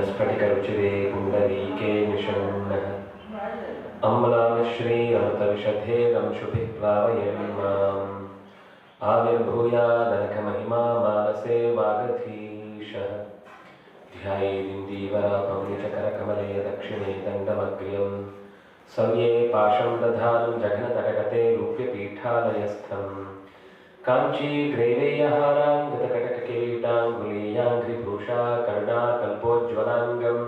स्फटिकरुचिरे कुण्डलीके निषण्णः अम्लानश्री अमृतविशधेदं शुभिः प्लावयन् माम् आविर्भूयादनघमहिमा मानसे वागधीशः ध्यायेदिन्दीवरापं निजकरकमले दक्षिणे दण्डमग्र्यं सव्ये पाशं दधानं जघनतटगते रूप्यपीठालयस्थं काञ्चीग्रैवेयहाराङ्गतकटककिरीटाङ्गुलीयाङ्घ्रिभूषा कर्णाकल्पोज्ज्वलाङ्गं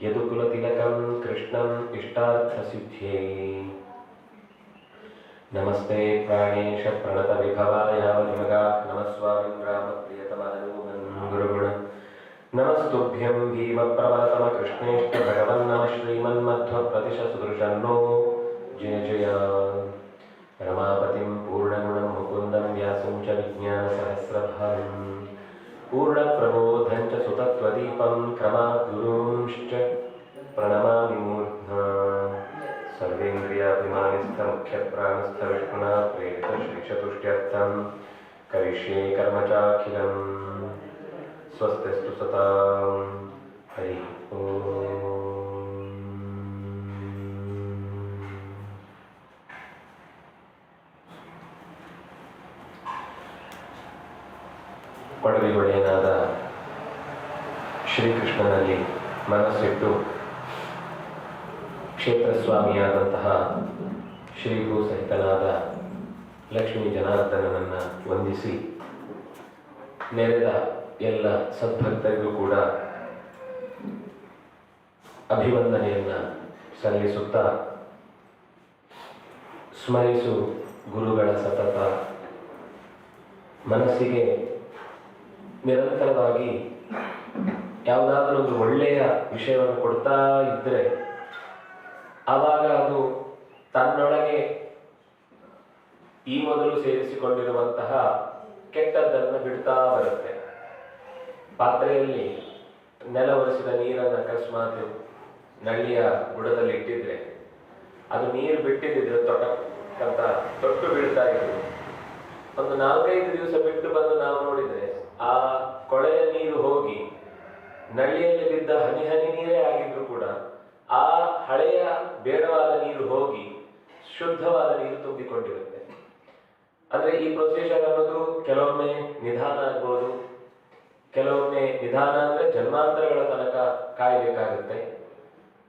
यदुकुलतिलकं कृष्णम् इष्टार्थसिद्ध्यै नमस्ते प्राणेश प्रणतविभवायावनिमगाः नमस्वामिन् रामप्रियतमानूनं गुरुगुण नमस्तुभ्यं भीमप्रवरतमकृष्णेष्ट भगवन्नमः श्रीमन्मध्वप्रतिशसुदृशन्नो जय जय रमापतिं पूर्णगुणं मुकुन्दं व्यासं च विज्ञानसहस्रभां पूर्णप्रबोधं च सुतत्वदीपं क्रमाद्गुरूंश्च प्रणमामि मूर्ध्ना सर्वेन्द्रियाभिमानिस्थमुख्यप्राणस्थविष्णुना प्रेरितश्रीचतुष्ट्यर्थं करिष्ये कर्म चाखिलम् स्वस्तिस्तु सतां हरि ओम्। ಒಡವಿಗೊಡೆಯನಾದ ಶ್ರೀಕೃಷ್ಣನಲ್ಲಿ ಮನಸ್ಸಿಟ್ಟು ಕ್ಷೇತ್ರಸ್ವಾಮಿಯಾದಂತಹ ಶ್ರೀಭೂ ಸಹಿತನಾದ ಲಕ್ಷ್ಮೀ ಜನಾರ್ದನನನ್ನು ವಂದಿಸಿ ನೆರೆದ ಎಲ್ಲ ಸದ್ಭಕ್ತರಿಗೂ ಕೂಡ ಅಭಿವಂದನೆಯನ್ನು ಸಲ್ಲಿಸುತ್ತಾ ಸ್ಮರಿಸು ಗುರುಗಳ ಸತತ ಮನಸ್ಸಿಗೆ ನಿರಂತರವಾಗಿ ಯಾವುದಾದ್ರೂ ಒಂದು ಒಳ್ಳೆಯ ವಿಷಯವನ್ನು ಕೊಡ್ತಾ ಇದ್ದರೆ ಆವಾಗ ಅದು ತನ್ನೊಳಗೆ ಈ ಮೊದಲು ಸೇರಿಸಿಕೊಂಡಿರುವಂತಹ ಕೆಟ್ಟದ್ದನ್ನು ಬಿಡ್ತಾ ಬರುತ್ತೆ. ಪಾತ್ರೆಯಲ್ಲಿ ನೆಲ ಒರೆಸಿದ ನೀರನ್ನು ಅಕಸ್ಮಾತ್ ನಳ್ಳಿಯ ಬುಡದಲ್ಲಿ ಇಟ್ಟಿದ್ರೆ ಅದು ನೀರು ಬಿಟ್ಟಿದ್ದಿದ್ರೆ ತೊಟ್ಟಕ್ಕಂತ ತೊಟ್ಟು ಬೀಳ್ತಾ ಇದ್ರು. ಒಂದು 4-5 ದಿವಸ ಬಿಟ್ಟು ಬಂದು ನಾವು ನೋಡಿದ್ರೆ ಆ ಕೊಳೆಯ ನೀರು ಹೋಗಿ ನಳ್ಳಿಯಲ್ಲಿ ಬಿದ್ದ ಹನಿ ಹನಿ ನೀರೇ ಆಗಿದ್ರು ಕೂಡ ಆ ಹಳೆಯ ಬೇಡವಾದ ನೀರು ಹೋಗಿ ಶುದ್ಧವಾದ ನೀರು ತುಂಬಿಕೊಂಡಿರುತ್ತೆ. ಅಂದ್ರೆ ಈ ಪ್ರೊಸೀಜರ್ ಅನ್ನೋದು ಕೆಲವೊಮ್ಮೆ ನಿಧಾನ ಆಗ್ಬೋದು, ಕೆಲವೊಮ್ಮೆ ನಿಧಾನ ಅಂದ್ರೆ ಜನ್ಮಾಂತರಗಳ ತನಕ ಕಾಯಬೇಕಾಗುತ್ತೆ.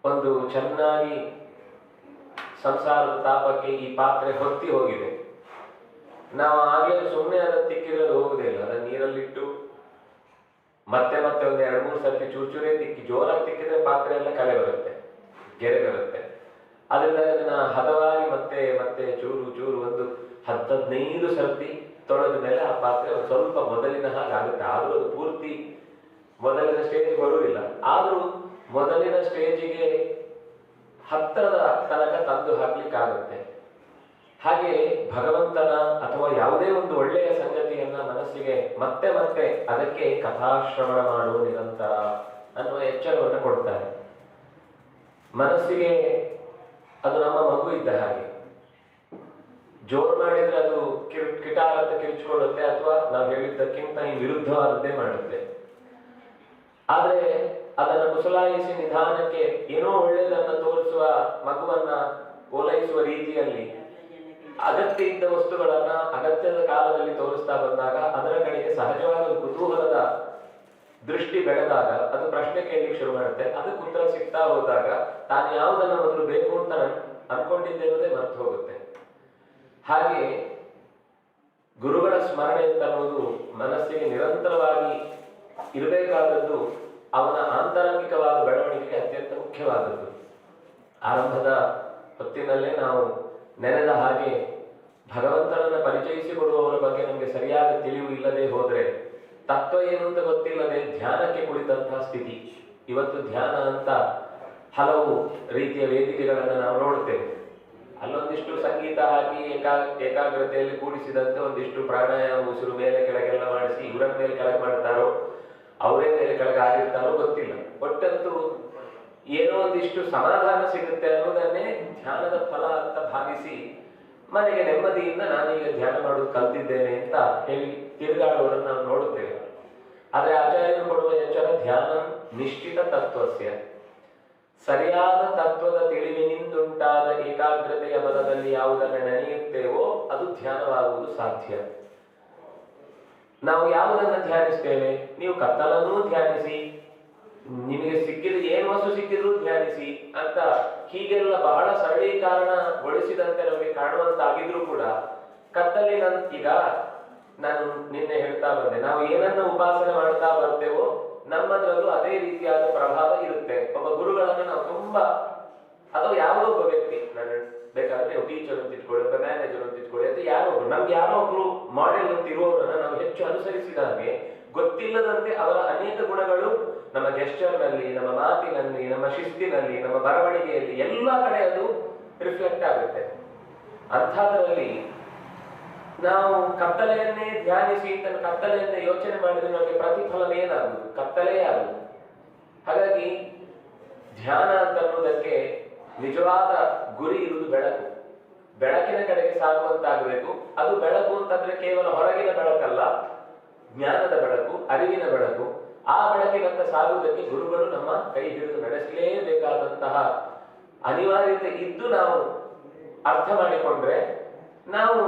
ಒಂದು ಚೆನ್ನಾಗಿ ಸಂಸಾರದ ತಾಪಕ್ಕೆ ಈ ಪಾತ್ರೆ ಹೊತ್ತಿ ಹೋಗಿದೆ, ನಾವು ಆಗಲೇ ಸುಮ್ಮನೆ ಅದನ್ನು ತಿಕ್ಕಿದ್ರೆ ಅದು ಹೋಗುದೇ ಇಲ್ಲ. ಅದನ್ನ ನೀರಲ್ಲಿಟ್ಟು ಮತ್ತೆ ಮತ್ತೆ ಒಂದು 2-3 ಸರ್ತಿ ಚೂರೇ ತಿಕ್ಕಿ ಜೋರಾಗಿ ತಿಕ್ಕಿದ್ರೆ ಪಾತ್ರೆ ಎಲ್ಲ ಕಲೆ ಬರುತ್ತೆ, ಗೆರೆ ಬರುತ್ತೆ. ಅದರಿಂದ ಅದನ್ನ ಹದವಾಗಿ ಮತ್ತೆ ಮತ್ತೆ ಚೂರು ಚೂರು ಒಂದು 10-15 ಸರ್ತಿ ತೊಳೆದ ಮೇಲೆ ಆ ಪಾತ್ರೆ ಒಂದು ಸ್ವಲ್ಪ ಮೊದಲಿನ ಹಾಗೆ ಆಗುತ್ತೆ. ಆದ್ರೂ ಅದು ಪೂರ್ತಿ ಮೊದಲಿನ ಸ್ಟೇಜ್ ಬರುವುದಿಲ್ಲ, ಆದ್ರೂ ಮೊದಲಿನ ಸ್ಟೇಜಿಗೆ ಹತ್ತಿರದ ತನಕ ತಂದು ಹಾಕ್ಲಿಕ್ಕಾಗುತ್ತೆ. ಹಾಗೆ ಭಗವಂತನ ಅಥವಾ ಯಾವುದೇ ಒಂದು ಒಳ್ಳೆಯ ಸಂಗತಿಯನ್ನ ಮನಸ್ಸಿಗೆ ಮತ್ತೆ ಮತ್ತೆ ಅದಕ್ಕೆ ಕಥಾಶ್ರವಣ ಮಾಡುವ ನಿರಂತರ ಅನ್ನುವ ಎಚ್ಚರವನ್ನು ಕೊಡ್ತಾರೆ. ಮನಸ್ಸಿಗೆ ಅದು ನಮ್ಮ ಮಗು ಇದ್ದ ಹಾಗೆ, ಜೋರು ಮಾಡಿದ್ರೆ ಅದು ಕಿಟಾರ ಅಂತ ಕಿರಿಚಿಕೊಳ್ಳುತ್ತೆ ಅಥವಾ ನಾವು ಹೇಳಿದ್ದಕ್ಕಿಂತ ಈ ವಿರುದ್ಧವಾದದ್ದೇ ಮಾಡುತ್ತೆ. ಆದ್ರೆ ಅದನ್ನು ಕುಸಲಾಯಿಸಿ ನಿಧಾನಕ್ಕೆ ಏನೋ ಒಳ್ಳೆಯದನ್ನ ತೋರಿಸುವ ಮಗುವನ್ನ ಓಲೈಸುವ ರೀತಿಯಲ್ಲಿ ಅಗತ್ಯ ಇದ್ದ ವಸ್ತುಗಳನ್ನ ಅಗತ್ಯದ ಕಾಲದಲ್ಲಿ ತೋರಿಸ್ತಾ ಬಂದಾಗ ಅದರ ಕಡೆಗೆ ಸಹಜವಾದ ಕುತೂಹಲದ ದೃಷ್ಟಿ ಬೆಳೆದಾಗ ಅದು ಪ್ರಶ್ನೆ ಕೇಳಲಿಕ್ಕೆ ಶುರು ಮಾಡುತ್ತೆ. ಅದಕ್ಕೆ ಉತ್ತರ ಸಿಗ್ತಾ ಹೋದಾಗ ತಾನು ಯಾವುದನ್ನ ಮೊದಲು ಬೇಕು ಅಂತ ಅನ್ಕೊಂಡಿದ್ದೇನೋದೇ ಮರೆತು ಹೋಗುತ್ತೆ. ಹಾಗೆ ಗುರುಗಳ ಸ್ಮರಣೆ ಅಂತ ಅನ್ನೋದು ಮನಸ್ಸಿಗೆ ನಿರಂತರವಾಗಿ ಇರಬೇಕಾದದ್ದು, ಅವನ ಆಂತರಂಗಿಕವಾದ ಬೆಳವಣಿಗೆಗೆ ಅತ್ಯಂತ ಮುಖ್ಯವಾದದ್ದು. ಆರಂಭದ ಹೊತ್ತಿನಲ್ಲೇ ನಾವು ನೆನೆದ ಹಾಗೆ ಭಗವಂತನನ್ನ ಪರಿಚಯಿಸಿಕೊಡುವವರ ಬಗ್ಗೆ ನಮಗೆ ಸರಿಯಾದ ತಿಳಿವು ಇಲ್ಲದೆ ಹೋದ್ರೆ, ತತ್ವ ಏನು ಅಂತ ಗೊತ್ತಿಲ್ಲದೆ ಧ್ಯಾನಕ್ಕೆ ಕುಳಿತಂತಹ ಸ್ಥಿತಿ. ಇವತ್ತು ಧ್ಯಾನ ಅಂತ ಹಲವು ರೀತಿಯ ವೇದಿಕೆಗಳನ್ನು ನಾವು ನೋಡ್ತೇವೆ. ಅಲ್ಲೊಂದಿಷ್ಟು ಸಂಗೀತ ಹಾಕಿ ಏಕಾಗ್ರತೆಯಲ್ಲಿ ಕೂಡಿಸಿದಂತೆ ಒಂದಿಷ್ಟು ಪ್ರಾಣಾಯಾಮ, ಉಸಿರು ಮೇಲೆ ಕೆಳಗೆಲ್ಲ ಮಾಡಿಸಿ ಇವರ ಮೇಲೆ ಕೆಳಗೆ ಮಾಡ್ತಾರೋ ಅವರೇ ಮೇಲೆ ಕೆಳಗೆ ಆಗಿರ್ತಾರೋ ಗೊತ್ತಿಲ್ಲ. ಒಟ್ಟಂತೂ ಏನೋ ಒಂದಿಷ್ಟು ಸಮಾಧಾನ ಸಿಗುತ್ತೆ ಅನ್ನೋದನ್ನೇ ಧ್ಯಾನದ ಫಲ ಅಂತ ಭಾವಿಸಿ ಮನೆಗೆ ನೆಮ್ಮದಿಯಿಂದ ನಾನೀಗ ಧ್ಯಾನ ಮಾಡೋದು ಕಲ್ತಿದ್ದೇನೆ ಅಂತ ಹೇಳಿ ತಿರುಗಾಡುವವರನ್ನು ನಾವು ನೋಡುತ್ತೇವೆ. ಆದರೆ ಆಚಾರ್ಯರು ಕೊಡುವ ಎಚ್ಚರ ಧ್ಯಾನ ನಿಶ್ಚಿತ ತತ್ವಸ್ಯ, ಸರಿಯಾದ ತತ್ವದ ತಿಳಿವಿನಿಂದುಂಟಾದ ಏಕಾಗ್ರತೆಯ ಬಲದಲ್ಲಿ ಯಾವುದನ್ನು ನೆನೆಯುತ್ತೇವೋ ಅದು ಧ್ಯಾನವಾಗುವುದು ಸಾಧ್ಯ. ನಾವು ಯಾವುದನ್ನು ಧ್ಯಾನಿಸ್ತೇವೆ? ನೀವು ಕತ್ತಲನ್ನೂ ಧ್ಯಾನಿಸಿ, ನಿಮಗೆ ಸಿಕ್ಕಿದ ಏನು ವಸ್ತು ಸಿಕ್ಕಿದ್ರು ಧ್ಯಾನಿಸಿ ಅಂತ ಹೀಗೆಲ್ಲ ಬಹಳ ಸರಳೀಕರಣಗೊಳಿಸಿದಂತೆ ನಮಗೆ ಕಾಣುವಂತಾಗಿದ್ರು ಕೂಡ ಕತ್ತಲಿನ ಈಗ ನಾನು ನಿನ್ನೆ ಹೇಳ್ತಾ ಬಂದೆ, ನಾವು ಏನನ್ನ ಉಪಾಸನೆ ಮಾಡ್ತಾ ಬರ್ತೇವೋ ನಮ್ಮದ್ರಲ್ಲೂ ಅದೇ ರೀತಿಯಾದ ಪ್ರಭಾವ ಇರುತ್ತೆ. ಒಬ್ಬ ಗುರುಗಳನ್ನು ನಾವು ತುಂಬಾ, ಅಥವಾ ಯಾವುದೋ ಒಬ್ಬ ವ್ಯಕ್ತಿ, ನಾನು ಬೇಕಾದ್ರೆ ನೀವು ಟೀಚರ್ ಅಂತ ಇಟ್ಕೊಳ್ಳಿ, ಒಬ್ಬ ಮ್ಯಾನೇಜರ್ ಅಂತ ಇಟ್ಕೊಳ್ಳಿ, ಅಂತ ಯಾರೋ ಒಬ್ರು ನಮ್ಗೆ ಯಾರೋ ಒಬ್ರು ಮಾಡೆಲ್ ಅಂತ ಇರುವವರನ್ನ ನಾವು ಹೆಚ್ಚು ಅನುಸರಿಸಿದಾಗೆ ಗೊತ್ತಿಲ್ಲದಂತೆ ಅವರ ಅನೇಕ ಗುಣಗಳು ನಮ್ಮ ಗೆಸ್ಚರ್ನಲ್ಲಿ, ನಮ್ಮ ಮಾತಿನಲ್ಲಿ, ನಮ್ಮ ಶಿಸ್ತಿನಲ್ಲಿ, ನಮ್ಮ ಬರವಣಿಗೆಯಲ್ಲಿ ಎಲ್ಲ ಕಡೆ ಅದು ರಿಫ್ಲೆಕ್ಟ್ ಆಗುತ್ತೆ. ಅಂಥದ್ರಲ್ಲಿ ನಾವು ಕತ್ತಲೆಯನ್ನೇ ಧ್ಯಾನಿಸಿ ಅಂತ ಕತ್ತಲೆಯನ್ನೇ ಯೋಚನೆ ಮಾಡಿದ್ರೆ ನಮಗೆ ಪ್ರತಿಫಲವೇನಾಗುವುದು? ಕತ್ತಲೇ ಆಗುವುದು. ಹಾಗಾಗಿ ಧ್ಯಾನ ಅಂತ ಅನ್ನೋದಕ್ಕೆ ನಿಜವಾದ ಗುರಿ ಇರುವುದು ಬೆಳಕು, ಬೆಳಕಿನ ಕಡೆಗೆ ಸಾಗುವಂತಾಗಬೇಕು. ಅದು ಬೆಳಕು ಅಂತಂದ್ರೆ ಕೇವಲ ಹೊರಗಿನ ಬೆಳಕಲ್ಲ, ಜ್ಞಾನದ ಬೆಳಕು, ಅರಿವಿನ ಬೆಳಕು. ಆ ಬೆಳಕಿನಂತ ಸಾಗುವುದಕ್ಕೆ ಗುರುಗಳು ನಮ್ಮ ಕೈ ಹಿಡಿದು ನಡೆಸಲೇಬೇಕಾದಂತಹ ಅನಿವಾರ್ಯತೆ ಇದ್ದು ನಾವು ಅರ್ಥ ಮಾಡಿಕೊಂಡ್ರೆ ನಾವು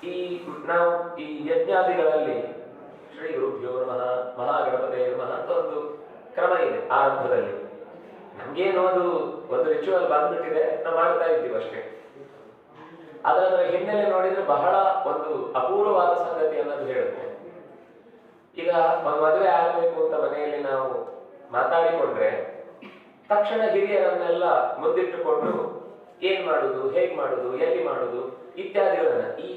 ಈ ಯಜ್ಞಾದಿಗಳಲ್ಲಿ ಶ್ರೀ ಗುರುಭ್ಯೋ ನಮಃ ಮಹಾಗಣಪತೇ ನಮಃ ಅಂತ ಒಂದು ಕ್ರಮ ಇದೆ ಆರಂಭದಲ್ಲಿ. ನಮ್ಗೇನು ಒಂದು ರಿಚುವಲ್ ಬಂದ್ಬಿಟ್ಟಿದೆ, ನಾವು ಮಾಡ್ತಾ ಇದ್ದೀವಿ ಅಷ್ಟೇ. ಅದರ ಹಿನ್ನೆಲೆ ನೋಡಿದ್ರೆ ಬಹಳ ಒಂದು ಅಪೂರ್ವವಾದ ಸಂಗತಿ ಅನ್ನೋದು ಹೇಳುತ್ತೆ. ಈಗ ಮದುವೆ ಆಗಬೇಕು ಅಂತ ಮನೆಯಲ್ಲಿ ನಾವು ಮಾತಾಡಿಕೊಂಡ್ರೆ ತಕ್ಷಣ ಹಿರಿಯರನ್ನೆಲ್ಲ ಮುಂದಿಟ್ಟುಕೊಂಡು ಏನ್ ಮಾಡುದು, ಹೇಗ್ ಮಾಡುದು, ಎಲ್ಲಿ ಮಾಡುದು ಇತ್ಯಾದಿಗಳನ್ನ, ಈ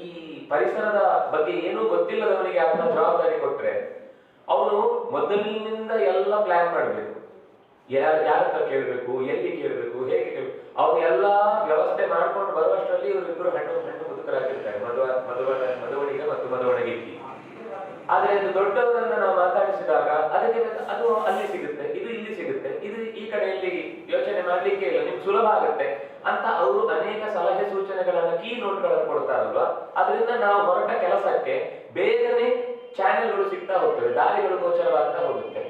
ಪರಿಸರದ ಬಗ್ಗೆ ಏನೂ ಗೊತ್ತಿಲ್ಲದವನಿಗೆ ಅಂತ ಜವಾಬ್ದಾರಿ ಕೊಟ್ರೆ ಅವನು ಮೊದಲಿನಿಂದ ಎಲ್ಲ ಪ್ಲಾನ್ ಮಾಡಬೇಕು. ಯಾರತ್ರ ಕೇಳಬೇಕು, ಎಲ್ಲಿ ಕೇಳಬೇಕು, ಹೇಗೆ ಕೇಳಬೇಕು, ಅವನ್ನೆಲ್ಲ ವ್ಯವಸ್ಥೆ ಮಾಡ್ಕೊಂಡು ಬರುವಷ್ಟರಲ್ಲಿ ಇವರಿಬ್ಬರು ಹೆಣ್ಣು ಮುದುಕರಾಗಿರ್ತಾರೆ, ಮದುವಣಿಗೆ ಮತ್ತು ಮದುವಣಿಗೆ. ಆದ್ರೆ ಇದು ದೊಡ್ಡವರನ್ನ ನಾವು ಮಾತಾಡಿಸಿದಾಗ ಅದಕ್ಕೆ ಅದು ಅಲ್ಲಿ ಸಿಗುತ್ತೆ, ಇದು ಇಲ್ಲಿ ಸಿಗುತ್ತೆ, ಇದು ಈ ಕಡೆಯಲ್ಲಿ ಯೋಚನೆ ಮಾಡ್ಲಿಕ್ಕೆ ಇಲ್ಲ, ನಿಮ್ಗೆ ಸುಲಭ ಆಗುತ್ತೆ ಅಂತ ಅವರು ಅನೇಕ ಸಲಹೆ ಸೂಚನೆಗಳನ್ನ ಕೀ ನೋಟ್ಗಳನ್ನು ಕೊಡ್ತಾರಲ್ವಾ. ಅದರಿಂದ ನಾವು ಹೊರಟ ಕೆಲಸಕ್ಕೆ ಬೇಗನೆ ಚಾನೆಲ್ಗಳು ಸಿಗ್ತಾ ಹೋಗ್ತವೆ, ದಾರಿಗಳು ಗೋಚರವಾಗ್ತಾ ಹೋಗುತ್ತೆ.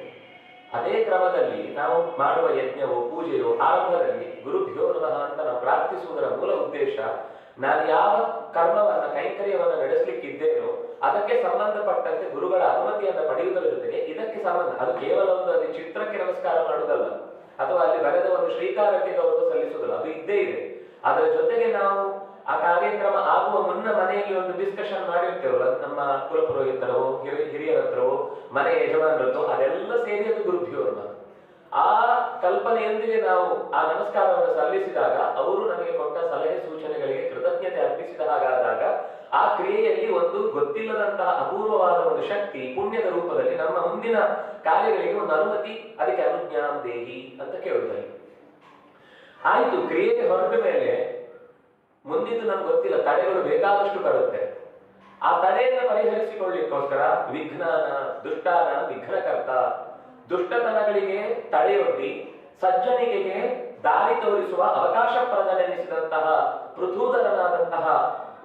ಅದೇ ಕ್ರಮದಲ್ಲಿ ನಾವು ಮಾಡುವ ಯಜ್ಞವೋ ಪೂಜೆಯೋ ಆರಂಭದಲ್ಲಿ ಗುರುಭ್ಯೋ ನಮಃ ಅಂತ ನಾವು ಪ್ರಾರ್ಥಿಸುವುದರ ಮೂಲ ಉದ್ದೇಶ, ನಾನು ಯಾವ ಕರ್ಮವನ್ನ ಕೈಂಕರ್ಯವನ್ನ ನಡೆಸಲಿಕ್ಕಿದ್ದೇನೋ ಅದಕ್ಕೆ ಸಂಬಂಧಪಟ್ಟಂತೆ ಗುರುಗಳ ಅನುಮತಿಯನ್ನ ಪಡೆಯುವುದರ ಜೊತೆಗೆ ಇದಕ್ಕೆ ಸಂಬಂಧ, ಅದು ಕೇವಲ ಒಂದು ಚಿತ್ರಕ್ಕೆ ನಮಸ್ಕಾರ ಮಾಡುವುದಲ್ಲ ಅಥವಾ ಅಲ್ಲಿ ಬರೆದ ಒಂದು ಶ್ರೀಕಾರಕ್ಕೆ ಗೌರವ ಸಲ್ಲಿಸುವುದಲ್ಲ, ಅದು ಇದ್ದೇ ಇದೆ. ಅದರ ಜೊತೆಗೆ ನಾವು ಆ ಕಾರ್ಯಕ್ರಮ ಆಗುವ ಮುನ್ನ ಮನೆಯಲ್ಲಿ ಒಂದು ಡಿಸ್ಕಷನ್ ಮಾಡಿರ್ತೇವಲ್ಲ, ನಮ್ಮ ಕುಲಪುರೋಹಿತರವೋ ಹಿರಿಯರ ಹತ್ರವೋ ಮನೆ ಯಜಮಾನರತ್ತೋ ಅದೆಲ್ಲ ಸೇರಿ ಅದು ಗುರುಭ್ಯೋ ನಮಃ. ಆ ಕಲ್ಪನೆಯೊಂದಿಗೆ ನಾವು ಆ ನಮಸ್ಕಾರವನ್ನು ಸಲ್ಲಿಸಿದಾಗ ಅವರು ನಮಗೆ ಕೊಟ್ಟ ಸಲಹೆ ಸೂಚನೆಗಳಿಗೆ ಕೃತಜ್ಞತೆ ಅರ್ಪಿಸಿದ ಹಾಗಾದಾಗ ಆ ಕ್ರಿಯೆಯಲ್ಲಿ ಒಂದು ಗೊತ್ತಿಲ್ಲದಂತಹ ಅಪೂರ್ವವಾದ ಒಂದು ಶಕ್ತಿ ಪುಣ್ಯದ ರೂಪದಲ್ಲಿ ನಮ್ಮ ಮುಂದಿನ ಕಾರ್ಯಗಳಿಗೆ ಒಂದು ಅನುಮತಿ, ಅದಕ್ಕೆ ಅನುಜ್ಞಾಂ ದೇಹಿ ಅಂತ ಕೇಳುತ್ತಾರೆ. ಆಯ್ತು, ಕ್ರಿಯೆಗೆ ಹೊರಟ ಮೇಲೆ ಮುಂದಿದ್ದು ನಮ್ಗೆ ಗೊತ್ತಿಲ್ಲ, ತಡೆಗಳು ಬೇಕಾದಷ್ಟು ಬರುತ್ತೆ. ಆ ತಡೆಯನ್ನು ಪರಿಹರಿಸಿಕೊಳ್ಳಿಕ್ಕೋಸ್ಕರ ವಿಘ್ನಾನ ದುಷ್ಟಾನ ವಿಘ್ನಕರ್ತ, ದುಷ್ಟತನಗಳಿಗೆ ತಡೆಯೊಡ್ಡಿ ಸಜ್ಜನಿಕೆಗೆ ದಾರಿ ತೋರಿಸುವ ಅವಕಾಶಪ್ರದನೆನಿಸಿದಂತಹ ಪೃಥೂದರನಾದಂತಹ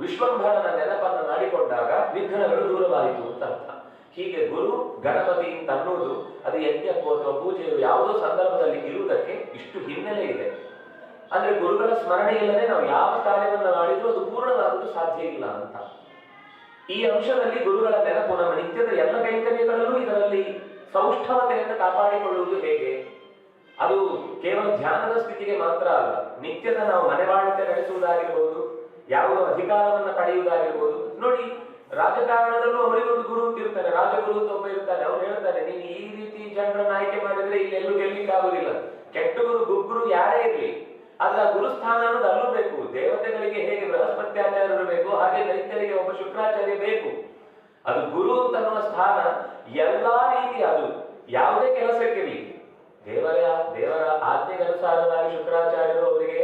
ವಿಶ್ವಂಭರನ ನೆನಪನ್ನು ಮಾಡಿಕೊಂಡಾಗ ವಿಘ್ನಗಳು ದೂರವಾಯಿತು ಅಂತ ಅರ್ಥ. ಹೀಗೆ ಗುರು ಗಣಪತಿ ಅಂತ ಅನ್ನೋದು ಅದು ಯಜ್ಞಕ್ಕೋ ಅಥವಾ ಪೂಜೆಯು ಯಾವುದೋ ಸಂದರ್ಭದಲ್ಲಿ ಇರುವುದಕ್ಕೆ ಇಷ್ಟು ಹಿನ್ನೆಲೆ ಇದೆ. ಅಂದ್ರೆ ಗುರುಗಳ ಸ್ಮರಣೆ ಇಲ್ಲದೆ ನಾವು ಯಾವ ಕಾರ್ಯವನ್ನ ಮಾಡಿದ್ರೂ ಅದು ಪೂರ್ಣವಾಗುವುದು ಸಾಧ್ಯ ಇಲ್ಲ ಅಂತ. ಈ ಅಂಶದಲ್ಲಿ ಗುರುಗಳ ನೆನಪು ನಮ್ಮ ನಿತ್ಯದ ಎಲ್ಲ ಕೈಂಕರ್ಯಗಳಲ್ಲೂ ಇದರಲ್ಲಿ ಸೌಷ್ಠವತೆಯನ್ನು ಕಾಪಾಡಿಕೊಳ್ಳುವುದು ಹೇಗೆ? ಅದು ಕೇವಲ ಧ್ಯಾನದ ಸ್ಥಿತಿಗೆ ಮಾತ್ರ ಅಲ್ಲ, ನಿತ್ಯದ ನಾವು ಮನೆವಾಳ್ತೆ ನಡೆಸುವುದಾಗಿರ್ಬೋದು, ಯಾವುದೋ ಅಧಿಕಾರವನ್ನ ಪಡೆಯುವುದಾಗಿರ್ಬೋದು. ನೋಡಿ, ರಾಜಕಾರಣದಲ್ಲೂ ಅವರಿಗೊಂದು ಗುರು ಅಂತ ಇರ್ತಾನೆ, ರಾಜಗುರು ಅಂತ ಒಬ್ಬ ಇರ್ತಾನೆ. ಅವ್ರು ಹೇಳ್ತಾನೆ, ನೀನು ಈ ರೀತಿ ಜನರನ್ನ ಆಯ್ಕೆ ಮಾಡಿದ್ರೆ ಇಲ್ಲೆಲ್ಲೂ ಗೆಲ್ಲಿಕ್ಕೆ ಆಗುದಿಲ್ಲ. ಕೆಟ್ಟ ಗುರು ಗುಗ್ಗುರು ಯಾರೇ ಇರಲಿ, ಆದ್ರೆ ಆ ಗುರುಸ್ಥಾನ ಅನ್ನೋದು ಅಲ್ಲೂ ಬೇಕು. ದೇವತೆಗಳಿಗೆ ಹೇಗೆ ಬೃಹಸ್ಪತ್ಯಾಚಾರ್ಯರು ಬೇಕು, ಹಾಗೆ ದೈತ್ಯರಿಗೆ ಒಬ್ಬ ಶುಕ್ರಾಚಾರ್ಯ ಬೇಕು. ಅದು ಗುರು ಅಂತ ಅನ್ನುವ ಸ್ಥಾನ ಎಲ್ಲಾ ರೀತಿ, ಅದು ಯಾವುದೇ ಕೆಲಸಕ್ಕಿರಲಿ, ದೇವರ ಆಜ್ಞೆಗನುಸಾರವಾಗಿ ಶುಕ್ರಾಚಾರ್ಯರು ಅವರಿಗೆ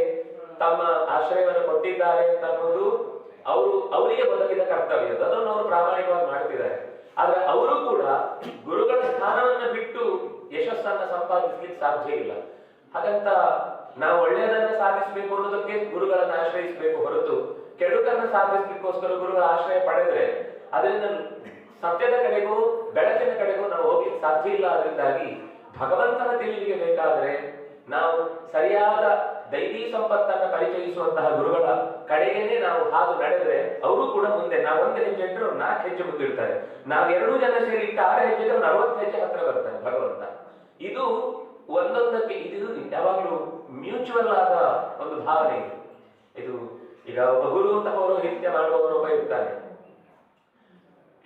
ತಮ್ಮ ಆಶ್ರಯವನ್ನು ಕೊಟ್ಟಿದ್ದಾರೆ ಅಂತ ಅನ್ನೋದು ಅವರಿಗೆ ಬದಲಿದ ಕರ್ತವ್ಯ, ಅದನ್ನು ಅವರು ಪ್ರಾಮಾಣಿಕವಾಗಿ ಮಾಡ್ತಿದ್ದಾರೆ. ಆದ್ರೆ ಅವರು ಕೂಡ ಗುರುಗಳ ಸ್ಥಾನವನ್ನ ಬಿಟ್ಟು ಯಶಸ್ಸನ್ನ ಸಂಪಾದಿಸ್ಲಿಕ್ಕೆ ಸಾಧ್ಯ ಇಲ್ಲ. ಹಾಗಂತ ನಾವು ಒಳ್ಳೆಯದನ್ನ ಸಾಧಿಸಬೇಕು ಅನ್ನೋದಕ್ಕೆ ಗುರುಗಳನ್ನ ಆಶ್ರಯಿಸಬೇಕು ಹೊರತು ಕೆಡುಕನ್ನ ಸಾಧಿಸಲಿಕ್ಕೋಸ್ಕರ ಗುರುಗಳ ಆಶ್ರಯ ಪಡೆದ್ರೆ ಅದರಿಂದ ಸತ್ಯದ ಕಡೆಗೂ ಬೆಳಕಿನ ಕಡೆಗೂ ನಾವು ಹೋಗ್ಲಿಕ್ಕೆ ಸಾಧ್ಯ ಇಲ್ಲ. ಅದರಿಂದಾಗಿ ಭಗವಂತನ ತಿಳಿವಿಗೆ ಬೇಕಾದ್ರೆ ನಾವು ಸರಿಯಾದ ದೈವಿ ಸಂಪತ್ತನ್ನ ಪರಿಚಯಿಸುವಂತಹ ಗುರುಗಳ ಕಡೆಗೇನೆ ನಾವು ಹಾದು ನಡೆದ್ರೆ ಅವರು ಕೂಡ ಮುಂದೆ ನಾವು ಒಂದು ಹೆಜ್ಜೆ ಇಟ್ಟರು 4 ಹೆಜ್ಜೆ ಮುಂದಿರ್ತಾರೆ. ನಾವು 2 ಜನ ಸೇರಿ ಇಟ್ಟ 6 ಹೆಜ್ಜೆಗೆ 40 ಹೆಜ್ಜೆ ಹತ್ರ ಬರ್ತಾನೆ ಭಗವಂತ. ಇದು ಒಂದೊಂದಕ್ಕೆ ಇದು ಯಾವಾಗಲೂ ಮ್ಯೂಚುವಲ್ ಆದ ಒಂದು ಭಾವನೆ. ಇದು ಈಗ ಒಬ್ಬ ಗುರು ಅಂತ ಪೌರೋಹಿತ್ಯ ಮಾಡುವವನೊಬ್ಬ ಇರ್ತಾನೆ,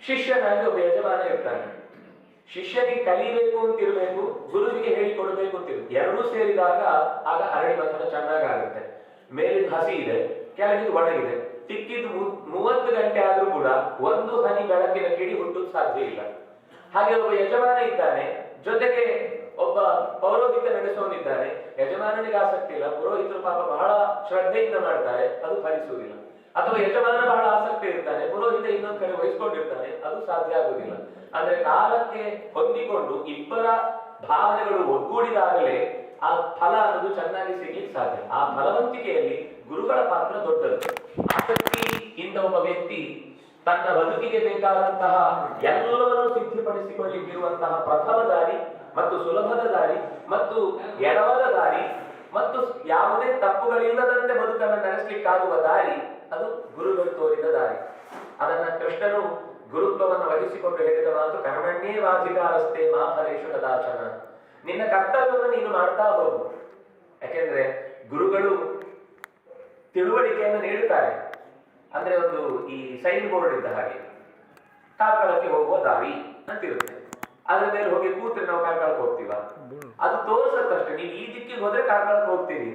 ಶಿಷ್ಯನಾಗಿ ಒಬ್ಬ ಯಜಮಾನ ಇರ್ತಾನೆ. ಶಿಷ್ಯನಿಗೆ ಕಲಿಬೇಕು ಅಂತಿರ್ಬೇಕು, ಗುರುವಿಗೆ ಹೇಳಿಕೊಡ್ಬೇಕು ಅಂತಿರ್ಬೇಕು. ಎರಡೂ ಸೇರಿದಾಗ ಆಗ ಅರಳಿ ಮಥನ ಚೆನ್ನಾಗಾಗುತ್ತೆ. ಮೇಲಿದ ಹಸಿ ಇದೆ, ಕೆಳಗಿದು ಒಣಗಿದೆ. ಸಿಕ್ಕಿದ್ದು 30 ಗಂಟೆ ಆದ್ರೂ ಕೂಡ ಒಂದು ಹನಿ ಬೆಳಕಿನ ಕಿಡಿ ಹುಟ್ಟುವುದು ಸಾಧ್ಯ ಇಲ್ಲ. ಹಾಗೆ ಒಬ್ಬ ಯಜಮಾನ ಇದ್ದಾನೆ, ಜೊತೆಗೆ ಒಬ್ಬ ಪೌರೋಹಿತ್ಯ ನಡೆಸೋನಿದ್ದಾನೆ. ಯಜಮಾನನಿಗೆ ಆಸಕ್ತಿ ಇಲ್ಲ, ಪುರೋಹಿತರು ಪಾಪ ಬಹಳ ಶ್ರದ್ಧೆಯಿಂದ ಮಾಡ್ತಾರೆ, ಅದು ಫಲಿಸುವುದಿಲ್ಲ. ಅಥವಾ ಯಜಮಾನ ಬಹಳ ಆಸಕ್ತಿ ಇರ್ತಾನೆ, ಪುರೋಹಿತ ಇನ್ನೊಂದ್ ಕಡೆ ವಹಿಸ್ಕೊಂಡಿರ್ತಾನೆ, ಅದು ಸಾಧ್ಯ ಆಗುದಿಲ್ಲ. ಅಂದ್ರೆ ಕಾಲಕ್ಕೆ ಹೊಂದಿಕೊಂಡು ಇಬ್ಬರ ಭಾವನೆಗಳು ಒಗ್ಗೂಡಿದಾಗಲೇ ಆ ಫಲ ಅನ್ನೋದು ಚೆನ್ನಾಗಿ ಸಿಗ್ಲಿಕ್ಕೆ ಸಾಧ್ಯ. ಆ ಫಲವಂತಿಕೆಯಲ್ಲಿ ಗುರುಗಳ ಪಾತ್ರ ದೊಡ್ಡದು. ಆಸಕ್ತಿಯಿಂದ ಒಬ್ಬ ವ್ಯಕ್ತಿ ತನ್ನ ಬದುಕಿಗೆ ಬೇಕಾದಂತಹ ಎಲ್ಲವನ್ನು ಸಿದ್ಧಿಪಡಿಸಿಕೊಳ್ಳಿಕ್ಕಿರುವಂತಹ ಪ್ರಥಮ ದಾರಿ ಮತ್ತು ಸುಲಭದ ದಾರಿ ಮತ್ತು ಎಡವದ ದಾರಿ ಮತ್ತು ಯಾವುದೇ ತಪ್ಪುಗಳಿಲ್ಲದಂತೆ ಬದುಕನ್ನು ನಡೆಸಲಿಕ್ಕಾಗುವ ದಾರಿ ಅದು ಗುರುಗಳು ತೋರಿದ ದಾರಿ. ಅದನ್ನ ಕೃಷ್ಣನು ಗುರುತ್ವವನ್ನು ವಹಿಸಿಕೊಂಡು ಹೇಳಿದ ಮಾತು ಕರ್ಮಣ್ಯೇವಾಧಿಕಾರಸ್ಥೆ ಮಾ ಫಲೇಷು ಕದಾಚನ. ನಿನ್ನ ಕರ್ತವ್ಯವನ್ನು ನೀನು ಮಾಡ್ತಾ ಹೋಗು. ಯಾಕೆಂದ್ರೆ ಗುರುಗಳು ತಿಳುವಳಿಕೆಯನ್ನು ನೀಡುತ್ತಾರೆ. ಅಂದ್ರೆ ಒಂದು ಈ ಸೈನ್ ಬೋರ್ಡ್ ಇದ್ದ ಹಾಗೆ ಕಾರ್ಕಳಕ್ಕೆ ಹೋಗುವ ದಾರಿ ಅಂತಿರುತ್ತೆ. ಅದ್ರ ಮೇಲೆ ಹೋಗಿ ಕೂತ್ರೆ ನಾವು ಕಾರ್ಕಳಕ್ಕೆ ಹೋಗ್ತೀವ, ಅದು ತೋರಿಸತ್ತಷ್ಟೇ. ನೀವು ಈ ದಿಕ್ಕಿಗೆ ಹೋದ್ರೆ ಕಾರ್ಕಳಕ್ಕೆ ಹೋಗ್ತೀರಿ,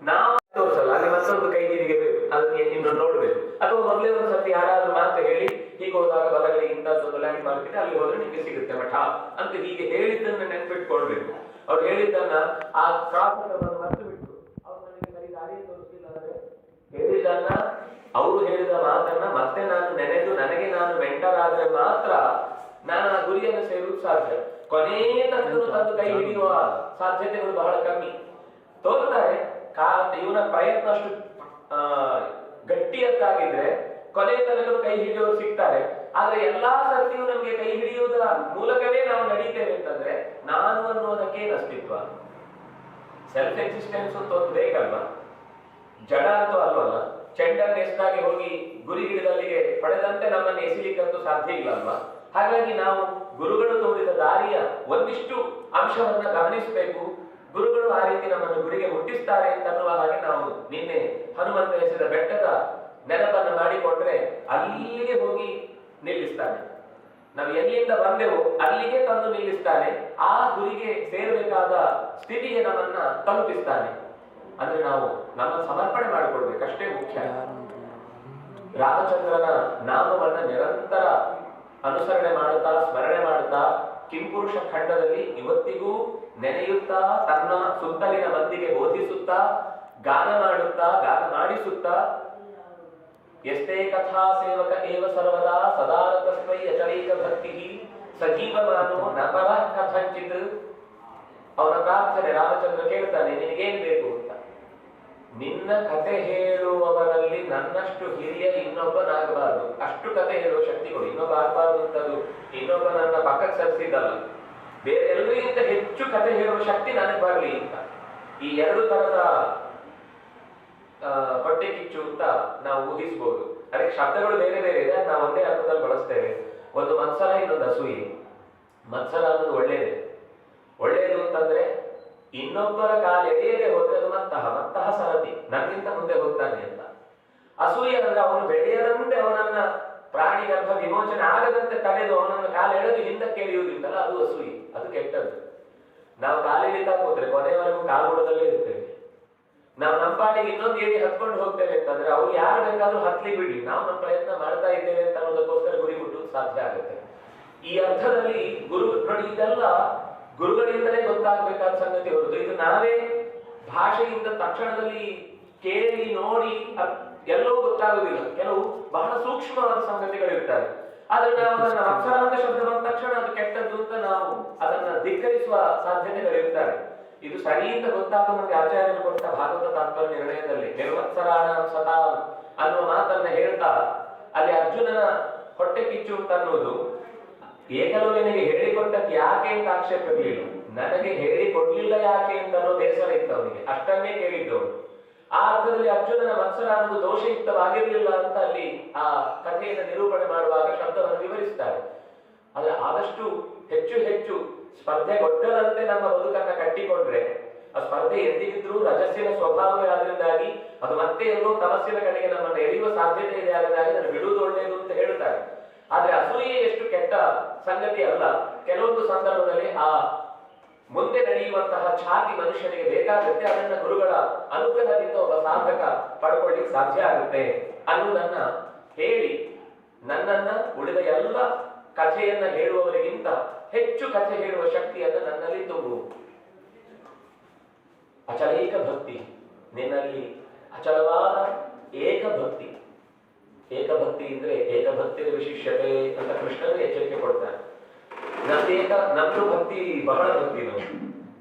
ನಾವು ತೋರಿಸಲ್ಲ. ಅಲ್ಲಿ ಮತ್ತೊಂದು ಕೈ ನಿನಗೆ ಬೇಕು, ಅದನ್ನ ಇನ್ನು ನೋಡ್ಬೇಕು. ಅಥವಾ ಮೊದಲೇ ಒಂದು ಸರ್ತಿ ಯಾರಾದ್ರೂ ಮಾತು ಹೇಳಿ ಹೀಗೆ ಹೋದಾಗ ಬಲಗಡೆ ಇಂಥದ್ದೊಂದು ಲ್ಯಾಂಡ್ ಮಾರ್ಕ್ ಇದೆ, ಅಲ್ಲಿ ಹೋದ್ರೆ ನಿಮಗೆ ಸಿಗುತ್ತೆ ಮಠ ಅಂತ ಹೀಗೆ ಹೇಳಿದ್ದನ್ನ ನೆನ್ಪಿಟ್ಕೊಳ್ಬೇಕು. ಅವ್ರು ಹೇಳಿದ್ದನ್ನ ಆ ಕ್ರಾಸ್ ಮರ್ತು ಬಿಟ್ಟು ಅವ್ರು ನನಗೆ ಬರೀ ದಾರಿ ತೋರಿಸಿಲ್ಲ ಅಂದ್ರೆ ಹೇಳಿದ್ದನ್ನ ಅವರು ಹೇಳಿದ ಮಾತನ್ನ ಮತ್ತೆ ನಾನು ನೆನೆದು ನನಗೆ ನಾನು ಮೆಂಟರ್ ಆದ್ರೆ ಮಾತ್ರ ನಾನು ಆ ಗುರಿಯನ್ನು ಸೇರುವುದು ಸಾಧ್ಯ. ಕೊನೆಯ ತನಕ ತಂದು ಕೈ ಹಿಡಿಯುವ ಸಾಧ್ಯತೆಗಳು ಬಹಳ ಕಮ್ಮಿ. ತೋರ್ತಾರೆ ಇವನ ಪ್ರಯತ್ನ ಅಷ್ಟು ಗಟ್ಟಿಯದ್ದಾಗಿದ್ರೆ ಕೊನೆಯ ತನಕ ಕೈ ಹಿಡಿಯೋರು ಸಿಗ್ತಾರೆ. ಆದ್ರೆ ಎಲ್ಲಾ ಸರ್ತಿಯೂ ನಮ್ಗೆ ಕೈ ಹಿಡಿಯುವುದರ ಮೂಲಕವೇ ನಾವು ನಡೀತೇವೆ ಅಂತಂದ್ರೆ ನಾನು ಅನ್ನೋದಕ್ಕೆ ಅಸ್ತಿತ್ವ, ಸೆಲ್ಫ್ ಎಕ್ಸಿಸ್ಟೆನ್ಸ್ ಅಂತ ಒಂದು ಬೇಕಲ್ವಾ? ಜಡ ಅಂತೂ ಅಲ್ವಲ್ಲ. ಚೆಂಡನ್ನು ಎಷ್ಟಾಗಿ ಹೋಗಿ ಗುರಿ ಹಿಡಿದಲ್ಲಿಗೆ ಪಡೆದಂತೆ ನಮ್ಮನ್ನು ಎಸಿಲಿಕ್ಕಂತೂ ಸಾಧ್ಯ ಇಲ್ಲ ಅಲ್ವಾ? ಹಾಗಾಗಿ ನಾವು ಗುರುಗಳು ತೋರಿದ ದಾರಿಯ ಒಂದಿಷ್ಟು ಅಂಶವನ್ನ ಗಮನಿಸಬೇಕು. ಗುರುಗಳು ಆ ರೀತಿ ನಮ್ಮನ್ನು ಗುರಿಗೆ ಮುಟ್ಟಿಸ್ತಾರೆ ಅಂತ ಅನ್ನುವ ಹಾಗೆ ನಾವು ನಿನ್ನೆ ಹನುಮಂತ ಎಸೆದ ಬೆಟ್ಟದ ನೆನಪನ್ನು ಮಾಡಿಕೊಂಡ್ರೆ ಅಲ್ಲಿಗೆ ಹೋಗಿ ನಿಲ್ಲಿಸ್ತಾನೆ. ನಾವು ಎಲ್ಲಿಂದ ಬಂದೆವು ಅಲ್ಲಿಗೆ ತಂದು ನಿಲ್ಲಿಸ್ತಾನೆ. ಆ ಗುರಿಗೆ ಸೇರಬೇಕಾದ ಸ್ಥಿತಿಗೆ ನಮ್ಮನ್ನ ತಲುಪಿಸ್ತಾನೆ. ಅಂದ್ರೆ ನಾವು ನಮ್ಮನ್ನು ಸಮರ್ಪಣೆ ಮಾಡಿಕೊಡ್ಬೇಕಷ್ಟೇ ಮುಖ್ಯ. ರಾಮಚಂದ್ರನ ನಾಮವನ್ನ ನಿರಂತರ ಅನುಸರಣೆ ಮಾಡುತ್ತಾ ಸ್ಮರಣೆ ಮಾಡುತ್ತಾ ಕಿಂಪುರುಷ ಖಂಡದಲ್ಲಿ ಇವತ್ತಿಗೂ ನೆನೆಯುತ್ತಾ ತನ್ನ ಸುತ್ತಲಿನ ಮಂದಿಗೆ ಬೋಧಿಸುತ್ತಾ ಗಾನ ಮಾಡುತ್ತಾ ಗಾನ ಮಾಡಿಸುತ್ತಾ ಎಷ್ಟೇ ಕಥಾ ಸೇವಕ ಏವ ಸರ್ವದಾ ಸದಾರತಸ್ಮೈ ಅಚಲೈಕ ಭಕ್ತಿ ಸಜೀವಮಾನೋ ನಪರ ಕಥಂಚಿತ್. ಅವನ ಪ್ರಾರ್ಥನೆ ರಾಮಚಂದ್ರ ಕೇಳ್ತಾನೆ, ನಿನಗೇನ್ ಬೇಕು ಅಂತ. ನಿನ್ನ ಕತೆ ಹೇಳುವವರಲ್ಲಿ ನನ್ನಷ್ಟು ಹಿರಿಯ ಇನ್ನೊಬ್ಬನಾಗಬಾರದು, ಅಷ್ಟು ಕತೆ ಹೇಳುವ ಶಕ್ತಿ ಕೊಡು. ಇನ್ನೊಬ್ಬ ಆಗಬಾರ್ದು ಅಂತದ್ದು ಇನ್ನೊಬ್ಬ ನನ್ನ ಪಕ್ಕಕ್ಕೆ ಸರಿಸಿದ್ದಲ್ಲ, ಬೇರೆ ಎಲ್ಲರಿಗಿಂತ ಹೆಚ್ಚು ಕತೆ ಹೇಳುವ ಶಕ್ತಿ ನನಗೆ ಬರಲಿ ಅಂತ. ಈ 2 ತರದ ಹೊಟ್ಟೆ ಕಿಚ್ಚು ಅಂತ ನಾವು ಊಹಿಸಬಹುದು. ಅದಕ್ಕೆ ಶಬ್ದಗಳು ಬೇರೆ ಬೇರೆ ಇದೆ, ನಾವು ಒಂದೇ ಅರ್ಥದಲ್ಲಿ ಬಳಸ್ತೇವೆ. ಒಂದು ಮತ್ಸರ, ಇನ್ನೊಂದು ಅಸೂಯೆ. ಮತ್ಸರ ಅನ್ನೋದು ಒಳ್ಳೆಯದು ಅಂತಂದ್ರೆ ಇನ್ನೊಬ್ಬರ ಕಾಲ ಎಳೆಯದೆ ಹೋದ್ರೆ ಅದು ಮತ್ತಹ ಸರತಿ, ನನ್ಗಿಂತ ಮುಂದೆ ಹೋಗ್ತಾನೆ ಅಂತ. ಅಸೂಯೆ ಅಂದ್ರೆ ಅವನು ಬೆಳೆಯದಂತೆ ಅವನನ್ನ ಪ್ರಾಣಿ ಗರ್ಭ ವಿಮೋಚನೆ ಆಗದಂತೆ ತಡೆದು ಅವನನ್ನ ಕಾಲ ಎಳೆದು ಹಿಂದಕ್ಕೆ ಎಳೆಯುವುದಿಲ್ಲಲ್ಲ, ಅದು ಅಸೂಯೆ, ಅದು ಕೆಟ್ಟದ್ದು. ನಾವು ಕಾಲೆಳಿತಾ ಹೋದ್ರೆ ಕೊನೆಯವರೆಗೂ ಕಾಲ್ಗುಡದಲ್ಲೇ ಇರ್ತೇವೆ. ನಾವು ನಮ್ಮ ಪಾಡಿಗೆ ಇನ್ನೊಂದು ಏರಿ ಹತ್ಕೊಂಡು ಹೋಗ್ತೇವೆ ಅಂತಂದ್ರೆ ಅವ್ರು ಯಾರು ಬೇಕಾದ್ರೂ ಹತ್ಲಿ ಬಿಡ್ಲಿ, ನಾವು ನಮ್ಮ ಪ್ರಯತ್ನ ಮಾಡ್ತಾ ಇದ್ದೇವೆ ಅಂತ ಅನ್ನೋದಕ್ಕೋಸ್ಕರ ಗುರಿ ಮುಟ್ಟುವುದು ಸಾಧ್ಯ ಆಗುತ್ತೆ. ಈ ಅರ್ಥದಲ್ಲಿ ಗುರು ನೋಡಿ, ಇದೆಲ್ಲ ಗುರುಗಳಿಂದಲೇ ಗೊತ್ತಾಗಬೇಕಾದ ಸಂಗತಿ ಹೊರತು ಇದು ನಾವೇ ಭಾಷೆಯಿಂದ ತಕ್ಷಣದಲ್ಲಿ ಕೇಳಿ ನೋಡಿ ಎಲ್ಲವೂ ಗೊತ್ತಾಗುವುದಿಲ್ಲ. ಕೆಲವು ಬಹಳ ಸೂಕ್ಷ್ಮವಾದ ಸಂಗತಿಗಳಿರ್ತಾರೆ. ಆದ್ರೆ ನಾವು ಅದನ್ನ ಅಕ್ಷರ ಅಂತ ಶಬ್ದ ಬಂದ ತಕ್ಷಣ ಅದು ಕೆಟ್ಟದ್ದು ಅಂತ ನಾವು ಅದನ್ನ ಧಿಕ್ಕರಿಸುವ ಸಾಧ್ಯತೆಗಳಿರ್ತಾರೆ. ಇದು ಸರಿ ಅಂತ ಗೊತ್ತಾಗ ನಮಗೆ ಆಚಾರ್ಯರು ಕೊಟ್ಟ ಭಾಗವತ ತಾತ್ಪರ್ಯ ನಿರ್ಣಯದಲ್ಲಿ ನಿರ್ವತ್ಸರಾಣ ಸದಾ ಅನ್ನುವ ಮಾತನ್ನ ಹೇಳ್ತಾ ಅಲ್ಲಿ ಅರ್ಜುನನ ಹೊಟ್ಟೆ ಕಿಚ್ಚು ಅಂತ ಅನ್ನೋದು ಏಕಲವ್ಯನಿಗೆ ಹೇಳಿಕೊಟ್ಟದ್ದು ಯಾಕೆ ಅಂತ ಆಕ್ಷೇಪ ಇರಲಿಲ್ಲ, ನನಗೆ ಹೇಳಿಕೊಡ್ಲಿಲ್ಲ ಯಾಕೆ ಅಂತ ಅನ್ನೋ ಬೇಸರ ಇತ್ತು ಅವನಿಗೆ, ಅಷ್ಟನ್ನೇ ಕೇಳಿದ್ದವನು. ಆ ಅರ್ಥದಲ್ಲಿ ಅರ್ಜುನನ ಮತ್ಸರ ಅನ್ನೋದು ದೋಷಯುಕ್ತವಾಗಿರ್ಲಿಲ್ಲ ಅಂತ ಅಲ್ಲಿ ಆ ಕಥೆಯನ್ನು ನಿರೂಪಣೆ ಮಾಡುವಾಗ ಶಬ್ದವನ್ನು ವಿವರಿಸ್ತಾರೆ. ಆದ್ರೆ ಆದಷ್ಟು ಹೆಚ್ಚು ಹೆಚ್ಚು ಸ್ಪರ್ಧೆಗೊಡ್ಡದಂತೆ ನಮ್ಮ ಬದುಕನ್ನ ಕಟ್ಟಿಕೊಂಡ್ರೆ ಆ ಸ್ಪರ್ಧೆ ಎಂದಿಗಿದ್ರೂ ರಜಸ್ಸಿನ ಸ್ವಭಾವವೇ ಆದ್ರಿಂದಾಗಿ ಅದು ಮತ್ತೆ ಎಲ್ಲೋ ತಮಸ್ಸಿನ ಕಡೆಗೆ ನಮ್ಮನ್ನು ಎಳೆಯುವ ಸಾಧ್ಯತೆ ಇದೆ, ಆದ್ರಿಂದಾಗಿ ನಾನು ಬಿಡುವುದು ಒಳ್ಳೆಯದು ಅಂತ ಹೇಳ್ತಾರೆ. ಆದ್ರೆ ಅಸೂಯೆ ಎಷ್ಟು ಕೆಟ್ಟ ಸಂಗತಿ ಅಲ್ಲ, ಕೆಲವೊಂದು ಸಂದರ್ಭದಲ್ಲಿ ಆ ಮುಂದೆ ನಡೆಯುವಂತಹ ಛಾತಿ ಮನುಷ್ಯನಿಗೆ ಬೇಕಾಗುತ್ತೆ, ಅದನ್ನ ಗುರುಗಳ ಅನುಗ್ರಹದಿಂದ ಒಬ್ಬ ಸಾಧಕ ಪಡ್ಕೊಳ್ಳಿಕ್ಕೆ ಸಾಧ್ಯ ಆಗುತ್ತೆ ಅನ್ನುವುದನ್ನ ಹೇಳಿ ನನ್ನನ್ನ ಉಳಿದ ಎಲ್ಲ ಕಥೆಯನ್ನ ಹೇಳುವವರಿಗಿಂತ ಹೆಚ್ಚು ಕಥೆ ಹೇಳುವ ಶಕ್ತಿಯನ್ನ ನನ್ನಲ್ಲಿ ತುಂಬು. ಅಚಲೈಕ ಭಕ್ತಿ, ನಿನ್ನಲ್ಲಿ ಅಚಲವಾದ ಏಕಭಕ್ತಿ. ಏಕಭಕ್ತಿ ಅಂದ್ರೆ ಏಕಭಕ್ತಿಯ ವಿಶಿಷ್ಟತೆ ಅಂತ ಕೃಷ್ಣನು ಎಚ್ಚರಿಕೆ ಕೊಡ್ತಾನೆ. ನಮ್ದು ಭಕ್ತಿ ಬಹಳ ಭಕ್ತಿ.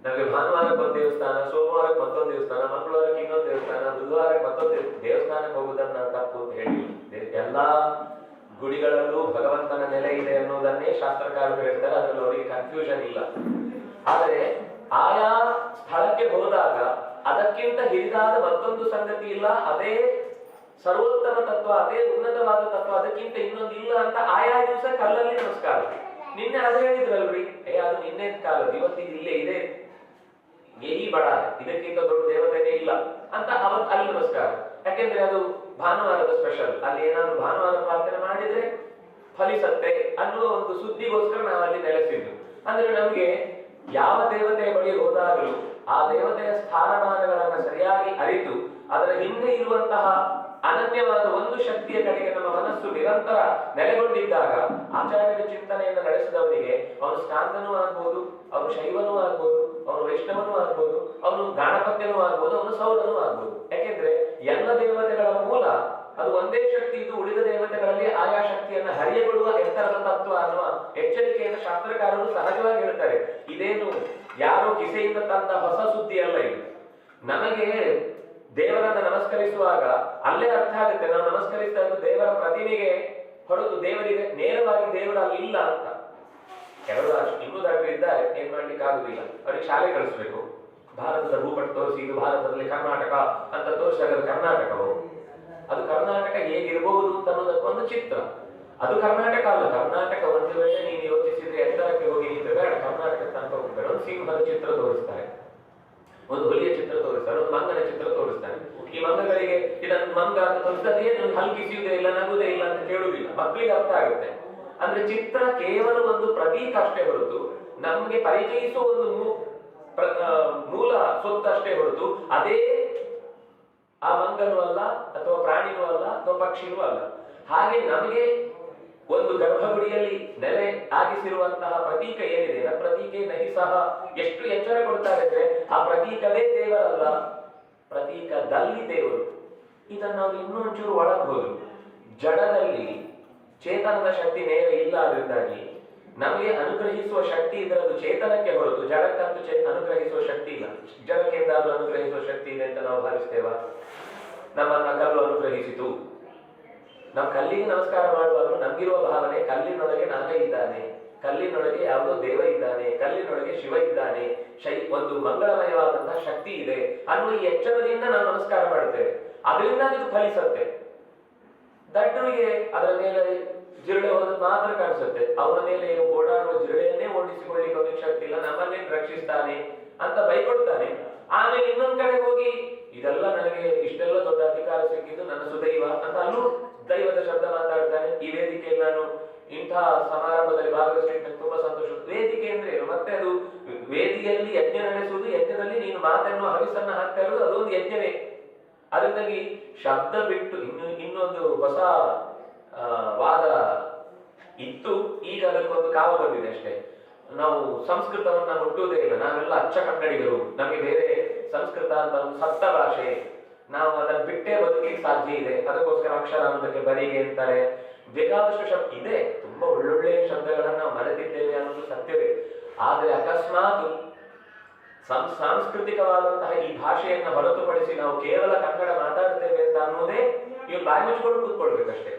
ನಮಗೆ ಭಾನುವಾರಕ್ಕೆ ಒಂದು ದೇವಸ್ಥಾನ, ಸೋಮವಾರಕ್ಕೆ ಮತ್ತೊಂದು ದೇವಸ್ಥಾನ, ಮಂಗಳವಾರಕ್ಕೆ ಇನ್ನೊಂದು ದೇವಸ್ಥಾನ, ಬುಧವಾರಕ್ಕೆ ಮತ್ತೊಂದು ದೇವಸ್ಥಾನಕ್ಕೆ ಹೋಗುದನ್ನ ತಪ್ಪು ಅಂತ ಹೇಳಿ ಎಲ್ಲಾ ಗುಡಿಗಳಲ್ಲೂ ಭಗವಂತನ ನೆಲೆ ಇದೆ ಅನ್ನೋದನ್ನೇ ಶಾಸ್ತ್ರಕಾರರು ಹೇಳ್ತಾರೆ. ಅದರಲ್ಲಿ ಅವರಿಗೆ ಕನ್ಫ್ಯೂಷನ್ ಇಲ್ಲ. ಆದರೆ ಆಯಾ ಸ್ಥಳಕ್ಕೆ ಹೋದಾಗ ಅದಕ್ಕಿಂತ ಹಿರಿದಾದ ಮತ್ತೊಂದು ಸಂಗತಿ ಇಲ್ಲ, ಅದೇ ಸರ್ವೋತ್ತಮ ತತ್ವ, ಅದೇ ಉನ್ನತವಾದ ತತ್ವ, ಅದಕ್ಕಿಂತ ಇನ್ನೊಂದು ಇಲ್ಲ ಅಂತ ಆಯಾ ದಿವಸ ಕಲ್ಲಲ್ಲಿ ನಮಸ್ಕಾರ. ನಿನ್ನೆ ಅದು ಹೇಳಿದ್ರಲ್ರಿ, ಅದು ನಿನ್ನೆ ಕಾಲ, ಇವತ್ತಿಗೆ ಇಲ್ಲೇ ಇದೆ, ಈ ಬಡ, ಇದಕ್ಕಿಂತ ದೊಡ್ಡ ದೇವತೆನೇ ಇಲ್ಲ ಅಂತ ಅವತ್ತು ಅಲ್ಲಿ ನಮಸ್ಕಾರ. ಯಾಕೆಂದ್ರೆ ಅದು ಭಾನುವಾರದ ಸ್ಪೆಷಲ್, ಅಲ್ಲಿ ಏನಾದ್ರು ಭಾನುವಾರ ಪ್ರಾರ್ಥನೆ ಮಾಡಿದ್ರೆ ಫಲಿಸತ್ತೆ ಅನ್ನುವ ಒಂದು ಸುದ್ದಿಗೋಸ್ಕರ ನಾವು ಅಲ್ಲಿ ನೆಲೆಸಿದ್ದು. ಅಂದ್ರೆ ನಮ್ಗೆ ಯಾವ ದೇವತೆಯ ಬಳಿ ಹೋದಾಗಲೂ ಆ ದೇವತೆಯ ಸ್ಥಾನಮಾನಗಳನ್ನ ಸರಿಯಾಗಿ ಅರಿತು ಅದರ ಹಿಂದೆ ಇರುವಂತಹ ಅನನ್ಯವಾದ ಒಂದು ಶಕ್ತಿಯ ಕಡೆಗೆ ನಮ್ಮ ಮನಸ್ಸು ನಿರಂತರ ನೆಲೆಗೊಂಡಿದ್ದಾಗ ಆಚಾರ್ಯರ ಚಿಂತನೆಯನ್ನು ನಡೆಸಿದವನಿಗೆ ಅವನು ಸ್ಕಾಂದನೂ ಆಗ್ಬೋದು, ಅವನು ಶೈವನೂ ಆಗ್ಬೋದು, ಅವನು ವೈಷ್ಣವನೂ ಆಗ್ಬೋದು, ಅವನು ಗಾಣಪತ್ಯನೂ ಆಗ್ಬೋದು, ಅವನು ಸೌರನೂ ಆಗ್ಬೋದು. ಯಾಕೆಂದ್ರೆ ಎಲ್ಲ ದೇವತೆಗಳ ಮೂಲ ಅದು ಒಂದೇ ಶಕ್ತಿ, ಇದು ಉಳಿದ ದೇವತೆಗಳಲ್ಲಿ ಆಯಾ ಶಕ್ತಿಯನ್ನ ಹರಿಯಗೊಳ್ಳುವ ಎತ್ತರದ ತತ್ವ ಅನ್ನುವ ಎಚ್ಚರಿಕೆಯನ್ನು ಶಾಸ್ತ್ರಕಾರರು ಸಹಜವಾಗಿ ಹೇಳ್ತಾರೆ. ಇದೇನು ಯಾರೋ ಕಿಸೆಯಿಂದ ತಂದ ಹೊಸ ಸುದ್ದಿ ಅಲ್ಲ ಇದು. ನಮಗೆ ದೇವರನ್ನ ನಮಸ್ಕರಿಸುವಾಗ ಅಲ್ಲೇ ಅರ್ಥ ಆಗುತ್ತೆ, ನಾವು ನಮಸ್ಕರಿಸ್ತಾ ಇದ್ದು ದೇವರ ಪ್ರತಿಮೆಗೆ ಹೊರತು ದೇವರಿಗೆ ನೇರವಾಗಿ ದೇವರು ಅಲ್ಲಿ ಇಲ್ಲ ಅಂತ. ಕೆಲವರು ಇನ್ನೂ ದಾಟರು ಇದ್ದಾರೆ, ಏನ್ ಮಾಡ್ಲಿಕ್ಕೆ ಆಗುದಿಲ್ಲ, ಅವ್ರಿಗೆ ಶಾಲೆ ಕಳಿಸ್ಬೇಕು, ಭಾರತದ ಭೂಪಟ ತೋರಿಸಿ ಇದು ಭಾರತದಲ್ಲಿ ಕರ್ನಾಟಕ ಅಂತ ತೋರಿಸಿದಾಗ ಕರ್ನಾಟಕವು ಅದು ಕರ್ನಾಟಕ ಹೇಗಿರಬಹುದು ಅಂತ ಅನ್ನೋದಕ್ಕೊಂದು ಚಿತ್ರ. ಅದು ಕರ್ನಾಟಕ ಅಲ್ಲ. ಕರ್ನಾಟಕ ಒಂದು ವೇಳೆ ನೀನು ಯೋಚಿಸಿದ್ರೆ ಎತ್ತರಕ್ಕೆ ಹೋಗಿ ನಿಂತ್ರೆ ಬೇಡ, ಕರ್ನಾಟಕ ತನಕ ಹೋಗ್ಬೇಡ. ಒಂದು ಸಿಂಹದ ಚಿತ್ರ ತೋರಿಸ್ತಾರೆ, ಒಂದು ಹುಲಿಯ ಚಿತ್ರ ತೋರಿಸ್ತಾರೆ, ಒಂದು ಮಂಗನ ಚಿತ್ರ ತೋರಿಸ್ತಾರೆ. ಈ ಮಂಗಗಳಿಗೆ ಇದನ್ನು ಮಂಗ ಅಂತ ತೋರಿಸಿದ್ರೆ ಏನು ಹಲ್ಕಿಸಿಯುವುದೇ ಇಲ್ಲ, ನಗುವುದೇ ಇಲ್ಲ ಅಂತ ಕೇಳುವುದಿಲ್ಲ, ಮಕ್ಕಳಿಗೆ ಅರ್ಥ ಆಗುತ್ತೆ. ಅಂದ್ರೆ ಚಿತ್ರ ಕೇವಲ ಒಂದು ಪ್ರತೀಕ ಅಷ್ಟೇ ಹೊರತು ನಮ್ಗೆ ಪರಿಚಯಿಸುವ ಒಂದು ಮೂಲ ಸೊತ್ತು ಅಷ್ಟೇ ಹೊರತು ಅದೇ ಆ ಮಂಗನೂ ಅಲ್ಲ, ಅಥವಾ ಪ್ರಾಣಿನೂ ಅಲ್ಲ, ಅಥವಾ ಪಕ್ಷಿನೂ ಅಲ್ಲ. ಹಾಗೆ ನಮಗೆ ಒಂದು ಗರ್ಭಗುಡಿಯಲ್ಲಿ ನೆಲೆ ಆಗಿಸಿರುವಂತಹ ಪ್ರತೀಕ ಏನಿದೆ, ಪ್ರತೀಕೆ ನಹಿ ಸಹ ಎಷ್ಟು ಎಚ್ಚರ ಕೊಡ್ತಾರೆ ಅಂದ್ರೆ ಆ ಪ್ರತೀಕವೇ ದೇವರಲ್ಲ, ಪ್ರತೀಕದಲ್ಲಿ ದೇವರು. ಇದನ್ನು ನಾವು ಇನ್ನೂ ಒಂಚೂರು ಒಳಗಬಹುದು. ಜಡದಲ್ಲಿ ಚೇತನದ ಶಕ್ತಿ ನೇರ ಇಲ್ಲ, ಅದರಿಂದಾಗಿ ನಮಗೆ ಅನುಗ್ರಹಿಸುವ ಶಕ್ತಿ ಇದರದ್ದು ಚೇತನಕ್ಕೆ ಹೊರತು ಜಡಕ್ಕಂತೂ ಅನುಗ್ರಹಿಸುವ ಶಕ್ತಿ ಇಲ್ಲ. ಜಡಕ್ಕೆಂದಾದ್ರೂ ಅನುಗ್ರಹಿಸುವ ಶಕ್ತಿ ಇದೆ ಅಂತ ನಾವು ಭಾವಿಸ್ತೇವ? ನಮ್ಮನ್ನ ಕಲ್ಲು ಅನುಗ್ರಹಿಸಿತು. ನಾವು ಕಲ್ಲಿಗೆ ನಮಸ್ಕಾರ ಮಾಡುವಾಗಲೂ ನಮ್ಗಿರುವ ಭಾವನೆ ಕಲ್ಲಿನೊಳಗೆ ನಾನೇ ಇದ್ದಾನೆ, ಕಲ್ಲಿನೊಳಗೆ ಯಾವುದೋ ದೇವ ಇದ್ದಾನೆ, ಕಲ್ಲಿನೊಳಗೆ ಶಿವ ಇದ್ದಾನೆ, ಒಂದು ಮಂಗಳಮಯವಾದಂತಹ ಶಕ್ತಿ ಇದೆ ಅನ್ನುವ ಈ ಎಚ್ಚರದಿಂದ ನಾವು ನಮಸ್ಕಾರ ಮಾಡುತ್ತೇವೆ. ಅದರಿಂದ ಇದು ಫಲಿಸುತ್ತೆ. ದಡ್ಡರಿಗೆ ಅದರ ಮೇಲೆ ಜಿರಳೆ ಹೋದದ್ದು ಮಾತ್ರ ಕಾಣಿಸುತ್ತೆ, ಅವನ ಮೇಲೆ ಓಡಾಡುವ ಜಿರಳೆಯನ್ನೇ ಓಡಿಸಿಕೊಳ್ಳಿಕ್ಕೆ ಅವನಿಗೆ ಶಕ್ತಿ ಇಲ್ಲ, ನಮ್ಮನ್ನೇ ರಕ್ಷಿಸ್ತಾನೆ ಅಂತ ಬೈಕೊಡ್ತಾನೆ. ಆಮೇಲೆ ಇನ್ನೊಂದ್ ಕಡೆ ಹೋಗಿ ಇದೆಲ್ಲ ನನಗೆ ಇಷ್ಟೆಲ್ಲ ದೊಡ್ಡ ಅಧಿಕಾರ ಸಿಕ್ಕಿದ್ದು ನನ್ನ ಸುದೈವ ಅಂತ ಅಲ್ಲೂ ದೈವದ ಶಬ್ದ ಮಾತಾಡ್ತಾನೆ. ಈ ವೇದಿಕೆಯಲ್ಲಿ ನಾನು ಇಂತಹ ಸಮಾರಂಭದಲ್ಲಿ ಭಾಗವಹಿಸಲಿಕ್ಕೆ ತುಂಬಾ ಸಂತೋಷ. ವೇದಿಕೆ ಅಂದ್ರೆ ಏನು? ಮತ್ತೆ ಅದು ವೇದಿಯಲ್ಲಿ ಯಜ್ಞ ನಡೆಸುವುದು, ಯಜ್ಞದಲ್ಲಿ ನೀನು ಮಾತನ್ನು ಹವಿಸನ್ನ ಹಾಕ್ತಾ ಇರೋದು ಅದೊಂದು ಯಜ್ಞವೇ. ಅದರಿಂದಾಗಿ ಶಬ್ದ ಬಿಟ್ಟು ಇನ್ನೊಂದು ಹೊಸ ವಾದ ಇತ್ತು, ಈಗ ಅದಕ್ಕೊಂದು ಕಾವು ಬಂದಿದೆ ಅಷ್ಟೇ. ನಾವು ಸಂಸ್ಕೃತವನ್ನ ಹುಟ್ಟುವುದೇ ಇಲ್ಲ, ನಾವೆಲ್ಲ ಅಚ್ಚ ಕನ್ನಡಿಗರು, ನಮಗೆ ಬೇರೆ ಸಂಸ್ಕೃತ ಅಂತ ಒಂದು ಸಪ್ತ ಭಾಷೆ, ನಾವು ಅದನ್ನು ಬಿಟ್ಟೇ ಬದುಕಲಿಕ್ಕೆ ಸಾಧ್ಯ ಇದೆ, ಅದಕ್ಕೋಸ್ಕರ ಅಕ್ಷರ ಅನ್ನೋದಕ್ಕೆ ಬರಿಗೆ ಅಂತಾರೆ. ಬೇಕಾದಷ್ಟು ಶಬ್ದ ಇದೆ, ತುಂಬಾ ಒಳ್ಳೊಳ್ಳೆ ಶಬ್ದಗಳನ್ನ ನಾವು ಮರೆತಿದ್ದೇವೆ ಅನ್ನೋದು ಸತ್ಯವೇ. ಆದ್ರೆ ಅಕಸ್ಮಾತ್ ಸಾಂಸ್ಕೃತಿಕವಾದಂತಹ ಈ ಭಾಷೆಯನ್ನು ಹೊರತುಪಡಿಸಿ ನಾವು ಕೇವಲ ಕನ್ನಡ ಮಾತಾಡ್ತೇವೆ ಅಂತ ಅನ್ನೋದೇ ಇವ್ರು ಬಾಯಿ ಮುಚ್ಕೊಂಡು ಕೂತ್ಕೊಳ್ಬೇಕಷ್ಟೇ.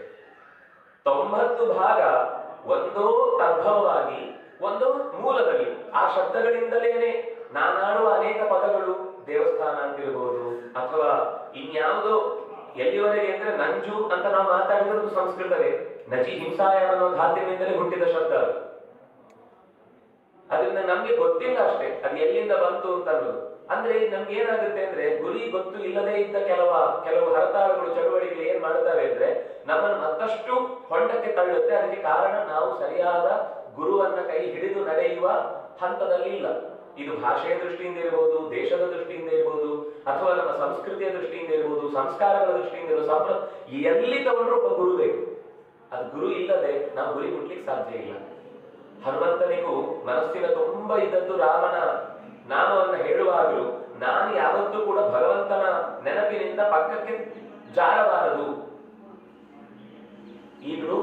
90 ಭಾಗ ಒಂದೋ ತದ್ಭವವಾಗಿ ಒಂದೋ ಮೂಲದಲ್ಲಿ ಆ ಶಬ್ದಗಳಿಂದಲೇನೆ ನಾನಾಡುವ ಅನೇಕ ಪದಗಳು ದೇವಸ್ಥಾನ ಅಂತಿರ್ಬೋದು ಅಥವಾ ಇನ್ಯಾವುದೋ ಎಲ್ಲಿವರೆಗೆ ಅಂದ್ರೆ ನಂಜು ಅಂತ ನಾವು ಮಾತಾಡಿರೋದು ಸಂಸ್ಕೃತವೇ. ನಜಿ ಹಿಂಸಾಯ ಅನ್ನೋ ಧಾತ್ಯದಿಂದಲೇ ಹುಟ್ಟಿದ ಶಬ್ದ ಅದು. ಅದರಿಂದ ನಮ್ಗೆ ಗೊತ್ತಿಲ್ಲ ಅಷ್ಟೇ ಅದು ಎಲ್ಲಿಂದ ಬಂತು ಅಂತ ಅನ್ನೋದು. ಅಂದ್ರೆ ನಮ್ಗೆ ಏನಾಗುತ್ತೆ ಅಂದ್ರೆ ಗುರಿ ಗೊತ್ತು ಇಲ್ಲದೆ ಇದ್ದ ಕೆಲವು ಹರತಾಳಗಳು ಚಳುವಳಿಗಳು ಏನ್ ಮಾಡ್ತವೆ ಅಂದ್ರೆ ನಮ್ಮನ್ನು ಮತ್ತಷ್ಟು ಹೊಂಡಕ್ಕೆ ತಳ್ಳುತ್ತೆ. ಅದಕ್ಕೆ ಕಾರಣ ನಾವು ಸರಿಯಾದ ಗುರುವನ್ನ ಕೈ ಹಿಡಿದು ನಡೆಯುವ ಹಂತದಲ್ಲಿ ಇಲ್ಲ. ಇದು ಭಾಷೆಯ ದೃಷ್ಟಿಯಿಂದ ಇರಬಹುದು, ದೇಶದ ದೃಷ್ಟಿಯಿಂದ ಇರಬಹುದು, ಅಥವಾ ನಮ್ಮ ಸಂಸ್ಕೃತಿಯ ದೃಷ್ಟಿಯಿಂದ ಇರಬಹುದು, ಸಂಸ್ಕಾರಗಳ ದೃಷ್ಟಿಯಿಂದ ಇರಬಹುದು. ಎಲ್ಲಿ ತಗೊಂಡ್ರು ಒಬ್ಬ ಗುರು ಬೇಕು. ಅದು ಗುರು ಇಲ್ಲದೆ ನಾವು ಗುರಿ ಮುಟ್ಲಿಕ್ಕೆ ಸಾಧ್ಯ ಇಲ್ಲ. ಹನುಮಂತನಿಗೂ ಮನಸ್ಸಿನ ತುಂಬಾ ಇದ್ದದ್ದು ರಾಮನ ನಾಮವನ್ನು ಹೇಳುವಾಗಲೂ ನಾನು ಯಾವತ್ತೂ ಕೂಡ ಭಗವಂತನ ನೆನಪಿನಿಂದ ಪಕ್ಕಕ್ಕೆ ಜಾರಬಾರದು. ಈಗಲೂ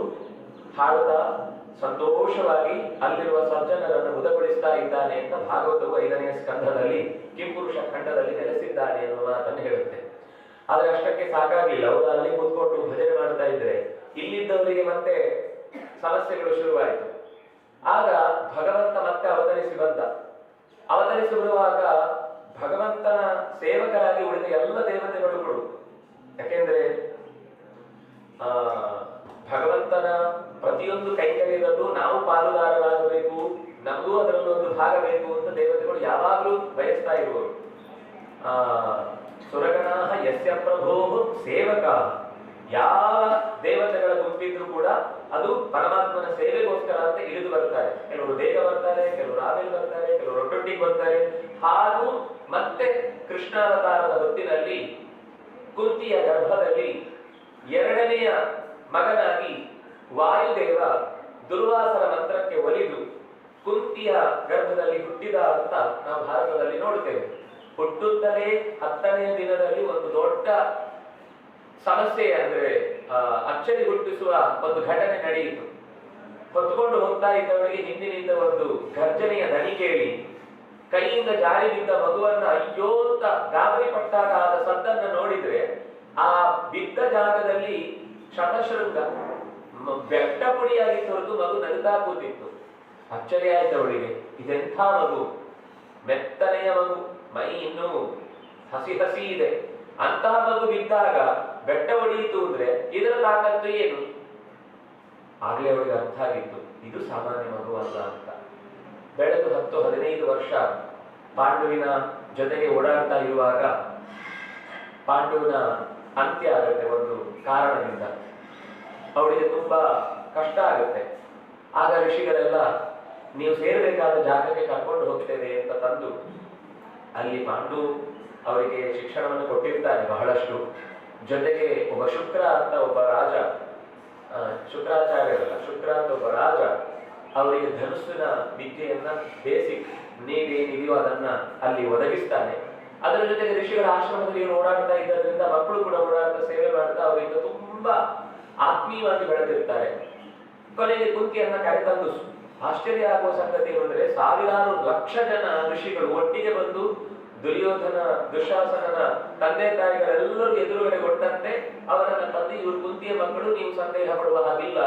ಹಾಡುತ್ತಾ ಸಂತೋಷವಾಗಿ ಅಲ್ಲಿರುವ ಸಜ್ಜನರನ್ನು ಮುದಗೊಳಿಸ್ತಾ ಇದ್ದಾನೆ ಅಂತ ಭಾಗವತವು 5ನೇ ಸ್ಕಂಧದಲ್ಲಿ ಕಿಂಪುರುಷ ಖಂಡದಲ್ಲಿ ನೆಲೆಸಿದ್ದಾನೆ ಎನ್ನುವ ಮಾತನ್ನು ಹೇಳುತ್ತೆ. ಆದ್ರೆ ಅಷ್ಟಕ್ಕೆ ಸಾಕಾಗಿಲ್ಲ. ಅವರು ಅಲ್ಲಿ ಕೂತ್ಕೊಂಡು ಭಜನೆ ಮಾಡ್ತಾ ಇದ್ರೆ ಇಲ್ಲಿದ್ದವರಿಗೆ ಮತ್ತೆ ಸಮಸ್ಯೆಗಳು ಶುರುವಾಯಿತು. ಆಗ ಭಗವಂತ ಮತ್ತೆ ಅವತರಿಸಿ ಬರುವಾಗ ಭಗವಂತನ ಸೇವಕರಾಗಿ ಉಳಿದ ಎಲ್ಲ ದೇವತೆಗಳು, ಯಾಕೆಂದ್ರೆ ಭಗವಂತನ ಪ್ರತಿಯೊಂದು ಕೈಂಕರ್ಯದಲ್ಲೂ ನಾವು ಪಾಲುದಾರರಾಗಬೇಕು, ನಮಗೂ ಅದರಲ್ಲಿ ಒಂದು ಭಾಗ ಬೇಕು ಅಂತ ದೇವತೆಗಳು ಯಾವಾಗಲೂ ಬಯಸ್ತಾ ಇರುವರು. ಸುರಗಣಾಹ ಯಸ್ಯ ಪ್ರಭೋ ಸೇವಕ, ಯಾವ ದೇವತೆಗಳ ಗುಂಪಿದ್ರು ಕೂಡ ಅದು ಪರಮಾತ್ಮನ ಸೇವೆಗೋಸ್ಕರ ಅಂತ ಇಳಿದು ಬರ್ತಾರೆ. ಕೆಲವರು ಬೇಗ ಬರ್ತಾರೆ, ಕೆಲವರು ಆಮೇಲೆ ಬರ್ತಾರೆ, ಕೆಲವರು ಒಟ್ಟೊಟ್ಟಿಗೆ ಬರ್ತಾರೆ. ಹಾಗೂ ಮತ್ತೆ ಕೃಷ್ಣಾವತಾರದ ಹೊತ್ತಿನಲ್ಲಿ ಕುಂತಿಯ ಗರ್ಭದಲ್ಲಿ 2ನೆಯ ಮಗನಾಗಿ ವಾಯುದೇವ ದುರ್ವಾಸರ ಮಂತ್ರಕ್ಕೆ ಒಲಿದು ಕುಂತಿಯ ಗರ್ಭದಲ್ಲಿ ಹುಟ್ಟಿದ ಅಂತ ನಾವು ಭಾರತದಲ್ಲಿ ನೋಡ್ತೇವೆ. ಹುಟ್ಟುತ್ತಲೇ 10ನೇ ದಿನದಲ್ಲಿ ಒಂದು ದೊಡ್ಡ ಸಮಸ್ಯೆ ಅಂದ್ರೆ ಅಚ್ಚರಿ ಹುಟ್ಟಿಸುವ ಒಂದು ಘಟನೆ ನಡೆಯಿತು. ಹೊತ್ಕೊಂಡು ಹೋಗ್ತಾ ಇದ್ದವರಿಗೆ ಹಿಂದಿನಿಂದ ಒಂದು ಗರ್ಜನೆಯ ದನಿ ಕೇಳಿ ಕೈಯಿಂದ ಜಾರಿ ಬಿದ್ದ ಮಗುವನ್ನ ಅಯ್ಯೋ ಅಂತ ಗಾಬರಿ ಪಟ್ಟಾಗ ಆದ ಸದ್ದನ್ನ ನೋಡಿದ್ರೆ ಆ ಬಿದ್ದ ಜಾಗದಲ್ಲಿ ಶತಶೃಂಗ ಬೆಟ್ಟ ಪುಡಿಯಾಗಿ ತೊರೆದು ಮಗು ನಗುತ್ತಾ ಕೂತಿತ್ತು. ಅಚ್ಚರಿ ಆಯ್ತವಳಿಗೆ, ಇದೆಂಥ ಮಗು, ಮೆತ್ತನೆಯ ಮಗು, ಮೈ ಇನ್ನೂ ಹಸಿ ಇದೆ. ಅಂತಹ ಮಗು ಬಿದ್ದಾಗ ಬೆಟ್ಟ ಹೊಡೆಯಿತು ಅಂದ್ರೆ ಇದರ ತಾಕತ್ತು ಏನು? ಆಗ್ಲೇ ಅವಳಿಗೆ ಅರ್ಥ ಆಗಿತ್ತು, ಇದು ಸಾಮಾನ್ಯ ಮಗು ಅಲ್ಲ ಅಂತ. ಬೆಳೆದು 10-15 ವರ್ಷ ಪಾಂಡುವಿನ ಜೊತೆಗೆ ಓಡಾಡ್ತಾ ಇರುವಾಗ ಪಾಂಡುವಿನ ಅಂತ್ಯ ಆಗುತ್ತೆ ಒಂದು ಕಾರಣದಿಂದ. ಅವಳಿಗೆ ತುಂಬಾ ಕಷ್ಟ ಆಗುತ್ತೆ. ಆಗ ಋಷಿಗಳೆಲ್ಲ ನೀವು ಸೇರಬೇಕಾದ ಜಾಗಕ್ಕೆ ಕರ್ಕೊಂಡು ಹೋಗ್ತೇವೆ ಅಂತ ತಂದು ಅಲ್ಲಿ ಪಾಂಡು ಅವರಿಗೆ ಶಿಕ್ಷಣವನ್ನು ಕೊಟ್ಟಿರ್ತಾರೆ ಬಹಳಷ್ಟು. ಜೊತೆಗೆ ಒಬ್ಬ ಶುಕ್ರ ಅಂತ ಒಬ್ಬ ರಾಜ, ಶುಕ್ರಾಚಾರ್ಯರಲ್ಲ, ಶುಕ್ರ ಅಂತ ಒಬ್ಬ ರಾಜ ಅವರಿಗೆ ಧನುಸ್ಸಿನ ವಿದ್ಯೆಯನ್ನ ಬೇಸಿಕ್ ನೀಡೇನಿದೆಯೋ ಅದನ್ನ ಅಲ್ಲಿ ಒದಗಿಸ್ತಾನೆ. ಅದರ ಜೊತೆಗೆ ಋಷಿಗಳ ಆಶ್ರಮದಲ್ಲಿ ಓಡಾಡ್ತಾ ಇದ್ದರಿಂದ ಮಕ್ಕಳು ಕೂಡ ಓಡಾಡ್ತಾ ಸೇವೆ ಮಾಡ್ತಾ ಅವರಿಂದ ತುಂಬಾ ಆತ್ಮೀಯವಾಗಿ ಬೆಳೆದಿರ್ತಾರೆ. ಕೊನೆಗೆ ಕುಂತಿಯನ್ನ ಕರೆತಂದು ಆಶ್ಚರ್ಯ ಆಗುವ ಸಂಗತಿ ಏನಂದ್ರೆ 1000 ಲಕ್ಷ ಜನ ಋಷಿಗಳು ಒಟ್ಟಿಗೆ ಬಂದು ದುರ್ಯೋಧನ ದುಶಾಸನನ ತಂದೆ ತಾಯಿಗಳೆಲ್ಲರೂ ಎದುರುಗಡೆ ಕೊಟ್ಟಂತೆ ಅವರನ್ನ ತಂದೆ ಇವರು ಕುಂತಿಯ ಮಕ್ಕಳು, ನೀವು ಸಂದೇಹ ಪಡುವ ಹಾಗಿಲ್ಲ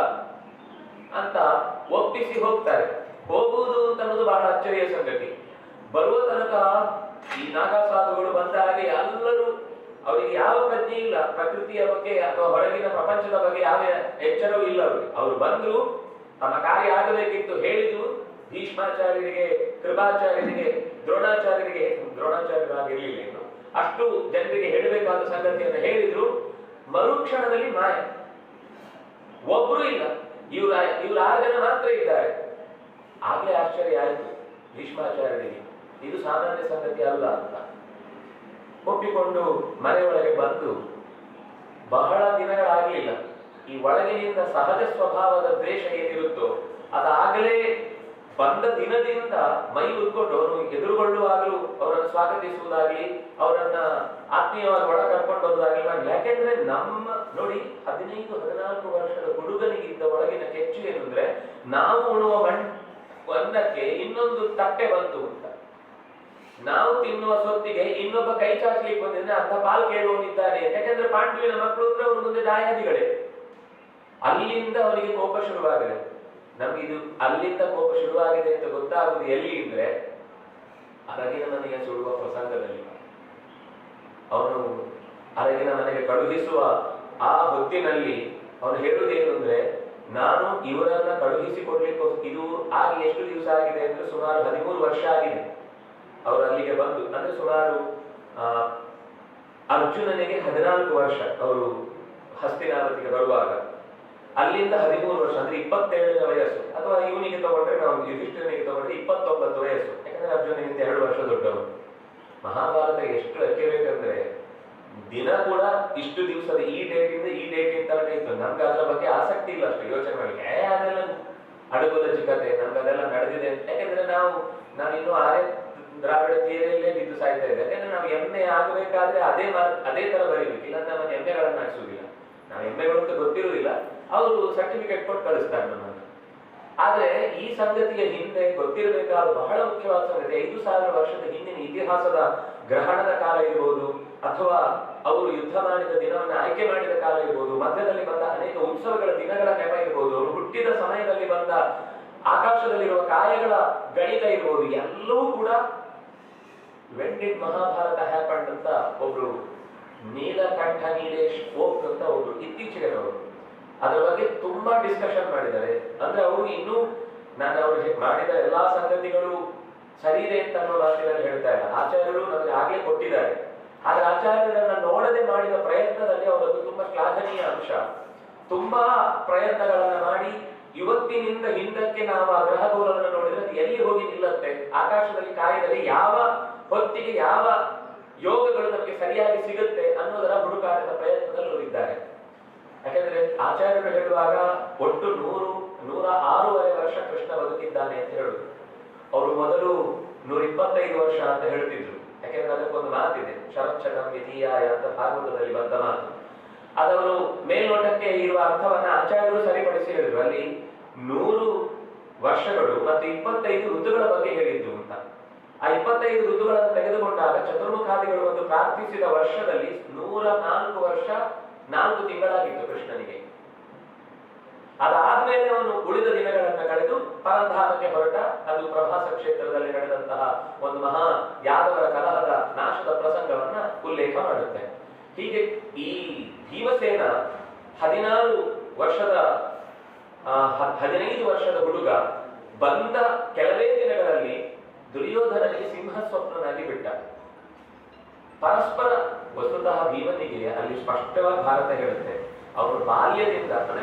ಅಂತ ಒಪ್ಪಿಸಿ ಹೋಗ್ತಾರೆ. ಹೋಗುವುದು ಅಂತ ಅನ್ನೋದು ಬಹಳ ಅಚ್ಚರಿಯ ಸಂಗತಿ. ಬರುವ ತನಕ ಈ ನಾಗಾಸಾಧುಗಳು ಬಂದ ಹಾಗೆ ಎಲ್ಲರೂ ಅವರಿಗೆ ಯಾವ ಪ್ರಜ್ಞೆ ಇಲ್ಲ, ಪ್ರಕೃತಿಯ ಬಗ್ಗೆ ಅಥವಾ ಹೊರಗಿನ ಪ್ರಪಂಚದ ಬಗ್ಗೆ ಯಾವ ಎಚ್ಚರವೂ ಇಲ್ಲ ಅವರಿಗೆ. ಅವರು ಬಂದ್ರು, ತಮ್ಮ ಕಾರ್ಯ ಆಗಬೇಕಿತ್ತು, ಹೇಳಿದ್ರು. ಭೀಷ್ಮಾಚಾರ್ಯರಿಗೆ, ಕೃಪಾಚಾರ್ಯರಿಗೆ, ದ್ರೋಣಾಚಾರ್ಯರಾಗಿರ್ಲಿಲ್ಲ ಇನ್ನು, ಅಷ್ಟು ಜನರಿಗೆ ಹೇಳಬೇಕಾದ ಸಂಗತಿಯನ್ನು ಹೇಳಿದ್ರು. ಮರುಕ್ಷಣದಲ್ಲಿ ಮಾಯ, ಒಬ್ರು ಇಲ್ಲ. ಇವ್ರು 6 ಜನ ಮಾತ್ರ ಇದ್ದಾರೆ. ಆಗ್ಲೇ ಆಶ್ಚರ್ಯ ಆಯಿತು ಭೀಷ್ಮಾಚಾರ್ಯರಿಗೆ, ಇದು ಸಾಮಾನ್ಯ ಸಂಗತಿ ಅಲ್ಲ ಅಂತ ಒಪ್ಪಿಕೊಂಡು ಮನೆಯೊಳಗೆ ಬಂದು ಬಹಳ ದಿನಗಳಾಗಲಿಲ್ಲ. ಈ ಒಳಗಿನಿಂದ ಸಹಜ ಸ್ವಭಾವದ ದ್ವೇಷ ಏನಿರುತ್ತೋ ಅದಾಗಲೇ ಬಂದ ದಿನದಿಂದ ಮೈ ಉಟ್ಕೊಂಡು ಅವರು ಎದುರುಗೊಳ್ಳುವಾಗಲೂ ಅವರನ್ನು ಸ್ವಾಗತಿಸುವುದಾಗ್ಲಿ, ಅವರನ್ನ ಆತ್ಮೀಯವಾಗಿ ಒಳ ಕರ್ಕೊಂಡು ಬರುವುದಾಗ್ಲಿ ಮಾಡಿ. ಯಾಕೆಂದ್ರೆ ನಮ್ಮ ನೋಡಿ 15-14 ವರ್ಷದ ಹುಡುಗನಿಗಿದ್ದ ಒಳಗಿನ ಕೆಚ್ಚು ಏನಂದ್ರೆ ನಾವು ಉಣುವ ಅನ್ನಕ್ಕೆ ಇನ್ನೊಂದು ತಟ್ಟೆ ಬಂತು ಅಂತ. ನಾವು ತಿನ್ನುವ ಸೊತ್ತಿಗೆ ಇನ್ನೊಬ್ಬ ಕೈ ಚಾಚಲಿಕ್ಕೆ ಬಂದಿದ್ರೆ ಅರ್ಧ ಪಾಲ್ ಕೇಳುವವನಿದ್ದಾನೆ. ಯಾಕಂದ್ರೆ ಪಾಂಡುವಿನ ಮಕ್ಕಳು ಅಂದ್ರೆ ಅವರು ಮುಂದೆ ದಾಯಾದಿಗಳೇ. ಅಲ್ಲಿಂದ ಅವನಿಗೆ ಕೋಪ ಶುರುವಾಗಿದೆ. ನಮಗಿದು ಅಲ್ಲಿಂದ ಕೋಪ ಶುರುವಾಗಿದೆ ಅಂತ ಗೊತ್ತಾಗುದು ಎಲ್ಲಿ ಅಂದ್ರೆ ಅರಗಿನ ಮನೆಗೆ ಸುಡುವ ಪ್ರಸಂಗದಲ್ಲಿ. ಅವನು ಅರಗಿನ ಮನೆಗೆ ಕಳುಹಿಸುವ ಆ ಹೊತ್ತಿನಲ್ಲಿ ಅವನು ಹೇಳುವುದೇನು ಅಂದ್ರೆ, ನಾನು ಇವರನ್ನ ಕಳುಹಿಸಿಕೊಡ್ಲಿಕ್ಕೆ ಇದು ಆಗಿ ಎಷ್ಟು ದಿವಸ ಆಗಿದೆ ಅಂದ್ರೆ ಸುಮಾರು 13 ವರ್ಷ ಆಗಿದೆ ಅವರು ಅಲ್ಲಿಗೆ ಬಂದು. ಅಂದ್ರೆ ಸುಮಾರು ಅರ್ಜುನನಿಗೆ 14 ವರ್ಷ ಅವರು ಹಸ್ತಿನಾವತಿಗೆ ಬರುವಾಗ, ಅಲ್ಲಿಂದ 13 ವರ್ಷ ಅಂದ್ರೆ 27ನೇ ವಯಸ್ಸು. ಅಥವಾ ಇವನಿಗೆ ತಗೊಂಡ್ರೆ, ನಾವು ಯುಧಿಷ್ಠಿರನಿಗೆ ತಗೊಂಡ್ರೆ 29 ವಯಸ್ಸು. ಯಾಕಂದ್ರೆ ಅರ್ಜುನನಿಗಿಂತ 2 ವರ್ಷ ದೊಡ್ಡವರು. ಮಹಾಭಾರತ ಎಷ್ಟು ಅಚ್ಚಬೇಕಂದ್ರೆ ದಿನ ಕೂಡ ಇಷ್ಟು ದಿವಸದ ಈ ಡೇಟ್ ಇಂದ ಈ ಡೇಟ್ ಅಂತ ಇತ್ತು. ನಮ್ಗೆ ಅದರ ಬಗ್ಗೆ ಆಸಕ್ತಿ ಇಲ್ಲ ಅಷ್ಟು ಯೋಚನೆ ಮಾಡಿ. ಅದೆಲ್ಲ ಅಡಗುದ ಚಿಕ್ಕತೆ, ನಮ್ಗೆ ಅದೆಲ್ಲ ನಡೆದಿದೆ. ಯಾಕಂದ್ರೆ ನಾವಿನ್ನು ಆರೇ ದ್ರಾವಿಡ ತೀರೆಯಲ್ಲೇ ಬಿದ್ದು ಸಾಯ್ತಾ ಇದೆ. ಯಾಕಂದ್ರೆ ನಾವು ಎಮ್ಮೆ ಆಗಬೇಕಾದ್ರೆ ಅದೇ ತರ ಬರೀಬೇಕು, ಇಲ್ಲ ನಮ್ಮ ಎಮ್ಮೆಗಳನ್ನ ಹಾಕ್ಸುವುದಿಲ್ಲ. ನಾವು ಎಮ್ಮೆಗಳು ಅಂತ ಗೊತ್ತಿರುವುದಿಲ್ಲ, ಅವರು ಸರ್ಟಿಫಿಕೇಟ್ ಕೊಟ್ಟು ಕಳಿಸ್ತಾರೆ ನಮ್ಮನ್ನು. ಆದ್ರೆ ಈ ಸಂಗತಿಯ ಹಿಂದೆ ಗೊತ್ತಿರಬೇಕಾದ ಬಹಳ ಮುಖ್ಯವಾದ ಸಂಗತಿ, 5000 ವರ್ಷದ ಹಿಂದಿನ ಇತಿಹಾಸದ ಗ್ರಹಣದ ಕಾಲ ಇರ್ಬೋದು, ಅಥವಾ ಅವರು ಯುದ್ಧ ಮಾಡಿದ ದಿನವನ್ನು ಆಯ್ಕೆ ಮಾಡಿದ ಕಾಲ ಇರ್ಬೋದು, ಮಧ್ಯದಲ್ಲಿ ಬಂದ ಅನೇಕ ಉತ್ಸವಗಳ ದಿನಗಳ ನೆಪ ಇರ್ಬೋದು, ಅವರು ಹುಟ್ಟಿದ ಸಮಯದಲ್ಲಿ ಬಂದ ಆಕಾಶದಲ್ಲಿರುವ ಕಾಯಗಳ ಗಣಿತ ಇರ್ಬೋದು, ಎಲ್ಲವೂ ಕೂಡ ವೆನ್ ಡಿಡ್ ಮಹಾಭಾರತ ಹ್ಯಾಪಂಡ್ ಅಂತ ಒಬ್ರು ನೀಲಕಂಠ ನೀಲೇಶ್ ಓಕ್ ಅಂತ ಒಬ್ರು ಇತ್ತೀಚೆಗೆ ಅವರು ಅದರ ಬಗ್ಗೆ ತುಂಬಾ ಡಿಸ್ಕಷನ್ ಮಾಡಿದ್ದಾರೆ. ಅಂದ್ರೆ ಅವರು ಇನ್ನೂ ನಾನು ಅವ್ರಿಗೆ ಮಾಡಿದ ಎಲ್ಲಾ ಸಂಗತಿಗಳು ಸರಿ ಇದೆ ಅಂತ ಅನ್ನೋ ಮಾತಿನಲ್ಲಿ ಹೇಳ್ತಾ ಇಲ್ಲ. ಆಚಾರ್ಯರು ನಮಗೆ ಆಗ್ಲೇ ಕೊಟ್ಟಿದ್ದಾರೆ. ಆದ್ರೆ ಆಚಾರ್ಯರನ್ನ ನೋಡದೆ ಮಾಡಿದ ಪ್ರಯತ್ನದಲ್ಲಿ ಅವರದ್ದು ತುಂಬಾ ಶ್ಲಾಘನೀಯ ಅಂಶ. ತುಂಬಾ ಪ್ರಯತ್ನಗಳನ್ನ ಮಾಡಿ ಇವತ್ತಿನಿಂದ ಹಿಂದಕ್ಕೆ ನಾವು ಆ ಗ್ರಹಗೋಳವನ್ನು ನೋಡಿದ್ರೆ ಅದು ಎಲ್ಲಿ ಹೋಗಿ ನಿಲ್ಲುತ್ತೆ, ಆಕಾಶದಲ್ಲಿ ಕಾಯದಲ್ಲಿ ಯಾವ ಹೊತ್ತಿಗೆ ಯಾವ ಯೋಗಗಳು ನಮಗೆ ಸರಿಯಾಗಿ ಸಿಗುತ್ತೆ ಅನ್ನೋದರ ಹುಡುಕಾಟದ ಪ್ರಯತ್ನದಲ್ಲಿ ಅವರಿದ್ದಾರೆ. ಯಾಕಂದ್ರೆ ಆಚಾರ್ಯರು ಹೇಳುವಾಗ ಒಟ್ಟು 106 ವರ್ಷ ಕೃಷ್ಣ ಬದುಕಿದ್ದಾನೆ ಅಂತ ಹೇಳುದು. ಅವರು ಮೊದಲು 125 ವರ್ಷ ಅಂತ ಹೇಳ್ತಿದ್ರು. ಯಾಕೆಂದ್ರೆ ಅದಕ್ಕೊಂದು ಮಾತಿದೆ, ಶರಚ್ಛನ್ನಂ ವಿಧೀಯಾಯ ಅಂತ ಭಾಗವತದಲ್ಲಿ ಬಂದ ಮಾತು. ಅದವರು ಮೇಲ್ನೋಟಕ್ಕೆ ಇರುವ ಅರ್ಥವನ್ನ ಆಚಾರ್ಯರು ಸರಿಪಡಿಸಿ ಹೇಳಿದ್ರು. ಅಲ್ಲಿ 100 ವರ್ಷಗಳು ಮತ್ತು 25 ಋತುಗಳ ಬಗ್ಗೆ ಹೇಳಿದ್ದು ಅಂತ. ಆ 25 ಋತುಗಳನ್ನು ತೆಗೆದುಕೊಂಡಾಗ ಚತುರ್ಮುಖಾದಿಗಳು ಒಂದು ಪ್ರಾರ್ಥಿಸಿದ ವರ್ಷದಲ್ಲಿ 104 ವರ್ಷ 4 ತಿಂಗಳಾಗಿತ್ತು ಕೃಷ್ಣನಿಗೆ. ಅದಾದ್ಮೇಲೆ ಅವನು ಉಳಿದ ದಿನಗಳನ್ನ ಕಳೆದು ಪರಂಧಾಮಕ್ಕೆ ಹೊರಟ. ಅದು ಪ್ರಭಾಸ ಕ್ಷೇತ್ರದಲ್ಲಿ ನಡೆದಂತಹ ಒಂದು ಮಹಾ ಯಾದವರ ಕಲಹದ ನಾಶದ ಪ್ರಸಂಗವನ್ನ ಉಲ್ಲೇಖ ಮಾಡುತ್ತೆ. ಹೀಗೆ ಈ ಭೀಮಸೇನ 15 ವರ್ಷದ ಹುಡುಗ ಬಂದ ಕೆಲವೇ ದಿನಗಳಲ್ಲಿ ದುರ್ಯೋಧನನಿಗೆ ಸಿಂಹ ಸ್ವಪ್ನನಾಗಿ ಬಿಟ್ಟ. ಪರಸ್ಪರ ವಸ್ತುತಃ ಭೀಮನಿಗೆ ಅಲ್ಲಿ ಸ್ಪಷ್ಟವಾಗಿ ಭಾರತ ಹೇಳುತ್ತೆ, ಅವರು ಬಾಲ್ಯದಿಂದ ಅಂದ್ರೆ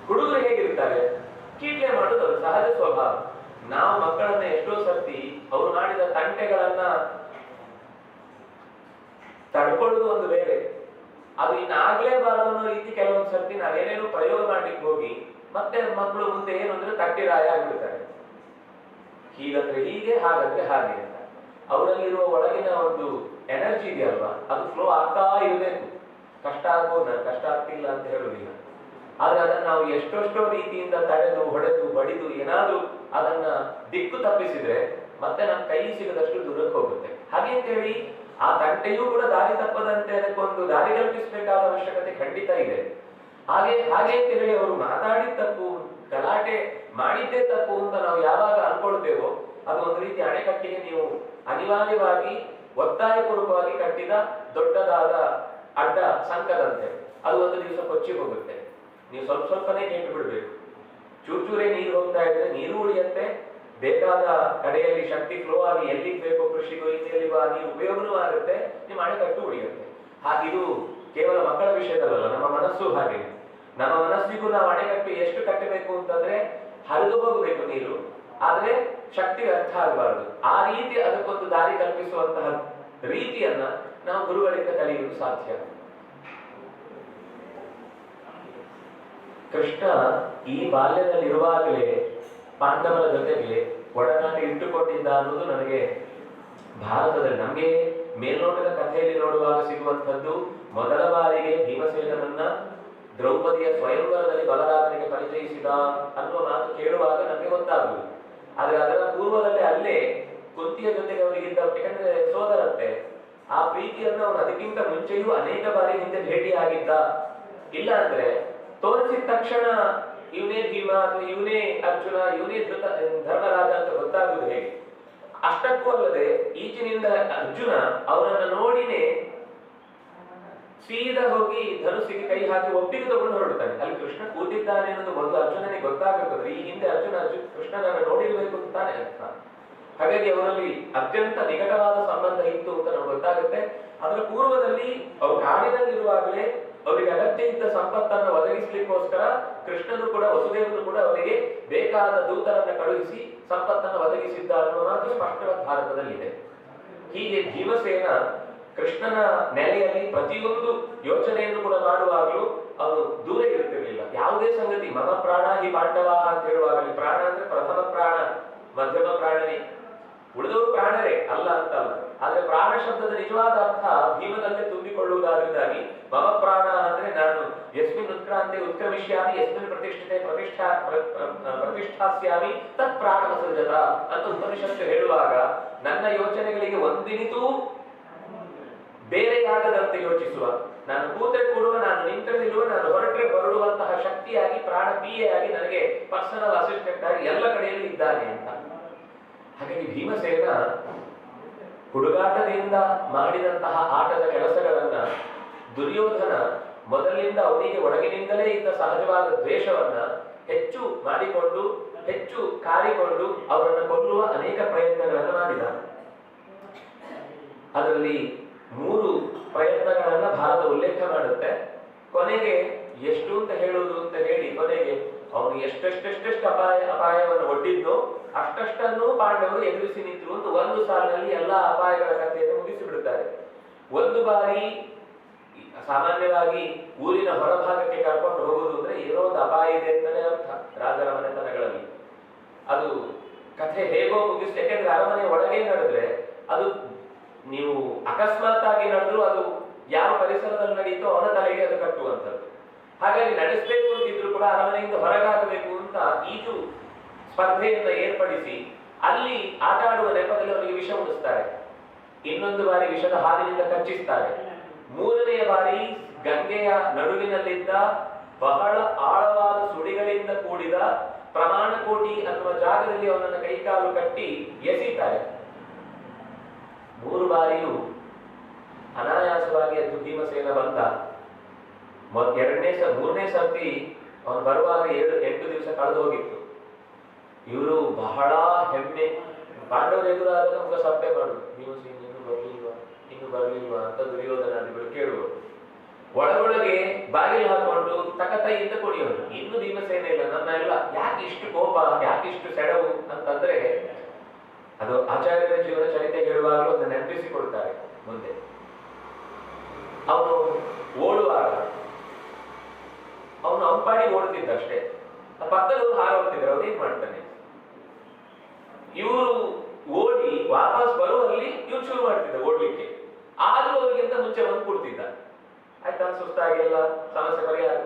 ಹುಡುಗರು ಹೇಗಿರ್ತಾರೆ, ಕೀಟ್ಲೆ ಮಾಡೋದು ಅವ್ರ ಸಹಜ ಸ್ವಭಾವ. ನಾವು ಮಕ್ಕಳನ್ನ ಎಷ್ಟೋ ಸರ್ತಿ ಅವರು ಮಾಡಿದ ತಂಟೆಗಳನ್ನ ತಡ್ಕೊಳ್ಳುವುದು ಒಂದು ಬೇರೆ, ಅದು ಇನ್ನಾಗ್ಲೇಬಾರದು ಅನ್ನೋ ರೀತಿ ಕೆಲವೊಂದು ಸರ್ತಿ ನಾವೇನೇನೋ ಪ್ರಯೋಗ ಮಾಡ್ಲಿಕ್ಕೆ ಹೋಗಿ ಮತ್ತೆ ಮಕ್ಕಳು ಮುಂದೆ ಏನು ಅಂದ್ರೆ ತಟ್ಟಿರಾಯ ಆಗ್ಬಿಡ್ತಾರೆ. ಹೀಗಂದ್ರೆ ಹೀಗೆ, ಹಾಗಂದ್ರೆ ಹಾಗೆ ಅಂತ. ಅವರಲ್ಲಿರುವ ಒಳಗಿನ ಒಂದು ಎನರ್ಜಿ ಇದೆಯಲ್ವಾ, ಅದು ಫ್ಲೋ ಆಗ್ತಾ ಇರಬೇಕು. ಕಷ್ಟ ಆಗ್ಬೋದು, ನಾನು ಕಷ್ಟ ಆಗ್ತಿಲ್ಲ ಅಂತ ಹೇಳುವುದಿಲ್ಲ. ಆದ್ರೆ ಅದನ್ನ ನಾವು ಎಷ್ಟೆಷ್ಟೋ ರೀತಿಯಿಂದ ತಡೆದು ಹೊಡೆದು ಬಡಿದು ಏನಾದ್ರೂ ಅದನ್ನ ದಿಕ್ಕು ತಪ್ಪಿಸಿದ್ರೆ ಮತ್ತೆ ನಮ್ಮ ಕೈ ಸಿಗದಷ್ಟು ದೂರಕ್ಕೆ ಹೋಗುತ್ತೆ. ಹಾಗೆ ಅಂತೇಳಿ ಆ ತಂಟೆಯೂ ಕೂಡ ದಾರಿ ತಪ್ಪದಂತೆ ಅದಕ್ಕೊಂದು ದಾರಿ ಕಲ್ಪಿಸಬೇಕಾದ ಅವಶ್ಯಕತೆ ಖಂಡಿತ ಇದೆ. ಹಾಗೆ ಅಂತ ಹೇಳಿ ಅವರು ಮಾತಾಡಿದ ತಪ್ಪು, ಗಲಾಟೆ ಮಾಡಿದ್ದೇ ತಪ್ಪು ಅಂತ ನಾವು ಯಾವಾಗ ಅನ್ಕೊಳ್ತೇವೋ ಅದು ಒಂದು ರೀತಿ ಅಣೆಕಟ್ಟಿಗೆ ನೀವು ಅನಿವಾರ್ಯವಾಗಿ ಒತ್ತಾಯಪೂರ್ವಕವಾಗಿ ಕಟ್ಟಿದ ದೊಡ್ಡದಾದ ಅಡ್ಡ ಸಂಕದಂತೆ. ಅದು ಒಂದು ದಿವಸ ಕೊಚ್ಚಿ ಹೋಗುತ್ತೆ. ನೀವು ಸ್ವಲ್ಪನೇ ಕೆಟ್ಟು ಬಿಡ್ಬೇಕು. ಚೂರೇ ನೀರು ಹೋಗ್ತಾ ಇದ್ರೆ ನೀರು ಉಳಿಯತ್ತೆ, ಬೇಕಾದ ಕಡೆಯಲ್ಲಿ ಶಕ್ತಿ ಫ್ಲೋ ಆಗಿ ಎಲ್ಲಿಗೆ ಬೇಕೋ ಕೃಷಿಗೂ ಇನ್ನೆಲ್ಲಿಗೂ ಆ ನೀರು ಉಪಯೋಗನೂ ಆಗುತ್ತೆ, ನಿಮ್ಮ ಅಣೆಕಟ್ಟು ಉಳಿಯುತ್ತೆ. ಹಾಗಿದು ಕೇವಲ ಮಕ್ಕಳ ವಿಷಯದಲ್ಲ, ನಮ್ಮ ಮನಸ್ಸು ಹಾಗೆ. ನಮ್ಮ ಮನಸ್ಸಿಗೂ ನಾವು ಅಣೆಕಟ್ಟು ಎಷ್ಟು ಕಟ್ಟಬೇಕು ಅಂತಂದ್ರೆ ಹರಿದು ಹೋಗಬೇಕು ನೀರು, ಆದ್ರೆ ಶಕ್ತಿ ವ್ಯರ್ಥ ಆಗಬಾರದು. ಆ ರೀತಿ ಅದಕ್ಕೊಂದು ದಾರಿ ಕಲ್ಪಿಸುವಂತಹ ರೀತಿಯನ್ನ ನಾವು ಗುರುಗಳಿಂದ ಕಲಿಯುವುದು ಸಾಧ್ಯ. ಕೃಷ್ಣ ಈ ಬಾಲ್ಯದಲ್ಲಿರುವಾಗಲೇ ಪಾಂಡವರ ಜೊತೆಗೆ ಒಡನಾಟ ಇಟ್ಟುಕೊಂಡಿದ್ದ ಅನ್ನೋದು ನನಗೆ ಭಾರತದಲ್ಲಿ ನಮಗೆ ಮೇಲ್ನೋಟದ ಕಥೆಯಲ್ಲಿ ನೋಡುವಾಗ ಸಿಗುವಂಥದ್ದು. ಮೊದಲ ಬಾರಿಗೆ ಭೀಮಸೇನನನ್ನ ದ್ರೌಪದಿಯ ಸ್ವಯಂವರದಲ್ಲಿ ಬಲರಾಮನಿಗೆ ಪರಿಚಯಿಸಿದ ಅನ್ನುವ ಮಾತು ಕೇಳುವಾಗ ನಮಗೆ ಗೊತ್ತಾಗುವುದು. ಆದ್ರೆ ಅದರ ಪೂರ್ವದಲ್ಲಿ ಅಲ್ಲೇ ಕುಂತಿಯ ಜೊತೆಗೆ ಅವರಿಗಿದ್ದ, ಯಾಕಂದ್ರೆ ಸೋದರತ್ತೆ, ಆ ಪ್ರೀತಿಯನ್ನು ಅವನು ಅದಕ್ಕಿಂತ ಮುಂಚೆಯೂ ಅನೇಕ ಬಾರಿ ಹಿಂದೆ ಭೇಟಿಯಾಗಿದ್ದ. ಇಲ್ಲ ಅಂದ್ರೆ ತೋರಿಸಿದ ತಕ್ಷಣ ಇವನೇ ಭೀಮ ಅಥವಾ ಇವನೇ ಅರ್ಜುನ, ಇವನೇ ಧರ್ಮರಾಜ ಅಂತ ಗೊತ್ತಾಗುವುದು ಹೇಗೆ? ಅಷ್ಟಕ್ಕೂ ಅಲ್ಲದೆ ಈಚಿನಿಂದ ಅರ್ಜುನ ಅವರನ್ನ ನೋಡಿನೇ ಸೀದಾ ಹೋಗಿ ಧನುಸ್ಸಿಗೆ ಕೈ ಹಾಕಿ ಒಪ್ಪಿಗೆ ತಗೊಂಡು ಹೊರಡ್ತಾನೆ. ಅಲ್ಲಿ ಕೃಷ್ಣ ಕೂತಿದ್ದಾನೆ ಅನ್ನೋದು ಮೊದಲು ಅರ್ಜುನನಿಗೆ ಗೊತ್ತಾಗಬೇಕಾದ್ರೆ ಈ ಹಿಂದೆ ಅರ್ಜುನ ಕೃಷ್ಣನನ್ನ ನೋಡಿರ್ಬೇಕು ಅಂತಾನೆ ಅರ್ಥ. ಹಾಗಾಗಿ ಅವರಲ್ಲಿ ಅತ್ಯಂತ ನಿಕಟವಾದ ಸಂಬಂಧ ಇತ್ತು ಅಂತ ನಮ್ಗೆ ಗೊತ್ತಾಗುತ್ತೆ. ಅದರ ಪೂರ್ವದಲ್ಲಿ ಅವರು ಕಾಡಿನಲ್ಲಿರುವಾಗಲೇ ಅವರಿಗೆ ಅಗತ್ಯ ಇದ್ದ ಸಂಪತ್ತನ್ನು ಒದಗಿಸ್ಲಿಕ್ಕೋಸ್ಕರ ಕೃಷ್ಣನು ಕೂಡ, ವಸುದೇವನು ಕೂಡ ಅವರಿಗೆ ಬೇಕಾದ ದೂತರನ್ನ ಕಳುಹಿಸಿ ಸಂಪತ್ತನ್ನು ಒದಗಿಸಿದ್ದ ಅನ್ನೋ ಮಾತು ಸ್ಪಷ್ಟವಾದ ಭಾರತದಲ್ಲಿದೆ. ಹೀಗೆ ಭೀಮಸೇನ ಕೃಷ್ಣನ ನೆಲೆಯಲ್ಲಿ ಪ್ರತಿಯೊಂದು ಯೋಚನೆಯನ್ನು ಕೂಡ ಮಾಡುವಾಗಲೂ ಅವನು ದೂರ ಇರುತ್ತಿರಲಿಲ್ಲ. ಯಾವುದೇ ಸಂಗತಿ ಮಮ ಪ್ರಾಣ ಹಿ ಪಾಂಡವ ಅಂತ ಹೇಳುವಾಗಲಿ, ಪ್ರಾಣ ಅಂದ್ರೆ ಪ್ರಥಮ ಪ್ರಾಣ, ಮಧ್ಯಮ ಪ್ರಾಣನೇ, ಉಳಿದವರು ಪ್ರಾಣರೇ ಅಲ್ಲ ಅಂತಲ್ಲ. ಆದ್ರೆ ಪ್ರಾಣ ಶಬ್ದದ ನಿಜವಾದ ಅರ್ಥ ಭೀಮನಲ್ಲೇ ತುಂಬಿಕೊಳ್ಳುವುದಾದ್ರಿಂದಾಗಿ ಮಮ ಪ್ರಾಣ ಅಂದ್ರೆ ನಾನು ಯಸ್ಮಿನ್ ಉತ್ಕ್ರಾಂತಿ ಉತ್ಕ್ರಮಿಷ್ಯಾಮಿ, ಯಸ್ಮಿನ್ ಪ್ರತಿಷ್ಠಿತೆ ಪ್ರತಿಷ್ಠಾಸ್ಯಾಮಿ ತತ್ ಪ್ರಾಣ ಸೃಜತ ಅಂತ ಉಪನಿಷತ್ತು ಹೇಳುವಾಗ ನನ್ನ ಯೋಚನೆಗಳಿಗೆ ಒಂದಿನಿತೂ ಬೇರೆಯಾಗದಂತೆ ಯೋಚಿಸುವ, ನಾನು ಕೂತ್ರೆ ಕೂಡುವ, ನಾನು ನಿಂತರೆ ನಿಲ್ಲುವ, ನಾನು ಹೊರಟ್ರೆ ಹೊರಡುವಂತಹ ಶಕ್ತಿಯಾಗಿ ಪ್ರಾಣ ಪೀಯೆಯಾಗಿ ನನಗೆ ಪರ್ಸನಲ್ ಅಸಿಸ್ಟೆಂಟ್ ಆಗಿ ಎಲ್ಲ ಕಡೆಯಲ್ಲೂ ಇದ್ದಾನೆ ಅಂತ. ಹಾಗಾಗಿ ಭೀಮಸೇನ ಹುಡುಗಾಟದಿಂದ ಮಾಡಿದಂತಹ ಆಟದ ಕೆಲಸಗಳನ್ನ ದುರ್ಯೋಧನ ಮೊದಲಿನಿಂದ ಅವನಿಗೆ ಒಳಗಿನಿಂದಲೇ ಇದ್ದ ಸಹಜವಾದ ದ್ವೇಷವನ್ನ ಹೆಚ್ಚು ಮಾಡಿಕೊಂಡು, ಹೆಚ್ಚು ಕಾರಿಕೊಂಡು ಅವರನ್ನು ಕೊಲ್ಲುವ ಅನೇಕ ಪ್ರಯತ್ನಗಳನ್ನು ಮಾಡಿದ. ಅದರಲ್ಲಿ 3 ಪ್ರಯತ್ನಗಳನ್ನ ಭಾರತ ಉಲ್ಲೇಖ ಮಾಡುತ್ತೆ. ಕೊನೆಗೆ ಎಷ್ಟು ಅಂತ ಹೇಳುವುದು ಅಂತ ಹೇಳಿ ಕೊನೆಗೆ ಅವನು ಎಷ್ಟೆಷ್ಟು ಅಪಾಯವನ್ನು ಒಡ್ಡಿದ್ದು ಅಷ್ಟನ್ನು ಪಾಂಡವರು ಎದುರಿಸಿ ನಿಂತರು ಅಂತ ಒಂದು ಸಾಲಿನಲ್ಲಿ ಎಲ್ಲಾ ಅಪಾಯಗಳ ಕಥೆಯನ್ನು ಮುಗಿಸಿ ಬಿಡುತ್ತಾರೆ. ಒಂದು ಬಾರಿ ಸಾಮಾನ್ಯವಾಗಿ ಊರಿನ ಹೊರಭಾಗಕ್ಕೆ ಕರ್ಕೊಂಡು ಹೋಗುವುದು ಅಂದ್ರೆ ಏನೋ ಒಂದು ಅಪಾಯ ಇದೆ ಅಂತಾನೆ ಅರ್ಥ ರಾಜರ ಮನೆತನಗಳಲ್ಲಿ. ಅದು ಕಥೆ ಹೇಗೋ ಮುಗಿಸ್, ಯಾಕೆಂದ್ರೆ ಅರಮನೆ ಒಳಗೆ ನಡೆದ್ರೆ ಅದು ನೀವು ಅಕಸ್ಮಾತ್ ಆಗಿ ನಡೆದ್ರು ಅದು ಯಾವ ಪರಿಸರದಲ್ಲಿ ನಡೀತೋ ಅವನ ತಲೆಗೆ ಅದು ಕಟ್ಟುವಂಥದ್ದು. ಹಾಗಾಗಿ ನಡೆಸಬೇಕು ಅಂತಿದ್ರು ಕೂಡ ಅರಮನೆಯಿಂದ ಹೊರಗಾಗಬೇಕು ಅಂತ ಈಜು ಸ್ಪರ್ಧೆಯನ್ನ ಏರ್ಪಡಿಸಿ ಅಲ್ಲಿ ಆಟ ಆಡುವ ನೆಪದಲ್ಲಿ ಅವರಿಗೆ ವಿಷ ಉಡಿಸ್ತಾರೆ. ಇನ್ನೊಂದು ಬಾರಿ ವಿಷದ ಹಾಲಿನಿಂದ ಕಚ್ಚಿಸ್ತಾರೆ. 3ನೆಯ ಬಾರಿ ಗಂಗೆಯ ನಡುವಿನಲ್ಲಿದ್ದ ಬಹಳ ಆಳವಾದ ಸುಳಿಗಳಿಂದ ಕೂಡಿದ ಪ್ರಮಾಣಕೋಟಿ ಅನ್ನುವ ಜಾಗದಲ್ಲಿ ಅವನನ್ನು ಕೈಕಾಲು ಕಟ್ಟಿ ಎಸೀತಾರೆ. 3 ಬಾರಿಯೂ ಅನಾಯಾಸವಾಗಿ ಅದು ಭೀಮಸೇನ ಬಂದ. 3ನೇ ಸರ್ತಿ ಅವನು ಬರುವಾಗ 8 ದಿವಸ ಕಳೆದು ಹೋಗಿತ್ತು. ಇವರು ಬಹಳ ಹೆಮ್ಮೆ, ಪಾಂಡವರು ಎದುರಾದಾಗ ಮುಖ ಸಪ್ಪೆ ಮಾಡುದು, ಭೀಮಸೇನ ಇನ್ನು ಬರ್ಲಿಲ್ವಾ ಅಂತ ದುರ್ಯೋಧನಾದಿಗಳು ಕೇಳುವರು. ಒಳಗೊಳಗೆ ಬಾಗಿಲು ಹಾಕೊಂಡು ತಕತೈಯಿಂದ ಕುಣಿಯೋರು. ಇನ್ನು ಭೀಮಸೇನ ಇಲ್ಲ, ನನ್ನ ಎಲ್ಲ ಯಾಕೆ ಇಷ್ಟು ಕೋಪ, ಯಾಕೆ ಇಷ್ಟು ಸೆಡವು ಅಂತಂದ್ರೆ ಅದು ಆಚಾರ್ಯರ ಜೀವನ ಚರಿತ್ರೆ ಹೇಳುವಾಗಲೂ ಅದನ್ನು ನೆನಪಿಸಿಕೊಡ್ತಾರೆ. ಮುಂದೆ ಅವನು ಓಡುವಾಗ ಅವನು ಅಂಪಾಡಿ ಓಡುತ್ತಿದ್ದ ಅಷ್ಟೇ, ಪಕ್ಕದವರು ಹಾರೋಗ್ತಿದ್ರು. ಅವ್ರು ಏನ್ ಮಾಡ್ತಾನೆ, ಇವರು ಓಡಿ ವಾಪಸ್ ಬರುವಲ್ಲಿ ಇವ್ರು ಶುರು ಮಾಡ್ತಿದ್ದ ಓಡ್ಲಿಕ್ಕೆ. ಆದ್ರೂ ಅವ್ರಿಗಿಂತ ಮುಂಚೆ ಬಂದು ಕೊಡ್ತಿದ್ದ. ಆಯ್ತಾ, ಸುಸ್ತಾಗಿ ಎಲ್ಲ ಸಮಸ್ಯೆ ಪರಿಹಾರ.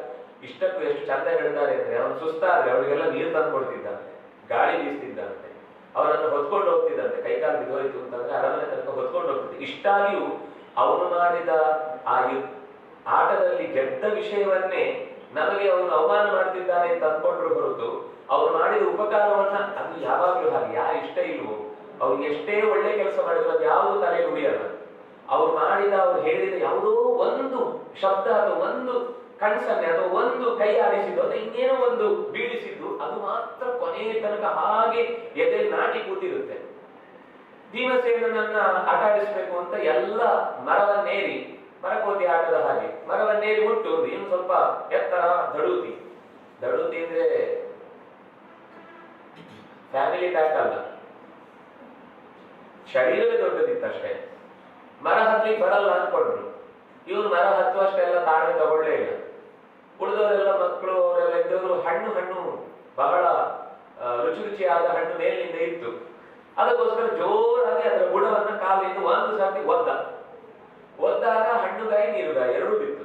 ಇಷ್ಟಕ್ಕೂ ಎಷ್ಟು ಚಂದ ಹೇಳ್ತಾರೆ ಅಂದ್ರೆ, ಅವನು ಸುಸ್ತಾದ್ರೆ ಅವ್ರಿಗೆಲ್ಲ ನೀರು ತಂದು ಕೊಡ್ತಿದ್ದಂತೆ, ಗಾಳಿ ಬೀಸ್ತಿದ್ದಂತೆ, ಅವರನ್ನು ಹೊತ್ಕೊಂಡು ಹೋಗ್ತಿದ್ದಂತೆ. ಕೈಕಾಲು ಬಿದ್ದೋಯ್ತು ಅಂತಂದ್ರೆ ಅರಮನೆ ತನಕ ಹೊತ್ಕೊಂಡು ಹೋಗ್ತಿದ್ದೆ. ಇಷ್ಟಾಗಿಯೂ ಅವನು ಮಾಡಿದ ಆ ಆಟದಲ್ಲಿ ಗೆದ್ದ ವಿಷಯವನ್ನೇ ನಮಗೆ ಅವನು ಅವಮಾನ ಮಾಡ್ತಿದ್ದಾನೆ ಅಂತ ಅಂದ್ಕೊಂಡ್ರು ಹೊರತು ಅವ್ರು ಮಾಡಿದ ಉಪಕಾರವನ್ನ, ಅದು ಯಾವಾಗ್ಲೂ ಹಾಗೆ, ಯಾರು ಇಷ್ಟ ಇಲ್ವೋ ಅವ್ರು ಎಷ್ಟೇ ಒಳ್ಳೆ ಕೆಲಸ ಮಾಡಿದ್ರು ಅದು ಯಾವುದು ತಲೆ ಉಳಿಯಲ್ಲ. ಅವ್ರು ಮಾಡಿದ, ಅವ್ರು ಹೇಳಿದ ಯಾವುದೋ ಒಂದು ಶಬ್ದ ಅಥವಾ ಒಂದು ಕಣ್ಸನ್ನೆ ಅಥವಾ ಒಂದು ಕೈ ಆಡಿಸಿದ್ದು ಅಥವಾ ಇನ್ನೇನೋ ಒಂದು ಬೀಳಿಸಿದ್ದು ಅದು ಮಾತ್ರ ಕೊನೆಯ ತನಕ ಹಾಗೆ ಎದೆ ನಾಟಿ ಕೂತಿರುತ್ತೆ. ಭೀಮಸೇನನನ್ನ ಆಟ ಆಡಿಸ್ಬೇಕು ಅಂತ ಎಲ್ಲ ಮರವನ್ನೇರಿ, ಮರಕೋತಿ ಆಟದ ಹಾಗೆ ಮರವನ್ನೇರಿ ಮುಟ್ಟು ಇನ್ನು ಸ್ವಲ್ಪ ಎತ್ತರ ದಡುತಿ ಅಂದ್ರೆ ಫ್ಯಾಮಿಲಿ ಪ್ಯಾಕ್ ಅಲ್ಲ, ಶರೀರವೇ ದೊಡ್ಡದಿತ್ತಷ್ಟೇ. ಮರ ಹತ್ಲಿಕ್ಕೆ ಬರಲ್ಲ ಅನ್ಕೊಂಡ್ರು. ಇವ್ರು ಮರ ಹತ್ತುವಷ್ಟೆಲ್ಲ ತಾಳ್ಮೆ ತಗೊಳ್ಳೇ ಇಲ್ಲ. ಉಳಿದವರೆಲ್ಲ ಮಕ್ಕಳು ಅವರೆಲ್ಲ ಇದ್ದವರು ಹಣ್ಣು ಬಹಳ ರುಚಿಯಾದ ಹಣ್ಣು ಮೇಲಿನಿಂದ ಇತ್ತು. ಅದಕ್ಕೋಸ್ಕರ ಜೋರಾಗಿ ಅದರ ಬುಡವನ್ನ ಕಾಲಿಂದ ಒಂದು ಸರ್ತಿ ಒದ್ದಾಗ ಹಣ್ಣುಗಾಯಿ ನೀರುಗಾಯಿ ಎರಡೂ ಬಿತ್ತು.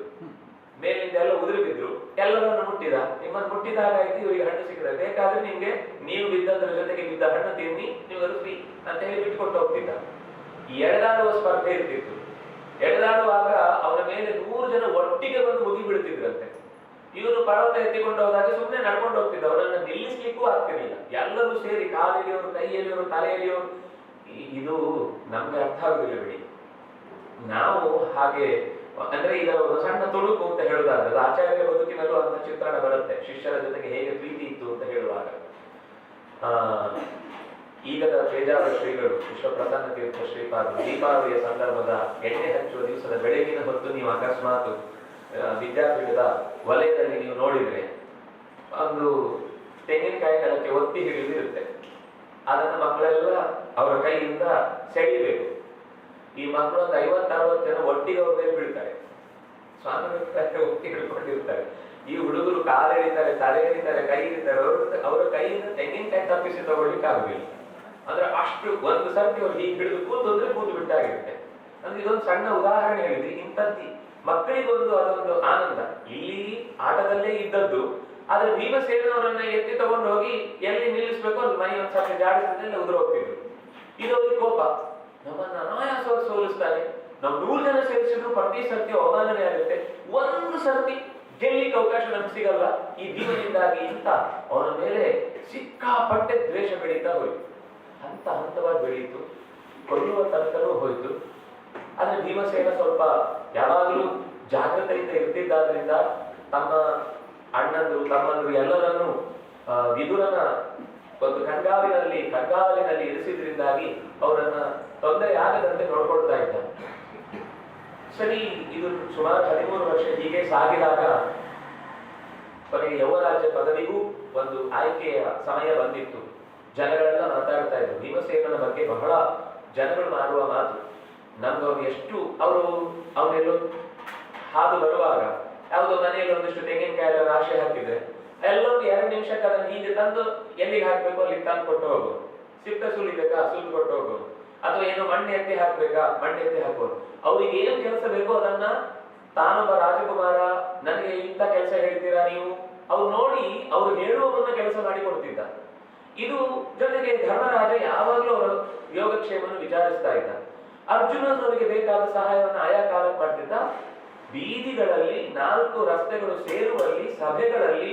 ಮೇಲಿಂದ ಇದ್ದೆಲ್ಲ ಉದುರಿ ಬಿದ್ರು, ಎಲ್ಲರನ್ನು ಮುಟ್ಟಿದ. ನಿಮ್ಮನ್ನು ಮುಟ್ಟಿದಾಗ ಆಯ್ತು ಇವರಿಗೆ ಹಣ್ಣು ಸಿಕ್ಕಿದೆ, ಬೇಕಾದ್ರೆ ನಿಮ್ಗೆ ನೀವು ಬಿದ್ದದ್ರ ಜೊತೆಗೆ ಬಿದ್ದ ಹಣ್ಣು ತಿನ್ನಿ, ನೀವು ಅದು ಫ್ರೀ ಅಂತ ಹೇಳಿ ಬಿಟ್ಕೊಟ್ಟು ಹೋಗ್ತಿದ್ದ. ಈ ಎಳೆದಾಡುವ ಸ್ಪರ್ಧೆ ಇರ್ತಿತ್ತು. ಎಳೆದಾಡುವಾಗ ಅವನ ಮೇಲೆ 100 ಜನ ಒಟ್ಟಿಗೆ ಬಂದು ಮುಗಿ ಬೀಳ್ತಿದ್ರಂತೆ. ಇವನು ಪರ್ವತ ಎತ್ತಿಕೊಂಡು ಹೋದಾಗ ಸುಮ್ಮನೆ ನಡ್ಕೊಂಡು ಹೋಗ್ತಿದ್ದ, ಅವರನ್ನ ನಿಲ್ಲಿಸ್ಲಿಕ್ಕೂ ಆಗ್ತಿರ್ಲಿಲ್ಲ. ಎಲ್ಲರೂ ಸೇರಿ ಕಾಲಿಗೆಯವರು, ಕೈಯಲ್ಲಿಯವರು, ತಲೆಯಲ್ಲಿಯವರು. ಇದು ನಮ್ಗೆ ಅರ್ಥ ಆಗುದಿಲ್ಲ ಬಿಡಿ. ನಾವು ಹಾಗೆ ಅಂದ್ರೆ ಈಗ ಒಂದು ಸಣ್ಣ ತುಣುಕು ಅಂತ ಹೇಳುದಾದ್ರೆ ಅದು ಆಚಾರ್ಯ ಬದುಕಿನಲ್ಲೂ ಅಂತ ಚಿತ್ರಣ ಬರುತ್ತೆ. ಶಿಷ್ಯರ ಜೊತೆಗೆ ಹೇಗೆ ಪ್ರೀತಿ ಇತ್ತು ಅಂತ ಹೇಳುವಾಗ ಈಗದ ಪೇಜಾವರ ಶ್ರೀಗಳು ವಿಶ್ವಪ್ರಸನ್ನ ತೀರ್ಥ ಶ್ರೀಪಾದರು ದೀಪಾವಳಿಯ ಸಂದರ್ಭದ ಎಣ್ಣೆ ಹಚ್ಚುವ ದಿವಸದ ಬೆಳಗಿನ ಹೊತ್ತು ನೀವು ಅಕಸ್ಮಾತ್ ವಿದ್ಯಾಪೀಠದ ವಲಯದಲ್ಲಿ ನೀವು ನೋಡಿದ್ರೆ ಒಂದು ತೆಂಗಿನಕಾಯಿ ನೆಲಕ್ಕೆ ಒತ್ತಿ ಹಿಡಿದಿರುತ್ತೆ. ಅದನ್ನ ಮಕ್ಕಳೆಲ್ಲ ಅವರ ಕೈಯಿಂದ ಸೆಳಿಬೇಕು. ಈ ಮಕ್ಕಳು ಒಂದು 50-60 ಜನ ಒಟ್ಟಿಗೆ ಅವ್ರ ಮೇಲೆ ಬೀಳ್ತಾರೆ. ಸ್ವಾಮಿ ಒತ್ತಿ ಹಿಡ್ಕೊಂಡಿರ್ತಾರೆ. ಈ ಹುಡುಗರು ಕಾಲೆಳಿತಾರೆ, ತಲೆ ಎಳಿತಾರೆ, ಕೈ ಇಳಿತಾರೆ. ಅವರ ಕೈಯಿಂದ ತೆಂಗಿನಕಾಯಿ ತಪ್ಪಿಸಿ ತಗೊಳ್ಳಿಕ್ಕೆ ಆಗುದಿಲ್ಲ. ಅಂದ್ರೆ ಅಷ್ಟು ಒಂದು ಸರ್ತಿ ಅವ್ರು ಹೀಗೆ ಹಿಡಿದು ಕೂತು ಅಂದ್ರೆ ಕೂತು ಬಿಟ್ಟಾಗಿರುತ್ತೆ. ಅಂದ್ರೆ ಇದೊಂದು ಸಣ್ಣ ಉದಾಹರಣೆ ಹೇಳಿದ್ರಿ. ಇಂಥದ್ದಿ ಮಕ್ಕಳಿಗೊಂದು ಅದೊಂದು ಆನಂದ ಇಲ್ಲಿ ಆಟದಲ್ಲೇ ಇದ್ದದ್ದು. ಆದ್ರೆ ಭೀಮಸೇನವರನ್ನ ಎತ್ತಿ ತಗೊಂಡು ಹೋಗಿ ಎಲ್ಲಿ ನಿಲ್ಲಿಸ್ಬೇಕು ಅಲ್ಲಿ ಮೈ ಒಂದ್ಸರ್ತಿ ಜಾಡಿಸಿದ್ರೆ ಉದುರು ಹೋಗ್ತಿದ್ರು. ಇದು ಅವ್ರಿಗೆ ಕೋಪ, ನಮ್ಮನ್ನ ಅನಾಯಾಸವಾಗಿ ಸೋಲಿಸ್ತಾನೆ. ನಾವು 100 ಜನ ಸೇರಿಸಿದ್ರು ಪ್ರತಿ ಸರ್ತಿ ಅವಮಾನನೆ ಆಗುತ್ತೆ, ಒಂದು ಸರ್ತಿ ಗೆಲ್ಲಿಕ್ಕೆ ಅವಕಾಶ ನಮ್ಗೆ ಸಿಗಲ್ಲ ಈ ಭೀಮನಿಂದಾಗಿ ಅಂತ ಅವನ ಮೇಲೆ ಸಿಕ್ಕಾಪಟ್ಟೆ ದ್ವೇಷ ಬೆಳೀತಾ ಹೋಯ್ತು. ಹಂತವಾಗಿ ಬೆಳೀತು, ಕೊಲ್ಲುವ ತನಕನೂ ಹೋಯ್ತು. ಆದ್ರೆ ಭೀಮಸೇನ ಸ್ವಲ್ಪ ಯಾವಾಗಲೂ ಜಾಗೃತೆಯಿಂದ ಇರ್ತಿದ್ದಾದ್ರಿಂದ ತಮ್ಮ ಅಣ್ಣಂದ್ರು ತಮ್ಮಂದ್ರು ಎಲ್ಲರನ್ನೂ ವಿದುರನ ಒಂದು ಕಣ್ಗಾವಲಿನಲ್ಲಿ ಇರಿಸಿದ್ರಿಂದಾಗಿ ಅವರನ್ನ ತೊಂದರೆ ಆಗದಂತೆ ನೋಡ್ಕೊಳ್ತಾ ಇದ್ದ. ಸರಿ, ಇದು ಸುಮಾರು 13 ವರ್ಷ ಹೀಗೆ ಸಾಗಿದಾಗ ಕೊನೆಗೆ ಯೌವರಾಜ್ಯ ಪದವಿಗೂ ಒಂದು ಆಯ್ಕೆಯ ಸಮಯ ಬಂದಿತ್ತು. ಜನಗಳೆಲ್ಲ ಮಾತಾಡ್ತಾ ಇದ್ರು ಭೀಮಸೇನನ ಬಗ್ಗೆ. ಬಹಳ ಜನಗಳು ಮಾಡುವ ಮಾತು, ನಮ್ಗೆ ಅವ್ರು ಎಷ್ಟು ಅವನೆಲ್ಲೋ ಹಾದು ಬರುವಾಗ ಯಾವುದೋ ಮನೆಯಲ್ಲಿ ಒಂದಿಷ್ಟು ತೆಂಗಿನಕಾಯಿ ರಾಶಿ ಹಾಕಿದ್ರೆ ಎಲ್ಲೊಂದು 2 ನಿಮಿಷಕ್ಕೆ ಅದನ್ನು ಹೀಗೆ ತಂದು ಎಲ್ಲಿಗೆ ಹಾಕ್ಬೇಕು ಅಲ್ಲಿಗೆ ತಂದು ಕೊಟ್ಟು ಹೋಗೋದು. ಸಿಕ್ಕ ಸುಲಿಬೇಕಾ ಸುಲ್ ಕೊಟ್ಟು ಹೋಗೋದು, ಅಥವಾ ಏನೋ ಮಣ್ಣು ಎತ್ತಿ ಹಾಕ್ಬೇಕಾ ಮಣ್ಣು ಎತ್ತಿ ಹಾಕೋದು. ಅವ್ರಿಗೆ ಏನು ಕೆಲಸ ಬೇಕೋ ಅದನ್ನ ತಾನೊಬ್ಬ ರಾಜಕುಮಾರ, ನನಗೆ ಇಂಥ ಕೆಲಸ ಹೇಳ್ತೀರಾ ನೀವು, ಅವ್ರು ನೋಡಿ ಅವ್ರು ಹೇಳುವ ಮುನ್ನ ಕೆಲಸ ಮಾಡಿ ಕೊಡ್ತಿದ್ದ. ಇದು ಜೊತೆಗೆ ಧರ್ಮರಾಜ ಯಾವಾಗಲೂ ಅವರ ಯೋಗಕ್ಷೇಮವನ್ನು ವಿಚಾರಿಸ್ತಾ ಇದ್ದ. ಅರ್ಜುನನವರಿಗೆ ಬೇಕಾದ ಸಹಾಯವನ್ನು ಆಯಾ ಕಾಲಕ್ಕೆ ಮಾಡ್ತಿದ್ದ. ಬೀದಿಗಳಲ್ಲಿ 4 ರಸ್ತೆಗಳು ಸೇರುವಲ್ಲಿ, ಸಭೆಗಳಲ್ಲಿ,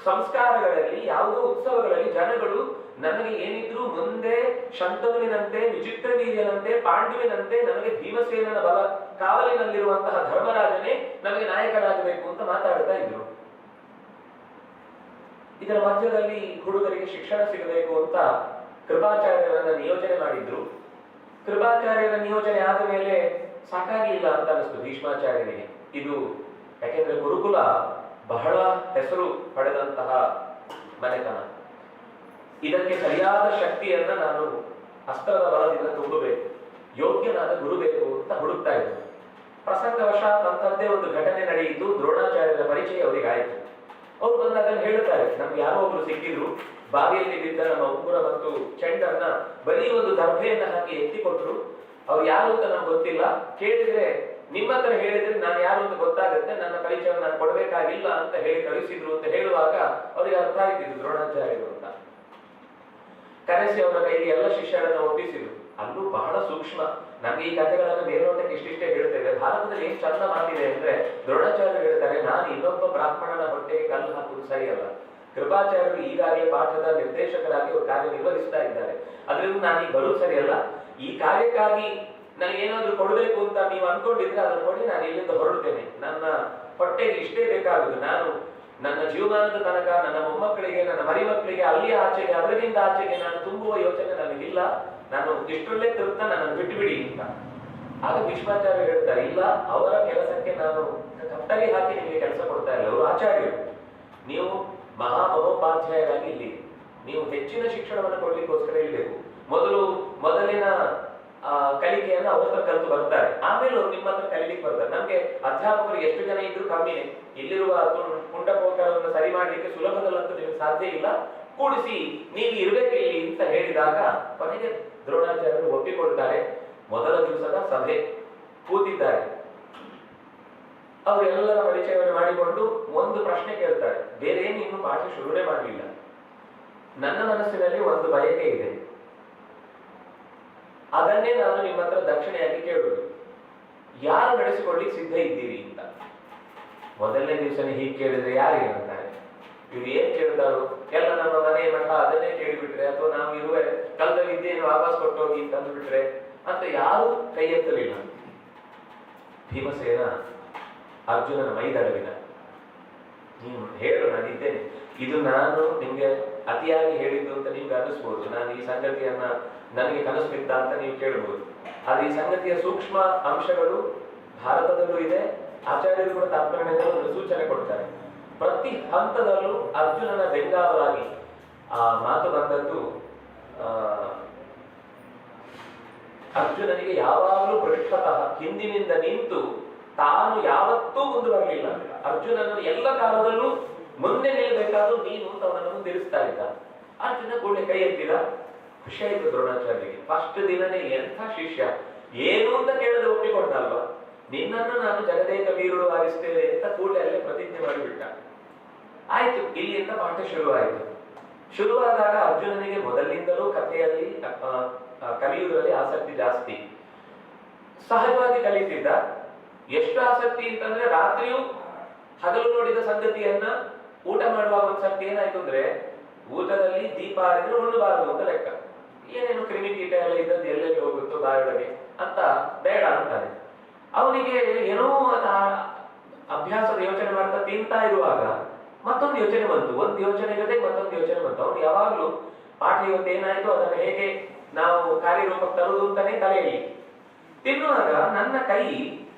ಸಂಸ್ಕಾರಗಳಲ್ಲಿ, ಯಾವುದೋ ಉತ್ಸವಗಳಲ್ಲಿ ಜನಗಳು ನನಗೆ ಏನಿದ್ರು ಮುಂದೆ ಶಂತನುವಿನಂತೆ, ವಿಚಿತ್ರ ವೀರ್ಯನಂತೆ, ಪಾಂಡುವಿನಂತೆ ನಮಗೆ ಭೀಮಸೇನನ ಬಲ ಕಾವಲಿನಲ್ಲಿರುವಂತಹ ಧರ್ಮರಾಜನೇ ನಮಗೆ ನಾಯಕನಾಗಬೇಕು ಅಂತ ಮಾತಾಡ್ತಾ ಇದ್ರು. ಇದರ ಮಧ್ಯದಲ್ಲಿ ಹುಡುಗರಿಗೆ ಶಿಕ್ಷಣ ಸಿಗಬೇಕು ಅಂತ ಕೃಪಾಚಾರ್ಯರನ್ನ ನಿಯೋಜನೆ ಮಾಡಿದ್ರು. ಕೃಪಾಚಾರ್ಯರ ನಿಯೋಜನೆ ಆದ ಮೇಲೆ ಸಾಕಾಗಿಲ್ಲ ಅಂತ ಅನಿಸ್ತು ಭೀಷ್ಮಾಚಾರ್ಯರಿಗೆ. ಇದು ಯಾಕೆಂದ್ರೆ ಗುರುಕುಲ ಬಹಳ ಹೆಸರು ಪಡೆದಂತಹ ಮನೆತನ. ಇದಕ್ಕೆ ಸರಿಯಾದ ಶಕ್ತಿಯನ್ನ ನಾನು ಅಸ್ತ್ರದ ಬಲದಿಂದ ತುಂಬಬೇಕು, ಯೋಗ್ಯನಾದ ಗುರು ಬೇಕು ಅಂತ ಹುಡುಕ್ತಾ ಇದ್ರು. ಪ್ರಸಂಗವಶಾತ್ ಅಂತದ್ದೇ ಒಂದು ಘಟನೆ ನಡೆಯಿತು. ದ್ರೋಣಾಚಾರ್ಯರ ಪರಿಚಯ ಅವರಿಗೆ ಆಯಿತು. ಅವ್ರು ಬಂದಾಗ ಹೇಳ್ತಾರೆ, ನಮ್ಗೆ ಯಾರೋ ಒಬ್ರು ಸಿಕ್ಕಿದ್ರು, ಬಾವಿಯಲ್ಲಿ ಬಿದ್ದ ನಮ್ಮ ಉಂಗುರ ಮತ್ತು ಚೆಂಡನ್ನ ಬರೀ ಒಂದು ದರ್ಭೆಯನ್ನ ಹಾಕಿ ಎತ್ತಿಕೊಟ್ರು. ಅವ್ರು ಯಾರು ಅಂತ ನಮ್ಗೆ ಗೊತ್ತಿಲ್ಲ, ಕೇಳಿದ್ರೆ ನಿಮ್ಮ ಹತ್ರ ಹೇಳಿದ್ರೆ ನಾನು ಯಾರು ಅಂತ ಗೊತ್ತಾಗುತ್ತೆ, ನನ್ನ ಪರಿಚಯವನ್ನು ನಾನು ಕೊಡ್ಬೇಕಾಗಿಲ್ಲ ಅಂತ ಹೇಳಿ ಕಳಿಸಿದ್ರು ಅಂತ ಹೇಳುವಾಗ ಅವ್ರಿಗೆ ಅರ್ಥ ಆಗಿದ್ದು ದ್ರೋಣಾಚಾರ್ಯರು ಅಂತ. ಕರೆಸಿ ಅವರ ಕೈಗೆ ಎಲ್ಲ ಶಿಷ್ಯರನ್ನ ಒಪ್ಪಿಸಿದ್ರು. ಅಲ್ಲೂ ಬಹಳ ಸೂಕ್ಷ್ಮ. ನಮ್ಗೆ ಈ ಕಥೆಗಳನ್ನ ಮೇಲ್ನೋಟಕ್ಕೆ ಇಷ್ಟಿಷ್ಟೇ ಹೇಳ್ತೇವೆ. ಭಾರತದಲ್ಲಿ ಎಷ್ಟು ಚಂದ ಮಾತಿದೆ ಅಂದ್ರೆ ದ್ರೋಣಾಚಾರ್ಯರು ಹೇಳ್ತಾರೆ, ನಾನು ಇನ್ನೊಬ್ಬ ಬ್ರಾಹ್ಮಣನ ಹೊಟ್ಟೆಗೆ ಕಲ್ಲು ಹಾಕುವುದು ಸರಿಯಲ್ಲ. ಕೃಪಾಚಾರ್ಯರು ಈಗಾಗಲೇ ಪಾಠದ ನಿರ್ದೇಶಕರಾಗಿ ಅವರು ಕಾರ್ಯನಿರ್ವಹಿಸ್ತಾ ಇದ್ದಾರೆ. ಅದರಿಂದ ನಾನು ಈಗ ಬರೋದು ಸರಿಯಲ್ಲ. ಈ ಕಾರ್ಯಕ್ಕಾಗಿ ನನಗೇನಾದ್ರೂ ಕೊಡಬೇಕು ಅಂತ ನೀವು ಅನ್ಕೊಂಡಿದ್ರೆ ಅದನ್ನು ಕೊಡಿ, ನಾನು ಇಲ್ಲಿಂದ ಹೊರಡ್ತೇನೆ. ನನ್ನ ಹೊಟ್ಟೆಗೆ ಇಷ್ಟೇ ಬೇಕಾಗುದು. ನಾನು ನನ್ನ ಜೀವಮಾನದ ತನಕ ನನ್ನ ಮೊಮ್ಮಕ್ಕಳಿಗೆ, ನನ್ನ ಮರಿ ಮಕ್ಕಳಿಗೆ ಅಲ್ಲಿ ಆಚೆಗೆ ಅದರಿಂದ ಆಚೆಗೆ ನಾನು ತುಂಬುವ ಯೋಚನೆ ನನಗಿಲ್ಲ. ನಾನು ಇಷ್ಟರಲ್ಲೇ ತೃಪ್ತ, ನನ್ನನ್ನು ಬಿಟ್ಟುಬಿಡಿ ಅಂತ. ಆಗ ಭೀಷ್ಮಾಚಾರ್ಯ ಹೇಳ್ತಾರೆ, ಇಲ್ಲ, ಅವರ ಕೆಲಸಕ್ಕೆ ನಾನು ಕತ್ತರಿ ಹಾಕಿ ನಿಮಗೆ ಕೆಲಸ ಕೊಡ್ತಾ ಇಲ್ಲ. ಅವರು ಆಚಾರ್ಯರು, ನೀವು ಮಹಾಮಹೋಪಾಧ್ಯಾಯರಾಗಿ ಇಲ್ಲಿ ನೀವು ಹೆಚ್ಚಿನ ಶಿಕ್ಷಣವನ್ನು ಕೊಡ್ಲಿಕ್ಕೋಸ್ಕರ ಇರಬೇಕು. ಮೊದಲಿನ ಕಲಿಕೆಯನ್ನು ಅವ್ರ ಹತ್ರ ಕಲಿತು ಬರ್ತಾರೆ, ಆಮೇಲೆ ಅವ್ರು ನಿಮ್ಮ ಹತ್ರ ಕಲಿಲಿಕ್ಕೆ ಬರ್ತಾರೆ. ನಮ್ಗೆ ಅಧ್ಯಾಪಕರು ಎಷ್ಟು ಜನ ಇದ್ರು ಕಮ್ಮಿನೇ. ಇಲ್ಲಿರುವ ಪುಂಡಪೋಕರವನ್ನು ಸರಿ ಮಾಡ್ಲಿಕ್ಕೆ ಸುಲಭದಲ್ಲಂತೂ ನಿಮಗೆ ಸಾಧ್ಯ ಇಲ್ಲ, ಕೂಡಿಸಿ ನೀವು ಇರ್ಬೇಕಿಲ್ಲಿ ಅಂತ ಹೇಳಿದಾಗ ಕೊನೆಗೆ ದ್ರೋಣಾಚಾರ್ಯರು ಒಪ್ಪಿಕೊಳ್ತಾರೆ. ಮೊದಲ ದಿವಸದ ಸಭೆ ಕೂತಿದ್ದಾರೆ. ಅವರೆಲ್ಲರ ಪರಿಚಯವನ್ನು ಮಾಡಿಕೊಂಡು ಒಂದು ಪ್ರಶ್ನೆ ಕೇಳ್ತಾರೆ. ಬೇರೆ ಏನು ಇನ್ನು ಪಾಠ ಶುರುವೇ ಮಾಡಲಿಲ್ಲ. ನನ್ನ ಮನಸ್ಸಿನಲ್ಲಿ ಒಂದು ಬಯಕೆ ಇದೆ, ಅದನ್ನೇ ನಾನು ನಿಮ್ಮ ಹತ್ರ ದಕ್ಷಿಣೆಯಾಗಿ ಕೇಳುವುದು. ಯಾರು ನಡೆಸಿಕೊಳ್ಳಿಕ್ಕೆ ಸಿದ್ಧ ಇದ್ದೀರಿ ಅಂತ. ಮೊದಲನೇ ದಿವಸನೇ ಹೀಗೆ ಕೇಳಿದ್ರೆ ಯಾರು ಏನಂತಾರೆ? ಇವ್ರು ಏನ್ ಕೇಳ್ತಾರೋ ಎಲ್ಲ ನಮ್ಮ ಮನೆ ಮಠ ಅದನ್ನೇ ಕೇಳಿಬಿಟ್ರೆ, ಅಥವಾ ನಾವು ಇರುವೆ ಕಲ್ತ ವಿದ್ಯೆಯನ್ನು ವಾಪಸ್ ಕೊಟ್ಟೋಗಿ ತಂದು ಬಿಟ್ರೆ ಅಂತ ಯಾರು ಕೈ ಎತ್ತಲಿಲ್ಲ. ಭೀಮಸೇನ ಅರ್ಜುನನ ಮೈದಡವಿನ, ನೀನು ಹೇಳು, ನಾನಿದ್ದೇನೆ. ಇದು ನಾನು ನಿಮ್ಗೆ ಅತಿಯಾಗಿ ಹೇಳಿದ್ದು ಅಂತ ನಿಮ್ಗೆ ಅನ್ನಿಸ್ಬೋದು. ನಾನು ಈ ಸಂಗತಿಯನ್ನ ನನಗೆ ಕನಸು ಬಿದ್ದ ಅಂತ ನೀವು ಕೇಳ್ಬೋದು. ಆದ್ರೆ ಈ ಸಂಗತಿಯ ಸೂಕ್ಷ್ಮ ಅಂಶಗಳು ಭಾರತದಲ್ಲೂ ಇದೆ. ಆಚಾರ್ಯರು ಕೂಡ ತಾತ್ಪರ್ಯದಲ್ಲಿ ಸೂಚನೆ ಕೊಡ್ತಾರೆ. ಪ್ರತಿ ಹಂತದಲ್ಲೂ ಅರ್ಜುನನ ಬೆಂಗಾವಲಾಗಿ ಆ ಮಾತು ಬಂದದ್ದು. ಅರ್ಜುನನಿಗೆ ಯಾವಾಗಲೂ ಪೃಷ್ಠತಃ ಹಿಂದಿನಿಂದ ನಿಂತು ತಾನು ಯಾವತ್ತೂ ಮುಂದೆ ಬರಲಿಲ್ಲ. ಅರ್ಜುನನನ್ನು ಎಲ್ಲ ಕಾಲದಲ್ಲೂ ಮುಂದೆ ನಿಲ್ಲಬೇಕಾದ್ರೂ ನೀನು ಅಂತ ಅವನನ್ನು ತಿಳಿಸ್ತಾ ಇದ್ದ. ಅರ್ಜುನ ಕೂಡಲೇ ಕೈ ಎತ್ತಿದ. ಖುಷಿ ಆಯ್ತು ದ್ರೋಣಾಚಾರ್ಯರಿಗೆ. ಫಸ್ಟ್ ದಿನನೇ ಎಂಥ ಶಿಷ್ಯ, ಏನು ಅಂತ ಕೇಳದೆ ಒಪ್ಪಿಕೊಂಡಲ್ವಾ, ನಿನ್ನನ್ನು ನಾನು ಜಗದೇಕ ವೀರುಡು ಆಗಿಸ್ತೇನೆ ಅಂತ ಕೂಡಲೇ ಅಲ್ಲೇ ಪ್ರತಿಜ್ಞೆ ಮಾಡಿಬಿಟ್ಟ. ಆಯ್ತು, ಇಲ್ಲಿಂದ ಪಾಠ ಶುರುವಾಯಿತು. ಶುರುವಾದಾಗ ಅರ್ಜುನನಿಗೆ ಮೊದಲಿನಿಂದಲೂ ಕಥೆಯಲ್ಲಿ ಕಲಿಯುವುದರಲ್ಲಿ ಆಸಕ್ತಿ ಜಾಸ್ತಿ. ಸಹಜವಾಗಿ ಕಲಿತಿದ್ದ. ಎಷ್ಟು ಆಸಕ್ತಿ ಅಂತಂದ್ರೆ ರಾತ್ರಿಯೂ ಹಗಲು ನೋಡಿದ ಸಂಗತಿಯನ್ನ ಊಟ ಮಾಡುವಾಗ ಒಂದ್ಸರ್ತಿ ಏನಾಯ್ತು ಅಂದ್ರೆ, ಊಟದಲ್ಲಿ ದೀಪ ಆರಿದ್ರೆ ಉಣ್ಣಬಾರದು ಅಂತ ಲೆಕ್ಕ. ಏನೇನು ಕ್ರಿಮಿಕೀಟ ಎಲ್ಲ ಇದ್ದದ್ದು ಎಲ್ಲೆಲ್ಲಿ ಹೋಗುತ್ತೋ ಬಾಯೊಳಗೆ ಅಂತ ಬೇಡ ಅಂತಾನೆ. ಅವನಿಗೆ ಏನೋ ಅಭ್ಯಾಸದ ಯೋಚನೆ ಮಾಡ್ತಾ ತಿಂತಾ ಇರುವಾಗ ಮತ್ತೊಂದು ಯೋಚನೆ ಬಂತು. ಒಂದು ಯೋಚನೆ ಜೊತೆ ಮತ್ತೊಂದು ಯೋಚನೆ ಬಂತು. ಅವನು ಯಾವಾಗ್ಲೂ ಪಾಠ ಇವತ್ತು ಏನಾಯ್ತು ಅದನ್ನು ಹೇಗೆ ನಾವು ಕಾರ್ಯರೂಪಕ್ಕೆ ತರುವುದು ಅಂತಾನೆ ತಲೆಯಲ್ಲಿ. ತಿನ್ನುವಾಗ ನನ್ನ ಕೈ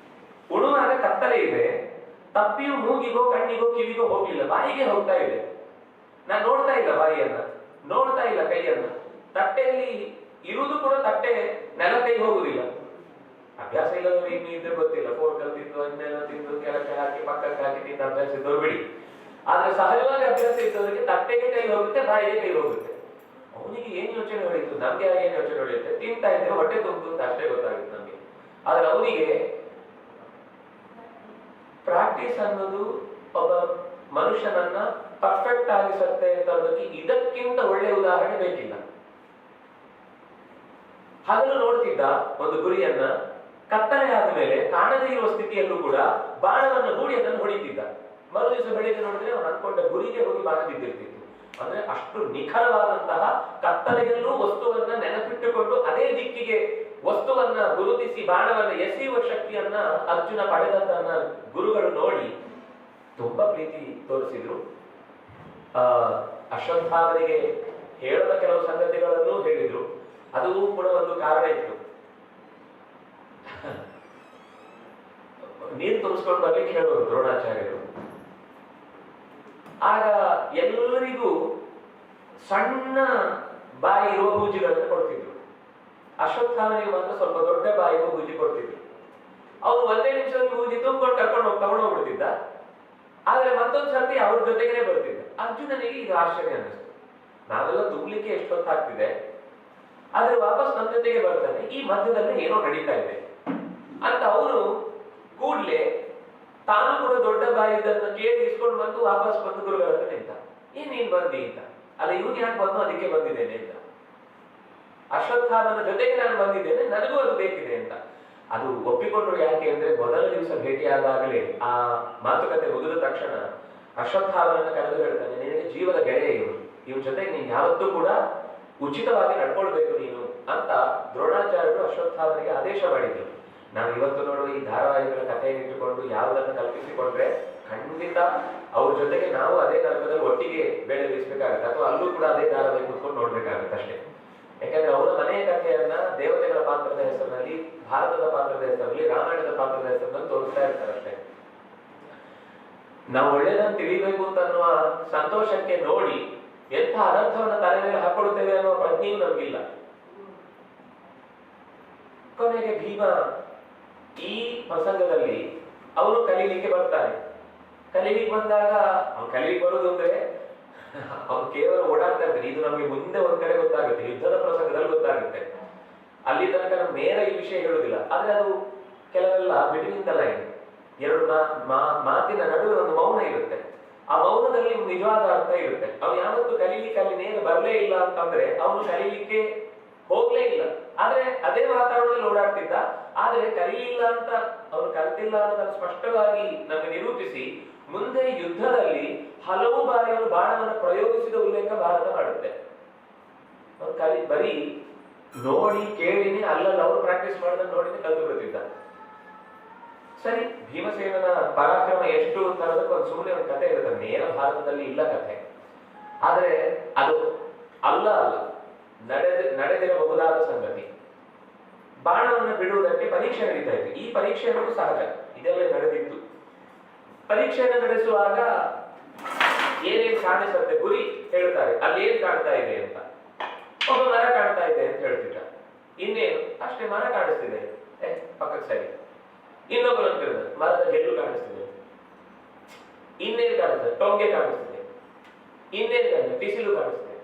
ಉಣುವಾಗ ಕತ್ತಲೆ ಇದೆ, ತಪ್ಪಿಯು ಮೂಗಿಗೋ ಕಣ್ಣಿಗೋ ಕಿವಿಗೋ ಹೋಗ್ಲಿಲ್ಲ, ಬಾಯಿಗೆ ಹೋಗ್ತಾ ಇದೆ. ನಾನು ನೋಡ್ತಾ ಇಲ್ಲ ಬಾಯಿಯನ್ನ, ನೋಡ್ತಾ ಇಲ್ಲ ಕೈಯನ್ನ. ತಟ್ಟೆಯಲ್ಲಿ ಇರುವುದು ಕೂಡ ತಟ್ಟೆ ನೆಲ ಕೈ ಹೋಗುದಿಲ್ಲ. ಅಭ್ಯಾಸ ಇಲ್ಲದವರು ಇನ್ನು ಇದ್ರೆ ಗೊತ್ತಿಲ್ಲ, ಫೋರ್ಕಲ್ ತಿಂದು ಇನ್ನೆಲ್ಲ ತಿಂದು ಕೆಳಕ್ಕೆ ಹಾಕಿ ಪಕ್ಕಕ್ಕೆ ಹಾಕಿ ತಿಂದು ಅಭ್ಯಾಸ ಇದ್ದವ್ರು ಬಿಡಿ. ಆದ್ರೆ ಸಹಜವಾಗಿ ಅಭ್ಯಾಸ ಇದ್ದವರಿಗೆ ತಟ್ಟೆಗೆ ಕೈ ಹೋಗುತ್ತೆ, ಬಾಯಿಗೆ ಕೈ ಹೋಗುತ್ತೆ. ಅವನಿಗೆ ಏನ್ ಯೋಚನೆ ಹೊಳಿತು, ನಮ್ಗೆ ಏನ್ ಯೋಚನೆ ಹೊಳೆಯುತ್ತೆ, ತಿಂತಾ ಇದ್ರೆ ಹೊಟ್ಟೆ ತುಂಬಿತು ಅಂತ ಅಷ್ಟೇ ಗೊತ್ತಾಗುತ್ತೆ ನಮ್ಗೆ. ಆದ್ರೆ ಅವನಿಗೆ ಪ್ರಾಕ್ಟೀಸ್ ಅನ್ನೋದು ಒಬ್ಬ ಮನುಷ್ಯನನ್ನ ಪರ್ಫೆಕ್ಟ್ ಆಗಿಸುತ್ತೆ ಅಂತಂದಕ್ಕೆ ಇದಕ್ಕಿಂತ ಒಳ್ಳೆಯ ಉದಾಹರಣೆ ಬೇಕಿಲ್ಲ. ಹಗಲು ನೋಡ್ತಿದ್ದ ಒಂದು ಗುರಿಯನ್ನ, ಕತ್ತಲೆ ಆದ ಮೇಲೆ ಕಾಣದೇ ಇರುವ ಸ್ಥಿತಿಯಲ್ಲೂ ಕೂಡ ಬಾಣವನ್ನು ಹೂಡಿ ಅದನ್ನು ಹೊಡಿತಿದ್ದ. ಮರು ದಿವಸ ಬೆಳಿಗ್ಗೆ ನೋಡಿದ್ರೆ ಅವನು ಅನ್ಕೊಂಡ ಗುರಿಗೆ ಹೋಗಿ ಬಾಣ ಬಿದ್ದಿರ್ತಿತ್ತು. ಅಂದ್ರೆ ಅಷ್ಟು ನಿಖರವಾದಂತಹ ಕತ್ತಲೆಯಲ್ಲೂ ವಸ್ತುವನ್ನ ನೆನಪಿಟ್ಟುಕೊಂಡು ಅದೇ ದಿಕ್ಕಿಗೆ ವಸ್ತುವನ್ನ ಗುರುತಿಸಿ ಬಾಣವನ್ನ ಎಸೆಯುವ ಶಕ್ತಿಯನ್ನ ಅರ್ಜುನ ಪಡೆದದ್ದನ್ನ ಗುರುಗಳು ನೋಡಿ ತುಂಬಾ ಪ್ರೀತಿ ತೋರಿಸಿದ್ರು. ಅಶ್ವತ್ಥಾಮನಿಗೆ ಹೇಳದ ಕೆಲವು ಸಂಗತಿಗಳನ್ನು ಹೇಳಿದ್ರು. ಅದು ಕೂಡ ಒಂದು ಕಾರಣ ಇತ್ತು. ನೀರು ತುಂಬಿಸ್ಕೊಂಡು ಬರ್ಲಿಕ್ಕೆ ಹೇಳೋರು ದ್ರೋಣಾಚಾರ್ಯರು. ಆಗ ಎಲ್ಲರಿಗೂ ಸಣ್ಣ ಬಾಯಿ ಇರುವ ಬೂಜಿಗಳನ್ನು ಕೊಡ್ತಿದ್ರು. ಅಶ್ವತ್ಥಾಮನಿಗೆ ಮಾತ್ರ ಸ್ವಲ್ಪ ದೊಡ್ಡ ಬಾಯಿ ಇರುವ ಬೂಜಿ ಕೊಡ್ತಿದ್ರು. ಅವನು ಒಂದೇ ನಿಮಿಷದಲ್ಲಿ ಬೂಜಿ ತುಂಬಿಕೊಂಡು ತಗೊಂಡು ಹೋಗ್ಬಿಡ್ತಿದ್ದ. ಆದ್ರೆ ಮತ್ತೊಂದು ಸರ್ತಿ ಅವ್ರ ಜೊತೆಗೇನೆ ಬರ್ತಿದ್ದ. ಅರ್ಜುನನಿಗೆ ಇದು ಆಶ್ಚರ್ಯ ಅನ್ನಿಸ್ತು. ನಾವೆಲ್ಲ ತುಂಬಲಿಕ್ಕೆ ಎಷ್ಟೊತ್ತಾಗ್ತಿದೆ, ಆದ್ರೆ ವಾಪಸ್ ನನ್ನ ಜೊತೆಗೆ ಬರ್ತಾನೆ, ಈ ಮಧ್ಯದಲ್ಲಿ ಏನೋ ನಡೀತಾ ಇದೆ ಅಂತ ಅವನು ಕೂಡ್ಲೆ ತಾನು ಕೂಡ ದೊಡ್ಡ ಬಾಯಿ ಇದನ್ನ ಕೇಳಿ ಇಸ್ಕೊಂಡು ಬಂದು ವಾಪಸ್ ಬಂದು ಗುರುಗಳ ಹತ್ರ ನಿಂತ. ನೀನ್ ಬಂದಿ ಅಂತ. ಅಲ್ಲ, ಇವನು ಯಾಕೆ ಬಂದು ಅದಕ್ಕೆ ಬಂದಿದ್ದೇನೆ ಅಂತ. ಅಶ್ವತ್ಥಾಮನ ಜೊತೆಗೆ ನಾನು ಬಂದಿದ್ದೇನೆ, ನನಗೂ ಅದು ಬೇಕಿದೆ ಅಂತ. ಅದು ಒಪ್ಪಿಕೊಂಡ್ರು. ಯಾಕೆ ಅಂದ್ರೆ ಮೊದಲ ದಿವಸ ಭೇಟಿಯಾದಾಗಲೇ ಆ ಮಾತುಕತೆ ಮುಗಿದ ತಕ್ಷಣ ಅಶ್ವತ್ಥಾಮನನ್ನ ಕರೆದು ಹೇಳ್ತಾನೆ, ನಿನಗೆ ಜೀವದ ಗೆಳೆಯ ಇವನ ಜೊತೆಗೆ ನೀನು ಯಾವತ್ತೂ ಕೂಡ ಉಚಿತವಾಗಿ ನಡ್ಕೊಳ್ಬೇಕು ನೀನು ಅಂತ ದ್ರೋಣಾಚಾರ್ಯರು ಅಶ್ವತ್ಥಾಮನಿಗೆ ಆದೇಶ ಮಾಡಿದ್ರು. ನಾವು ಇವತ್ತು ನೋಡುವ ಈ ಧಾರಾವಾಹಿಗಳ ಕಥೆಯನ್ನು ಇಟ್ಟುಕೊಂಡು ಯಾವುದನ್ನು ಕಲ್ಪಿಸಿಕೊಂಡ್ರೆ ಖಂಡಿತ ಅವ್ರ ಜೊತೆಗೆ ನಾವು ಅದೇ ನರಕದಲ್ಲಿ ಒಟ್ಟಿಗೆ ಬೆಳೆ ಬೀಸಬೇಕಾಗುತ್ತೆ, ಅಥವಾ ಅಲ್ಲೂ ಕೂಡ ಅದೇ ಧಾರಾವಾಹಿ ಕೂತ್ಕೊಂಡು ನೋಡ್ಬೇಕಾಗುತ್ತೆ ಅಷ್ಟೇ. ಯಾಕಂದ್ರೆ ಅವರ ಮನೆಯ ಕಥೆಯನ್ನ ದೇವತೆಗಳ ಪಾತ್ರದ ಹೆಸರಿನಲ್ಲಿ, ಭಾರತದ ಪಾತ್ರದ ಹೆಸರಲ್ಲಿ, ರಾಮಾಯಣದ ಪಾತ್ರದ ಹೆಸರಿನಲ್ಲಿ ತೋರಿಸ್ತಾ ಇರ್ತಾರೆ ಅಷ್ಟೇ. ನಾವು ಒಳ್ಳೆಯದನ್ನು ತಿಳಿಬೇಕು ಅಂತ ಅನ್ನುವ ಸಂತೋಷಕ್ಕೆ ನೋಡಿ ಎಂಥ ಅನರ್ಥವನ್ನು ತಲೆ ಮೇಲೆ ಹಾಕೊಳ್ತೇವೆ ಅನ್ನುವ ಪ್ರಜ್ಞೆಯೂ ನಮಗಿಲ್ಲ. ಕೊನೆಗೆ ಭೀಮ ಈ ಪ್ರಸಂಗದಲ್ಲಿ ಅವನು ಕಲೀಲಿಕ್ಕೆ ಬರ್ತಾನೆ. ಕಲೀಲಿಕ್ಕೆ ಬಂದಾಗ ಅವನು ಕಲೀಲಿಕ್ಕೆ ಬರುದು ಅಂದ್ರೆ ಅವನು ಕೇವಲ ಓಡಾಡ್ತಾ ಇರ್ತಾನೆ. ಇದು ನಮಗೆ ಮುಂದೆ ಒಂದ್ ಕಡೆ ಗೊತ್ತಾಗುತ್ತೆ, ಯುದ್ಧದ ಪ್ರಸಂಗದಲ್ಲಿ ಗೊತ್ತಾಗುತ್ತೆ. ಅಲ್ಲಿ ತನಕ ನಮ್ಗೆ ನೇರ ಈ ವಿಷಯ ಹೇಳುದಿಲ್ಲ. ಆದ್ರೆ ಅದು ಕೆಲವೆಲ್ಲ ಬಿಟ್ವೀನ್ ದ ಲೈನ್, ಎರಡು ಮಾತಿನ ನಡುವೆ ಒಂದು ಮೌನ ಇರುತ್ತೆ. ಆ ಮೌನದಲ್ಲಿ ನಿಜವಾದ ಅರ್ಥ ಇರುತ್ತೆ. ಅವನು ಯಾವತ್ತು ಕಲೀಲಿಕ್ಕೆ ಅಲ್ಲಿ ನೇರ ಬರಲೇ ಇಲ್ಲ ಅಂತಂದ್ರೆ ಅವನು ಕಲೀಲಿಕ್ಕೆ ಹೋಗ್ಲೇ ಇಲ್ಲ. ಆದ್ರೆ ಅದೇ ವಾತಾವರಣದಲ್ಲಿ ಓಡಾಡ್ತಿದ್ದ. ಆದ್ರೆ ಕಲಿಯಿಲ್ಲ ಅಂತ ಅವನು ಕಲ್ತಿಲ್ಲ ಅನ್ನೋದನ್ನು ಸ್ಪಷ್ಟವಾಗಿ ನಮಗೆ ನಿರೂಪಿಸಿ ಮುಂದೆ ಯುದ್ಧದಲ್ಲಿ ಹಲವು ಬಾರಿ ಅವನು ಬಾಣವನ್ನು ಪ್ರಯೋಗಿಸಿದ ಉಲ್ಲೇಖ ಭಾರತ ಮಾಡುತ್ತೆ. ಅವನು ಬರೀ ನೋಡಿ ಕೇಳಿನೇ ಅಲ್ಲಲ್ಲಿ ಅವರು ಪ್ರಾಕ್ಟೀಸ್ ಮಾಡೋದನ್ನ ನೋಡಿನೇ ಕಲ್ತು ಬಿಡ್ತಿದ್ದ. ಸರಿ, ಭೀಮಸೇನನ ಪರಾಕ್ರಮ ಎಷ್ಟು ಅಂತ ಅನ್ನೋದಕ್ಕೆ ಒಂದು ಸುಮ್ಮನೆ ಒಂದು ಕಥೆ ಇರುತ್ತೆ. ನೇರ ಭಾರತದಲ್ಲಿ ಇಲ್ಲ ಕಥೆ, ಆದ್ರೆ ಅದು ಅಲ್ಲ ನಡೆದಿರಬಹುದಾದ ಸಂಗತಿ. ಬಾಣವನ್ನು ಬಿಡುವುದಕ್ಕೆ ಪರೀಕ್ಷೆ ನಡೀತಾ ಇತ್ತು. ಈ ಪರೀಕ್ಷೆ ಅನ್ನೋದು ಸಹಜ, ಇದೆಲ್ಲ ನಡೆದಿತ್ತು. ಪರೀಕ್ಷೆಯನ್ನು ನಡೆಸುವಾಗ ಏನೇನ್ ಕಾಣಿಸುತ್ತೆ ಗುರಿ ಹೇಳ್ತಾರೆ, ಅಲ್ಲಿ ಏನ್ ಕಾಣ್ತಾ ಇದೆ ಅಂತ. ಒಬ್ಬ ಮರ ಕಾಣ್ತಾ ಇದೆ ಅಂತ ಹೇಳ್ತಿದ್ದ. ಇನ್ನೇನು ಅಷ್ಟೇ, ಮರ ಕಾಣಿಸ್ತಿದೆ, ಪಕ್ಕಕ್ಕೆ ಸರಿ. ಇನ್ನೊಬ್ಬರು ಅಂತಿರೋದು ಮರದ ಗೆಲ್ಲು ಕಾಣಿಸ್ತಿದೆ. ಇನ್ನೇನು ಕಾಣಿಸ್ತದೆ, ಟೊಂಗೆ ಕಾಣಿಸ್ತಿದೆ. ಇನ್ನೇನು ಕಾಣಿಸ್ತದೆ, ಟಿಸಿಲು ಕಾಣಿಸ್ತಿದೆ.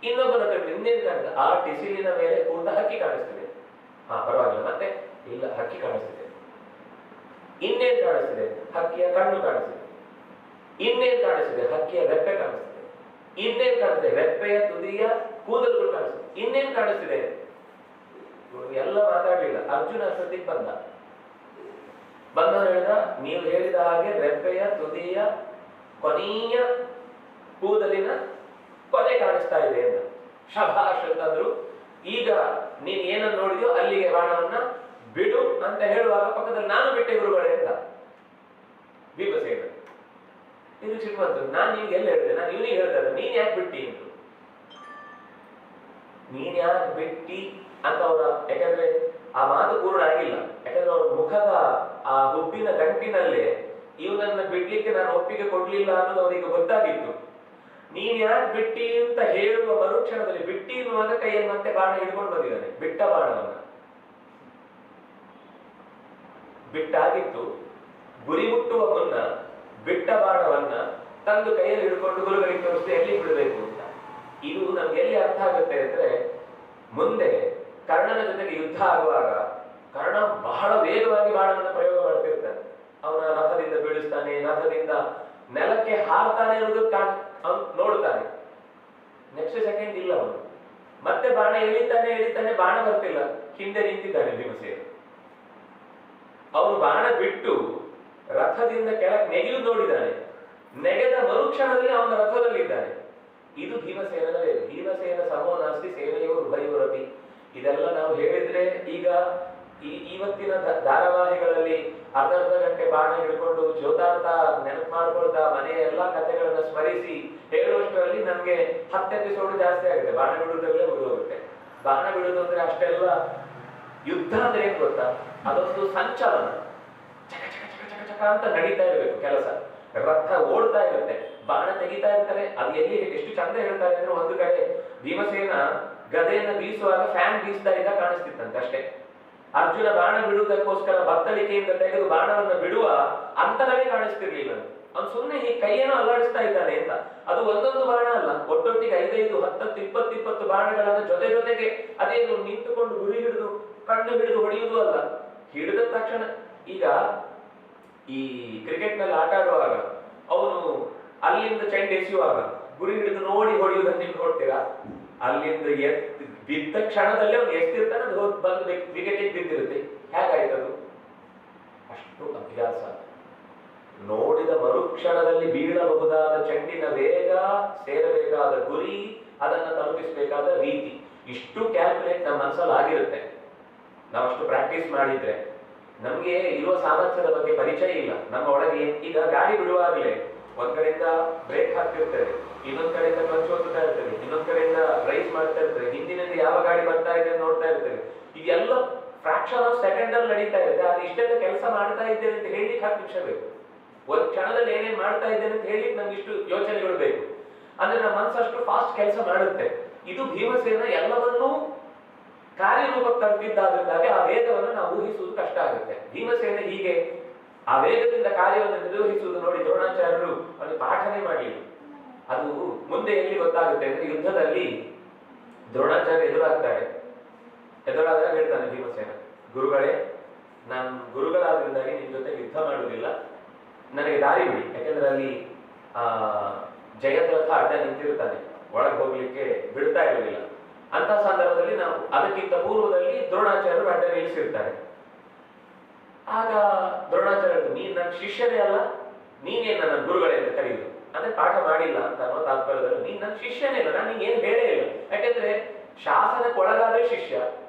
ಇನ್ನೊಬ್ಬರ ಇನ್ನೇನು ಕಾಣಿಸ್ತದೆ, ಆ ಟಿಸಿಲಿನ ಮೇಲೆ ಕೂತ ಹಕ್ಕಿ ಕಾಣಿಸ್ತಿದೆ. ಪರವಾಗಿಲ್ಲ, ಮತ್ತೆ ಇಲ್ಲ, ಹಕ್ಕಿ ಕಾಣಿಸ್ತಿದೆ. ಇನ್ನೇನು ಕಾಣಿಸ್ತಿದೆ, ಹಕ್ಕಿಯ ಕಣ್ಣು ಕಾಣಿಸ್ತಿದೆ. ಇನ್ನೇನು ಕಾಣಿಸ್ತಿದೆ, ಹಕ್ಕಿಯ ರೆಪ್ಪೆ ಕಾಣಿಸ್ತಿದೆ. ಇನ್ನೇನು ಕಾಣಿಸ್ತಿದೆ, ರೆಪ್ಪೆಯ ತುದಿಯ ಕೂದಲುಗಳು ಕಾಣಿಸ್ತಿದೆ. ಇನ್ನೇನು ಕಾಣಿಸ್ತಿದೆ, ಎಲ್ಲ ಮಾತಾಡ್ಲಿಲ್ಲ. ಅರ್ಜುನ ಅಷ್ಟೊತ್ತಿಗೆ ಬಂದವನು ಹೇಳಿದ, ನೀವು ಹೇಳಿದ ಹಾಗೆ ರೆಪ್ಪೆಯ ತುದಿಯ ಕೊನೆಯ ಕೂದಲಿನ ಕೊನೆ ಕಾಣಿಸ್ತಾ ಇದೆ ಅಂತ. ಶಭಾಷ್ ಅಂತಂದ್ರು. ಈಗ ನೀನ್ ಏನನ್ನು ನೋಡಿದ್ಯೋ ಅಲ್ಲಿಗೆ ಬಾಣವನ್ನ ಬಿಡು ಅಂತ ಹೇಳುವಾಗ ಪಕ್ಕದಲ್ಲಿ ನಾನು ಬಿಟ್ಟೆ ಗುರುಗಳೇ ಅಂತ ಭೀಮಸೇನ. ಇದು ಸಿಟ್ಟು, ನಾನು ನಿಮ್ಗೆ ಎಲ್ಲ ಹೇಳಿದೆ, ನಾನು ಇವನಿಗೆ ಹೇಳ್ತಾ ಇದ್ದೆ, ನೀನ್ ಯಾಕೆ ಬಿಟ್ಟಿ ಅಂತ. ನೀನ್ ಯಾಕೆ ಬಿಟ್ಟಿ ಅಂತ ಅವರ, ಯಾಕಂದ್ರೆ ಆ ಮಾತು ಪೂರ್ಣ ಆಗಿಲ್ಲ. ಯಾಕಂದ್ರೆ ಅವ್ರ ಮುಖದ ಆ ಹುಬ್ಬಿನ ಗಂಟಿನಲ್ಲೇ ಇವನನ್ನ ಬಿಡ್ಲಿಕ್ಕೆ ನಾನು ಒಪ್ಪಿಗೆ ಕೊಡ್ಲಿಲ್ಲ ಅನ್ನೋದು ಅವರಿಗೆ ಗೊತ್ತಾಗಿತ್ತು. ನೀನ್ ಯಾಕೆ ಬಿಟ್ಟಿ ಅಂತ ಹೇಳುವ ಮರುಕ್ಷಣದಲ್ಲಿ ಬಿಟ್ಟಿ ಎನ್ನುವಾಗ ಕೈಯಲ್ಲಿ ಮತ್ತೆ ಬಾಣ ಹಿಡ್ಕೊಂಡು ಬಂದಿದ್ದಾನೆ. ಬಿಟ್ಟ ಬಾಣವನ್ನ ಬಿಟ್ಟಾಗಿತ್ತು. ಗುರಿ ಮುಟ್ಟುವ ಮುನ್ನ ಬಿಟ್ಟ ಬಾಣವನ್ನ ತಂದು ಕೈಯಲ್ಲಿ ಹಿಡ್ಕೊಂಡು ಗುರುಗಳಿಗೆ ತೋರಿಸಿ ಎಲ್ಲಿ ಬಿಡಬೇಕು ಅಂತ. ಇದು ನಮ್ಗೆ ಎಲ್ಲಿ ಅರ್ಥ ಆಗುತ್ತೆ ಅಂದ್ರೆ, ಮುಂದೆ ಕರ್ಣನ ಜೊತೆಗೆ ಯುದ್ಧ ಆಗುವಾಗ ಕರ್ಣ ಬಹಳ ವೇಗವಾಗಿ ಬಾಣವನ್ನು ಪ್ರಯೋಗ ಮಾಡ್ತಿರ್ತಾನೆ. ಅವನ ರಥದಿಂದ ಬೀಳಿಸ್ತಾನೆ, ರಥದಿಂದ ನೆಲಕ್ಕೆ ಹಾರ್ತಾನೆ ಅನ್ನೋದು ನೋಡ್ತಾನೆ. ನೆಕ್ಸ್ಟ್ ಸೆಕೆಂಡ್ ಇಲ್ಲ, ಅವನು ಮತ್ತೆ ಬಾಣ ಎಳಿತಾನೆ, ಬಾಣ ಬರ್ತಿಲ್ಲ, ಹಿಂದೆ ನಿಂತಿದ್ದಾನೆ ಭೀಮಸೇನ. ಅವನು ಬಾಣ ಬಿಟ್ಟು ರಥದಿಂದ ಕೆಳಗೆ ನೆಗೆದು ನೋಡಿದ್ದಾನೆ. ನೆಗೆದ ಮರುಕ್ಷಣದಲ್ಲಿ ಅವನ ರಥದಲ್ಲಿದ್ದಾನೆ. ಇದು ಭೀಮಸೇನನ ವೇಗ. ಭೀಮಸೇನ ಸಮೋ ನಾಸ್ತಿ ಸೇನೆಯೋ ಉಭಯೋರಪಿ. ಇದೆಲ್ಲ ನಾವು ಹೇಳಿದ್ರೆ ಈಗ ಇವತ್ತಿನ ಧಾರಾವಾಹಿಗಳಲ್ಲಿ ಅರ್ಧ ಗಂಟೆ ಬಾಣ ಹಿಡ್ಕೊಂಡು ಜೋತಾಡ್ತಾ ನೆನಪು ಮಾಡ್ಕೊಳ್ತಾ ಮನೆಯ ಎಲ್ಲಾ ಕಥೆಗಳನ್ನ ಸ್ಮರಿಸಿ ಹೇಳುವಷ್ಟರಲ್ಲಿ ನಮ್ಗೆ 10 ಎಪಿಸೋಡ್ ಜಾಸ್ತಿ ಆಗುತ್ತೆ. ಬಾಣ ಬಿಡುವುದರಲ್ಲೇ ಮುಗಿದೋಗುತ್ತೆ. ಬಾಣ ಬಿಡುವುದು ಅಂದ್ರೆ ಅಷ್ಟೆಲ್ಲ ಯುದ್ಧ ಅಂದ್ರೆ ಏನ್ ಗೊತ್ತಾ, ಅದೊಂದು ಸಂಚಲನ. ಚಕ ಚಕ ಚಕ ಚಕ ಚಕ ಅಂತ ನಡೀತಾ ಇರಬೇಕು ಕೆಲಸ. ರಥ ಓಡ್ತಾ ಇರುತ್ತೆ, ಬಾಣ ತೆಗಿತಾ ಇರ್ತಾರೆ. ಅದು ಎಲ್ಲಿ ಎಷ್ಟು ಚಂದ ಹೇಳ್ತಾರೆ ಅಂದ್ರೆ, ಒಂದು ಕಡೆ ಭೀಮಸೇನ ಗದೆಯನ್ನು ಬೀಸುವಾಗ ಫ್ಯಾನ್ ಬೀಸ್ತಾ ಇದ್ದ ಕಾಣಿಸ್ತಿತ್ತಂತೆ ಅಷ್ಟೇ. ಅರ್ಜುನ ಬಾಣ ಬಿಡುವುದಕ್ಕೋಸ್ಕರ ಬತ್ತಳಿಕೆಯಿಂದ ತೆಗೆದು ಬಾಣವನ್ನು ಬಿಡುವ ಅಂತರವೇ ಕಾಣಿಸ್ತಿರ್ಲಿಲ್ಲ. ಅವ್ನು ಸುಮ್ಮನೆ ಈ ಕೈಯನ್ನು ಅಲ್ಲಾಡಿಸ್ತಾ ಇದ್ದಾನೆ ಅಂತ. ಅದು ಒಂದೊಂದು ಬಾಣ ಅಲ್ಲ, ಒಟ್ಟೊಟ್ಟಿಗೆ 5, 10, 20 ಬಾಣಗಳನ್ನ ಜೊತೆಗೆ ಅದೇನು ನಿಂತುಕೊಂಡು ಗುರಿ ಹಿಡಿದು ಕಣ್ಣು ಹಿಡಿದು ಹೊಡೆಯುವುದು ಅಲ್ಲ. ಹಿಡಿದ ತಕ್ಷಣ, ಈಗ ಈ ಕ್ರಿಕೆಟ್ ನಲ್ಲಿ ಆಟ ಆಡುವಾಗ ಅವನು ಅಲ್ಲಿಂದ ಚೆಂಡು ಎಸೆಯುವಾಗ ಗುರಿ ಹಿಡಿದು ನೋಡಿ ಹೊಡೆಯುವುದನ್ನು ನೀವು ನೋಡ್ತೀರಾ? ಅಲ್ಲಿಂದ ಬಿದ್ದ ಕ್ಷಣದಲ್ಲಿ ಅವನು ಎಷ್ಟಿರ್ತಾನೆ ಅದು ಬಂದು ವಿಕೆಟಿಗೆ ಬಿದ್ದಿರುತ್ತೆ. ಹೇಗಾಯ್ತದು? ಅಷ್ಟು ಅಭ್ಯಾಸ. ನೋಡಿದ ಮರುಕ್ಷಣದಲ್ಲಿ ಬೀಳಬಹುದಾದ ಚೆಂಡಿನ ವೇಗ, ಸೇರಬೇಕಾದ ಗುರಿ, ಅದನ್ನ ತಲುಪಿಸಬೇಕಾದ ರೀತಿ, ಇಷ್ಟು ಕ್ಯಾಲ್ಕುಲೇಟ್ ನಮ್ಮ ಮನಸ್ಸಲ್ಲಿ ಆಗಿರುತ್ತೆ. ನಾವಷ್ಟು ಪ್ರಾಕ್ಟೀಸ್ ಮಾಡಿದ್ರೆ. ನಮ್ಗೆ ಇರುವ ಸಾಮರ್ಥ್ಯದ ಬಗ್ಗೆ ಪರಿಚಯ ಇಲ್ಲ. ನಮ್ಮ ಒಳಗೆ ಈಗ ಗಾಡಿ ಬಿಡುವಾಗಲೇ ಒಂದ್ ಕಡೆಯಿಂದ ಬ್ರೇಕ್ ಹಾಕ್ತಿರ್ತೇವೆ, ಇನ್ನೊಂದ್ ಕಡೆಯಿಂದ ಕ್ಲಚ್ ಒತ್ತುತ್ತಾ ಇರ್ತೇವೆ, ಇನ್ನೊಂದ್ ಕಡೆಯಿಂದ ರೈಸ್ ಮಾಡ್ತಾ ಇರ್ತೇವೆ, ಹಿಂದಿನಿಂದ ಯಾವ ಗಾಡಿ ಬರ್ತಾ ಇದೆ ಅಂತ ನೋಡ್ತಾ ಇರ್ತೇವೆ. ಇದೆಲ್ಲ ಫ್ರಾಕ್ಷನ್ ಆಫ್ ಸೆಕೆಂಡ್ ಅಲ್ಲಿ ನಡೀತಾ ಇದೆ. ಅದು ಇಷ್ಟೆಲ್ಲ ಕೆಲಸ ಮಾಡ್ತಾ ಇದ್ದೇವೆ ಅಂತ ಹೇಳಿಕ್ 10 ನಿಮಿಷ ಬೇಕು. ಒಂದ್ ಕ್ಷಣದಲ್ಲಿ ಏನೇನ್ ಮಾಡ್ತಾ ಇದ್ದೇನೆ ಅಂತ ಹೇಳಿಕ್ ನಮ್ಗೆ ಇಷ್ಟು ಯೋಚನೆಗಳು ಬೇಕು. ಅಂದ್ರೆ ನಮ್ಮ ಮನಸ್ಸಷ್ಟು ಫಾಸ್ಟ್ ಕೆಲಸ ಮಾಡುತ್ತೆ. ಇದು ಭೀಮಸೇನ ಎಲ್ಲವನ್ನೂ ಕಾರ್ಯರೂಪಕ್ಕೆ ತರ್ತಿದ್ದಾದ್ರಿಂದಾಗಿ ಆ ವೇಗವನ್ನು ನಾವು ಊಹಿಸುವುದು ಕಷ್ಟ ಆಗುತ್ತೆ. ಭೀಮಸೇನ ಹೀಗೆ ಆ ವೇಗದಿಂದ ಕಾರ್ಯವನ್ನು ನಿರ್ವಹಿಸುವುದು ನೋಡಿ ದ್ರೋಣಾಚಾರ್ಯರು ಅವನಿಗೆ ಪಾಠನೆ ಮಾಡಲಿಲ್ಲ. ಅದು ಮುಂದೆ ಎಲ್ಲಿ ಗೊತ್ತಾಗುತ್ತೆ ಅಂದ್ರೆ, ಯುದ್ಧದಲ್ಲಿ ದ್ರೋಣಾಚಾರ್ಯ ಎದುರಾಗ್ತಾರೆ. ಎದುರಾದಾಗ ಹೇಳ್ತಾನೆ ಭೀಮಸೇನ, ಗುರುಗಳೇ, ನಾನು ಗುರುಗಳಾದ್ರಿಂದಾಗಿ ನಿಮ್ ಜೊತೆ ಯುದ್ಧ ಮಾಡುವುದಿಲ್ಲ, ನನಗೆ ದಾರಿ ಬಿಡಿ. ಯಾಕೆಂದ್ರೆ ಅಲ್ಲಿ ಆ ಜಯದ್ರಥ ಅಡ್ಡ ನಿಂತಿರ್ತಾನೆ, ಒಳಗೆ ಹೋಗ್ಲಿಕ್ಕೆ ಬಿಡ್ತಾ ಇರೋದಿಲ್ಲ. ಅಂತ ಸಂದರ್ಭದಲ್ಲಿ ನಾವು ಅದಕ್ಕಿಂತ ಪೂರ್ವದಲ್ಲಿ ದ್ರೋಣಾಚಾರ್ಯರು ಅಡ್ಡ ನಿಲ್ಲಿಸಿರ್ತಾರೆ. ಆಗ ದ್ರೋಣಾಚಾರ್ಯರು, ನೀನ್ ನನ್ನ ಶಿಷ್ಯನೇ ಅಲ್ಲ, ನೀನೇನ್ ನನ್ನ ಗುರುಗಳೇ ಅಂತ ಕರೆಯುದು, ಅಂದ್ರೆ ಪಾಠ ಮಾಡಿಲ್ಲ ಅಂತ ಅನ್ನೋ ತಾತ್ಪರ್ಯದಲ್ಲಿ ನೀನ್ ನನ್ನ ಶಿಷ್ಯನೇ ಇಲ್ಲ, ನಾನು ಏನ್ ಹೇಳೇ ಇಲ್ಲ. ಯಾಕೆಂದ್ರೆ ಶಾಸನಕ್ಕೆ ಒಳಗಾದ್ರೆ ಶಿಷ್ಯ,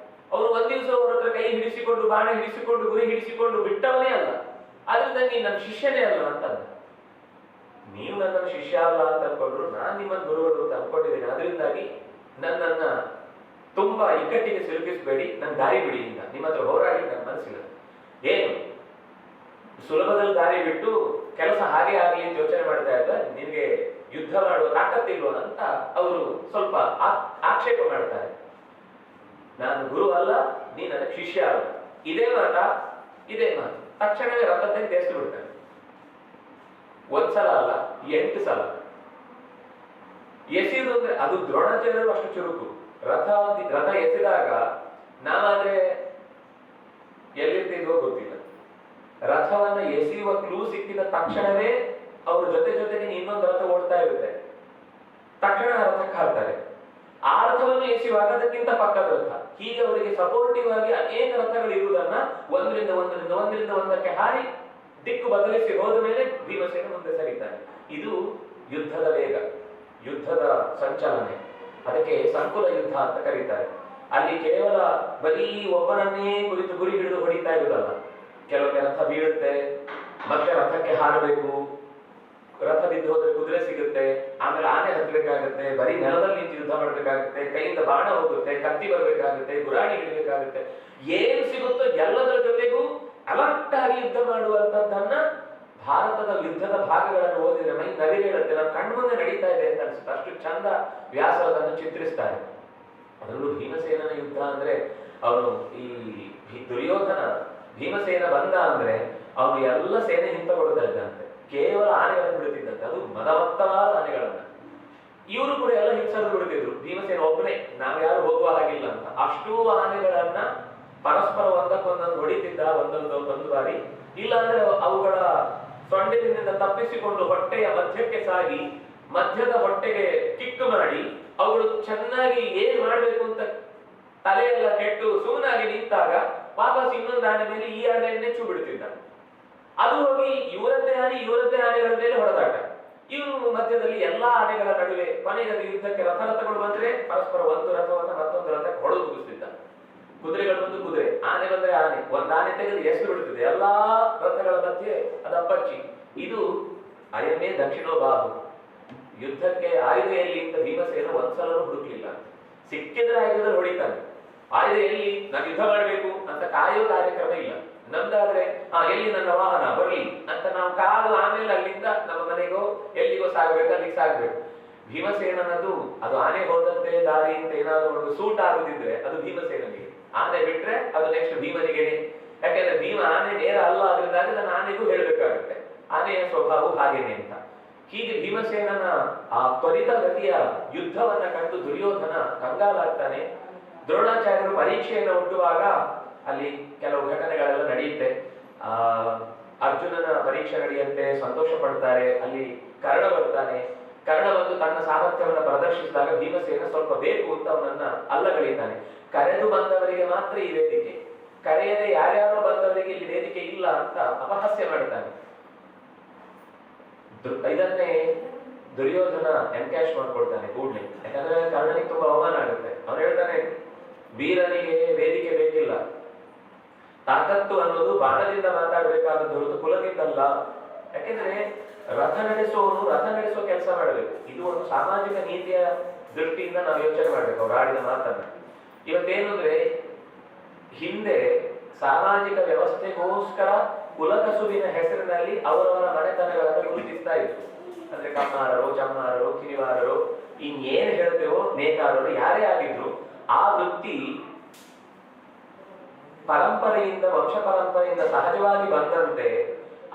ಅವರು ಒಂದ್ ದಿವಸ ಅವ್ರ ಹತ್ರ ಕೈ ಹಿಡಿಸಿಕೊಂಡು ಬಾಣ ಹಿಡಿಸಿಕೊಂಡು ಗುರಿ ಹಿಡಿಸಿಕೊಂಡು ಬಿಟ್ಟವನೇ ಅಲ್ಲ, ಆದ್ರಿಂದ ನೀನ್ ನನ್ನ ಶಿಷ್ಯನೇ ಅಲ್ಲ ಅಂತ. ನೀವು ನನ್ನ ಶಿಷ್ಯ ಅಲ್ಲ ಅಂತ ಅನ್ಕೊಂಡ್ರು, ನಾನ್ ನಿಮ್ಮ ಗುರುಗಳು ಅಂತ ಅನ್ಕೊಂಡಿದ್ದೀನಿ, ಅದರಿಂದಾಗಿ ನನ್ನನ್ನ ತುಂಬಾ ಇಕ್ಕಟ್ಟಿಗೆ ಸಿಲುಕಿಸಬೇಡಿ, ನನ್ ದಾರಿ ಬಿಡಿ ಅಂತ ನಿಮ್ಮ ಹತ್ರ ಹೋರಾಡಿ ನನ್ನ ಮನಸ್ಸಿಲ್ಲ. ಏನು ಸುಲಭದಲ್ಲಿ ದಾರಿ ಬಿಟ್ಟು ಕೆಲಸ ಹಾಗೆ ಆಗಲಿ ಅಂತ ಯೋಚನೆ ಮಾಡ್ತಾ ಇದ್ದ, ನಿನ್ಗೆ ಯುದ್ಧ ಮಾಡುವ ತಾಕತ್ತಿಲ್ವ ಅಂತ ಅವರು ಸ್ವಲ್ಪ ಆಕ್ಷೇಪ ಮಾಡ್ತಾರೆ. ನಾನು ಗುರು ಅಲ್ಲ, ನೀ ನನ್ನ ಶಿಷ್ಯ ಅಲ್ಲ, ಇದೇ ಮಾತು. ತಕ್ಷಣವೇ ರಥದಲ್ಲಿ ದೇಶ ಬಿಡ್ತಾನೆ. ಒಂದ್ಸಲ ಅಲ್ಲ, 8 ಸಲ ಎಸೆಯುವುದು. ಅಂದ್ರೆ ಅದು ದ್ರೋಣಾಚಾರ್ಯರು ಅಷ್ಟು ಚುರುಕು. ರಥ ಎಸೆದಾಗ ನಾವಾದ್ರೆ ಎಲ್ಲಿರ್ತಿದ್ವೋ ಗೊತ್ತಿಲ್ಲ. ರಥವನ್ನ ಎಸೆಯುವ ಕ್ಲೂ ಸಿಕ್ಕಿದ ತಕ್ಷಣವೇ ಅವ್ರ ಜೊತೆಗೆ ಇನ್ನೊಂದು ರಥ ಓಡ್ತಾ ಇರುತ್ತೆ, ತಕ್ಷಣ ರಥಕ್ಕೆ ಹಾಕ್ತಾರೆ. ಆ ರಥವನ್ನು ಎಸೆಯುವಾಗ ಅದಕ್ಕಿಂತ ಪಕ್ಕದ ರಥ, ಹೀಗೆ ಅವರಿಗೆ ಸಪೋರ್ಟಿವ್ ಆಗಿ ಅನೇಕ ರಥಗಳು ಇರುವುದನ್ನ ಒಂದರಿಂದ ಒಂದಕ್ಕೆ ಹಾರಿ ದಿಕ್ಕು ಬದಲಿಸಿ ಹೋದ ಮೇಲೆ ಭೀಮಸೇನ ಮುಂದೆ ಸರಿತಾನೆ. ಇದು ಯುದ್ಧದ ವೇಗ, ಯುದ್ಧದ ಸಂಚಲನೆ. ಅದಕ್ಕೆ ಸಂಕುಲ ಯುದ್ಧ ಅಂತ ಕರೀತಾರೆ. ಅಲ್ಲಿ ಕೇವಲ ಬರೀ ಒಬ್ಬನನ್ನೇ ಕುರಿತು ಗುರಿ ಹಿಡಿದು ಹೊಡಿತಾ ಇರುವುದಲ್ಲ, ಕೆಲವೊಮ್ಮೆ ರಥ ಬೀಳುತ್ತೆ, ಮತ್ತೆ ರಥಕ್ಕೆ ಹಾರಬೇಕು, ರಥ ಬಿದ್ದು ಹೋದ್ರೆ ಕುದುರೆ ಸಿಗುತ್ತೆ, ಆಮೇಲೆ ಆನೆ ಹತ್ತಬೇಕಾಗುತ್ತೆ, ಬರೀ ನೆಲದಲ್ಲಿ ನಿಂತು ಯುದ್ಧ ಮಾಡ್ಬೇಕಾಗುತ್ತೆ, ಕೈಯಿಂದ ಬಾಣ ಹೋಗುತ್ತೆ, ಕತ್ತಿ ಬರ್ಬೇಕಾಗುತ್ತೆ, ಗುರಾಣಿ ಹಿಡಿಬೇಕಾಗುತ್ತೆ, ಏನು ಸಿಗುತ್ತೋ ಎಲ್ಲದರ ಜೊತೆಗೂ ಅಲರ್ಟ್ ಆಗಿ ಯುದ್ಧ ಮಾಡುವಂತದ್ದನ್ನ ಭಾರತದ ಯುದ್ಧದ ಭಾಗಗಳನ್ನು ಓದಿದ್ರೆ ಮೈ ನವಿರೇಳುತ್ತೆ. ನಮ್ಮ ಕಣ್ಮುಂದೆ ನಡೀತಾ ಇದೆ ಅಂತ ಅನ್ಸುತ್ತೆ, ಅಷ್ಟು ಚಂದ ವ್ಯಾಸರು ಅದನ್ನು ಚಿತ್ರಿಸ್ತಾರೆ. ಅದರಲ್ಲೂ ಭೀಮಸೇನನ ಯುದ್ಧ ಅಂದ್ರೆ ಅವನು ಈ ದುರ್ಯೋಧನ ಭೀಮಸೇನ ಬಂದ ಅಂದ್ರೆ ಅವನು ಎಲ್ಲ ಸೇನೆ ಹಿಂತಗೊಳ್ತಾ ಇದ್ದಂತೆ, ಕೇವಲ ಆನೆಗಳನ್ನು ಬಿಡುತ್ತಿದ್ದಂತೆ, ಅದು ಮದಮತ್ತವಾದ ಆನೆಗಳನ್ನ. ಇವರು ಕೂಡ ಎಲ್ಲ ಹಿಂಸರು ಬಿಡುತ್ತಿದ್ರು, ಭೀಮಸೇನ ಒಬ್ಬನೇ ನಾವು ಯಾರು ಹೋಗುವ ಹಾಗಿಲ್ಲ ಅಂತ. ಅಷ್ಟೂ ಆನೆಗಳನ್ನ ಪರಸ್ಪರ ಒಂದಕ್ಕೊಂದೊಂದು ಹೊಡಿತಿದ್ದ, ಒಂದೊಂದು ಬಾರಿ. ಇಲ್ಲ ಅಂದ್ರೆ ಅವುಗಳ ಸೊಂಡಿಲಿನಿಂದ ತಪ್ಪಿಸಿಕೊಂಡು ಹೊಟ್ಟೆಯ ಮಧ್ಯಕ್ಕೆ ಸಾಗಿ ಮಧ್ಯದ ಹೊಟ್ಟೆಗೆ ಕಿಕ್ಕು ಮಾಡಿ ಅವುಗಳು ಚೆನ್ನಾಗಿ ಏನ್ ಮಾಡ್ಬೇಕು ಅಂತ ತಲೆಯೆಲ್ಲ ಕೆಟ್ಟು ಸುಮ್ಮನಾಗಿ ನಿಂತಾಗ ವಾಪಸ್ ಇನ್ನೊಂದು ಆನೆ ಮೇಲೆ ಈ ಆನೆಯನ್ನೇ ಚೂ ಬಿಡ್ತಿದ್ದ. ಅದು ಹೋಗಿ ಇವರದ್ದೇ ಆನೆಗಳ ಮೇಲೆ ಹೊಡೆದಾಟ. ಇವರು ಮಧ್ಯದಲ್ಲಿ ಎಲ್ಲಾ ಆನೆಗಳ ನಡುವೆ ಕೊನೆಗೆ ಯುದ್ಧಕ್ಕೆ ರಥಗಳು ಬಂದ್ರೆ ಪರಸ್ಪರ ಒಂದು ರಥವನ್ನ ಮತ್ತೊಂದು ರಥಕ್ಕೆ ಹೊಡೆದು ಮುಗಿಸ್ತಿದ್ದ. ಕುದುರೆಗಳು ಬಂದು ಕುದುರೆ, ಆನೆ ಬಂದ್ರೆ ಆನೆ, ಒಂದ್ ಆನೆ ತೆಗೆದು ಎಷ್ಟು ಬಿಡುತ್ತದೆ ಎಲ್ಲಾ ರಥಗಳ ಮಧ್ಯೆ ಅದಪ್ಪಚ್ಚಿ. ಇದು ಅಯಮೇ ದಕ್ಷಿಣೋ ಬಾಹು. ಯುದ್ಧಕ್ಕೆ ಆಯುಧ ಎಲ್ಲಿ ಅಂತ ಭೀಮಸೇನ ಒಂದ್ಸಲೂ ಹುಡುಕ್ಲಿಲ್ಲ. ಸಿಕ್ಕಿದ್ರೆ ಆಯುಧದಲ್ಲಿ ಹೊಡಿತಾನೆ. ಆಯುಧ ಎಲ್ಲಿ, ನಾನು ಯುದ್ಧ ಮಾಡಬೇಕು ಅಂತ ಕಾಯೋ ಕಾರ್ಯಕ್ರಮ ಇಲ್ಲ. ನಮ್ದಾದ್ರೆ ಎಲ್ಲಿ ನನ್ನ ವಾಹನ ಬರ್ಲಿ ಅಂತ ನಾವು ಕಾದು ಆಮೇಲೆ ಅಲ್ಲಿಂದ ನಮ್ಮ ಮನೆಗೋ ಎಲ್ಲಿಗೋ ಸಾಗಬೇಕು, ಅಲ್ಲಿಗೆ ಸಾಗ್ಬೇಕು. ಭೀಮಸೇನನದು ಅದು ಆನೆ ಹೋದಂತೆ ದಾರಿ ಅಂತ ಏನಾದ್ರು ಒಂದು ಸೂಟ್ ಆಗುದಿದ್ರೆ ಅದು ಭೀಮಸೇನಿಗೆ. ಆನೆ ಬಿಟ್ರೆ ಅದು ನೆಕ್ಸ್ಟ್ ಭೀಮನಿಗೆನೆ. ಯಾಕೆಂದ್ರೆ ಭೀಮ ಆನೆ ನೇರ ಅಲ್ಲ, ಅದರಿಂದಾಗಿ ನನ್ನ ಆನೆಗೂ ಹೇಳ್ಬೇಕಾಗುತ್ತೆ, ಆನೆಯ ಸ್ವಭಾವ ಹಾಗೇನೆ ಅಂತ. ಹೀಗೆ ಭೀಮಸೇನನ ಆ ತ್ವರಿತ ಗತಿಯ ಯುದ್ಧವನ್ನ ಕಂಡು ದುರ್ಯೋಧನ ಕಂಗಾಲಾಗ್ತಾನೆ. ದ್ರೋಣಾಚಾರ್ಯರು ಪರೀಕ್ಷೆಯನ್ನು ಒಡ್ಡುವಾಗ ಅಲ್ಲಿ ಕೆಲವು ಘಟನೆಗಳೆಲ್ಲ ನಡೆಯುತ್ತೆ. ಅರ್ಜುನನ ಪರೀಕ್ಷೆ ನಡೆಯುತ್ತೆ, ಸಂತೋಷ ಪಡ್ತಾರೆ. ಅಲ್ಲಿ ಕರ್ಣ ಬರ್ತಾನೆ. ಕರ್ಣ ಬಂದು ತನ್ನ ಸಾಮರ್ಥ್ಯವನ್ನು ಪ್ರದರ್ಶಿಸಿದಾಗ ಭೀಮಸೇನ ಸ್ವಲ್ಪ ಬೇಕು ಅಂತ ಅವನನ್ನ ಅಲ್ಲಗಳಿತಾನೆ. ಕರೆದು ಬಂದವರಿಗೆ ಮಾತ್ರ ಈ ವೇದಿಕೆ, ಕರೆಯದೆ ಯಾರ್ಯಾರೋ ಬಂದವರಿಗೆ ಇಲ್ಲಿ ವೇದಿಕೆ ಇಲ್ಲ ಅಂತ ಅಪಹಾಸ್ಯ ಮಾಡ್ತಾನೆ. ಇದನ್ನೇ ದುರ್ಯೋಧನ ಎನ್ಕ್ಯಾಶ್ ಮಾಡ್ಕೊಳ್ತಾನೆ ಕೂಡ್ಲೆ. ಯಾಕಂದ್ರೆ ಕರ್ಣನಿಗೆ ತುಂಬಾ ಅವಮಾನ ಆಗುತ್ತೆ. ಅವನು ಹೇಳ್ತಾನೆ, ವೀರನಿಗೆ ವೇದಿಕೆ ಬೇಕಿಲ್ಲ, ತಾಕತ್ತು ಅನ್ನೋದು ಬಾಣದಿಂದ ಮಾತಾಡಬೇಕಾದದ್ದು ಹೊರತು ಕುಲದಿಂದಲ್ಲ. ಯಾಕೆಂದ್ರೆ ರಥ ನಡೆಸೋ ಕೆಲಸ ಮಾಡಬೇಕು. ಇದು ಒಂದು ಸಾಮಾಜಿಕ ನೀತಿಯ ದೃಷ್ಟಿಯಿಂದ ನಾವು ಯೋಚನೆ ಮಾಡ್ಬೇಕು ಅವ್ರು ಆಡಿದ ಮಾತನ್ನ. ಇವತ್ತೇನು ಅಂದ್ರೆ ಹಿಂದೆ ಸಾಮಾಜಿಕ ವ್ಯವಸ್ಥೆಗೋಸ್ಕರ ಕುಲಕಸುಬಿನ ಹೆಸರಿನಲ್ಲಿ ಅವರವರ ಮನೆತನಗಳನ್ನು ಗುರುತಿಸ್ತಾ ಇದ್ರು. ಅಂದ್ರೆ ಕಮ್ಮಾರರು, ಚಮ್ಮಾರರು, ಕಿರಿವಾರರು, ಇನ್ನೇನ್ ಹೇಳ್ತೇವೋ ನೇಕಾರರು, ಯಾರೇ ಆಗಿದ್ರು ಆ ವೃತ್ತಿ ಪರಂಪರೆಯಿಂದ, ವಂಶ ಪರಂಪರೆಯಿಂದ ಸಹಜವಾಗಿ ಬಂದಂತೆ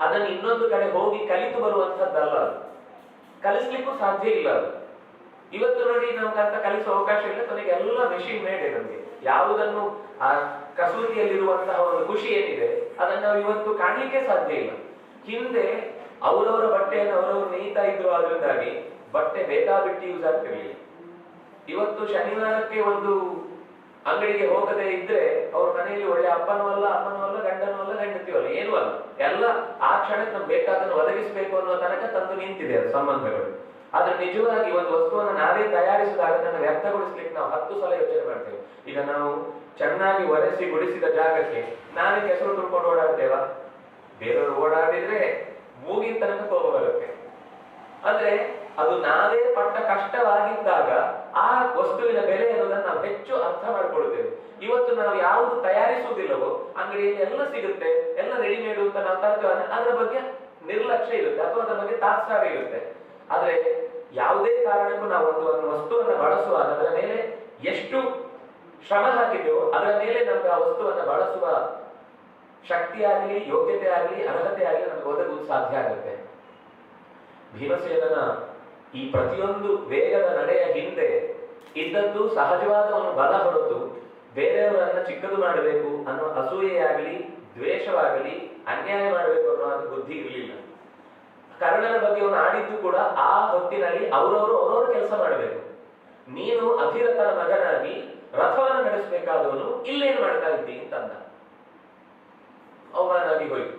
ಅದನ್ನು ಇನ್ನೊಂದು ಕಡೆ ಹೋಗಿ ಕಲಿತು ಬರುವಂತದ್ದಲ್ಲ. ಅದು ಕಲಿಸ್ಲಿಕ್ಕೂ ಸಾಧ್ಯ ಇಲ್ಲ. ಅದು ಇವತ್ತು ನೋಡಿ ನಮ್ಗಂತ ಕಲಿಸುವ ಅವಕಾಶ ಇಲ್ಲ. ಕೊನೆಗೆ ಎಲ್ಲ ಮೆಷಿನ್ ಮೇಡ್. ನಮ್ಗೆ ಯಾವುದನ್ನು ಆ ಕಸೂತಿಯಲ್ಲಿರುವಂತಹ ಒಂದು ಖುಷಿ ಏನಿದೆ ಅದನ್ನ ನಾವು ಇವತ್ತು ಕಾಣಲಿಕ್ಕೆ ಸಾಧ್ಯ ಇಲ್ಲ. ಹಿಂದೆ ಅವರವರ ಬಟ್ಟೆಯನ್ನು ಅವರವರು ನೇಯ್ತಾ ಇದ್ರು, ಅದರಿಂದಾಗಿ ಬಟ್ಟೆ ಬೇಕಾಬಿಟ್ಟಿ ಯೂಸ್ ಆಗ್ತಿರ್ಲಿಲ್ಲ. ಇವತ್ತು ಶನಿವಾರಕ್ಕೆ ಒಂದು ಅಂಗಡಿಗೆ ಹೋಗದೆ ಇದ್ರೆ ಅವ್ರ ಮನೆಯಲ್ಲಿ ಒಳ್ಳೆ ಅಪ್ಪನೂ ಅಲ್ಲ, ಗಂಡನೂ ಅಲ್ಲ, ಹೆಂಡತಿಯೂ ಅಲ್ಲ, ಏನೂ ಅಲ್ಲ, ಎಲ್ಲ ಆ ಕ್ಷಣಕ್ಕೆ ನಮ್ಗೆ ಬೇಕಾದನ್ನು ಒದಗಿಸಬೇಕು ಅನ್ನುವ ತನಕ ತಂದು ನಿಂತಿದೆ ಅದು ಸಂಬಂಧಗಳು. ಆದ್ರೆ ನಿಜವಾಗಿ ಒಂದು ವಸ್ತುವನ್ನು ನಾವೇ ತಯಾರಿಸಿದಾಗ ಅದನ್ನು ವ್ಯರ್ಥಗೊಳಿಸ್ಲಿಕ್ಕೆ ನಾವು 10 ಸಲ ಯೋಚನೆ ಮಾಡ್ತೇವೆ. ಈಗ ನಾವು ಚೆನ್ನಾಗಿ ಒರೆಸಿ ಗುಡಿಸಿದ ಜಾಗಕ್ಕೆ ನಾವೇ ಕೆಸರು ತುಳ್ಕೊಂಡು ಓಡಾಡ್ತೇವಾ? ಬೇರೆಯವರು ಓಡಾಡಿದ್ರೆ ಮೂಗಿನ ತನಕ ಕೋಪ ಬರುತ್ತೆ. ಅಂದ್ರೆ ಅದು ನಾವೇ ಪಟ್ಟ ಕಷ್ಟವಾಗಿದ್ದಾಗ ಆ ವಸ್ತುವಿನ ಬೆಲೆ ಅನ್ನೋದನ್ನ ನಾವು ಹೆಚ್ಚು ಅರ್ಥ ಮಾಡ್ಕೊಳ್ತೇವೆ. ಇವತ್ತು ನಾವು ಯಾವುದು ತಯಾರಿಸುವುದಿಲ್ಲವೋ ಅಂಗಡಿಯಲ್ಲಿ ಎಲ್ಲ ಸಿಗುತ್ತೆ, ಎಲ್ಲ ರೆಡಿಮೇಡ್ ಅಂತ ನಾವು ತರ್ತೇವೆ, ಅದರ ಬಗ್ಗೆ ನಿರ್ಲಕ್ಷ್ಯ ಇರುತ್ತೆ ಅಥವಾ ಅದರ ಬಗ್ಗೆ ತಾತ್ಸಾರ ಇರುತ್ತೆ. ಆದ್ರೆ ಯಾವುದೇ ಕಾರಣಕ್ಕೂ ನಾವು ಒಂದು ವಸ್ತುವನ್ನು ಬಳಸುವಾಗ ಅದರ ಮೇಲೆ ಎಷ್ಟು ಶ್ರಮ ಹಾಕಿದೆಯೋ ಅದರ ಮೇಲೆ ನಮ್ಗೆ ಆ ವಸ್ತುವನ್ನು ಬಳಸುವ ಶಕ್ತಿ ಆಗಲಿ, ಯೋಗ್ಯತೆ ಆಗಲಿ, ಅರ್ಹತೆ ಆಗಲಿ ನಮ್ಗೆ ಒದಗುವುದು ಸಾಧ್ಯ ಆಗುತ್ತೆ. ಭೀಮಸೇನನ ಈ ಪ್ರತಿಯೊಂದು ವೇಗದ ನಡೆಯ ಹಿಂದೆ ಇದ್ದದ್ದು ಸಹಜವಾದ ಒಂದು ಬಲ ಹೊರತು ಬೇರೆಯವರನ್ನ ಚಿಕ್ಕದು ಮಾಡಬೇಕು ಅನ್ನೋ ಅಸೂಯೆಯಾಗಲಿ, ದ್ವೇಷವಾಗಲಿ, ಅನ್ಯಾಯ ಮಾಡಬೇಕು ಅನ್ನೋ ಅದು ಬುದ್ಧಿ ಇರಲಿಲ್ಲ. ಕರ್ಣನ ಬಗ್ಗೆ ಅವನು ಆಡಿದ್ದು ಕೂಡ ಆ ಹೊತ್ತಿನಲ್ಲಿ ಅವರವರು ಕೆಲಸ ಮಾಡಬೇಕು. ನೀನು ಅಧಿರಥನ ಮಗನಾಗಿ ರಥವನ್ನು ನಡೆಸಬೇಕಾದವನು ಇಲ್ಲೇನು ಮಾಡ್ತಾ ಇದ್ದಿ ಅಂತಂದ. ಅವಮಾನ ಆಗಿ ಹೋಯ್ತು.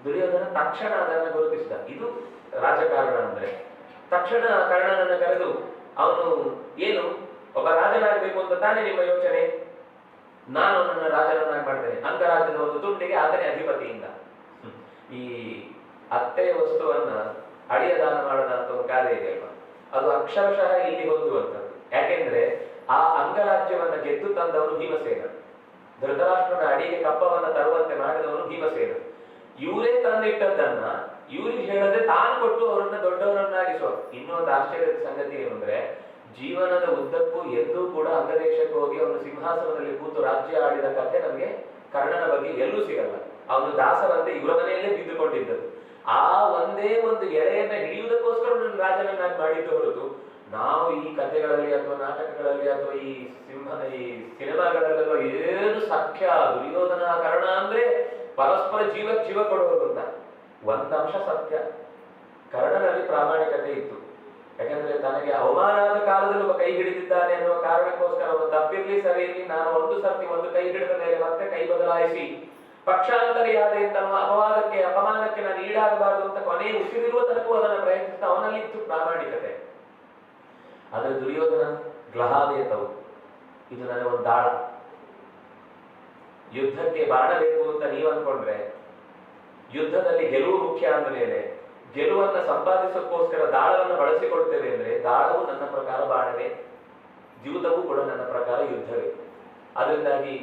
ದುರ್ಯೋಧನ ತಕ್ಷಣ ಅದನ್ನು ಗುರುತಿಸಿದ. ಇದು ರಾಜಕಾರಣ ಅಂದ್ರೆ. ತಕ್ಷಣ ಕರ್ಣನನ್ನ ಕರೆದು ಅವನು ಏನು ಒಬ್ಬ ರಾಜನಾಗಬೇಕು ಅಂತ ತಾನೇ ನಿಮ್ಮ ಯೋಚನೆ? ನಾನು ನನ್ನ ರಾಜನನ್ನಾಗಿ ಮಾಡ್ತೇನೆ. ಅಂಗರಾಜ್ಯದ ಒಂದು ತುಂಡಿಗೆ ಆತನೇ ಅಧಿಪತಿಯಿಂದ. ಈ ಅತ್ತೆಯ ವಸ್ತುವನ್ನ ಅಡಿಯ ದಾನ ಮಾಡದ ಅಂತ ಒಂದು ಗಾದೆ ಇದೆ ಅಲ್ವಾ, ಅದು ಅಕ್ಷರಶಃ ಇಲ್ಲಿ ಹೊಂದುವಂಥದ್ದು. ಯಾಕೆಂದ್ರೆ ಆ ಅಂಗರಾಜ್ಯವನ್ನ ಗೆದ್ದು ತಂದವನು ಭೀಮಸೇನ. ಧೃತರಾಷ್ಟ್ರನ ಅಡಿಗೆ ಕಪ್ಪವನ್ನ ತರುವಂತೆ ಮಾಡಿದವನು ಭೀಮಸೇನ. ಇವರೇ ತಂದಿಟ್ಟದ್ದನ್ನ ಇವ್ರಿಗೆ ಹೇಳದೆ ತಾನು ಕೊಟ್ಟು ಅವರನ್ನ ದೊಡ್ಡವರನ್ನಾಗಿಸುವ. ಇನ್ನೊಂದು ಆಶ್ಚರ್ಯದ ಸಂಗತಿ ಏನು ಅಂದ್ರೆ, ಜೀವನದ ಉದ್ದಕ್ಕೂ ಎಂದೂ ಕೂಡ ಅಂಗದೇಶಕ್ಕೆ ಹೋಗಿ ಅವನು ಸಿಂಹಾಸನದಲ್ಲಿ ಕೂತು ರಾಜ್ಯ ಆಡಿದ ಕಥೆ ನಮಗೆ ಕರ್ಣನ ಬಗ್ಗೆ ಎಲ್ಲೂ ಸಿಗಲ್ಲ. ಅವನು ದಾಸರಂತೆ ಇವರ ಮನೆಯಲ್ಲೇ ಬಿದ್ದುಕೊಂಡಿದ್ದದ್ದು. ಆ ಒಂದೇ ಒಂದು ಎಳೆಯನ್ನ ಹಿಡಿಯುವುದಕ್ಕೋಸ್ಕರ ನನ್ನ ರಾಜನನ್ನಾಗಿ ಮಾಡಿದ್ದು ಹೊರತು ನಾವು ಈ ಕಥೆಗಳಲ್ಲಿ ಅಥವಾ ನಾಟಕಗಳಲ್ಲಿ ಅಥವಾ ಈ ಸಿನಿಮಾಗಳಲ್ಲೆಲ್ಲ ಏನು ಸಖ್ಯ ದುರ್ಯೋಧನ ಕರ್ಣ ಅಂದ್ರೆ ಪರಸ್ಪರ ಜೀವ ಕೊಡುವರು ಅಂತ. ಒಂದಂಶ ಸತ್ಯ, ಕರ್ಣನಲ್ಲಿ ಪ್ರಾಮಾಣಿಕತೆ ಇತ್ತು. ಯಾಕಂದ್ರೆ ತನಗೆ ಅವಮಾನ ಆದ ಕಾಲದಲ್ಲಿ ಒಬ್ಬ ಕೈ ಹಿಡಿದಿದ್ದಾನೆ ಅನ್ನುವ ಕಾರಣಕ್ಕೋಸ್ಕರ ಅವನು ತಪ್ಪಿರ್ಲಿ ಸರಿ ಇರ್ಲಿ, ನಾನು ಒಂದು ಸರ್ತಿ ಒಂದು ಕೈ ಹಿಡಿದ ಮೇಲೆ ಮತ್ತೆ ಕೈ ಬದಲಾಯಿಸಿ ಪಕ್ಷಾಂತರಿಯಾದೆ ಅಂತ ಅಪವಾದಕ್ಕೆ ಅಪಮಾನಕ್ಕೆ ನಾನು ಈಡಾಗಬಾರದು ಅಂತ ಕೊನೆಯ ಉಸಿರಿರುವ ತನಕ ಅದನ್ನು ಪ್ರಯತ್ನಿಸಿದ. ಅವನಲ್ಲಿ ಇತ್ತು ಪ್ರಾಮಾಣಿಕತೆ. ಆದ್ರೆ ದುರ್ಯೋಧನ ಗ್ಲಹಾವೇತವು, ಇದು ನನಗೊಂದು ದಾಳ, ಯುದ್ಧಕ್ಕೆ ಬಾಣ ಬೇಕು ಅಂತ ನೀವು ಅನ್ಕೊಂಡ್ರೆ ಯುದ್ಧದಲ್ಲಿ ಗೆಲುವು ಮುಖ್ಯ ಅಂದ ಮೇಲೆ ಗೆಲುವನ್ನ ಸಂಪಾದಿಸೋಕ್ಕೋಸ್ಕರ ದಾಳವನ್ನು ಬಳಸಿಕೊಳ್ತೇವೆ ಅಂದ್ರೆ ದಾಳವು ನನ್ನ ಪ್ರಕಾರ ಬಾಣವೇ, ದ್ಯೂತವೂ ಕೂಡ ನನ್ನ ಪ್ರಕಾರ ಯುದ್ಧವೇ. ಅದರಿಂದಾಗಿ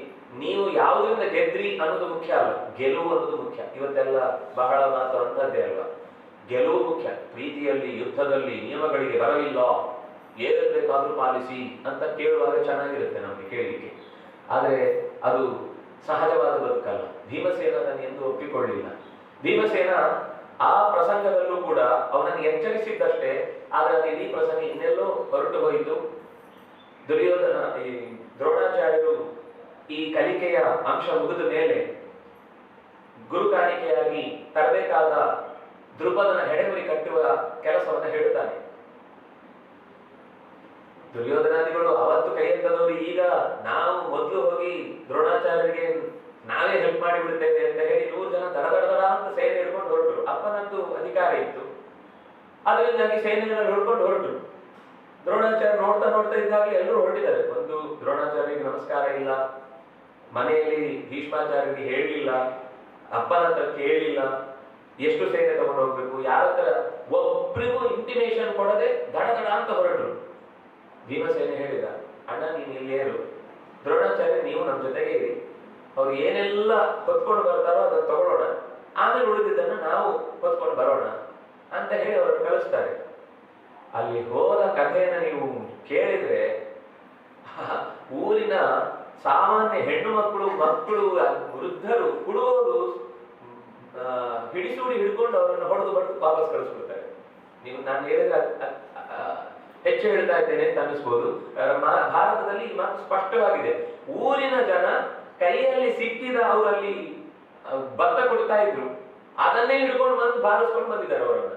ನೀವು ಯಾವುದರಿಂದ ಗೆದ್ರಿ ಅನ್ನೋದು ಮುಖ್ಯ ಅಲ್ಲ, ಗೆಲುವು ಅನ್ನೋದು ಮುಖ್ಯ. ಇವತ್ತೆಲ್ಲ ಬಹಳ ಮಾತು ಅಂತದ್ದೇ ಅಲ್ವಾ, ಗೆಲುವು ಮುಖ್ಯ. ಪ್ರೀತಿಯಲ್ಲಿ ಯುದ್ಧದಲ್ಲಿ ನಿಯಮಗಳಿಗೆ ಬರಲಿಲ್ಲ, ಏನು ಬೇಕಾದ್ರೂ ಪಾಲಿಸಿ ಅಂತ ಕೇಳುವಾಗ ಚೆನ್ನಾಗಿರುತ್ತೆ ನಮಗೆ ಕೇಳಲಿಕ್ಕೆ. ಆದರೆ ಅದು ಸಹಜವಾದ ಬದುಕಲ್ಲ. ಭೀಮಸೇನ ಅದನ್ನು ಎಂದು ಒಪ್ಪಿಕೊಳ್ಳಿಲ್ಲ. ಭೀಮಸೇನ ಆ ಪ್ರಸಂಗದಲ್ಲೂ ಕೂಡ ಅವನನ್ನು ಎಚ್ಚರಿಸಿದ್ದಷ್ಟೇ, ಆದ್ರೆ ಅದು ಇಡೀ ಪ್ರಸಂಗ ಇನ್ನೆಲ್ಲೋ ಹೊರಟು ಹೋಯಿತು. ದುರ್ಯೋಧನ ಈ ದ್ರೋಣಾಚಾರ್ಯರು ಈ ಕಲಿಕೆಯ ಅಂಶ ಮುಗಿದ ಮೇಲೆ ಗುರು ಕಾಣಿಕೆಯಾಗಿ ತರಬೇಕಾದ ದ್ರುಪದನ ಹೆಡೆಗುರಿ ಕಟ್ಟುವ ಕೆಲಸವನ್ನು ಹೇಳುತ್ತಾನೆ. ದುರ್ಯೋಧನಾದಿಗಳು ಅವತ್ತು ಕೈ ಎತ್ತದವರು ಈಗ ನಾವು ಮೊದಲು ಹೋಗಿ ದ್ರೋಣಾಚಾರ್ಯರಿಗೆ ನಾವೇ ಹೆಲ್ಪ್ ಮಾಡಿ ಬಿಡ್ತೇವೆ ಅಂತ ಹೇಳಿ 100 ಜನ ದಡ ಅಂತ ಸೇನೆ ಹಿಡ್ಕೊಂಡು ಹೊರಟರು. ಅಪ್ಪನದ್ದು ಅಧಿಕಾರ ಇತ್ತು, ಅದರಿಂದಾಗಿ ಸೇನೆಯನ್ನು ಹಿಡ್ಕೊಂಡು ಹೊರಟರು. ದ್ರೋಣಾಚಾರ್ಯ ನೋಡ್ತಾ ಇದ್ದಾಗಲೇ ಎಲ್ಲರೂ ಹೊರಟಿದ್ದಾರೆ. ಒಂದು ದ್ರೋಣಾಚಾರ್ಯರಿಗೆ ನಮಸ್ಕಾರ ಇಲ್ಲ, ಮನೆಯಲ್ಲಿ ಭೀಷ್ಮಾಚಾರ್ಯರಿಗೆ ಹೇಳಲಿಲ್ಲ, ಅಪ್ಪನ ಹತ್ರ ಕೇಳಲಿಲ್ಲ, ಎಷ್ಟು ಸೇನೆ ತಗೊಂಡು ಹೋಗ್ಬೇಕು, ಯಾರ ಹತ್ರ ಒಬ್ರಿಗೂ ಇಂಟಿಮೇಷನ್ ಕೊಡದೆ ದಡ ಅಂತ ಹೊರಟರು. ಭೀಮಸೇನೆ ಹೇಳಿದ, ಅಣ್ಣ ನೀನು ಇಲ್ಲೇರು, ದ್ರೋಣಾಚಾರ್ಯ ನೀವು ನಮ್ಮ ಜೊತೆಗೆ ಇರಿ, ಅವ್ರು ಏನೆಲ್ಲ ಹೊತ್ಕೊಂಡು ಬರ್ತಾರೋ ಅದನ್ನು ತಗೊಳ್ಳೋಣ, ಆಮೇಲೆ ಉಳಿದಿದ್ದನ್ನು ನಾವು ಹೊತ್ಕೊಂಡು ಬರೋಣ ಅಂತ ಹೇಳಿ ಅವರು ಕಳಿಸ್ತಾರೆ. ಅಲ್ಲಿ ಹೋದ ಕಥೆಯನ್ನು ನೀವು ಕೇಳಿದ್ರೆ ಊರಿನ ಸಾಮಾನ್ಯ ಹೆಣ್ಣು ಮಕ್ಕಳು ವೃದ್ಧರು ಕುಡುವರು ಹಿಡಿಸೂಡಿ ಹಿಡ್ಕೊಂಡು ಅವರನ್ನು ಹೊಡೆದು ವಾಪಸ್ ಕಳಿಸ್ಬಿಡ್ತಾರೆ. ನೀವು ನಾನು ಹೇಳಿದ್ರೆ ಹೆಚ್ಚು ಹೇಳ್ತಾ ಇದ್ದೇನೆ ಅಂತ ಅನ್ನಿಸ್ಬೋದು. ಭಾರತದಲ್ಲಿ ಈ ಮಾತು ಸ್ಪಷ್ಟವಾಗಿದೆ. ಊರಿನ ಜನ ಕೈಯಲ್ಲಿ ಸಿಕ್ಕಿದ ಅವರಲ್ಲಿ ಭತ್ತ ಕೊಡ್ತಾ ಇದ್ರು, ಅದನ್ನೇ ಹಿಡ್ಕೊಂಡು ಬಂದು ಬಾರಿಸ್ಕೊಂಡು ಬಂದಿದ್ದಾರೆ ಅವರನ್ನ.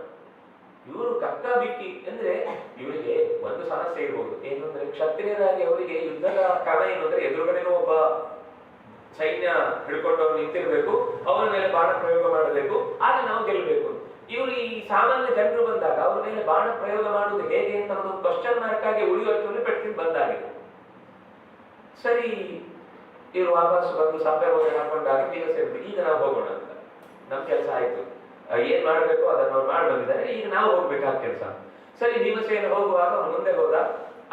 ಇವರು ಕಕ್ಕ ಬಿಕ್ಕಿ ಅಂದ್ರೆ ಇವರಿಗೆ ಒಂದು ಸಮಸ್ಯೆ ಇರ್ಬೋದು, ಏನು ಅಂದ್ರೆ ಕ್ಷತ್ರಿಯರಾಗಿ ಅವರಿಗೆ ಯುದ್ಧದ ಕ್ರಮ ಏನು ಅಂದ್ರೆ ಎದುರುಗಡೆನೂ ಒಬ್ಬ ಸೈನ್ಯ ಹಿಡ್ಕೊಂಡು ಅವ್ರು ನಿಂತಿರ್ಬೇಕು, ಅವರ ಮೇಲೆ ಬಾಣ ಪ್ರಯೋಗ ಮಾಡಬೇಕು, ಆಗ ನಾವು ಗೆಲ್ಲಬೇಕು. ಇವರು ಈ ಸಾಮಾನ್ಯ ಜನರು ಬಂದಾಗ ಅವ್ರ ಮೇಲೆ ಬಾಣ ಪ್ರಯೋಗ ಮಾಡುವುದು ಹೇಗೆ ಅಂತ ಒಂದು ಕ್ವಶನ್ ಮಾರ್ಕ್ ಆಗಿ ಉಳಿಯುವಷ್ಟರಲ್ಲಿ ಪೆಟ್ಟಿಗೆ ಬಂದಾಗಿದೆ. ಸರಿ, ಇವರು ವಾಪಸ್ ಬಂದು ಸಭೆ ಹೋಗಿ ಹಾಕೊಂಡಾಗ ಸೇರ್ಬೇಕು, ಈಗ ನಾವು ಹೋಗೋಣ ಅಂತ. ನಮ್ ಕೆಲಸ ಆಯ್ತು, ಏನ್ ಮಾಡ್ಬೇಕು ಅದನ್ನ ಅವ್ರು ಮಾಡಿ ಬಂದಿದ್ದಾರೆ, ಈಗ ನಾವು ಹೋಗ್ಬೇಕಾದ ಕೆಲಸ. ಸರಿ, ಭೀಮಸೇನ ಹೋಗುವಾಗ ಅವನು ಮುಂದೆ ಹೋದ,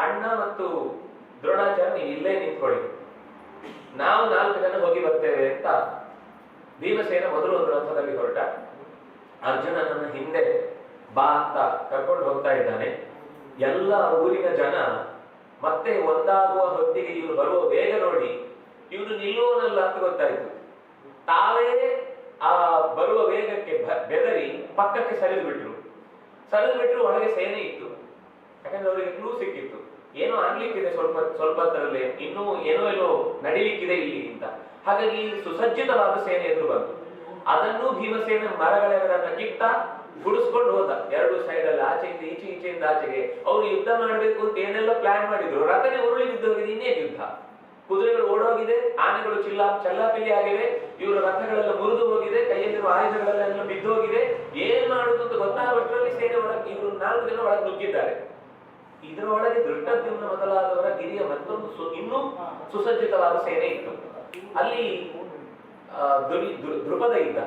ಅಣ್ಣ ಮತ್ತು ದ್ರೋಣಾಚಾರ್ಯ ನೀವು ಇಲ್ಲೇ ನಿಂತ್ಕೊಳ್ಳಿ, ನಾವು 4 ಜನ ಹೋಗಿ ಬರ್ತೇವೆ ಅಂತ ಭೀಮಸೇನ ಮೊದಲು ಒಂದು ರಥದಲ್ಲಿ ಹೊರಟ, ಅರ್ಜುನನನ್ನ ಹಿಂದೆ ಬಾ ಅಂತ ಕರ್ಕೊಂಡು ಹೋಗ್ತಾ ಇದ್ದಾನೆ. ಎಲ್ಲ ಊರಿನ ಜನ ಮತ್ತೆ ಒಂದಾಗುವ ಹೊತ್ತಿಗೆ ಇವರು ಬರುವ ವೇಗ ನೋಡಿ ಇವನು ನಿಲ್ಲುವನಲ್ಲ ಅಂತ ಗೊತ್ತಾಯ್ತು. ತಾವೇ ಆ ಬರುವ ವೇಗಕ್ಕೆ ಬೆದರಿ ಪಕ್ಕಕ್ಕೆ ಸರಿದು ಬಿಟ್ರು. ಒಳಗೆ ಸೇನೆ ಇತ್ತು, ಯಾಕಂದ್ರೆ ಅವರಿಗೆ ಕ್ಲೂ ಸಿಕ್ಕಿತ್ತು, ಏನೋ ಆಗ್ಲಿಕ್ಕಿದೆ ಸ್ವಲ್ಪ ಹೊತ್ತರಲ್ಲೇ, ಇನ್ನೂ ಏನೋ ನಡಿಲಿಕ್ಕಿದೆ ಇಲ್ಲಿ ಅಂತ. ಹಾಗಾಗಿ ಸುಸಜ್ಜಿತವಾದ ಸೇನೆ ಎದುರು ಬಂತು. ಅದನ್ನು ಭೀಮಸೇನ ಮರಗಳೆರಡನ್ನ ಕಿತ್ತ ಗುಡಿಸ್ಕೊಂಡು ಹೋದ. 2 ಸೈಡ್ ಅಲ್ಲಿ ಆಚೆಯಿಂದ ಈಚೆಯಿಂದ ಆಚೆಗೆ ಅವ್ರು ಯುದ್ಧ ಮಾಡ್ಬೇಕು ಅಂತ ಏನೆಲ್ಲ ಪ್ಲಾನ್ ಮಾಡಿದ್ರು. ರಥನೇ ಉರುಳಿ ಬಿದ್ದು ಹೋಗಿದೆ, ಇನ್ನೇನು ಯುದ್ಧ. ಕುದುರೆಗಳು ಓಡೋಗಿದೆ, ಆನೆಗಳು ಚಲ್ಲಾಪಿಲ್ಲಿ ಆಗಿವೆ, ಇವರ ರಥಗಳೆಲ್ಲ ಮುರಿದು ಹೋಗಿದೆ, ಕೈಯಲ್ಲಿರುವ ಆಯುಧಗಳೆಲ್ಲ ಬಿದ್ದು ಹೋಗಿದೆ. ಏನ್ ಮಾಡುದು ಅಂತ ಗೊತ್ತಾಗುವಷ್ಟರಲ್ಲಿ ಸೇನೆ ಒಳಗೆ ಇವರು 4 ಜನ ಒಳಗೆ ನುಗ್ಗಿದ್ದಾರೆ. ಇದರೊಳಗೆ ದೃಷ್ಟದ್ಯುಮ್ನ ಮೊದಲಾದವರ ಗಿರಿಯ ಮತ್ತೊಂದು ಇನ್ನೂ ಸುಸಜ್ಜಿತವಾದ ಸೇನೆ ಇತ್ತು. ಅಲ್ಲಿ ದ್ರುಪದ ಇದ್ದ.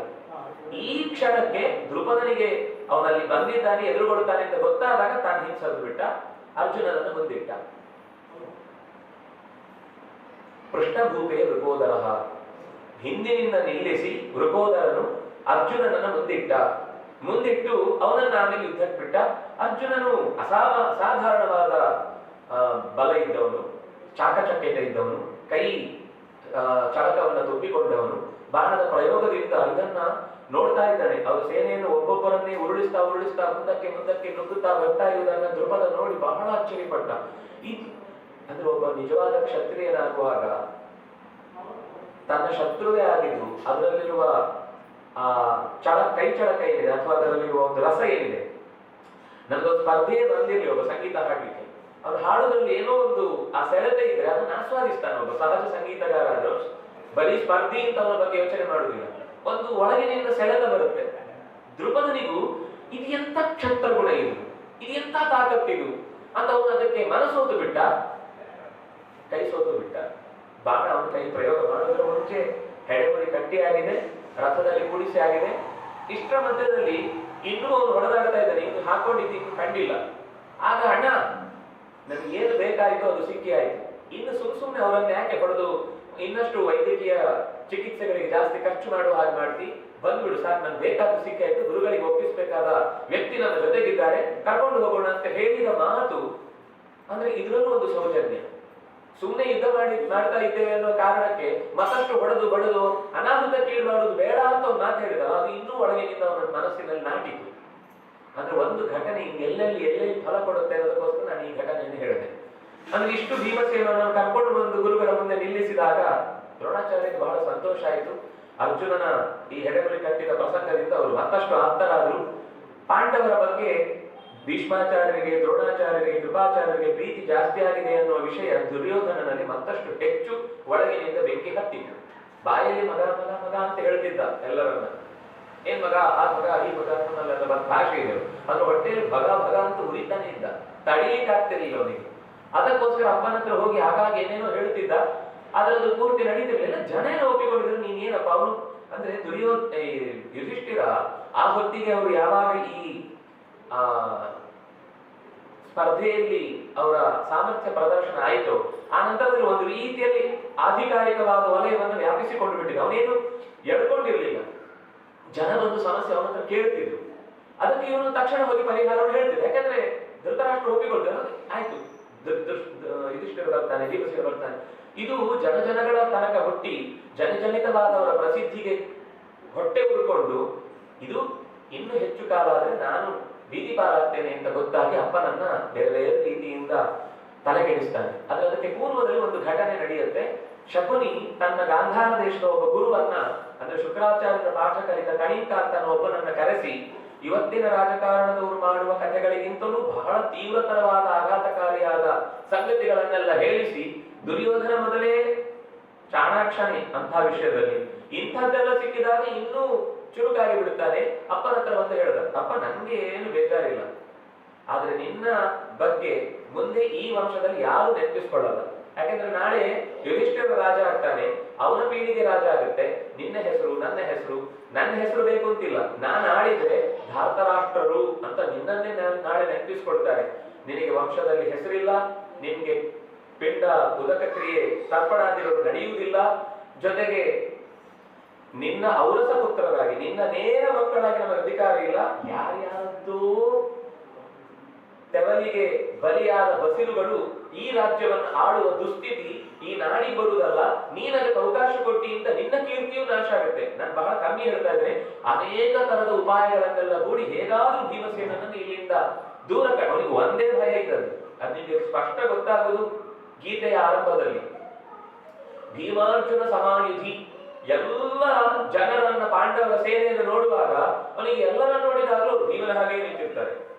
ಈ ಕ್ಷಣಕ್ಕೆ ದ್ರುಪದನಿಗೆ ಅವನಲ್ಲಿ ಬಂದಿದ್ದಾನೆ, ಎದುರುಗೊಳ್ತಾನೆ ಅಂತ ಗೊತ್ತಾದಾಗ ತಾನು ಹಿಂಸರಿದು ಬಿಟ್ಟ, ಅರ್ಜುನನನ್ನು ಮುಂದಿಟ್ಟ. ಪೃಷ್ಠಭೂಪೆ ವೃಕೋದರ, ಹಿಂದಿನಿಂದ ನಿಲ್ಲಿಸಿ ವೃಕೋದರನು ಅರ್ಜುನನನ್ನು ಮುಂದಿಟ್ಟು ಅವನನ್ನ ಆಮೇಲೆ ಯುದ್ಧಕ್ಕೆ ಬಿಟ್ಟ. ಅರ್ಜುನನು ಅಸಾಧಾರಣವಾದ ಬಲ ಇದ್ದವನು, ಚಾಕಚಕ್ಯತೆ ಇದ್ದವನು, ಕೈ ಚಳಕವನ್ನ ತುಂಬಿಕೊಂಡವನು. ಬಾಣದ ಪ್ರಯೋಗದಿಂದ ಇದನ್ನ ನೋಡ್ತಾ ಇದ್ದಾನೆ. ಅವರ ಸೇನೆಯನ್ನು ಒಬ್ಬೊಬ್ಬರನ್ನೇ ಉರುಳಿಸ್ತಾ ಮುಂದಕ್ಕೆ ನುಗ್ಗುತ್ತಾ ಬರ್ತಾ ಇರುವುದನ್ನ ದ್ರುಪದ ನೋಡಿ ಬಹಳ ಆಶ್ಚರ್ಯಪಟ್ಟ. ಅಂದ್ರೆ ಒಬ್ಬ ನಿಜವಾದ ಕ್ಷತ್ರಿಯನಾಗುವಾಗ ತನ್ನ ಶತ್ರುವೇ ಆಗಿದ್ದು ಅದರಲ್ಲಿರುವ ಆ ಕೈ ಚಳಕ ಏನಿದೆ ಅಥವಾ ಅದರಲ್ಲಿರುವ ಒಂದು ರಸ ಏನಿದೆ, ನನ್ಗೊಂದು ಸ್ಪರ್ಧೆಯೇ ಬಂದಿರಲಿ ಒಬ್ಬ ಸಂಗೀತ ಹಾಡ್ಲಿಕ್ಕೆ, ಅವ್ನು ಹಾಡೋದ್ರಲ್ಲಿ ಏನೋ ಒಂದು ಆ ಸೆಳೆತ ಇದ್ರೆ ಅದನ್ನ ಆಸ್ವಾದಿಸ್ತಾನೆ. ಒಬ್ಬ ಸಹಜ ಸಂಗೀತಗಾರ ಆದ್ರೂ ಬರೀ ಸ್ಪರ್ಧಿ ಅಂತ ಅವನ ಬಗ್ಗೆ ಯೋಚನೆ ಮಾಡುದಿಲ್ಲ, ಒಂದು ಒಳಗಿನಿಂದ ಸೆಳೆತ ಬರುತ್ತೆ. ದ್ರುಪದನಿಗೂ ಇದು ಎಂತ ಕ್ಷತ್ರ ಗುಣ, ಇದು ಎಂತ ತಾಕತ್ತಿದು ಅಂತ ಅವನು ಅದಕ್ಕೆ ಮನಸ್ಸೋತು ಬಿಟ್ಟ, ಕೈ ಸೋತು ಬಿಟ್ಟ. ಬಾಣ ಅವನ ಕೈ ಪ್ರಯೋಗ ಮಾಡೋದ್ರ ಮುಂಚೆ ಹೆಡೆಮುರಿ ಕಟ್ಟಿ ಆಗಿದೆ, ರಥದಲ್ಲಿ ಕೂಡಿಸಿ ಆಗಿದೆ. ಇಷ್ಟರ ಮಧ್ಯದಲ್ಲಿ ಇನ್ನೂ ಅವನು ಹೊಡೆದಾಡ್ತಾ ಇದ್ದಾನೆ, ಇನ್ನು ಹಾಕೊಂಡಿದ್ದು ಕಂಡಿಲ್ಲ. ಆಗ ಅಣ್ಣ ನನ್ಗೆ ಏನು ಬೇಕಾಯಿತು ಅದು ಸಿಕ್ಕಿ ಆಯ್ತು, ಇನ್ನು ಸುಮ್ಮನೆ ಅವರನ್ನು ಯಾಕೆ ಹೊಡೆದು ಇನ್ನಷ್ಟು ವೈದ್ಯಕೀಯ ಚಿಕಿತ್ಸೆಗಳಿಗೆ ಜಾಸ್ತಿ ಖರ್ಚು ಮಾಡುವ ಹಾಗೆ ಮಾಡ್ತಿ, ಬಂದ್ಬಿಡು ಸಾಕು, ನನ್ಗೆ ಬೇಕಾದ ಸಿಕ್ಕಾಯ್ತು, ಗುರುಗಳಿಗೆ ಒಪ್ಪಿಸಬೇಕಾದ ವ್ಯಕ್ತಿ ನನ್ನ ಜೊತೆಗಿದ್ದಾರೆ, ಕರ್ಕೊಂಡು ಹೋಗೋಣ ಅಂತ ಹೇಳಿದ ಮಾತು. ಅಂದ್ರೆ ಇದ್ರಲ್ಲೂ ಒಂದು ಸೌಜನ್ಯ. ಸುಮ್ಮನೆ ಯುದ್ಧ ಮಾಡ್ತಾ ಇದ್ದೇವೆ ಅನ್ನೋ ಕಾರಣಕ್ಕೆ ಮತ್ತಷ್ಟು ಹೊಡೆದು ಅನಾಹುತ ಕೀಳು ಮಾಡುದು ಬೇಡ ಅಂತ ಒಂದು ಮಾತು ಹೇಳಿದ, ಅದು ಇನ್ನೂ ಒಳಗಿನಿಂದ ಅವನ ಮನಸ್ಸಿನಲ್ಲಿ ನಾಟಿತು. ಅಂದ್ರೆ ಒಂದು ಘಟನೆ ಎಲ್ಲೆಲ್ಲಿ ಫಲ ಕೊಡುತ್ತೆ ಅನ್ನೋದಕ್ಕೋಸ್ಕರ ನಾನು ಈ ಘಟನೆಯನ್ನು ಹೇಳಿದೆ. ಅಂದ್ರೆ ಇಷ್ಟು ಭೀಮಸೇನನ್ನು ಕರ್ಕೊಂಡು ಬಂದು ಗುರುಗಳ ಮುಂದೆ ನಿಲ್ಲಿಸಿದಾಗ ದ್ರೋಣಾಚಾರ್ಯರಿಗೆ ಬಹಳ ಸಂತೋಷ ಆಯಿತು. ಅರ್ಜುನನ ಈ ಹೆಡೆಮುರಿ ಕಟ್ಟಿದ ಪ್ರಸಂಗದಿಂದ ಅವರು ಮತ್ತಷ್ಟು ಆಪ್ತರಾದರು. ಪಾಂಡವರ ಬಗ್ಗೆ ಭೀಷ್ಮಾಚಾರ್ಯರಿಗೆ, ದ್ರೋಣಾಚಾರ್ಯರಿಗೆ, ಕೃಪಾಚಾರ್ಯರಿಗೆ ಪ್ರೀತಿ ಜಾಸ್ತಿ ಆಗಿದೆ ಅನ್ನುವ ವಿಷಯ ದುರ್ಯೋಧನನಲ್ಲಿ ಮತ್ತಷ್ಟು ಹೆಚ್ಚು ಒಳಗಿನಿಂದ ಬೆಂಕಿ ಹತ್ತಿತ್ತು. ಬಾಯಲ್ಲಿ ಮಗ ಅಂತ ಹೇಳ್ತಿದ್ದ ಎಲ್ಲರನ್ನ, ಏನ್ ಮಗ, ಆ ಮಗ, ಈ ಮಗ ಅನ್ನೋಲ್ಲ ಭಾಷೆ ಇದೆ, ಅದ್ರ ಹೊಟ್ಟೆಯಲ್ಲಿ ಭಗ ಅಂತ ಉರಿತಾನೆ ಇದ್ದ, ತಡೀಲಿಕ್ಕೆ ಆಗ್ತಿರ್ಲಿಲ್ಲ ಅವನಿಗೆ. ಅದಕ್ಕೋಸ್ಕರ ಅಪ್ಪನ ಹತ್ರ ಹೋಗಿ ಆಗಾಗ ಏನೇನೋ ಹೇಳ್ತಿದ್ದ, ಆದ್ರೆ ಅದು ಪೂರ್ತಿ ನಡೀತಿರ್ಲಿಲ್ಲ. ಜನ ಏನೋ ಒಪ್ಪಿಕೊಂಡಿದ್ರು, ನೀನೇನಪ್ಪ ಅವನು ಅಂದ್ರೆ ಯುಧಿಷ್ಠಿರ ಆ ಹೊತ್ತಿಗೆ ಅವರು ಯಾವಾಗ ಈ ಸ್ಪರ್ಧೆಯಲ್ಲಿ ಅವರ ಸಾಮರ್ಥ್ಯ ಪ್ರದರ್ಶನ ಆಯಿತು, ಆ ನಂತರದಲ್ಲಿ ಒಂದು ರೀತಿಯಲ್ಲಿ ಆಧಿಕಾರಿಕವಾದ ವಲಯವನ್ನು ವ್ಯಾಪಿಸಿಕೊಂಡು ಬಿಟ್ಟಿದ್ದ. ಅವನೇನು ಎಡ್ಕೊಂಡಿರ್ಲಿಲ್ಲ, ಜನ ಒಂದು ಸಮಸ್ಯೆ ಅವನ ಹತ್ರ ಕೇಳ್ತಿದ್ರು, ಅದಕ್ಕೆ ಇವನು ತಕ್ಷಣ ಹೋಗಿ ಪರಿಹಾರವನ್ನು ಹೇಳ್ತಿದ್ದ. ಯಾಕಂದ್ರೆ ಧೃತರಾಷ್ಟ್ರ ಒಪ್ಪಿಕೊಳ್ತಾರೆ, ಆಯ್ತು ಯುಧಿಷ್ಠಿರ ಬರ್ತಾನೆ, ಭೀಮಸೇನ ಬರ್ತಾನೆ. ಇದು ಜನಗಳ ತನಕ ಹುಟ್ಟಿ ಜನಜನಿತವಾದವರ ಪ್ರಸಿದ್ಧಿಗೆ ಹೊಟ್ಟೆ ಉರ್ಕೊಂಡು ಇದು ಇನ್ನು ಹೆಚ್ಚು ಕಾಲ ಆದ್ರೆ ನಾನು ಬೀದಿ ಪಾಲಾಗ್ತೇನೆ ಅಂತ ಗೊತ್ತಾಗಿ ಅಪ್ಪನನ್ನ ಬೇರೆ ಬೇರೆ ರೀತಿಯಿಂದ ತಲೆಗೆಡಿಸ್ತಾನೆ. ಆದ್ರೆ ಅದಕ್ಕೆ ಪೂರ್ವದಲ್ಲಿ ಒಂದು ಘಟನೆ ನಡೆಯುತ್ತೆ. ಶಕುನಿ ತನ್ನ ಗಾಂಧಾರ ದೇಶದ ಒಬ್ಬ ಗುರುವನ್ನ, ಅಂದ್ರೆ ಶುಕ್ರಾಚಾರ್ಯರ ಪಾಠ ಕಲಿತ ಕಣಿಕ ಅಂತ ಒಬ್ಬನನ್ನ ಕರೆಸಿ, ಇವತ್ತಿನ ರಾಜಕಾರಣದವರು ಮಾಡುವ ಕಥೆಗಳಿಗಿಂತಲೂ ಬಹಳ ತೀವ್ರತರವಾದ ಆಘಾತಕಾರಿಯಾದ ಸಂಗತಿಗಳನ್ನೆಲ್ಲ ಹೇಳಿಸಿ, ದುರ್ಯೋಧನ ಮೊದಲೇ ಚಾಣಾಕ್ಷಣೆ ಅಂತ ವಿಷಯದಲ್ಲಿ, ಇಂಥದ್ದೆಲ್ಲ ಸಿಕ್ಕಿದಾಗ ಇನ್ನೂ ಚುರುಕಾಗಿ ಬಿಡುತ್ತಾನೆ. ಅಪ್ಪನ ಹತ್ರ ಬಂದು ಹೇಳಿದ, ಅಪ್ಪ ನನ್ಗೆ ಏನು ಬೇಜಾರಿಲ್ಲ, ಆದ್ರೆ ನಿನ್ನ ಬಗ್ಗೆ ಮುಂದೆ ಈ ವಂಶದಲ್ಲಿ ಯಾರು ನೆನಪಿಸ್ಕೊಳ್ಳಲ್ಲ. ಯಾಕಂದ್ರೆ ನಾಳೆ ಯುಧಿಷ್ಠಿರ ರಾಜ ಆಗ್ತಾನೆ, ಅವನ ಪೀಳಿಗೆ ರಾಜ ಆಗುತ್ತೆ. ನಿನ್ನ ಹೆಸರು ನನ್ನ ಹೆಸರು ಬೇಕು ಅಂತಿಲ್ಲ. ನಾನು ಆಳಿದ್ರೆ ಧಾರ್ತರಾಷ್ಟ್ರರು ಅಂತ ನಿನ್ನನ್ನೇ ನಾಳೆ ನೆನಪಿಸ್ಕೊಳ್ತಾರೆ. ನಿನಗೆ ವಂಶದಲ್ಲಿ ಹೆಸರಿಲ್ಲ, ನಿನ್ಗೆ ಪಿಂಡ ಉದಕ ಕ್ರಿಯೆ ತರ್ಪಣಾದಿಗಳು ನಡೆಯುವುದಿಲ್ಲ. ಜೊತೆಗೆ ನಿನ್ನ ಔರಸ ಪುತ್ರರಾಗಿ, ನಿನ್ನ ನೇರ ಮಕ್ಕಳಾಗಿ ನಮಗೆ ಅಧಿಕಾರ ಇಲ್ಲ. ಯಾರ್ಯಾರದ್ದೋ ತೆವಲಿಗೆ ಬಲಿಯಾದ ಬಸಿರುಗಳು ಈ ರಾಜ್ಯವನ್ನು ಆಳುವ ದುಸ್ಥಿತಿ ಈ ನಾಡಿಗೆ ಬರುವುದಲ್ಲ. ನೀನ್ ಅದಕ್ಕೆ ಅವಕಾಶ ಕೊಟ್ಟಿ ಅಂತ ನಿನ್ನ ಕೀರ್ತಿಯು ನಾಶ ಆಗುತ್ತೆ. ನಾನು ಬಹಳ ಕಮ್ಮಿ ಹೇಳ್ತಾ ಇದ್ದೇನೆ. ಅನೇಕ ತರದ ಉಪಾಯಗಳನ್ನೆಲ್ಲ ಹೂಡಿ ಹೇಗಾದ್ರೂ ಭೀಮಸೇನನ್ನು ಇಲ್ಲಿಂದ ದೂರ ಅವನಿಗೆ ಒಂದೇ ಭಯ ಇದ್ದದ್ದು, ಅದು ನಿಮಗೆ ಸ್ಪಷ್ಟ ಗೊತ್ತಾಗುವುದು ಗೀತೆಯ ಆರಂಭದಲ್ಲಿ. ಭೀಮಾರ್ಜುನ ಸಮಾಯುಧಿ, ಎಲ್ಲ ಜನರನ್ನ ಪಾಂಡವರ ಸೇನೆಯನ್ನು ನೋಡುವಾಗ ಅವನಿಗೆ ಎಲ್ಲರನ್ನ ನೋಡಿದಾಗಲೂ ಭೀಮನ ಹಾಗೆ ನಿಂತಿರ್ತಾರೆ,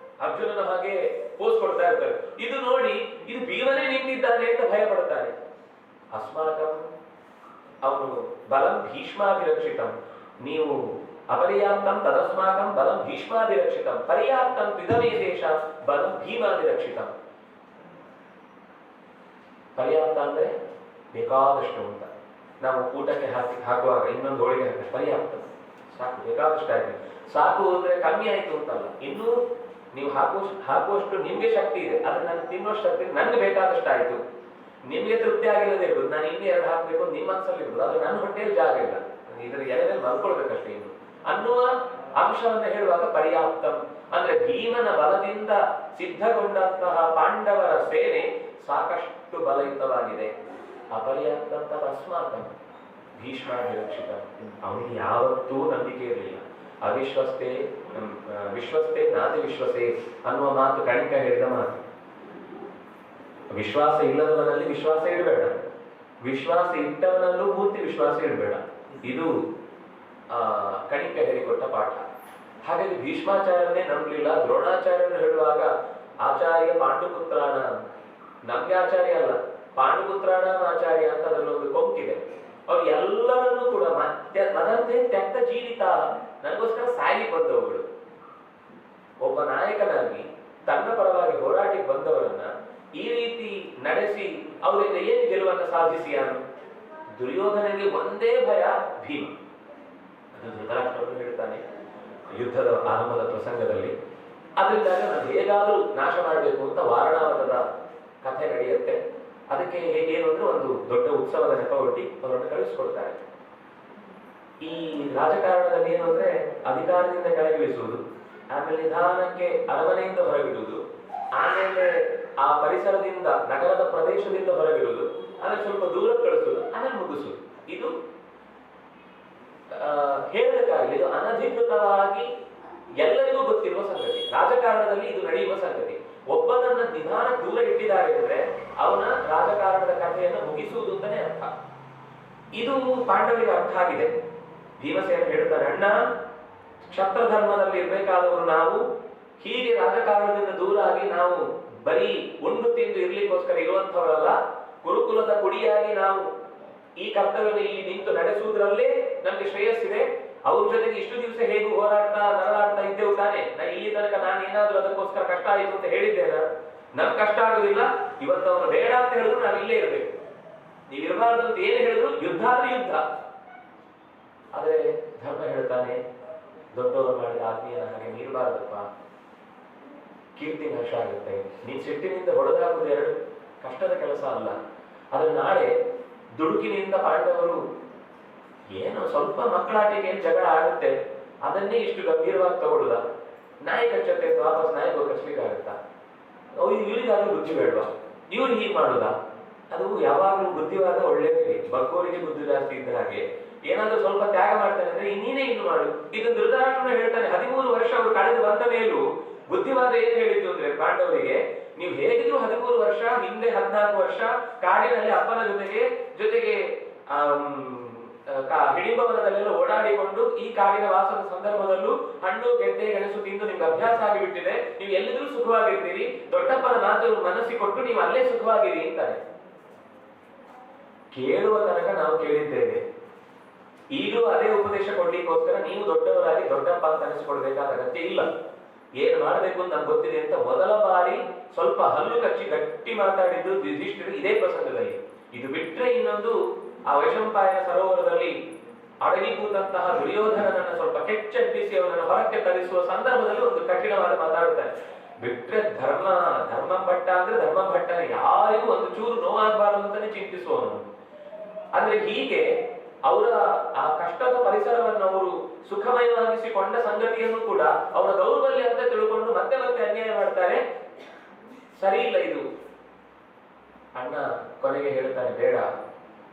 ಅರ್ಜುನನ ಹಾಗೆ ಪೋಸ್ ಕೊಡ್ತಾ ಇರ್ತಾರೆ. ಇದು ನೋಡಿ ಇದು ಭೀಮನೇ ನಿಂತಿದ್ದಾನೆ ಅಂತ ಭಯ ಪಡ್ತಾನೆ. ಅಸ್ಮಾಕಂ ಅವನು ಬಲಂ ಭೀಷ್ಮಾಭಿರಕ್ಷಿತಂ, ನೀವು ಅಪರ್ಯಾಪ್ತಂ ತದಸ್ಮಾಕಂ ಬಲಂ ಭೀಷ್ಮಾಭಿರಕ್ಷಿತಂ, ಪರ್ಯಾಪ್ತಂ ತ್ವಿದಮೇ ದೇಶ ಬಲಂ ಭೀಮಾಭಿರಕ್ಷಿತಂ. ಪರ್ಯಾಪ್ತ ಅಂದ್ರೆ ಬೇಕಾದಷ್ಟು ಅಂತ. ನಾವು ಊಟಕ್ಕೆ ಹಾಕುವಾಗ ಇನ್ನೊಂದು ಹೋಳಿಗೆ ಹಾಕಿ ಪರ್ಯಾಪ್ತ, ಸಾಕು, ಬೇಕಾದಷ್ಟು ಆಯ್ತು. ಸಾಕು ಅಂದ್ರೆ ಕಮ್ಮಿ ಆಯ್ತು ಅಂತಲ್ಲ, ಇನ್ನೂ ನೀವು ಹಾಕುವಷ್ಟು ನಿಮ್ಗೆ ಶಕ್ತಿ ಇದೆ, ಆದ್ರೆ ನಾನು ತಿನ್ನುವಷ್ಟು ಶಕ್ತಿ ನನ್ಗೆ ಬೇಕಾದಷ್ಟು ಆಯ್ತು. ನಿಮ್ಗೆ ತೃಪ್ತಿ ಆಗಿಲ್ಲದೆ ಇರ್ಬೋದು, ನಾನು ಇನ್ನೂ 2 ಹಾಕ್ಬೇಕು ನಿಮ್ಮ ಮನಸ್ಸಲ್ಲಿ ಇರ್ಬೋದು, ಆದ್ರೆ ನನ್ನ ಹೊಟ್ಟೆಯಲ್ಲಿ ಜಾಗ ಇಲ್ಲ, ಇದರ ಎಲೆಯಲ್ಲಿ ಮಲ್ಕೊಳ್ಬೇಕಷ್ಟೇ ಇನ್ನು ಅನ್ನುವ ಅಂಶವನ್ನ ಹೇಳುವಾಗ ಪರ್ಯಾಪ್ತಂ ಅಂದ್ರೆ ಭೀಮನ ಬಲದಿಂದ ಸಿದ್ಧಗೊಂಡಂತಹ ಪಾಂಡವರ ಸೇನೆ ಸಾಕಷ್ಟು ಬಲಯುತವಾಗಿದೆ. ಅಪರ್ಯಾಪ್ತಂ ತದಸ್ಮಾಕಂ ಭೀಷ್ಮಾಭಿರಕ್ಷಿತ, ಅವನಿಗೆ ಯಾವತ್ತೂ ನಂಬಿಕೆ ಇರಲಿಲ್ಲ. ವಿಶ್ವಸ್ತೆ ನಾತಿ ವಿಶ್ವಸೆ ಅನ್ನುವ ಮಾತು ಕಣಿಕ ಹೇಳಿದ ಮಾತು. ವಿಶ್ವಾಸ ಇಲ್ಲದವನಲ್ಲಿ ವಿಶ್ವಾಸ ಇಡಬೇಡ, ವಿಶ್ವಾಸ ಇಟ್ಟವನಲ್ಲೂ ಪೂರ್ತಿ ವಿಶ್ವಾಸ ಇಡಬೇಡ. ಇದು ಕಣಿಕ ಹೇಳಿಕೊಟ್ಟ ಪಾಠ. ಹಾಗಾಗಿ ಭೀಷ್ಮಾಚಾರ್ಯನೇ ನಂಬಲಿಲ್ಲ. ದ್ರೋಣಾಚಾರ್ಯನು ಹೇಳುವಾಗ ಆಚಾರ್ಯ ಪಾಂಡುಪುತ್ರಾಣ, ನಮ್ಗೆ ಆಚಾರ್ಯ ಅಲ್ಲ, ಪಾಂಡುಪುತ್ರಾಣ ಆಚಾರ್ಯ ಅಂತ ಅದರಲ್ಲೊಂದು ಕೊಂಕಿದೆ. ಅವ್ರು ಎಲ್ಲರನ್ನೂ ಕೂಡ ಮದಂತೆ ತ್ಯಕ್ತ ಜೀವಿತ, ನನಗೋಸ್ಕರ ಸಾಗಿ ಬಂದವುಗಳು. ಒಬ್ಬ ನಾಯಕನಾಗಿ ತನ್ನ ಪರವಾಗಿ ಹೋರಾಟಿ ಬಂದವರನ್ನ ಈ ರೀತಿ ನಡೆಸಿ ಅವರಿಂದ ಏನು ಗೆಲುವನ್ನು ಸಾಧಿಸಿಯಾನು? ದುರ್ಯೋಧನಿಗೆ ಒಂದೇ ಭಯ ಭೀಮ. ಅದು ಧೃತರಾಷ್ಟ್ರನು ಹೇಳ್ತಾನೆ ಯುದ್ಧದ ಆರಂಭದ ಪ್ರಸಂಗದಲ್ಲಿ. ಅದರಿಂದಾಗಿ ನಾನು ಹೇಗಾದ್ರೂ ನಾಶ ಮಾಡಬೇಕು ಅಂತ ವಾರಣಾವತದ ಕಥೆ ನಡೆಯುತ್ತೆ. ಅದಕ್ಕೆ ಏನು ಅಂದ್ರೆ ಒಂದು ದೊಡ್ಡ ಉತ್ಸವದ ನೆಪ ಒಡ್ಡಿ ಅವರನ್ನು ಕಳಿಸ್ಕೊಡ್ತಾರೆ. ಈ ರಾಜಕಾರಣದಲ್ಲಿ ಏನು ಅಂದ್ರೆ ಅಧಿಕಾರದಿಂದ ಕೆಳಗಿಳಿಸುವುದು, ಆಮೇಲೆ ನಿಧಾನಕ್ಕೆ ಅರಮನೆಯಿಂದ ಹೊರಗಿಡುವುದು, ಆಮೇಲೆ ಆ ಪರಿಸರದಿಂದ ನಗರದ ಪ್ರದೇಶದಿಂದ ಹೊರಗಿಡುವುದು, ಆಮೇಲೆ ಸ್ವಲ್ಪ ದೂರ ಕಳಿಸುವುದು, ಆಮೇಲೆ ಮುಗಿಸುವುದು. ಇದು ಹೇಳಬೇಕಾಗಿ ಇದು ಅನಧಿಕೃತವಾಗಿ ಎಲ್ಲರಿಗೂ ಗೊತ್ತಿರುವ ಸಂಗತಿ. ರಾಜಕಾರಣದಲ್ಲಿ ಇದು ನಡೆಯುವ ಸಂಗತಿ. ಒಬ್ಬನನ್ನ ನಿಧಾನ ದೂರ ಇಟ್ಟಿದ್ದಾರೆ ಅಂದ್ರೆ ಅವನ ರಾಜಕಾರಣದ ಕಥೆಯನ್ನು ಮುಗಿಸುವುದು ಅಂತಾನೆ ಅರ್ಥ. ಇದು ಪಾಂಡವರಿಗೆ ಅರ್ಥ ಆಗಿದೆ. ಭೀಮಸೇನ ಹೇಳ್ತಾರೆ, ಅಣ್ಣ, ಕ್ಷತ್ರ ಧರ್ಮದಲ್ಲಿ ಇರ್ಬೇಕಾದವರು ನಾವು ಹೀಗೆ ರಾಜಕಾರಣದಿಂದ ದೂರ ಆಗಿ ನಾವು ಬರೀ ಉಂಡು ತಿಂದು ಇರ್ಲಿಕ್ಕೋಸ್ಕರ ಇರುವಂತವರಲ್ಲ. ಗುರುಕುಲದ ಕುಡಿಯಾಗಿ ನಾವು ಈ ಕರ್ತವ್ಯವನ್ನು ಇಲ್ಲಿ ನಿಂತು ನಡೆಸುವುದರಲ್ಲೇ ನಮ್ಗೆ ಶ್ರೇಯಸ್ಸಿದೆ. ಅವ್ರ ಜೊತೆಗೆ ಇಷ್ಟು ದಿವಸ ಹೇಗೂ ಹೋರಾಡ್ತಾ ನರಳಾಡ್ತಾ ಇದ್ದೆವು ತಾನೆ. ಇಲ್ಲಿ ತನಕ ನಾನು ಏನಾದ್ರೂ ಅದಕ್ಕೋಸ್ಕರ ಕಷ್ಟ ಆಯಿತು ಅಂತ ಹೇಳಿದ್ದೇನ? ನಮ್ ಕಷ್ಟ ಆಗುದಿಲ್ಲ. ಇವತ್ತು ಅವನು ಬೇಡ ಅಂತ ಹೇಳಿದ್ರು ನಾವು ಇಲ್ಲೇ ಇರ್ಬೇಕು. ನೀವು ಇರಬಾರ್ದು ಅಂತ ಏನು ಹೇಳಿದ್ರು ಯುದ್ಧ ಆದ್ರೆ ಯುದ್ಧ. ಆದ್ರೆ ಧರ್ಮ ಹೇಳ್ತಾನೆ, ದೊಡ್ಡವರು ಮಾಡಿದ ಆತ್ಮೀಯನ ಹಾಗೆ ನೀರಬಾರ್ದಪ್ಪ, ಕೀರ್ತಿ ನಾಶ ಆಗುತ್ತೆ. ನೀನ್ ಸಿಟ್ಟಿನಿಂದ ಹೊಡೆದಾಗುವುದು 2 ಕಷ್ಟದ ಕೆಲಸ ಅಲ್ಲ. ಆದ್ರೆ ನಾಳೆ ದುಡುಕಿನಿಂದ ಪಾಂಡವರು ಏನೋ ಸ್ವಲ್ಪ ಮಕ್ಕಳಾಟಿಗೆ ಏನು ಜಗಳ ಆಗುತ್ತೆ, ಅದನ್ನೇ ಇಷ್ಟು ಗಂಭೀರವಾಗಿ ತಗೊಳ್ಳುದ? ನಾಯಿ ಕಚ್ಚತ್ತೆ ವಾಪಸ್ ನಾಯಿಗೆ ಕಚ್ಚಲಿಕ್ಕೆ ಆಗುತ್ತಾ? ಇವರಿಗಾದ್ರೂ ಬುದ್ಧಿ ಬೇಡವಾ? ಇವ್ರು ಹೀಗೆ ಮಾಡುದ? ಅದು ಯಾವಾಗಲೂ ಬುದ್ಧಿವಾದ ಒಳ್ಳೆಯದೇ. ಬಗ್ಗೋರಿಗೆ ಬುದ್ಧಿ ಜಾಸ್ತಿ ಇದ್ದ ಹಾಗೆ ಏನಾದ್ರೂ ಸ್ವಲ್ಪ ತ್ಯಾಗ ಮಾಡ್ತಾನೆ ಅಂದ್ರೆ ನೀನೇ ಇನ್ನು ಮಾಡು. ಇದು ಧೃತರಾಷ್ಟ್ರನು ಹೇಳ್ತಾನೆ. 13 ವರ್ಷ ಅವರು ಕಳೆದು ಬಂದ ಮೇಲೂ ಬುದ್ಧಿವಾದ ಏನ್ ಹೇಳಿದ್ದು ಅಂದ್ರೆ ಪಾಂಡವರಿಗೆ, ನೀವು ಹೇಗಿದ್ರು 13 ವರ್ಷ ಹಿಂದೆ 14 ವರ್ಷ ಕಾಡಿನಲ್ಲಿ ಅಪ್ಪನ ಜೊತೆಗೆ ಹಿಡಿಂಬವನದಲ್ಲೆಲ್ಲ ಓಡಾಡಿಕೊಂಡು ಈ ಕಾಡಿನ ವಾಸದ ಸಂದರ್ಭದಲ್ಲೂ ಹಣ್ಣು ಗೆಡ್ಡೆ ಗೆಣಸು ತಿಂದು ನಿಮ್ಗೆ ಅಭ್ಯಾಸ ಆಗಿಬಿಟ್ಟಿದೆ, ನೀವು ಎಲ್ಲಿದ್ರೂ ಸುಖವಾಗಿರ್ತೀರಿ, ದೊಡ್ಡಪ್ಪನ ಮಾತು ಮನಸ್ಸಿಕೊಟ್ಟು ನೀವು ಅಲ್ಲೇ ಸುಖವಾಗಿರಿ ಅಂತಾರೆ. ಕೇಳುವ ತನಕ ನಾವು ಕೇಳಿದ್ದೇವೆ. ಈಗಲೂ ಅದೇ ಉಪದೇಶ ಕೊಡ್ಲಿಕ್ಕೋಸ್ಕರ ನೀವು ದೊಡ್ಡವರಾಗಿ ದೊಡ್ಡಪ್ಪ ಅಂತ ಅನಿಸ್ಕೊಳ್ಬೇಕಾದ ಅಗತ್ಯ ಇಲ್ಲ. ಏನ್ ಮಾಡ್ಬೇಕು ಅಂತ ನಮ್ಗೆ ಗೊತ್ತಿದೆ ಅಂತ ಮೊದಲ ಬಾರಿ ಸ್ವಲ್ಪ ಹಲ್ಲು ಕಚ್ಚಿ ಗಟ್ಟಿ ಮಾತಾಡಿದ್ದು ಯುಧಿಷ್ಠಿರರು ಇದೇ ಪ್ರಸಂಗದಲ್ಲಿ. ಇದು ಬಿಟ್ರೆ ಇನ್ನೊಂದು ಆ ವೈಶಂಪಾಯನ ಸರೋವರದಲ್ಲಿ ಅಡಗಿ ಕೂತಂತಹ ದುರ್ಯೋಧನನನ್ನ ಸ್ವಲ್ಪ ಕೆಚ್ಚಟ್ಟಿಸಿ ಅವನನ್ನು ಹೊರಕ್ಕೆ ತರಿಸುವ ಸಂದರ್ಭದಲ್ಲಿ ಒಂದು ಕಠಿಣವಾದ ಮಾತಾಡುತ್ತಾರೆ. ಬಿಟ್ರೆ ಧರ್ಮ ಭಟ್ಟ ಅಂದ್ರೆ ಧರ್ಮ ಭಟ್ಟ, ಯಾರಿಗೂ ಒಂದು ಚೂರು ನೋವಾಗಬಾರದು ಅಂತಾನೆ ಚಿಂತಿಸುವವನು. ಅಂದ್ರೆ ಹೀಗೆ ಅವರ ಆ ಕಷ್ಟದ ಪರಿಸರವನ್ನು ಅವರು ಸುಖಮಯವಾಗಿಸಿಕೊಂಡ ಸಂಗತಿಯನ್ನು ಕೂಡ ಅವರ ದೌರ್ಬಲ್ಯ ಅಂತ ತಿಳ್ಕೊಂಡು ಮತ್ತೆ ಮತ್ತೆ ಅನ್ಯಾಯ ಮಾಡ್ತಾರೆ. ಸರಿ ಇಲ್ಲ ಇದು. ಅಣ್ಣ ಕೊನೆಗೆ ಹೇಳ್ತಾನೆ, ಬೇಡ,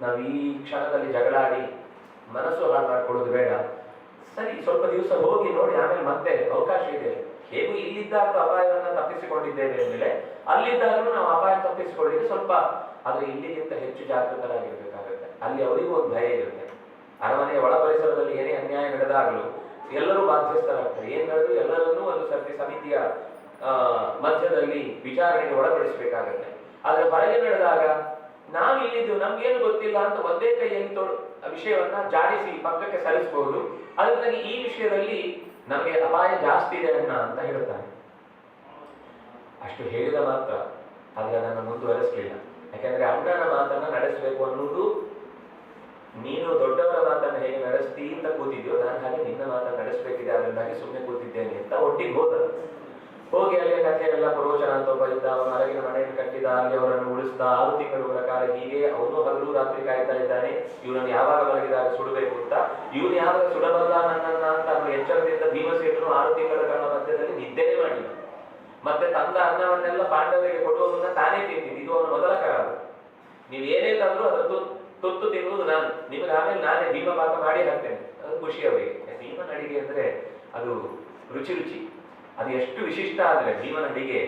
ನಾವು ಈ ಕ್ಷಣದಲ್ಲಿ ಜಗಳಾಡಿ ಮನಸ್ಸು ಹಾಳು ಮಾಡ್ಕೊಳ್ಳೋದು ಬೇಡ. ಸರಿ, ಸ್ವಲ್ಪ ದಿವಸ ಹೋಗಿ ನೋಡಿ, ಆಮೇಲೆ ಮತ್ತೆ ಅವಕಾಶ ಇದೆ. ಹೇಗೂ ಇಲ್ಲಿದ್ದಾಗ ಅಪಾಯವನ್ನು ತಪ್ಪಿಸಿಕೊಂಡಿದ್ದೇವೆ ಅಂದ್ಮೇಲೆ ಅಲ್ಲಿದ್ದಾಗಲೂ ನಾವು ಅಪಾಯ ತಪ್ಪಿಸಿಕೊಳ್ಳಿಕ್ಕೆ ಸ್ವಲ್ಪ, ಆದ್ರೆ ಇಲ್ಲಿಗಿಂತ ಹೆಚ್ಚು ಜಾಗೃತರಾಗಿರ್ಬೇಕಾಗುತ್ತೆ. ಅಲ್ಲಿ ಅವರಿಗೂ ಒಂದು ಭಯ ಇರುತ್ತೆ. ಅರಮನೆಯ ಒಳ ಪರಿಸರದಲ್ಲಿ ಏನೇ ಅನ್ಯಾಯ ನಡೆದಾಗಲೂ ಎಲ್ಲರೂ ಬಾಧ್ಯಸ್ಥರಾಗ್ತಾರೆ. ಏನ್ ನಡೆದು ಎಲ್ಲರನ್ನೂ ಒಂದು ಸರ್ತಿ ಸಮಿತಿಯ ಮಧ್ಯದಲ್ಲಿ ವಿಚಾರಣೆಗೆ ಒಳಪಡಿಸಬೇಕಾಗತ್ತೆ. ಆದ್ರೆ ಹೊರಗೆ ನಡೆದಾಗ ನಾವಿಲ್ಲಿದ್ದು ನಮ್ಗೇನು ಗೊತ್ತಿಲ್ಲ ಅಂತ ಒಂದೇ ಕೈಯಲ್ಲಿ ವಿಷಯವನ್ನ ಜಾಡಿಸಿ ಪಕ್ಕಕ್ಕೆ ಸರಿಸಬಹುದು. ಅದಕ್ಕಾಗಿ ಈ ವಿಷಯದಲ್ಲಿ ನಮಗೆ ಅಪಾಯ ಜಾಸ್ತಿ ಇದೆ ಅಣ್ಣ ಅಂತ ಹೇಳುತ್ತಾನೆ. ಅಷ್ಟು ಹೇಳಿದ ಮಾತ್ರ, ಆದ್ರೆ ಅದನ್ನು ಮುಂದುವರೆಸಲಿಲ್ಲ. ಯಾಕಂದ್ರೆ ಅಣ್ಣನ ಮಾತನ್ನ ನಡೆಸಬೇಕು ಅನ್ನುವುದು, ನೀನು ದೊಡ್ಡವರ ಮಾತನ್ನ ಹೇಗೆ ನಡೆಸ್ತೀ ಅಂತ ಕೂತಿದ್ಯೋ, ನಾನು ಹಾಗೆ ನಿನ್ನ ಮಾತನ್ನ ನಡೆಸಬೇಕಿದೆ, ಅದರಿಂದಾಗಿ ಸುಮ್ಮನೆ ಕೂತಿದ್ದೇನೆ ಅಂತ ಒಟ್ಟಿಗೆ ಹೋದ. ಹೋಗಿ ಅಲ್ಲಿಯ ಕಥೆಯೆಲ್ಲ ಪ್ರೋಚನ ಅಂತ ಒಬ್ಬ ಇದ್ದ, ಅವನು ಅರಗಿನ ಮನೆಯನ್ನು ಕಟ್ಟಿದ, ಅಲ್ಲಿ ಅವರನ್ನು ಉಳಿಸಿದ. 6 ತಿಂಗಳುಗಳ ಕಾಲ ಹೀಗೆ ಅವನು ಹಗಲು ರಾತ್ರಿ ಕಾಯ್ತಾ ಇದ್ದಾನೆ, ಇವನನ್ನು ಯಾವಾಗ ಮಲಗಿದಾಗ ಸುಡಬೇಕು ಅಂತ. ಇವನು ಯಾವಾಗ ಸುಡಬಲ್ಲ ನನ್ನನ್ನ ಅಂತ ಅವನು ಎಚ್ಚರದಿಂದ ಭೀಮಸೇನನು 6 ತಿಂಗಳ ಕಾಲ ಮಧ್ಯದಲ್ಲಿ ನಿದ್ದೆನೇ ಮಾಡಿಲ್ಲ. ಮತ್ತೆ ತಂದ ಅನ್ನವನ್ನೆಲ್ಲ ಪಾಂಡವರಿಗೆ ಕೊಡುವುದನ್ನ ತಾನೇ ತಿಂತಿದ್ದು. ಇದು ಅವನ ಮೊದಲ ಕರಾರು. ನೀವು ಏನೇ ತಂದ್ರು ಅದರ ತುತ್ತು ತಿನ್ನುವುದು ನಾನು, ನಿಮಗೆ ಆಮೇಲೆ ನಾನೇ ಭೀಮ ಪಾಕ ಮಾಡಿ ಹಾಕ್ತೇನೆ. ಅದು ಖುಷಿ ಅವರಿಗೆ. ಭೀಮನ ಅಡಿಗೆ ಅಂದ್ರೆ ಅದು ರುಚಿ ರುಚಿ, ಅದು ಎಷ್ಟು ವಿಶಿಷ್ಟ ಅಂದ್ರೆ ಭೀಮನ ಅಡಿಗೆ.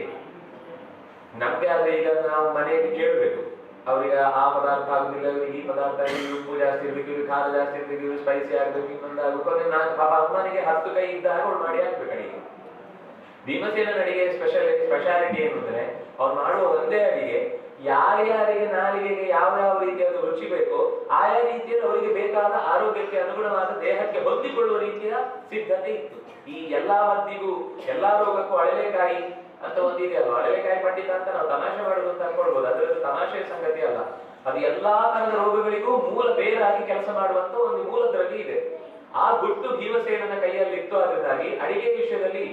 ನಮ್ಗೆ ಆದ್ರೆ ಈಗ ನಾವು ಮನೆಯಲ್ಲಿ ಕೇಳಬೇಕು, ಅವ್ರಿಗೆ ಆ ಪದಾರ್ಥ ಆಗುದಿಲ್ಲ, ಇವ್ರಿಗೆ ಈ ಪದಾರ್ಥ, ಇವ್ರಿಗೆ ಉಪ್ಪು ಜಾಸ್ತಿ ಇರ್ಬೇಕು, ಇವ್ರಿಗೆ ಖಾರ ಜಾಸ್ತಿ ಇರ್ಬೇಕು, ಇವ್ರಿಗೆ ಸ್ಪೈಸಿ ಆಗ್ಬೇಕು, ಇನ್ನೊಂದಾಗಬೇಕು. ಕೊನೆ ನಾನು ಪಾಪ ಅಮ್ಮನಿಗೆ 10 ಕೈ ಇದ್ದಾಗ ಅವ್ಳು ಮಾಡಿ ಹಾಕ್ಬೇಕು ಅಡಿಗೆ. ಭೀಮಸೇನ ಅಡಿಗೆ ಸ್ಪೆಷಾಲಿಟಿ ಏನು ಅಂದ್ರೆ, ಅವ್ರು ಮಾಡುವ ಒಂದೇ ಅಡಿಗೆ ಯಾರ್ಯಾರಿಗೆ ನಾಲಿಗೆಗೆ ಯಾವ ಯಾವ ರೀತಿಯಾದ ರುಚಿ ಬೇಕೋ ಆಯಾ ರೀತಿಯಲ್ಲಿ ಅವರಿಗೆ ಬೇಕಾದ ಆರೋಗ್ಯಕ್ಕೆ ಅನುಗುಣವಾದ ದೇಹಕ್ಕೆ ಹೊಂದಿಕೊಳ್ಳುವ ರೀತಿಯ ಸಿದ್ಧತೆ ಇತ್ತು. ಈ ಎಲ್ಲಾ ಮದ್ದಿಗೂ ಎಲ್ಲಾ ರೋಗಕ್ಕೂ ಅಳಲೆಕಾಯಿ ಅಂತ ಒಂದಿದೆಯಲ್ಲ, ಅಳಲೆಕಾಯಿ ಪಂಡಿತ ಅಂತ ನಾವು ತಮಾಷೆ ಮಾಡುದು ಅಂತ ಅನ್ಕೊಳ್ಬಹುದು. ಅದರಲ್ಲಿ ತಮಾಷೆಯ ಸಂಗತಿ ಅಲ್ಲ, ಅದು ಎಲ್ಲಾ ತರದ ರೋಗಗಳಿಗೂ ಮೂಲ ಬೇರಾಗಿ ಕೆಲಸ ಮಾಡುವಂತ ಒಂದು ಮೂಲ ದ್ರವ್ಯ ಇದೆ. ಆ ಗುಟ್ಟು ಭೀಮಸೇನನ ಕೈಯಲ್ಲಿ ಇತ್ತು. ಅದರಿಂದಾಗಿ ಅಡಿಗೆ ವಿಷಯದಲ್ಲಿ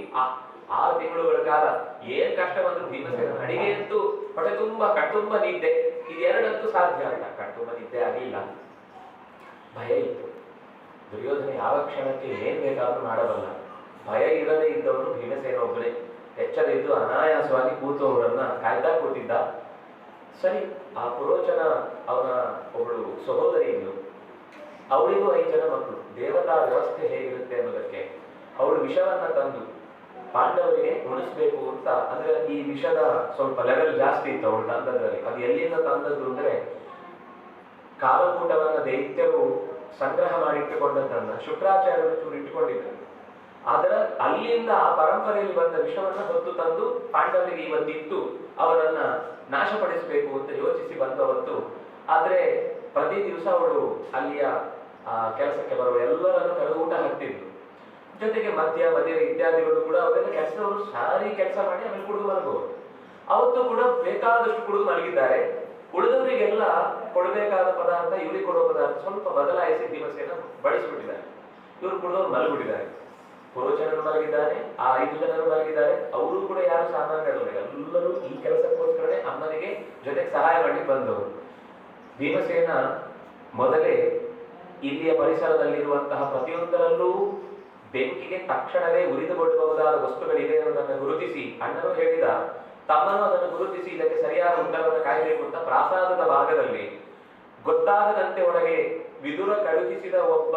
6 ತಿಂಗಳುಗಳ ಕಾಲ ಏನ್ ಕಷ್ಟ ಬಂದ್ರು ಭೀಮಸೇನ ಅಡಿಗೆ ಅಂತೂ ಹೊಟ್ಟೆ ತುಂಬಾ ಕಣ್ತುಂಬ ನಿದ್ದೆ, ಇದೆರಡಂತೂ ಸಾಧ್ಯ ಅಂತ. ಕಣ್ತುಂಬ ನಿದ್ದೆ ಆಗಲಿಲ್ಲ, ಭಯ ಇತ್ತು. ದುರ್ಯೋಧನ ಯಾವ ಕ್ಷಣಕ್ಕೆ ಏನ್ ಬೇಕಾದ್ರೂ ಮಾಡಬಲ್ಲ. ಭಯ ಇರದೇ ಇದ್ದವನು ಭೀಮಸೇನ ಒಬ್ಬನೇ. ಎಚ್ಚರಿದ್ದು ಅನಾಯಾಸವಾಗಿ ಕೂತುವವರನ್ನ ಕಾಯ್ತಾ ಕೂತಿದ್ದ. ಸರಿ, ಆ ಪುರೋಚನ ಅವನ ಒಬ್ಬಳು ಸಹೋದರಿ ಇದ್ಲು, ಅವಳಿಗೂ 5 ಜನ ಮಕ್ಕಳು. ದೇವತಾ ವ್ಯವಸ್ಥೆ ಹೇಗಿರುತ್ತೆ ಅನ್ನೋದಕ್ಕೆ ಅವಳು ವಿಷವನ್ನ ತಂದು ಪಾಂಡವರಿಗೆ ಉಣಿಸ್ಬೇಕು ಅಂತ. ಅಂದ್ರೆ ಈ ವಿಷದ ಸ್ವಲ್ಪ ಲೆವೆಲ್ ಜಾಸ್ತಿ ಇತ್ತು ಅವಳು ತಂದದ್ರಲ್ಲಿ. ಅದು ಎಲ್ಲಿಂದ ತಂದದ್ದು ಅಂದ್ರೆ, ಕಾಲಕೂಟವನ್ನ ದೈತ್ಯರು ಸಂಗ್ರಹ ಮಾಡಿಟ್ಟುಕೊಂಡದ್ದನ್ನ ಶುಕ್ರಾಚಾರ್ಯರು ಚೂರು ಇಟ್ಟುಕೊಂಡಿದ್ದರು. ಆದ್ರೆ ಅಲ್ಲಿಂದ ಆ ಪರಂಪರೆಯಲ್ಲಿ ಬಂದ ವಿಷವನ್ನ ಹೊತ್ತು ತಂದು ಪಾಂಡವರಿಗೆ ಇವತ್ತಿತ್ತು ಅವರನ್ನ ನಾಶಪಡಿಸಬೇಕು ಅಂತ ಯೋಚಿಸಿ ಬಂದವತ್ತು. ಆದ್ರೆ ಪ್ರತಿ ದಿವಸ ಅವಳು ಅಲ್ಲಿಯ ಕೆಲಸಕ್ಕೆ ಬರುವ ಎಲ್ಲರನ್ನು ಕರೆದು ಊಟ ಹಾಕ್ತಿದ್ರು. ಜೊತೆಗೆ ಮದ್ಯ ಇತ್ಯಾದಿಗಳು ಕೂಡ ಅವರೆಲ್ಲ ಕೆಲಸದವರು ಸಾರಿ ಕೆಲಸ ಮಾಡಿ ಆಮೇಲೆ ಕುಡಿದು ಮಲಗುವರು. ಅವತ್ತು ಕೂಡ ಬೇಕಾದಷ್ಟು ಕುಡಿದು ಮಲಗಿದ್ದಾರೆ. ಉಳಿದವರಿಗೆಲ್ಲ ಕೊಡಬೇಕಾದ ಪದಾರ್ಥ, ಇವ್ರಿಗೆ ಕೊಡುವ ಪದಾರ್ಥ ಸ್ವಲ್ಪ ಬದಲಾಯಿಸಿ ಭೀಮಸೇನ ಬಡಿಸಿಬಿಟ್ಟಿದ್ದಾರೆ. ಇವರು ಕುಡಿದವರು ಮಲಗಿಬಿಟ್ಟಿದ್ದಾರೆ. ಪುರೋಚನರು ಮಲಗಿದ್ದಾರೆ, ಆ 5 ಜನರು ಮಲಗಿದ್ದಾರೆ. ಅವರು ಕೂಡ ಯಾರು ಸಾಮಾನ್ಯರಲ್ಲ, ಎಲ್ಲರೂ ಈ ಕೆಲಸಕ್ಕೋಸ್ಕರನೇ ಅಮ್ಮನಿಗೆ ಜೊತೆಗೆ ಸಹಾಯ ಮಾಡಿ ಬಂದವರು. ಭೀಮಸೇನ ಮೊದಲೇ ಇಲ್ಲಿಯ ಪರಿಸರದಲ್ಲಿರುವಂತಹ ಪ್ರತಿಯೊಂದರಲ್ಲೂ ಬೆಂಕಿಗೆ ತಕ್ಷಣವೇ ಉರಿದುಕೊಳ್ಳಬಹುದಾದ ವಸ್ತುಗಳಿವೆ ಅನ್ನೋದನ್ನು ಗುರುತಿಸಿ, ಅಣ್ಣನು ಹೇಳಿದ, ತಮ್ಮನು ಅದನ್ನು ಗುರುತಿಸಿ ಇದಕ್ಕೆ ಸರಿಯಾದ ಉತ್ತರವನ್ನು ಕಾಯಬೇಕು ಅಂತ ಪ್ರಾಸಾದದ ಭಾಗದಲ್ಲಿ ಗೊತ್ತಾಗದಂತೆ ಒಳಗೆ ವಿದುರ ಕಳುಹಿಸಿದ ಒಬ್ಬ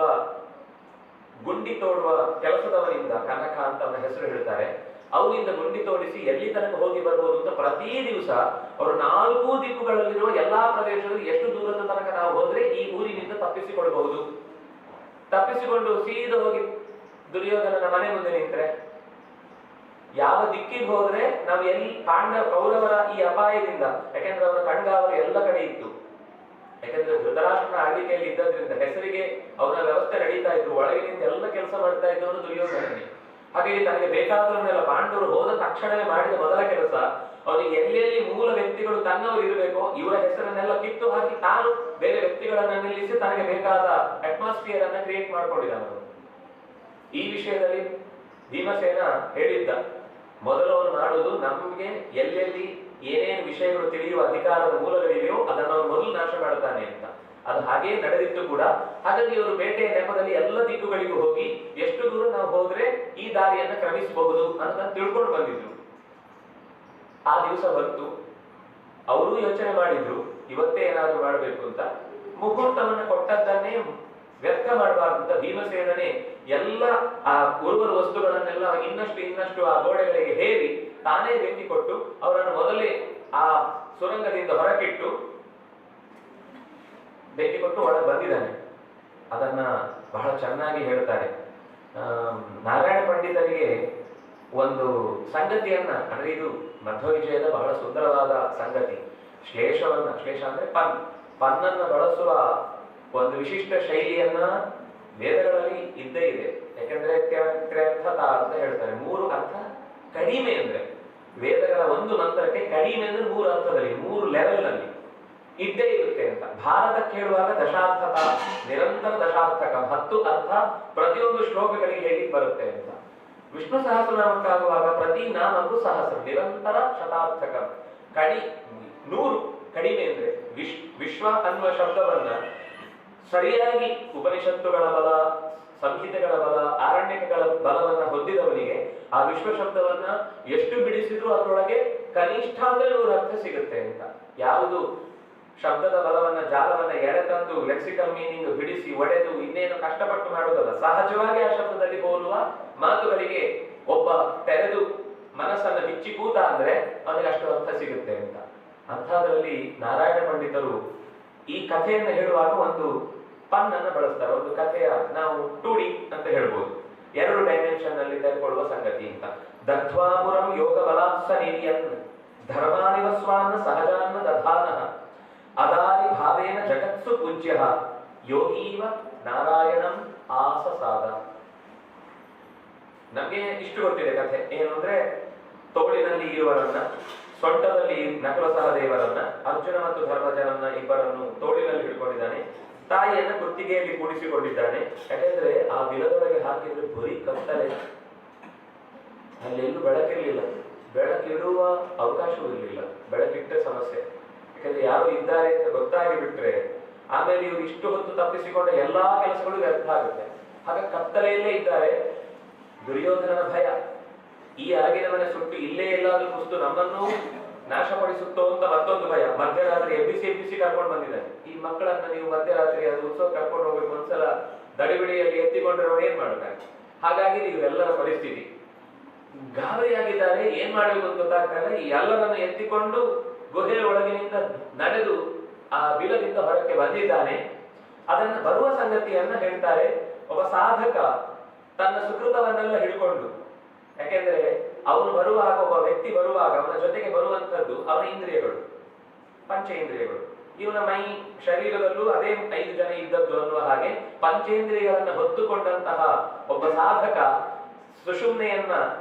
ಗುಂಡಿ ತೋಡುವ ಕೆಲಸದವನಿಂದ, ಕನಕ ಅಂತ ಅವನ ಹೆಸರು ಹೇಳ್ತಾರೆ, ಅವನಿಂದ ಗುಂಡಿ ತೋರಿಸಿ ಎಲ್ಲಿ ತನಕ ಹೋಗಿ ಬರ್ಬೋದು ಅಂತ ಪ್ರತಿ ದಿವಸ ಅವರು 4 ದಿಕ್ಕುಗಳಲ್ಲಿರುವ ಎಲ್ಲಾ ಪ್ರದೇಶದಲ್ಲಿ ಎಷ್ಟು ದೂರದ ತನಕ ನಾವು ಹೋದ್ರೆ ಈ ಊರಿನಿಂದ ತಪ್ಪಿಸಿಕೊಳ್ಳಬಹುದು. ತಪ್ಪಿಸಿಕೊಂಡು ಸೀದಾ ಹೋಗಿ ದುರ್ಯೋಧನನ ಮನೆ ಮುಂದೆ ನಿಂತ್ರೆ ಯಾವ ದಿಕ್ಕಿಗೆ ಹೋದ್ರೆ ನಾವು ಎಲ್ಲಿ ಕೌರವರ ಈ ಅಪಾಯದಿಂದ, ಯಾಕೆಂದ್ರೆ ಅವರ ಕಣ್ಗಾವಲು ಎಲ್ಲ ಕಡೆ ಇತ್ತು. ಯಾಕಂದ್ರೆ ಧೃತರಾಷ್ಟ್ರನ ಆಳ್ವಿಕೆಯಲ್ಲಿ ಇದ್ದದ್ರಿಂದ ಹೆಸರಿಗೆ ಅವರ ವ್ಯವಸ್ಥೆ ನಡೀತಾ ಇದ್ರು, ಒಳಗಿನಿಂದ ಎಲ್ಲ ಕೆಲಸ ಮಾಡ್ತಾ ಇದ್ದವನು ದುರ್ಯೋಧನನೇ. ಹಾಗಾಗಿ ತನಗೆ ಬೇಕಾದವನ್ನೆಲ್ಲ ಪಾಂಡವರು ಹೋದ ತಕ್ಷಣವೇ ಮಾಡಿದ ಮೊದಲ ಕೆಲಸ ಅವನಿಗೆ ಎಲ್ಲೆಲ್ಲಿ ಮೂಲ ವ್ಯಕ್ತಿಗಳು ತನ್ನವರು ಇರಬೇಕೋ ಇವರ ಹೆಸರನ್ನೆಲ್ಲ ಕಿತ್ತು ಹಾಕಿ ತಾನು ಬೇರೆ ವ್ಯಕ್ತಿಗಳನ್ನ ನಿಲ್ಲಿಸಿ ತನಗೆ ಬೇಕಾದ ಅಟ್ಮಾಸ್ಫಿಯರ್ ಅನ್ನ ಕ್ರಿಯೇಟ್ ಮಾಡ್ಕೊಂಡಿದ್ದಾನೆ. ಈ ವಿಷಯದಲ್ಲಿ ಭೀಮಸೇನ ಹೇಳಿದ್ದ, ಮೊದಲು ಅವನು ಮಾಡುವುದು ನಮ್ಗೆ ಎಲ್ಲೆಲ್ಲಿ ಏನೇನು ವಿಷಯಗಳು ತಿಳಿಯುವ ಅಧಿಕಾರದ ಮೂಲಗಳಿವೆಯೋ ಅದನ್ನು ಅವನು ಮೊದಲು ನಾಶ ಮಾಡ್ತಾನೆ ಅಂತ. ಅದು ಹಾಗೇ ನಡೆದಿತ್ತು ಕೂಡ. ಹಾಗಾಗಿ ಇವರು ಬೇಟೆಯ ನೆಪದಲ್ಲಿ ಎಲ್ಲ ದಿಕ್ಕುಗಳಿಗೂ ಹೋಗಿ ಎಷ್ಟು ದೂರ ನಾವು ಹೋದ್ರೆ ಈ ದಾರಿಯನ್ನ ಕ್ರಮಿಸಬಹುದು ಅಂತ ತಿಳ್ಕೊಂಡು ಬಂದಿದ್ರು. ಆ ದಿವಸ ಬಂತು, ಅವರು ಯೋಚನೆ ಮಾಡಿದ್ರು ಇವತ್ತೇ ಏನಾದ್ರೂ ಮಾಡಬೇಕು ಅಂತ. ಮುಹೂರ್ತವನ್ನ ಕೊಟ್ಟದ್ದನ್ನೇ ವ್ಯರ್ಥ ಮಾಡಬಾರ್ದು ಅಂತ ಭೀಮಸೇನನೇ ಎಲ್ಲ ಆ ಉರುವಲು ವಸ್ತುಗಳನ್ನೆಲ್ಲ ಇನ್ನಷ್ಟು ಆ ಗೋಡೆಗಳಿಗೆ ಹೇರಿ ತಾನೇ ಬೆಂಕಿ ಕೊಟ್ಟು ಅವರನ್ನು ಮೊದಲೇ ಆ ಸುರಂಗದಿಂದ ಹೊರಕಿಟ್ಟು ಬೆಂಕಿ ಕೊಟ್ಟು ಒಳಗೆ ಬಂದಿದ್ದಾನೆ. ಅದನ್ನ ಬಹಳ ಚೆನ್ನಾಗಿ ಹೇಳ್ತಾರೆ ನಾರಾಯಣ ಪಂಡಿತರಿಗೆ. ಒಂದು ಸಂಗತಿಯನ್ನ, ಅಂದ್ರೆ ಇದು ಮಧ್ವವಿಜಯದ ಬಹಳ ಸುಂದರವಾದ ಸಂಗತಿ. ಶ್ಲೇಷ ಅಂದ್ರೆ ಪನ್ನನ್ನ ಬಳಸುವ ಒಂದು ವಿಶಿಷ್ಟ ಶೈಲಿಯನ್ನ ವೇದಗಳಲ್ಲಿ ಇದ್ದೇ ಇದೆ. ಯಾಕಂದ್ರೆ ತ್ರ್ಯರ್ಥತ ಅಂತ ಹೇಳ್ತಾರೆ, 3 ಅರ್ಥ ಕಡಿಮೆ. ಅಂದ್ರೆ ವೇದಗಳ ಒಂದು ಮಂತ್ರಕ್ಕೆ ಕಡಿಮೆ ಅಂದ್ರೆ 3 ಅರ್ಥದಲ್ಲಿ 3 ಲೆವೆಲ್ ನಲ್ಲಿ ಇದ್ದೇ ಇರುತ್ತೆ ಅಂತ. ಭಾರತಕ್ಕೆ ಹೇಳುವಾಗ ದಶಾರ್ಥಕ, ನಿರಂತರ ದಶಾರ್ಥಕ, 10 ಅರ್ಥ ಪ್ರತಿಯೊಂದು ಶ್ಲೋಕಗಳಿಗೆ ಹೇಳಿ ಬರುತ್ತೆ ಅಂತ. ವಿಷ್ಣು ಸಹಸ್ರನಾಮಕ್ಕಾಗುವಾಗ ಪ್ರತಿ ನಾಮಕ್ಕೂ ಸಹಸ್ರ, ನಿರಂತರ ಶತಾರ್ಥಕ. 100 ಕಡಿಮೆ ಅಂದ್ರೆ ವಿಶ್ವ ಅನ್ನುವ ಶಬ್ದವನ್ನ ಸರಿಯಾಗಿ ಉಪನಿಷತ್ತುಗಳ ಬಲ, ಸಂಹಿತೆಗಳ ಬಲ, ಆರಣ್ಯಕಗಳ ಬಲವನ್ನ ಹೊಂದಿದವನಿಗೆ ಆ ವಿಶ್ವ ಶಬ್ದವನ್ನ ಎಷ್ಟು ಬಿಡಿಸಿದ್ರು ಅದರೊಳಗೆ ಕನಿಷ್ಠ ಅಂದ್ರೆ 100 ಅರ್ಥ ಸಿಗುತ್ತೆ ಅಂತ. ಯಾವುದು ಶಬ್ದದ ಬಲವನ್ನ, ಜಾಲವನ್ನ ಎಳೆತಂದು ಲೆಕ್ಸಿಕಲ್ ಮೀನಿಂಗ್ ಬಿಡಿಸಿ ಒಡೆದು ಇನ್ನೇನು ಕಷ್ಟಪಟ್ಟು ಮಾಡುವುದಲ್ಲ, ಸಹಜವಾಗಿ ಆ ಶಬ್ದದಲ್ಲಿ ಹೋಲುವ ಮಾತುಗಳಿಗೆ ಒಬ್ಬ ತೆರೆದು ಮನಸ್ಸನ್ನ ಬಿಚ್ಚಿ ಕೂತ ಅಂದ್ರೆ ಅವನಿಗೆ ಅಷ್ಟು ಅರ್ಥ ಸಿಗುತ್ತೆ ಅಂತ. ಅಂಥದ್ರಲ್ಲಿ ನಾರಾಯಣ ಪಂಡಿತರು ಈ ಕಥೆಯನ್ನ ಹೇಳುವಾಗ ಒಂದು ಪನ್ ಅನ್ನ ಬಳಸ್ತಾರೆ. ಒಂದು ಕಥೆಯ ನಾವು 2D ಅಂತ ಹೇಳ್ಬೋದು, 2 ಡೈಮೆನ್ಷನ್ ಅಲ್ಲಿ ತೆಗೆದುಕೊಳ್ಳುವ ಸಂಗತಿ ಅಂತ. ದತ್ವಾಪುರಂ ಯೋಗ ಬಲಾತ್ಸ ನೀರಿಯನ್ ಧರ್ಮಾನಿವಸ್ವಾನ್ನ ಸಹಜಾನ್ನ ದಧಾನಃ ಅದಾರಿ ಭಾವೇನ ಜಗತ್ಸು ಪೂಜ್ಯ ಯೋಗೀವ ನಾರಾಯಣಂ ಆಸಸಾದ. ನಮ್ಗೆ ಇಷ್ಟು ಗೊತ್ತಿದೆ ಕಥೆ ಏನು ಅಂದ್ರೆ, ತೋಳಿನಲ್ಲಿ ಇರುವರನ್ನ, ಸೊಂಟದಲ್ಲಿ ನಕುಲ ಸಹದೇವರನ್ನ, ಅರ್ಜುನ ಮತ್ತು ಧರ್ಮಜನನ್ನ ಇಬ್ಬರನ್ನು ತೋಳಿನಲ್ಲಿ ಹಿಡ್ಕೊಂಡಿದ್ದಾನೆ, ತಾಯಿಯನ್ನ ಕುತ್ತಿಗೆಯಲ್ಲಿ ಕೂಡಿಸಿಕೊಂಡಿದ್ದಾನೆ. ಯಾಕೆಂದ್ರೆ ಆ ಬಿಲದೊಳಗೆ ಹಾಕಿದ್ರೆ ಬರೀ ಕತ್ತಲೆ, ಅಲ್ಲೆಲ್ಲೂ ಬೆಳಕಿರ್ಲಿಲ್ಲ, ಬೆಳಕಿಡುವ ಅವಕಾಶವೂ ಇರಲಿಲ್ಲ. ಬೆಳಕಿಟ್ಟರೆ ಸಮಸ್ಯೆ, ಯಾಕಂದ್ರೆ ಯಾರು ಇದ್ದಾರೆ ಅಂತ ಗೊತ್ತಾಗಿ ಬಿಟ್ರೆ ಆಮೇಲೆ ಇವರು ಇಷ್ಟು ಹೊತ್ತು ತಪ್ಪಿಸಿಕೊಂಡ ಎಲ್ಲಾ ಕೆಲಸಗಳು ವ್ಯರ್ಥ ಆಗುತ್ತೆ. ಹಾಗೆ ಕತ್ತಲೆಯಲ್ಲೇ ಇದ್ದಾರೆ. ದುರ್ಯೋಧನನ ಭಯ, ಈ ಅರಗಿನ ಮನೆ ಸುಟ್ಟು ಇಲ್ಲೇ ಎಲ್ಲಾದ್ರೂ ಕುಸ್ತು ನಮ್ಮನ್ನು ನಾಶಪಡಿಸುತ್ತೋ ಅಂತ ಮತ್ತೊಂದು ಭಯ. ಮಧ್ಯರಾತ್ರಿ ಎಬ್ಬಿಸಿ ಕರ್ಕೊಂಡು ಬಂದಿದ್ದಾರೆ. ಈ ಮಕ್ಕಳನ್ನ ನೀವು ಮಧ್ಯರಾತ್ರಿ ಅದು ಉತ್ಸವ ಕರ್ಕೊಂಡು ಹೋಗ್ಬೇಕು, ಒಂದ್ಸಲ ದಡಿಬಿಡಿಯಲ್ಲಿ ಎತ್ತಿಕೊಂಡ್ರೆ ಏನ್ ಮಾಡ್ತಾರೆ. ಹಾಗಾಗಿ ಇವೆಲ್ಲರ ಪರಿಸ್ಥಿತಿ ಗಾಬರಿಯಾಗಿದ್ದಾರೆ. ಏನ್ ಮಾಡ್ಬೇಕು ಅಂತ ಗೊತ್ತಾಗ್ತಾ ಇಲ್ಲ. ಈ ಎಲ್ಲರನ್ನು ಎತ್ತಿಕೊಂಡು ಗುಹೆಯ ಒಳಗಿನಿಂದ ನಡೆದು ಆ ಬಿಲದಿಂದ ಹೊರಕ್ಕೆ ಬಂದಿದ್ದಾನೆ. ಅದನ್ನ ಬರುವ ಸಂಗತಿಯನ್ನ ಹೇಳ್ತಾರೆ. ಒಬ್ಬ ಸಾಧಕ ತನ್ನ ಸುಕೃತವನ್ನೆಲ್ಲ ಹಿಡ್ಕೊಂಡು, ಯಾಕೆಂದ್ರೆ ಅವನು ಬರುವಾಗ, ಒಬ್ಬ ವ್ಯಕ್ತಿ ಬರುವಾಗ ಅವನ ಜೊತೆಗೆ ಬರುವಂತದ್ದು ಅವನ ಇಂದ್ರಿಯಗಳು, ಪಂಚೇಂದ್ರಿಯಗಳು. ಇವನ ಮೈ ಶರೀರದಲ್ಲೂ ಅದೇ 5 ಜನ ಇದ್ದದ್ದು ಅನ್ನುವ ಹಾಗೆ ಪಂಚೇಂದ್ರಿಯಗಳನ್ನ ಹೊತ್ತುಕೊಂಡಂತಹ ಒಬ್ಬ ಸಾಧಕ ಸುಷುಮ್ನೆಯನ್ನ,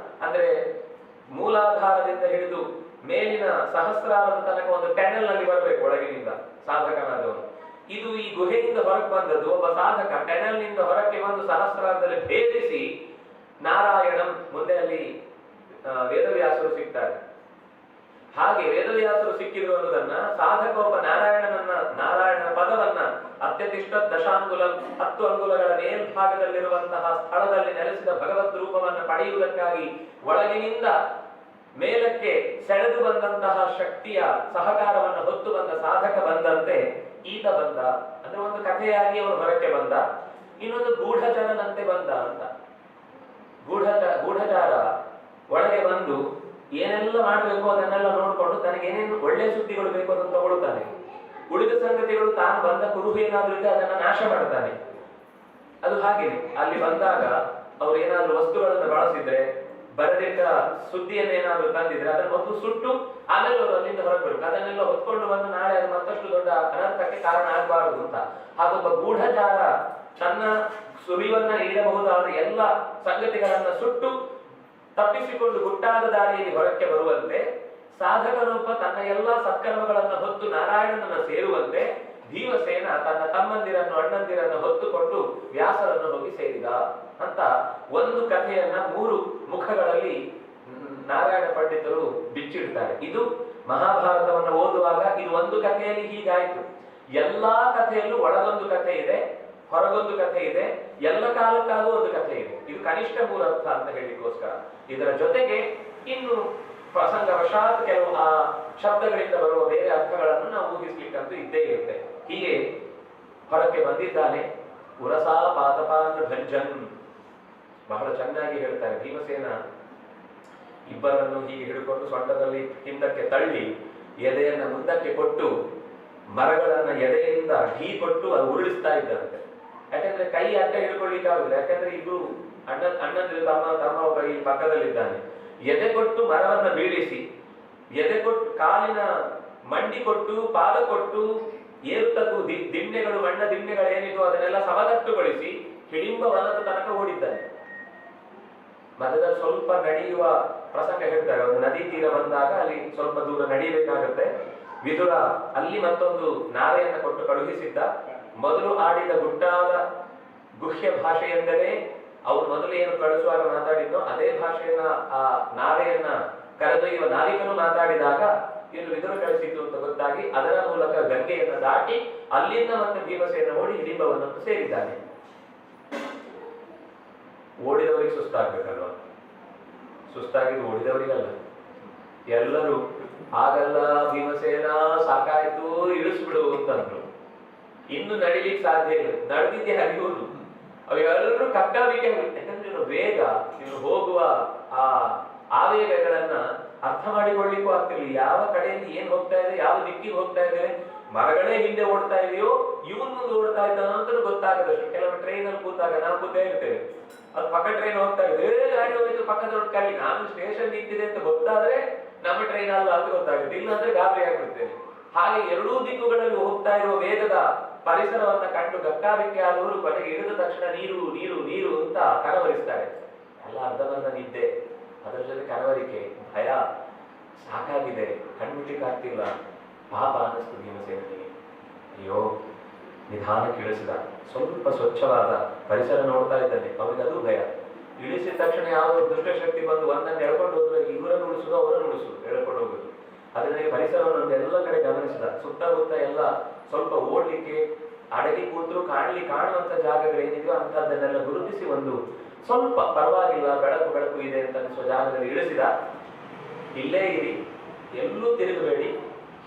ಅಂದ್ರೆ ಮೂಲಾಧಾರದಿಂದ ಹಿಡಿದು ಮೇಲಿನ ಸಹಸ್ರಾರದ ತನಕ ಒಂದು ಟನೆಲ್ ನಲ್ಲಿ ಬರಬೇಕು ಒಳಗಿನಿಂದ ಸಾಧಕನಾದವನು. ಇದು ಈ ಗುಹೆಯಿಂದ ಹೊರಗೆ ಬಂದದ್ದು. ಒಬ್ಬ ಸಾಧಕ ಟನೆಲ್ ನಿಂದ ಹೊರಕ್ಕೆ ಬಂದು ಸಹಸ್ರಾರದಲ್ಲಿ ಭೇದಿಸಿ ನಾರಾಯಣಂ, ಮುಂದೆ ಅಲ್ಲಿ ವೇದವ್ಯಾಸರು ಸಿಗ್ತಾರೆ. ಹಾಗೆ ವೇದವ್ಯಾಸರು ಸಿಕ್ಕಿದ್ರು ಅನ್ನೋದನ್ನ ಸಾಧಕ ಒಬ್ಬ ನಾರಾಯಣನ ಪದವನ್ನ ಅತ್ಯತಿಷ್ಠ ದಶಾಂಗುಲ 10 ಅಂಗುಲಗಳ ಮೇಲ್ಭಾಗದಲ್ಲಿರುವಂತಹ ಸ್ಥಳದಲ್ಲಿ ನೆಲೆಸಿದ ಭಗವದ್ ರೂಪವನ್ನು ಪಡೆಯುವುದಕ್ಕಾಗಿ ಒಳಗಿನಿಂದ ಮೇಲಕ್ಕೆ ಸೆಳೆದು ಬಂದಂತಹ ಶಕ್ತಿಯ ಸಹಕಾರವನ್ನು ಹೊತ್ತು ಬಂದ ಸಾಧಕ ಬಂದಂತೆ ಈತ ಬಂದ. ಅಂದ್ರೆ ಒಂದು ಕಥೆಯಾಗಿ ಅವನು ಹೊರಕ್ಕೆ ಬಂದ. ಇನ್ನೊಂದು ಗೂಢಚರನಂತೆ ಬಂದ ಅಂತ. ಗೂಢಚಾರ ಒಳಗೆ ಬಂದು ಏನೆಲ್ಲ ಮಾಡಬೇಕು ಅದನ್ನೆಲ್ಲ ನೋಡಿಕೊಂಡು ತನಗೆ ಏನೇನು ಒಳ್ಳೆ ಸುದ್ದಿಗಳು ಬೇಕು ಅದನ್ನು ತಗೊಳ್ತಾನೆ. ಉಳಿದ ಸಂಗತಿಗಳು ತಾನು ಬಂದ ಕುರುಹು ಏನಾದ್ರೂ ಇದೆ ಅದನ್ನ ನಾಶ ಮಾಡ್ತಾನೆ. ಅದು ಹಾಗೇನೆ ಅಲ್ಲಿ ಬಂದಾಗ ಅವ್ರು ಏನಾದ್ರೂ ವಸ್ತುಗಳನ್ನು ಬಳಸಿದ್ರೆ, ಬರದಿಟ್ಟ ಸುದ್ದಿಯನ್ನು ಏನಾದ್ರೂ ತಂದಿದ್ರೆ ಅದನ್ನ ಮೊದಲು ಸುಟ್ಟು ಆಮೇಲೆ ಅವರು ಅಲ್ಲಿಂದ ಹೊರಬರ್ಬೇಕು. ಅದನ್ನೆಲ್ಲ ಹೊತ್ಕೊಂಡು ಬಂದು ನಾಳೆ ಅದು ಮತ್ತಷ್ಟು ದೊಡ್ಡ ಅನರ್ಥಕ್ಕೆ ಕಾರಣ ಆಗಬಾರದು ಅಂತ ಹಾಗೊಬ್ಬ ಗೂಢಚಾರ ತನ್ನ ಸುಳಿವನ್ನ ನೀಡಬಹುದಾದ ಎಲ್ಲ ಸಂಗತಿಗಳನ್ನ ಸುಟ್ಟು ತಪ್ಪಿಸಿಕೊಂಡು ಗುಟ್ಟಾದ ದಾರಿಯಲ್ಲಿ ಹೊರಕ್ಕೆ ಬರುವಂತೆ, ಸಾಧಕನೊಬ್ಬ ತನ್ನ ಎಲ್ಲಾ ಸತ್ಕರ್ಮಗಳನ್ನು ಹೊತ್ತು ನಾರಾಯಣನನ್ನ ಸೇರುವಂತೆ ಭೀಮಸೇನ ತನ್ನ ತಮ್ಮಂದಿರನ್ನು ಅಣ್ಣಂದಿರನ್ನು ಹೊತ್ತುಕೊಂಡು ವ್ಯಾಸರನ್ನು ಹೋಗಿ ಸೇರಿದ ಅಂತ ಒಂದು ಕಥೆಯನ್ನ 3 ಮುಖಗಳಲ್ಲಿ ನಾರಾಯಣ ಪಂಡಿತರು ಬಿಚ್ಚಿಡ್ತಾರೆ. ಇದು ಮಹಾಭಾರತವನ್ನು ಓದುವಾಗ ಇದು ಒಂದು ಕಥೆಯಲ್ಲಿ ಹೀಗಾಯ್ತು. ಎಲ್ಲಾ ಕಥೆಯಲ್ಲೂ ಒಳಗೊಂದು ಕಥೆ ಇದೆ, ಹೊರಗೊಂದು ಕಥೆ ಇದೆ, ಎಲ್ಲ ಕಾಲಕ್ಕಾಗೂ ಒಂದು ಕಥೆ ಇದೆ. ಇದು ಕನಿಷ್ಠ 3 ಅರ್ಥ ಅಂತ ಹೇಳಿಕೋಸ್ಕರ. ಇದರ ಜೊತೆಗೆ ಇನ್ನು ಪ್ರಸಂಗವಶಾತ್ ಕೆಲವು ಆ ಶಬ್ದಗಳಿಂದ ಬರುವ ಬೇರೆ ಅರ್ಥಗಳನ್ನು ನಾವು ಊಹಿಸ್ಲಿಕ್ಕಂತೂ ಇದ್ದೇ ಇರುತ್ತೆ. ಹೀಗೆ ಹೊರಕ್ಕೆ ಬಂದಿದ್ದಾನೆ. ಉರಸಾ ಪಾದಪಾನ್ ಭಂಜನ್ ಬಹಳ ಚೆನ್ನಾಗಿ ಹೇಳ್ತಾರೆ. ಭೀಮಸೇನ ಇಬ್ಬರನ್ನು ಹೀಗೆ ಹಿಡ್ಕೊಂಡು ಸೊಂಟದಲ್ಲಿ ಹಿಂದಕ್ಕೆ ತಳ್ಳಿ ಎದೆಯನ್ನ ಮುಂದಕ್ಕೆ ಕೊಟ್ಟು ಮರಗಳನ್ನ ಎದೆಯಿಂದ ಢೀ ಕೊಟ್ಟು ಅದು ಉರುಳಿಸ್ತಾ ಇದ್ದಂತೆ. ಯಾಕಂದ್ರೆ ಕೈ ಅಡ್ಡ ಹಿಡ್ಕೊಳ್ಳಿಕ್ಕಾಗುದಿಲ್ಲ. ಯಾಕಂದ್ರೆ ಇಬ್ರು ಅಣ್ಣಂದ್ರೆ ತಮ್ಮ ಒಬ್ಬ ಈ ಪಕ್ಕದಲ್ಲಿದ್ದಾನೆ. ಎದೆ ಕೊಟ್ಟು ಮರವನ್ನ ಬೀಳಿಸಿ, ಎದೆ ಕೊಟ್ಟು ಕಾಲಿನ ಮಂಡಿ ಕೊಟ್ಟು ಪಾದ ಕೊಟ್ಟು ಏರುತ್ತಕ್ಕೂ ದಿಣ್ಣೆಗಳು ಮಣ್ಣ ದಿಣ್ಣೆಗಳು ಏನಿತ್ತು ಅದನ್ನೆಲ್ಲ ಸಮತಟ್ಟುಗೊಳಿಸಿ ಹಿಡಿಂಬ ವನದ ತನಕ ಓಡಿದ್ದಾನೆ. ಮಧ್ಯದಲ್ಲಿ ಸ್ವಲ್ಪ ನಡೆಯುವ ಪ್ರಸಂಗ ಹೇಳ್ತಾರೆ. ಒಂದು ನದಿ ತೀರ ಬಂದಾಗ ಅಲ್ಲಿ ಸ್ವಲ್ಪ ದೂರ ನಡೆಯಬೇಕಾಗುತ್ತೆ. ವಿದುರ ಅಲ್ಲಿ ಮತ್ತೊಂದು ನಾವೆಯನ್ನ ಕೊಟ್ಟು ಕಳುಹಿಸಿದ್ದ. ಮೊದಲು ಆಡಿದ ಗುಟ್ಟಾದ ಗುಹ್ಯ ಭಾಷೆ ಎಂದರೆ ಅವ್ರು ಮೊದಲು ಏನು ಕಳಿಸುವಾಗ ಮಾತಾಡಿದ್ನೋ ಅದೇ ಭಾಷೆಯನ್ನ ಆ ನಾವೆಯನ್ನ ಕರೆದೊಯ್ಯುವ ನಾವಿಕನು ಮಾತಾಡಿದಾಗ ಏನು ವಿದುರ ಕಳಿಸಿದ್ದು ಅಂತ ಗೊತ್ತಾಗಿ ಅದರ ಮೂಲಕ ಗಂಗೆಯನ್ನ ದಾಟಿ ಅಲ್ಲಿಂದ ಮತ್ತೆ ಭೀಮಸೇನ ಓಡಿ ಹಿಡಿಂಬವನ್ನು ಸೇರಿದ್ದಾನೆ. ಓಡಿದವರಿಗೆ ಸುಸ್ತಾಗ್ಬೇಕಲ್ವ? ಸುಸ್ತಾಗಿದ್ದು ಓಡಿದವರಿಗಲ್ಲ. ಎಲ್ಲರೂ ಆಗಲ್ಲ ಭೀಮಸೇನ ಸಾಕಾಯ್ತು ಇಳಿಸ್ಬಿಡು ಅಂತಂದ್ರು. ಇನ್ನು ನಡಿಲಿಕ್ಕೆ ಸಾಧ್ಯ ಇಲ್ಲ. ನಡೆದಿದ್ದೆ ಹರಿಯುವುದು. ಅವೆಲ್ಲರೂ ಕಕ್ಕಾಬಿಕ್ಕೆ. ಯಾಕಂದ್ರೆ ಇನ್ನು ವೇಗ, ಇನ್ನು ಹೋಗುವ ಆ ಆವೇಗಗಳನ್ನ ಅರ್ಥ ಮಾಡಿಕೊಳ್ಳಿಕ್ಕೂ ಆಗ್ತಿರ್ಲಿಲ್ಲ. ಯಾವ ಕಡೆಯಲ್ಲಿ ಏನ್ ಹೋಗ್ತಾ ಇದೆ, ಯಾವ ದಿಕ್ಕಿಗೆ ಹೋಗ್ತಾ ಇದೆ, ಮರಗಳೇ ಹಿಂದೆ ಓಡ್ತಾ ಇದೆಯೋ ಇವನ್ ಮುಂದೆ ಓಡ್ತಾ ಇದ್ದಾನೋ ಅಂತ ಗೊತ್ತಾಗದಷ್ಟು. ಕೆಲವು ಟ್ರೈನ್ ಅಲ್ಲಿ ಕೂತಾಗ ನಾವು ಕೂತೇ ಇರ್ತೇವೆ, ಅದು ಪಕ್ಕ ಟ್ರೈನ್ ಹೋಗ್ತಾ ಇದೆ, ಗಾಡಿ ಹೋಗಿದ್ದು ಪಕ್ಕದ ಕಲ್ಲಿ ನಾನು ಸ್ಟೇಷನ್ ನಿಂತಿದೆ ಅಂತ ಗೊತ್ತಾದ್ರೆ ನಮ್ಮ ಟ್ರೈನ್ ಅಲ್ಲ ಅಂತ ಗೊತ್ತಾಗುತ್ತೆ. ಇಲ್ಲಾಂದ್ರೆ ಗಾಬರಿ ಆಗ್ಬಿಡ್ತೇವೆ. ಹಾಗೆ ಎರಡೂ ದಿಕ್ಕುಗಳಲ್ಲಿ ಹೋಗ್ತಾ ಇರುವ ವೇಗದ ಪರಿಸರವನ್ನ ಕಂಡು ಗಕ್ಕಾಬಿಕ್ಕೆ ಆದವರು ಕೊನೆಗೆ ಇಳಿದ ತಕ್ಷಣ ನೀರು ನೀರು ನೀರು ಅಂತ ಕನವರಿಸ್ತಾರೆ. ಎಲ್ಲ ಅರ್ಧಬರ್ಧ ನಿದ್ದೆ, ಅದರ ಜೊತೆ ಕನವರಿಕೆ, ಭಯ, ಸಾಕಾಗಿದೆ, ಕಣ್ಮುಟ್ಲಿಕ್ಕಾಗ್ತಿಲ್ಲ. ಪಾಪ ಅನ್ನಿಸ್ತು ಭೀಮಸೇನಿಗೆ. ಅಯ್ಯೋ ನಿಧಾನಕ್ಕೆ ಇಳಿಸಿದ. ಸ್ವಲ್ಪ ಸ್ವಚ್ಛವಾದ ಪರಿಸರ ನೋಡ್ತಾ ಇದ್ದಾನೆ. ಅವನಿಗೆ ಅದು ಭಯ. ಇಳಿಸಿದ ತಕ್ಷಣ ಯಾವ ದುಷ್ಟಶಕ್ತಿ ಬಂದು ಒಂದನ್ನು ಎಳ್ಕೊಂಡು ಹೋದ್ರೆ ಇವರನ್ನು ಉಳಿಸುದು ಅವರನ್ನು ಉಳಿಸುದು ಎಳ್ಕೊಂಡು ಹೋಗುದು. ಅದನ್ನೇ ಪರಿಸರವನ್ನು ಎಲ್ಲ ಕಡೆ ಗಮನಿಸಿದ. ಸುತ್ತಮುತ್ತ ಎಲ್ಲ ಸ್ವಲ್ಪ ಓಡ್ಲಿಕ್ಕೆ ಅಡಗಿ ಕೂತ್ರು ಕಾಣುವಂತ ಜಾಗಗಳೇನಿದೆಯೋ ಅಂತದ್ದನ್ನೆಲ್ಲ ಗುರುತಿಸಿ ಒಂದು ಸ್ವಲ್ಪ ಪರವಾಗಿಲ್ಲ ಬೆಳಕು ಇದೆ ಅಂತ ಅನಿಸುವ ಜಾಗದಲ್ಲಿ ಇಳಿಸಿದ. ಇಲ್ಲೇ ಇರಿ, ಎಲ್ಲೂ ತಿರುಗಬೇಡಿ,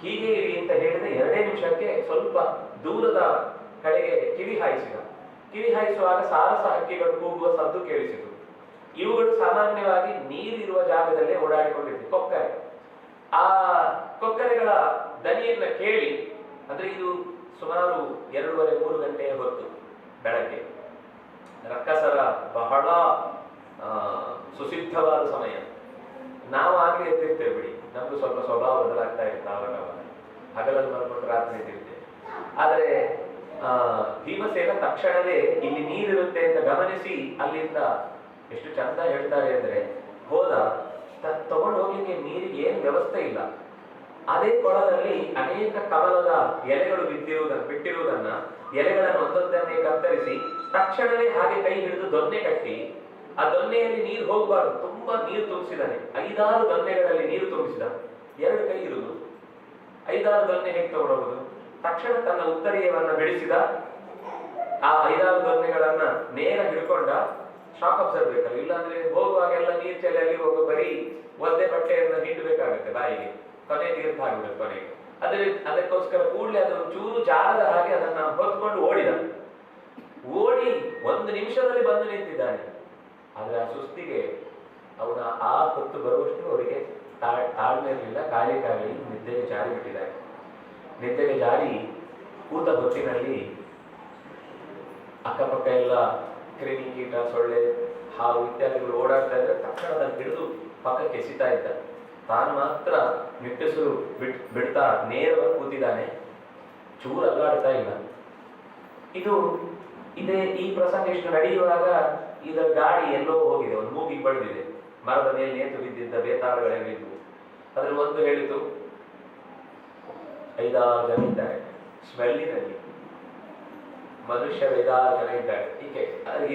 ಹೀಗೆ ಇರಿ ಅಂತ ಹೇಳಿದ 2 ನಿಮಿಷಕ್ಕೆ ಸ್ವಲ್ಪ ದೂರದ ಕಡೆಗೆ ಕಿವಿ ಹಾಯಿಸಿದ. ಕಿವಿ ಹಾಯಿಸುವಾಗ ಸಾರಸ ಹಕ್ಕಿಗಳು ಕೂಗುವ ಸದ್ದು ಕೇಳಿಸಿತು. ಇವುಗಳು ಸಾಮಾನ್ಯವಾಗಿ ನೀರಿರುವ ಜಾಗದಲ್ಲೇ ಓಡಾಡಿಕೊಂಡಿರ್ತೀವಿ. ಕೊಕ್ಕರೆ, ಆ ಕೊಕ್ಕರೆಗಳ ದನಿಯನ್ನ ಕೇಳಿ, ಅಂದ್ರೆ ಇದು ಸುಮಾರು 2:30-3 ಗಂಟೆಯ ಹೊತ್ತು ಬೆಳಗ್ಗೆ. ರಕ್ಕಸರ ಬಹಳ ಸುಸಿದ್ಧವಾದ ಸಮಯ. ನಾವು ಆಗ್ಲೇ ಎದ್ದಿರ್ತೇವೆ ಬಿಡಿ, ನಮ್ದು ಸ್ವಲ್ಪ ಸ್ವಭಾವ ಬದಲಾಗ್ತಾ ಇರುತ್ತೆ. ಆವಾಗ ಹಗಲಲ್ಲಿ ಮಲ್ಕೊಂಡು ರಾತ್ರಿ ಎದ್ದಿರ್ತೇವೆ. ಆದರೆ ಭೀಮಸೇನ ತಕ್ಷಣವೇ ಇಲ್ಲಿ ನೀರಿರುತ್ತೆ ಅಂತ ಗಮನಿಸಿ ಅಲ್ಲಿಂದ ಎಷ್ಟು ಚಂದ ಹೇಳ್ತಾರೆ ಅಂದ್ರೆ, ಹೋದ ತಗೊಂಡು ಹೋಗ್ಲಿಕ್ಕೆ ನೀರಿಗೆ ಏನು ವ್ಯವಸ್ಥೆ ಇಲ್ಲ. ಅದೇ ಕೊಳದಲ್ಲಿ ಅನೇಕ ಕಮಲದ ಎಲೆಗಳು ಬಿಟ್ಟಿರುವುದನ್ನ ಎಲೆಗಳನ್ನು ಒಂದೊಂದನ್ನೇ ಕತ್ತರಿಸಿ ತಕ್ಷಣವೇ ಹಾಗೆ ಕೈ ಹಿಡಿದು ದೊನ್ನೆ ಕಟ್ಟಿ, ಆ ದೊನ್ನೆಯಲ್ಲಿ ನೀರು ಹೋಗಬಾರ್ದು, ತುಂಬಾ ನೀರು ತುಂಬಿಸಿದಾನೆ. 5-6 ದೊನ್ನೆಗಳಲ್ಲಿ ನೀರು ತುಂಬಿಸಿದ. 2 ಕೈ ಇರುವುದು, 5-6 ದೊನ್ನೆ ಹೇಗೆ ತಗೊಂಡೋಗುದು? ತಕ್ಷಣ ತನ್ನ ಉತ್ತರೀಯವನ್ನ ಬಿಡಿಸಿದ. ಆ 5-6 ದೊನ್ನೆಗಳನ್ನ ನೇರ ಹಿಡ್ಕೊಂಡ. ಶಾಕ್ ಅಬ್ಸರ್ವ್ ಬೇಕಲ್ಲ, ಇಲ್ಲಾಂದ್ರೆ ಹೋಗುವಾಗೆಲ್ಲ ನೀರ್ ಚೆಲ್ಲಿ ಹೋಗೋ ಬರೀ ಒಂದೇ ಬಟ್ಟೆಯನ್ನ ಹಿಂಡಬೇಕಾಗತ್ತೆ ಬಾಯಿಗೆ, ಕೊನೆ ತೀರ್ಥ ಆಗ್ಬಿಡುತ್ತೆ ಕೊನೆಗೆ. ಅದಕ್ಕೋಸ್ಕರ ಕೂಡಲೇ ಅದು ಚೂರು ಜಾರದ ಹಾಗೆ ಅದನ್ನ ಹೊತ್ಕೊಂಡು ಓಡಿ 1 ನಿಮಿಷದಲ್ಲಿ ಬಂದು ನಿಂತಿದ್ದಾನೆ. ಆದ್ರೆ ಆ ಸುಸ್ತಿಗೆ ಅವನ ಆ ಹೊತ್ತು ಬರುವಷ್ಟು ಅವರಿಗೆ ತಾಳ್ಮೆ ಇರಲಿಲ್ಲ, ಕಾಲಿ ನಿದ್ದೆಗೆ ಜಾರಿ ಬಿಟ್ಟಿದ್ದಾರೆ. ನಿದ್ದೆಗೆ ಜಾರಿ ಕೂತ ಹೊತ್ತಿನಲ್ಲಿ ಅಕ್ಕಪಕ್ಕ ಎಲ್ಲ ಕ್ರಿಮಿ ಕೀಟ, ಸೊಳ್ಳೆ, ಹಾವು ಇತ್ಯಾದಿಗಳು ಓಡಾಡ್ತಾ ಇದ್ರೆ ತಕ್ಷಣ ಅದನ್ನು ಹಿಡಿದು ಪಕ್ಕಕ್ಕೆ ಎಸಿತಾ ಇದ್ದ. ತಾನು ಮಾತ್ರ ನಿಟ್ಟುಸಿರು ಬಿಡ್ತಾ ನೇರವಾಗಿ ಕೂತಿದ್ದಾನೆ, ಚೂರು ಅಲ್ಲಾಡ್ತಾ ಇಲ್ಲ. ಈ ಪ್ರಸಂಗ ಇಷ್ಟು ನಡೆಯುವಾಗ ಇದರ ಗಾಡಿ ಎಲ್ಲೋ ಹೋಗಿದೆ, ಒಂದು ಮೂಗಿಗೆ ಬಡಿದಿದೆ. ಮರದ ಮೇಲೆ ನೇತು ಬಿದ್ದಿದ್ದ ಬೇತಾಳಗಳೆಲ್ಲಿದ್ವು. ಅದ್ರಲ್ಲಿ ಒಂದು ಹೇಳಿತು, 5-6 ಜನ ಇದ್ದಾರೆ ಸ್ಮೆಲ್ಲಿನಲ್ಲಿ, ಮನುಷ್ಯರು 5-6 ಜನ ಇದ್ದಾರೆ. ಹೀಗೆ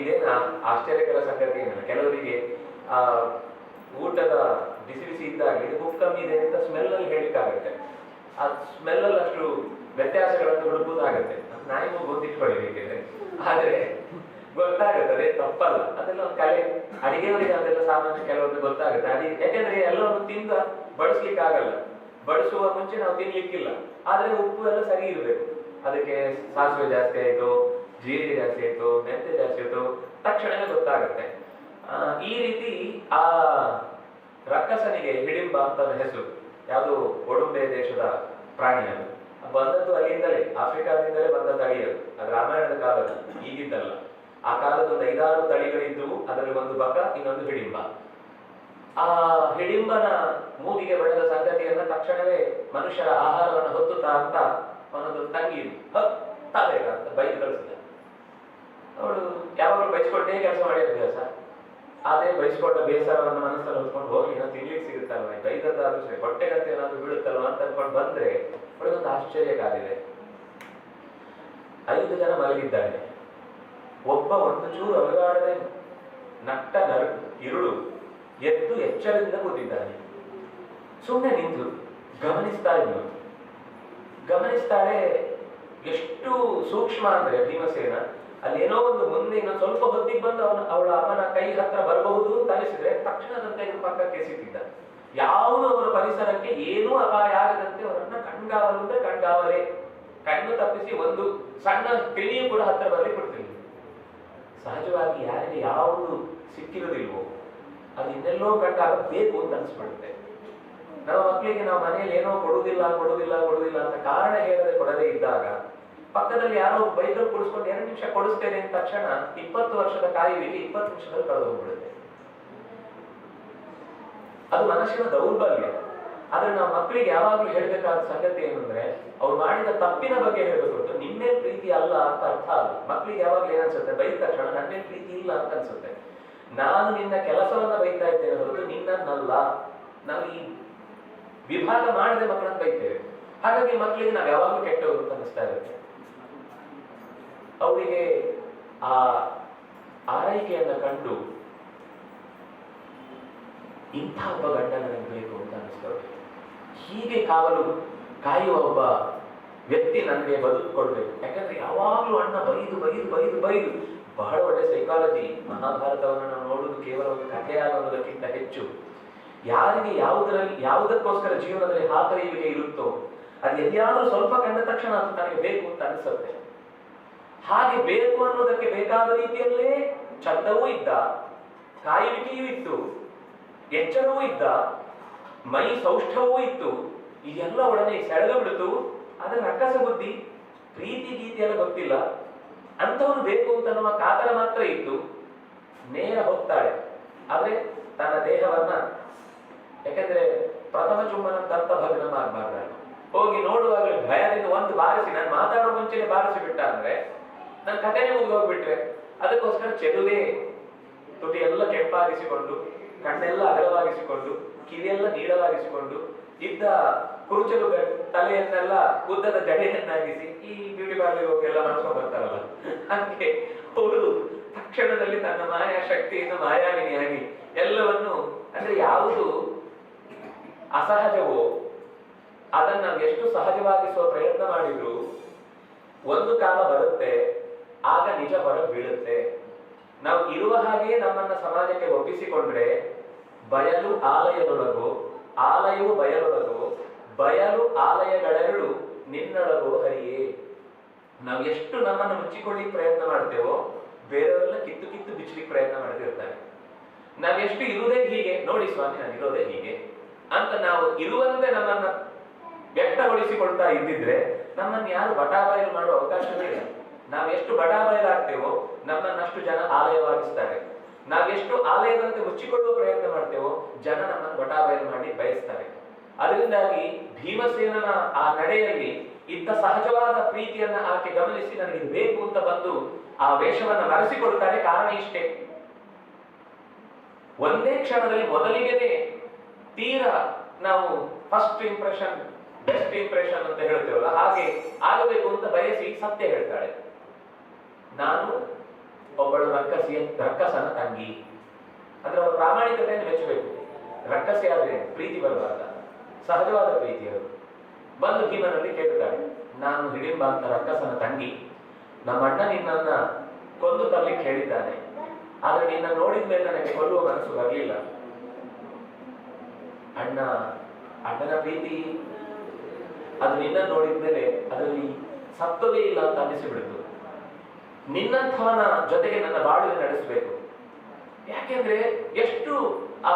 ಇದೇನ ಆಶ್ಚರ್ಯಕರ ಸಂಗತಿ ಏನಿಲ್ಲ. ಕೆಲವರಿಗೆ ಆ ಊಟದ ಬಿಸಿ ಬಿಸಿ ಇದ್ದಾಗ ಇದು ಉಪ್ಪು ಕಮ್ಮಿ ಇದೆ ಅಂತ ಸ್ಮೆಲ್ಲಲ್ಲಿ ಹೇಳಿಕ್ಕಾಗತ್ತೆ. ಆ ಸ್ಮೆಲ್ಲಲ್ಲಿ ಅಷ್ಟು ವ್ಯತ್ಯಾಸಗಳನ್ನು ಹುಡುಕುವುದಾಗತ್ತೆ. ನಾಯಿ ಮಗು ಗೊತ್ತಿಟ್ಕೊಳ್ಬೇಕಿದ್ರೆ, ಆದ್ರೆ ಗೊತ್ತಾಗುತ್ತೆ, ಅದೇ ತಪ್ಪಲ್ಲ. ಅದೆಲ್ಲ ಒಂದು ಕಲೆ. ಅಡಿಗೆಯವರಿಗೆ ಅದೆಲ್ಲ ಸಾಮಾನ್ಯ ಕೆಲವೊಂದು ಗೊತ್ತಾಗುತ್ತೆ. ಯಾಕೆಂದ್ರೆ ಎಲ್ಲವನ್ನು ತಿಂದ ಬಡಿಸ್ಲಿಕ್ಕೆ ಆಗಲ್ಲ. ಬಡಿಸುವ ಮುಂಚೆ ನಾವು ತಿನ್ಲಿಕ್ಕಿಲ್ಲ. ಆದ್ರೆ ಉಪ್ಪು ಎಲ್ಲ ಸರಿ ಇರಬೇಕು. ಅದಕ್ಕೆ ಸಾಸಿವೆ ಜಾಸ್ತಿ ಆಯ್ತು, ಜೀರಿಗೆ ಜಾಸ್ತಿ ಆಯ್ತು, ಮೆಂತೆ ಜಾಸ್ತಿ ಆಯ್ತು, ತಕ್ಷಣವೇ ಗೊತ್ತಾಗುತ್ತೆ. ಈ ರೀತಿ ಆ ರಕ್ಕಸನಿಗೆ ಹಿಡಿಂಬ ಅಂತ ಹೆಸರು. ಯಾವುದು ಒಡುಂಬೆ ದೇಶದ ಪ್ರಾಣಿ. ಅದು ಬಂದದ್ದು ಅಲ್ಲಿಂದಲೇ, ಆಫ್ರಿಕಾದಿಂದಲೇ ಬಂದ ತಳಿಯದು. ಅದು ರಾಮಾಯಣದ ಕಾಲದ, ಈಗಿದ್ದಲ್ಲ. ಆ ಕಾಲದ ಒಂದು 5-6 ತಳಿಗಳಿದ್ದವು. ಅದರಲ್ಲಿ ಒಂದು ಬಕ, ಇನ್ನೊಂದು ಹಿಡಿಂಬ. ಆ ಹಿಡಿಂಬನ ಮೂಗಿಗೆ ಬೆಳೆದ ಸಂಗತಿಯನ್ನ ತಕ್ಷಣವೇ ಮನುಷ್ಯರ ಆಹಾರವನ್ನು ಹೊತ್ತುತ್ತಾ ಅಂತ ಅವನೊಂದು ತಂಗಿ ಹತ್ತಾಗ ಅಂತ ಬೈದು ಕಳಿಸಿದ. ಅವಳು ಯಾವಾಗಲೂ ಬೈಸ್ಕೊಂಡೇ ಕೆಲಸ ಮಾಡಿ ಅಭ್ಯಾಸ. ಅದೇ ಬೈಸ್ಕೊಂಡ ಬೇಸರವನ್ನು ಮನಸ್ಸಲ್ಲಿ ಹೊತ್ಕೊಂಡು ಹೋಗಿ ನಾವು ತಿನ್ಲಿಕ್ಕೆ ಸಿಗುತ್ತಲ್ವ, ಬೈದದ್ದಾದ್ರೂ ಸರಿ, ಹೊಟ್ಟೆಗಂತೆ ಏನಾದ್ರು ಬೀಳುತ್ತಲ್ವ ಅಂತ ಅನ್ಕೊಂಡು ಬಂದ್ರೆ ಅವಳಿಗೊಂದು ಆಶ್ಚರ್ಯ ಕಾದಿದೆ. 5 ಜನ ಮಲಗಿದ್ದಾರೆ. ಒಬ್ಬ ಒಂದು ಚೂರು ಅಲುಗಾಡದೆ ನಟ್ಟ ಇರುಳು ಎದ್ದು ಎಚ್ಚರದಿಂದ ಕೂತಿದ್ದಾನೆ. ಸುಮ್ಮನೆ ನಿಂತು ಗಮನಿಸ್ತಾಳೆ. ಎಷ್ಟು ಸೂಕ್ಷ್ಮ ಅಂದ್ರೆ ಭೀಮಸೇನ ಅಲ್ಲಿ ಏನೋ ಒಂದು ಮುಂದೆ ಇನ್ನೊಂದು ಸ್ವಲ್ಪ ಹೊತ್ತಿಗೆ ಬಂದು ಅವಳ ಅಮ್ಮನ ಕೈ ಹತ್ರ ಬರಬಹುದು ಅಂತ ಅನಿಸಿದ್ರೆ ತಕ್ಷಣ ಅದನ್ನ ಪಕ್ಕಕ್ಕೆ ಎಸಿತಿದ್ದ. ಯಾವುದು ಅವರ ಪರಿಸರಕ್ಕೆ ಏನೂ ಅಪಾಯ ಆಗದಂತೆ ಅವರನ್ನ ಕಣ್ಗಾವಲು ಅಂದ್ರೆ ಕಣ್ಗಾವಲೇ, ಕಣ್ಣು ತಪ್ಪಿಸಿ ಒಂದು ಸಣ್ಣ ಕ್ರಿಮಿಯೂ ಕೂಡ ಹತ್ರ ಬರಲಿ ಕೊಡ್ತಿಲ್ಲ. ಸಹಜವಾಗಿ ಯಾರಿಗೆ ಯಾವುದು ಸಿಕ್ಕಿರೋದಿಲ್ವೋ ಅದು ಇನ್ನೆಲ್ಲೋ ಕಂಡಾಗಬೇಕು ಅಂತ ಅನ್ಸ್ಬಿಡುತ್ತೆ. ನಮ್ಮ ಮಕ್ಕಳಿಗೆ ನಾವು ಮನೆಯಲ್ಲಿ ಏನೋ ಕೊಡುವುದಿಲ್ಲ ಅಂತ ಕಾರಣ ಹೇಳದೆ ಕೊಡದೇ ಇದ್ದಾಗ ಪಕ್ಕದಲ್ಲಿ ಯಾರೋ ಬೈಕಲ್ಲಿ ಕುಡಿಸ್ಕೊಂಡು 2 ನಿಮಿಷ ಕೊಡಿಸ್ತೇನೆ ಅಂತ ತಕ್ಷಣ 20 ವರ್ಷದ ಕಾಯುವಿಕೆ 20 ನಿಮಿಷದಲ್ಲಿ ಕಳೆದು ಹೋಗ್ಬಿಡುತ್ತೆ. ಅದು ಮನಸ್ಸಿನ ದೌರ್ಬಲ್ಯ. ಆದ್ರೆ ನಾವು ಮಕ್ಕಳಿಗೆ ಯಾವಾಗ್ಲೂ ಹೇಳ್ಬೇಕಾದ ಸಂಗತಿ ಏನಂದ್ರೆ, ಅವ್ರು ಮಾಡಿದ ತಪ್ಪಿನ ಬಗ್ಗೆ ಹೇಳ್ಬೇಕು ಹೊರತು ನಿಮ್ಮೇ ಪ್ರೀತಿ ಅಲ್ಲ ಅಂತ ಅರ್ಥ ಅಲ್ಲ. ಮಕ್ಕಳಿಗೆ ಯಾವಾಗ್ಲೂ ಏನನ್ಸುತ್ತೆ, ಬೈದ ತಕ್ಷಣ ನನ್ನೇ ಪ್ರೀತಿ ಇಲ್ಲ ಅಂತ ಅನ್ಸುತ್ತೆ. ನಾನು ನಿನ್ನ ಕೆಲಸವನ್ನ ಬೈತಾ ಇದ್ದೇನೆ ಹೊರತು ನಿನ್ನನ್ನಲ್ಲ. ನಾವು ಈ ವಿಭಾಗ ಮಾಡದೆ ಮಕ್ಕಳನ್ನ ಬೈತೇವೆ. ಹಾಗಾಗಿ ಮಕ್ಕಳಿಗೆ ನಾವು ಯಾವಾಗಲೂ ಕೆಟ್ಟವರು ಅಂತ ಅನಿಸ್ತಾ ಇರುತ್ತೆ. ಅವರಿಗೆ ಆ ಆರೈಕೆಯನ್ನ ಕಂಡು ಇಂಥ ಒಬ್ಬ ಗಂಡ ನನಗೆ ಬೇಕು ಅಂತ ಅನಿಸ್ತವ್ರಿಗೆ. ಹೀಗೆ ಕಾಯುವ ಒಬ್ಬ ವ್ಯಕ್ತಿ ನನಗೆ ಬದುಕೊಳ್ಬೇಕು. ಯಾಕಂದ್ರೆ ಯಾವಾಗ್ಲೂ ಅಣ್ಣ ಬೈದು ಬಹಳ ಒಳ್ಳೆ ಸೈಕಾಲಜಿ. ಮಹಾಭಾರತವನ್ನು ನಾವು ನೋಡುವುದು ಕೇವಲ ಒಂದು ಕಥೆಯಾಗುವುದಕ್ಕಿಂತ ಹೆಚ್ಚು ಯಾರಿಗೆ ಯಾವುದಕ್ಕೋಸ್ಕರ ಜೀವನದಲ್ಲಿ ಹಾತೊರೆಯುವಿಕೆ ಇರುತ್ತೋ ಅದು ಎಲ್ಲಿಯಾದ್ರೂ ಸ್ವಲ್ಪ ಕಂಡ ತಕ್ಷಣ ಅದು ತನಗೆ ಬೇಕು ಅಂತ ಅನಿಸುತ್ತೆ. ಹಾಗೆ ಬೇಕು ಅನ್ನೋದಕ್ಕೆ ಬೇಕಾದ ರೀತಿಯಲ್ಲೇ ಚಂದವೂ ಇದ್ದ, ಕಾಯುವಿಕೆಯೂ ಇತ್ತು, ಎಚ್ಚರವೂ ಇದ್ದ, ಮೈ ಸೌಷ್ಠವೂ ಇತ್ತು. ಇದೆಲ್ಲ ಒಡನೆ ಸೆಳೆದು ಬಿಡ್ತು. ಅದರ ರಕ್ಕಸ ಬುದ್ಧಿ, ಪ್ರೀತಿ ಗೀತಿ ಎಲ್ಲ ಗೊತ್ತಿಲ್ಲ, ಅಂಥವನು ಬೇಕು ಅಂತ ನಮ್ಮ ಕಾತರ ಮಾತ್ರ ಇತ್ತು. ನೇರ ಹೋಗ್ತಾಳೆ. ಆದ್ರೆ ತನ್ನ ದೇಹವನ್ನ, ಯಾಕಂದ್ರೆ ಪ್ರಥಮ ಚುಂಬನ ದತ್ತ ಭಗ್ನ ಆಗ್ಬಾರ್ದು. ಹೋಗಿ ನೋಡುವಾಗಲೇ ಭಯದಿಂದ ಒಂದು ಬಾರಿಸಿ, ನಾನು ಮಾತಾಡೋ ಮುಂಚೆನೆ ಬಾರಿಸಿ ಬಿಟ್ಟ ಅಂದ್ರೆ ನನ್ನ ಕಥೆನೇ ಮುಗಿದೋಗ್ಬಿಟ್ರೆ, ಅದಕ್ಕೋಸ್ಕರ ಚೆಲುವೆ ತುಟಿ ಎಲ್ಲ ಕೆಂಪಾಗಿಸಿಕೊಂಡು, ಕಣ್ಣೆಲ್ಲ ಅಗಲವಾಗಿಸಿಕೊಂಡು, ಕಿವಿಯೆಲ್ಲ ನೀಳವಾಗಿಸಿಕೊಂಡು, ಇದ್ದ ಕುರುಚಲು ತಲೆಯನ್ನೆಲ್ಲ ಉದ್ದದ ಜಡೆಯನ್ನಾಗಿಸಿ, ಈ ಬ್ಯೂಟಿ ಪಾರ್ಲರ್ ಹೋಗೆಲ್ಲ ಮಾಡ್ಸ್ಕೊಂಡ್ ಬರ್ತಾರಲ್ಲ, ಹಂಗೆ ಅವಳು ತಕ್ಷಣದಲ್ಲಿ ತನ್ನ ಮಾಯಾ ಶಕ್ತಿಯಿಂದ ಮಾಯಾವಿನಿಯಾಗಿ ಎಲ್ಲವನ್ನು, ಅಂದ್ರೆ ಯಾವುದು ಅಸಹಜವೋ ಅದನ್ನ ನಾವು ಎಷ್ಟು ಸಹಜವಾಗಿಸುವ ಪ್ರಯತ್ನ ಮಾಡಿದ್ರು ಒಂದು ಕಾಲ ಬರುತ್ತೆ, ಆಗ ನಿಜ ಹೊರಗೆ ಬೀಳುತ್ತೆ. ನಾವು ಇರುವ ಹಾಗೆ ನಮ್ಮನ್ನ ಸಮಾಜಕ್ಕೆ ಒಪ್ಪಿಸಿಕೊಂಡ್ರೆ ಬಯಲು ಆಲಯದೊಳಗೋ, ಆಲಯವು ಬಯಲೊಳಗೋ, ಬಯಲು ಆಲಯಗಳೆರಡು ನಿನ್ನೊಳಗೋ ಹರಿಯೇ. ನಾವು ಎಷ್ಟು ನಮ್ಮನ್ನು ಮುಚ್ಚಿಕೊಳ್ಳಿಕ್ ಪ್ರಯತ್ನ ಮಾಡ್ತೇವೋ ಬೇರೆಯವರೆಲ್ಲ ಕಿತ್ತು ಬಿಚ್ಚಲಿಕ್ಕೆ ಪ್ರಯತ್ನ ಮಾಡ್ತಿರ್ತಾರೆ. ನಾವೆಷ್ಟು ಇರುವುದೇ ಹೀಗೆ, ನೋಡಿ ಸ್ವಾಮಿ ನಾನು ಇರೋದೇ ಹೀಗೆ, ಅಂತ ನಾವು ಇರುವಂತೆ ನಮ್ಮನ್ನ ವ್ಯಕ್ತಗೊಳಿಸಿಕೊಳ್ತಾ ಇದ್ದಿದ್ರೆ ನಮ್ಮನ್ನು ಯಾರು ಬಟಾಬಯಲು ಮಾಡುವ ಅವಕಾಶವೇ ಇಲ್ಲ. ನಾವೆಷ್ಟು ಬಟಾಬಯಲಾಗ್ತೇವೋ ನಮ್ಮನ್ನಷ್ಟು ಜನ ಆಲಯವಾಗಿಸ್ತಾರೆ. ನಾವೆಷ್ಟು ಆಲಯದಂತೆ ಮುಚ್ಚಿಕೊಳ್ಳುವ ಪ್ರಯತ್ನ ಮಾಡ್ತೇವೋ ಜನ ನಮ್ಮನ್ನು ಬಟಾಬಯಲು ಮಾಡಿ ಬಯಸ್ತಾರೆ. ಅದರಿಂದಾಗಿ ಭೀಮಸೇನನ ಆ ನಡೆಯಲ್ಲಿ ಇದ್ದ ಸಹಜವಾದ ಪ್ರೀತಿಯನ್ನ ಆಕೆ ಗಮನಿಸಿ ನನಗೆ ಬೇಕು ಅಂತ ಬಂದು ಆ ವೇಷವನ್ನ ಮರೆಸಿಕೊಳ್ತಾರೆ. ಕಾರಣ ಇಷ್ಟೇ, ಒಂದೇ ಕ್ಷಣದಲ್ಲಿ ಮೊದಲಿಗೆನೆ ತೀರಾ ನಾವು ಫಸ್ಟ್ ಇಂಪ್ರೆಷನ್ ಬೆಸ್ಟ್ ಇಂಪ್ರೆಷನ್ ಅಂತ ಹೇಳ್ತೇವಲ್ಲ, ಹಾಗೆ ಆಗಬೇಕು ಅಂತ ಬಯಸಿ ಸತ್ಯ ಹೇಳ್ತಾಳೆ. ನಾನು ಒಬ್ಬಳು ರಕ್ಕಸನ ತಂಗಿ. ಅಂದ್ರೆ ಅವರ ಪ್ರಾಮಾಣಿಕತೆಯನ್ನು ಮೆಚ್ಚಬೇಕು. ರಕ್ಕಸಿ ಆದ್ರೆ ಪ್ರೀತಿ ಬರಬಾರ್ದ, ಸಹಜವಾದ ಪ್ರೀತಿ ಅದು. ಬಂದು ಭೀಮನಲ್ಲಿ ಕೇಳ್ತಾಳೆ, ನಾನು ಹಿಡಿಂಬ ಅಂತ ರಕ್ಕಸನ ತಂಗಿ, ನಮ್ಮ ಅಣ್ಣ ನಿನ್ನನ್ನ ಕೊಂದು ತರಲಿಕ್ಕೆ ಹೇಳಿದ್ದಾನೆ, ಆದ್ರೆ ನಿನ್ನ ನೋಡಿದ ಮೇಲೆ ನನಗೆ ಕೊಲ್ಲುವ ಮನಸ್ಸು ಬರಲಿಲ್ಲ. ಅಣ್ಣನ ಪ್ರೀತಿ ಅದು ನಿನ್ನ ನೋಡಿದ್ಮೇಲೆ ಅದರಲ್ಲಿ ಸತ್ವವೇ ಇಲ್ಲ ಅಂತ ಅನ್ನಿಸಿಬಿಡ್ತು. ನಿನ್ನಂಥವನ ಜೊತೆಗೆ ನನ್ನ ಬಾಳುವೆ ನಡೆಸಬೇಕು. ಯಾಕೆಂದ್ರೆ ಎಷ್ಟು ಆ